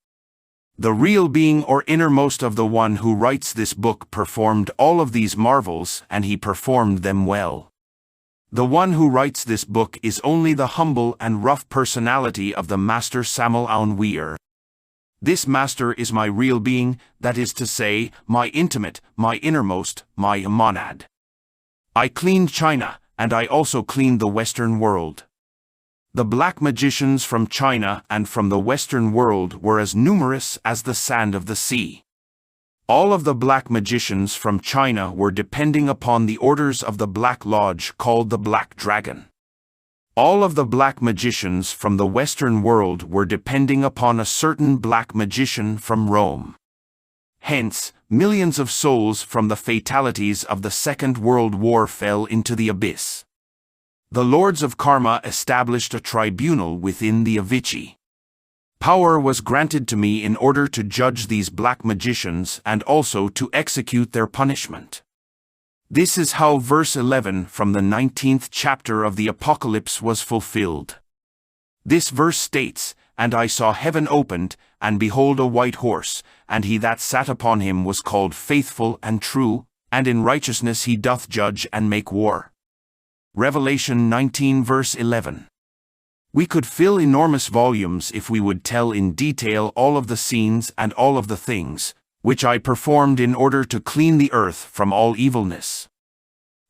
The real being or innermost of the one who writes this book performed all of these marvels, and he performed them well. The one who writes this book is only the humble and rough personality of the Master Samael Aun Weor. This master is my real being, that is to say, my intimate, my innermost, my monad. I cleaned China, and I also cleaned the Western world. The black magicians from China and from the Western world were as numerous as the sand of the sea. All of the black magicians from China were depending upon the orders of the Black Lodge called the Black Dragon. All of the black magicians from the Western world were depending upon a certain black magician from Rome. Hence, millions of souls from the fatalities of the Second World War fell into the abyss. The Lords of Karma established a tribunal within the Avicii. Power was granted to me in order to judge these black magicians and also to execute their punishment. This is how verse 11 from the 19th chapter of the Apocalypse was fulfilled. This verse states, "And I saw heaven opened, and behold a white horse, and he that sat upon him was called Faithful and True, and in righteousness he doth judge and make war." Revelation 19 verse 11. We could fill enormous volumes if we would tell in detail all of the scenes and all of the things, which I performed in order to clean the earth from all evilness.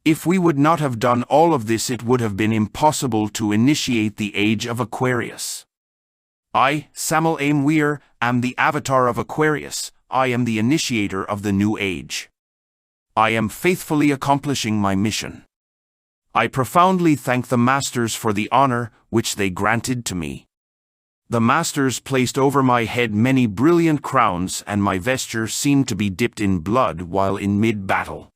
If we would not have done all of this, it would have been impossible to initiate the age of Aquarius. I, Samael Aun Weor, am the avatar of Aquarius. I am the initiator of the new age. I am faithfully accomplishing my mission. I profoundly thank the Masters for the honor which they granted to me. The Masters placed over my head many brilliant crowns, and my vesture seemed to be dipped in blood while in mid-battle.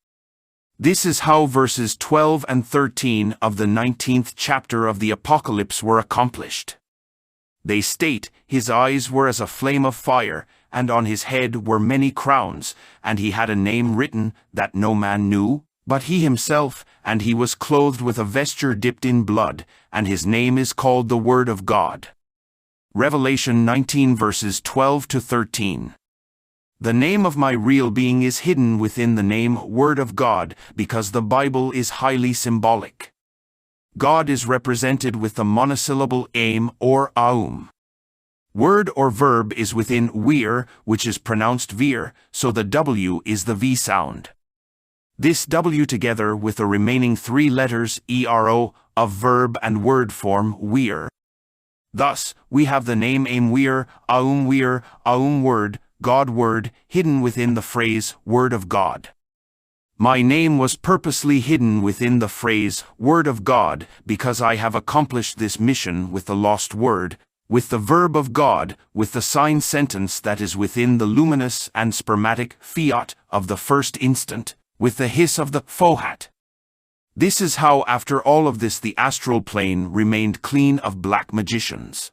This is how verses 12 and 13 of the 19th chapter of the Apocalypse were accomplished. They state, "His eyes were as a flame of fire, and on his head were many crowns, and he had a name written that no man knew, but he himself, and he was clothed with a vesture dipped in blood, and his name is called the Word of God." Revelation 19 verses 12 to 13. The name of my real being is hidden within the name Word of God, because the Bible is highly symbolic. God is represented with the monosyllable aim or aum. Word or verb is within weir, which is pronounced veer, so the W is the V sound. This W together with the remaining three letters ERO of verb and word form weir. Thus, we have the name Weor, Aum Word, God Word, hidden within the phrase Word of God. My name was purposely hidden within the phrase Word of God because I have accomplished this mission with the lost word, with the verb of God, with the sign sentence that is within the luminous and spermatic fiat of the first instant, with the hiss of the fohat. This is how after all of this the astral plane remained clean of black magicians.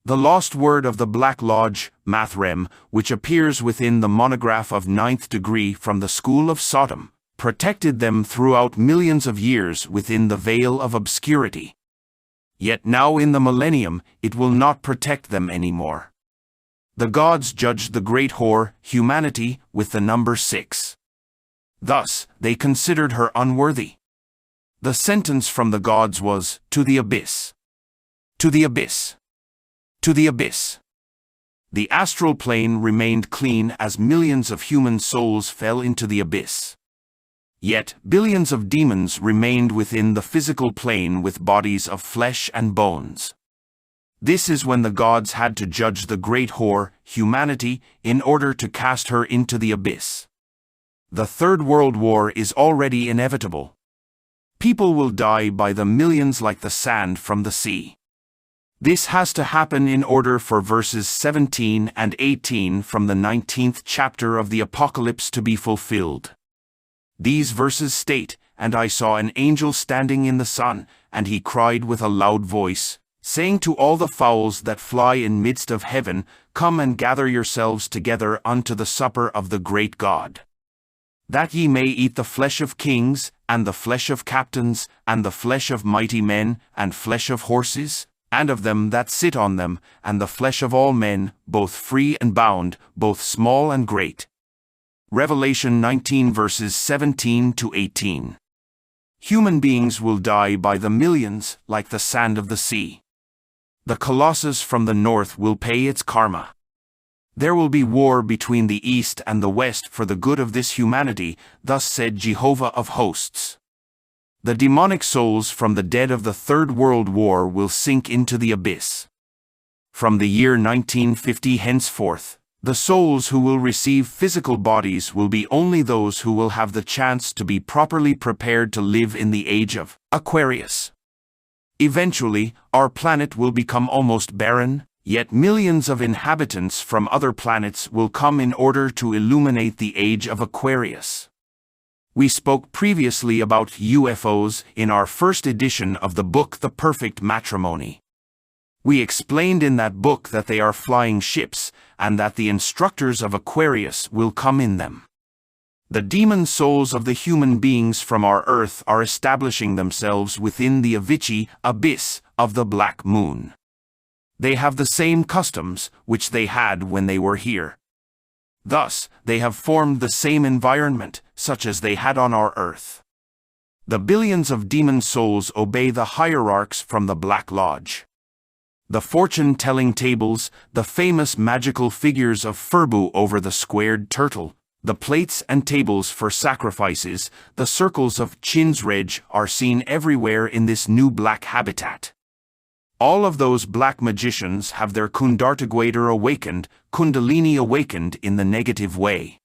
The lost word of the Black Lodge, Mathrem, which appears within the monograph of 9th degree from the School of Sodom, protected them throughout millions of years within the veil of obscurity. Yet now in the millennium, it will not protect them anymore. The gods judged the great whore, humanity, with the number 6. Thus, they considered her unworthy. The sentence from the gods was, "To the abyss. To the abyss. To the abyss." The astral plane remained clean as millions of human souls fell into the abyss. Yet, billions of demons remained within the physical plane with bodies of flesh and bones. This is when the gods had to judge the great whore, humanity, in order to cast her into the abyss. The Third World War is already inevitable. People will die by the millions like the sand from the sea. This has to happen in order for verses 17 and 18 from the 19th chapter of the Apocalypse to be fulfilled. These verses state, "And I saw an angel standing in the sun, and he cried with a loud voice, saying to all the fowls that fly in midst of heaven, Come and gather yourselves together unto the supper of the great God. That ye may eat the flesh of kings, and the flesh of captains, and the flesh of mighty men, and flesh of horses, and of them that sit on them, and the flesh of all men, both free and bound, both small and great." Revelation 19 verses 17 to 18. Human beings will die by the millions, like the sand of the sea. The Colossus from the north will pay its karma. There will be war between the east and the west for the good of this humanity, thus said Jehovah of hosts. The demonic souls from the dead of the Third World War will sink into the abyss. From the year 1950 henceforth, the souls who will receive physical bodies will be only those who will have the chance to be properly prepared to live in the age of Aquarius. Eventually, our planet will become almost barren, yet millions of inhabitants from other planets will come in order to illuminate the age of Aquarius. We spoke previously about UFOs in our first edition of the book The Perfect Matrimony. We explained in that book that they are flying ships, and that the instructors of Aquarius will come in them. The demon souls of the human beings from our Earth are establishing themselves within the Avicii abyss of the Black Moon. They have the same customs which they had when they were here. Thus, they have formed the same environment, such as they had on our Earth. The billions of demon souls obey the hierarchs from the Black Lodge. The fortune-telling tables, the famous magical figures of Furbu over the squared turtle, the plates and tables for sacrifices, the circles of Chinsrej are seen everywhere in this new black habitat. All of those black magicians have their Kundartagwader awakened, Kundalini awakened in the negative way.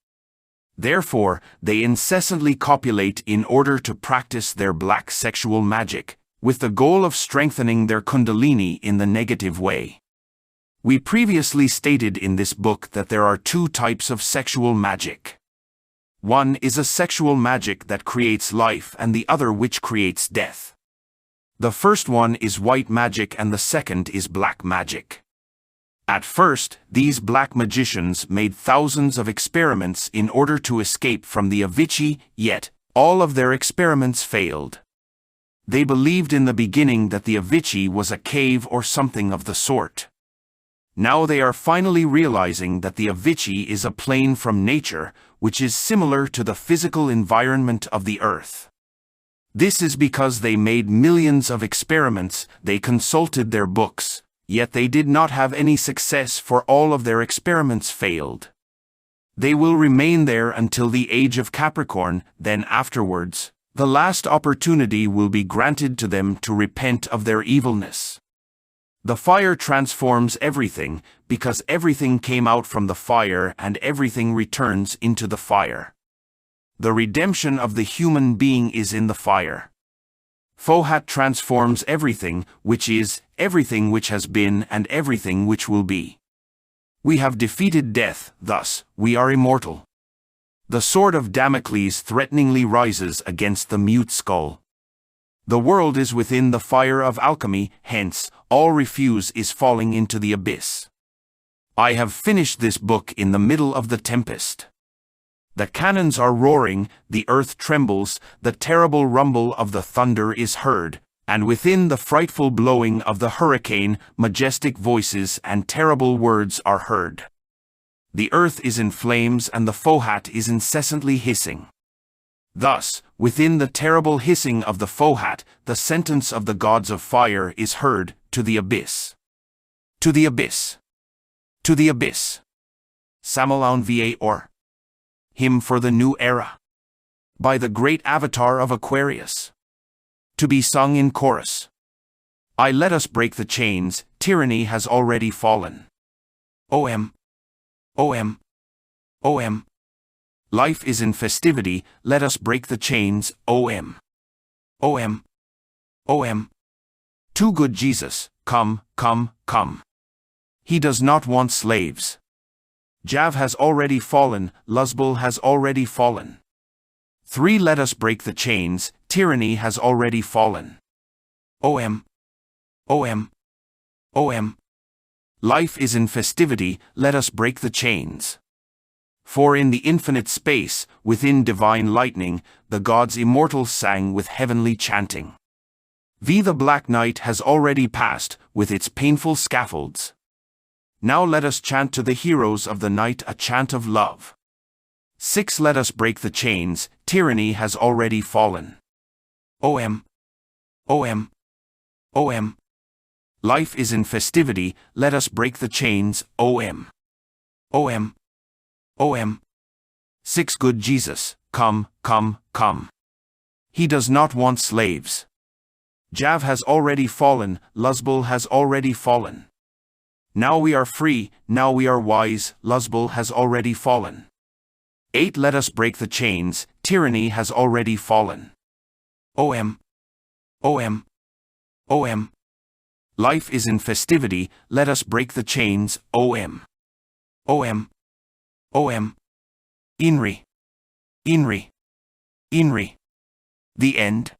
Therefore, they incessantly copulate in order to practice their black sexual magic, with the goal of strengthening their Kundalini in the negative way. We previously stated in this book that there are two types of sexual magic. One is a sexual magic that creates life and the other which creates death. The first one is white magic and the second is black magic. At first, these black magicians made thousands of experiments in order to escape from the Avicii, yet, all of their experiments failed. They believed in the beginning that the Avicii was a cave or something of the sort. Now they are finally realizing that the Avicii is a plane from nature, which is similar to the physical environment of the earth. This is because they made millions of experiments, they consulted their books, yet they did not have any success, for all of their experiments failed. They will remain there until the age of Capricorn, then afterwards, the last opportunity will be granted to them to repent of their evilness. The fire transforms everything, because everything came out from the fire and everything returns into the fire. The redemption of the human being is in the fire. Fohat transforms everything, which is, everything which has been and everything which will be. We have defeated death, thus, we are immortal. The sword of Damocles threateningly rises against the mute skull. The world is within the fire of alchemy, hence, all refuse is falling into the abyss. I have finished this book in the middle of the tempest. The cannons are roaring, the earth trembles, the terrible rumble of the thunder is heard, and within the frightful blowing of the hurricane, majestic voices and terrible words are heard. The earth is in flames and the Fohat is incessantly hissing. Thus, within the terrible hissing of the Fohat, the sentence of the gods of fire is heard, to the abyss. To the abyss. To the abyss. Samael Aun Weor. Hymn for the New Era. By the great avatar of Aquarius. To be sung in chorus. Let us break the chains, tyranny has already fallen. O.M. O.M. O.M. Life is in festivity, let us break the chains, O.M. O.M. O.M. Too good Jesus, come, come, come. He does not want slaves. Jav has already fallen, Luzbel has already fallen. 3 Let us break the chains, tyranny has already fallen. O.M. O.M. O.M. Life is in festivity, let us break the chains. For in the infinite space, within divine lightning, the gods immortal sang with heavenly chanting. The black night has already passed, with its painful scaffolds. Now let us chant to the heroes of the night a chant of love. 6 Let us break the chains, tyranny has already fallen. O.M. O.M. O.M. Life is in festivity, let us break the chains, O.M. O.M. O.M. 6 Good Jesus, come, come, come. He does not want slaves. Jav has already fallen, Luzbel has already fallen. Now we are free, now we are wise, Luzbel has already fallen. 8 Let us break the chains, tyranny has already fallen. O.M. O.M. O.M. Life is in festivity, let us break the chains, O.M. O.M. O.M. Inri. Inri. Inri. The end.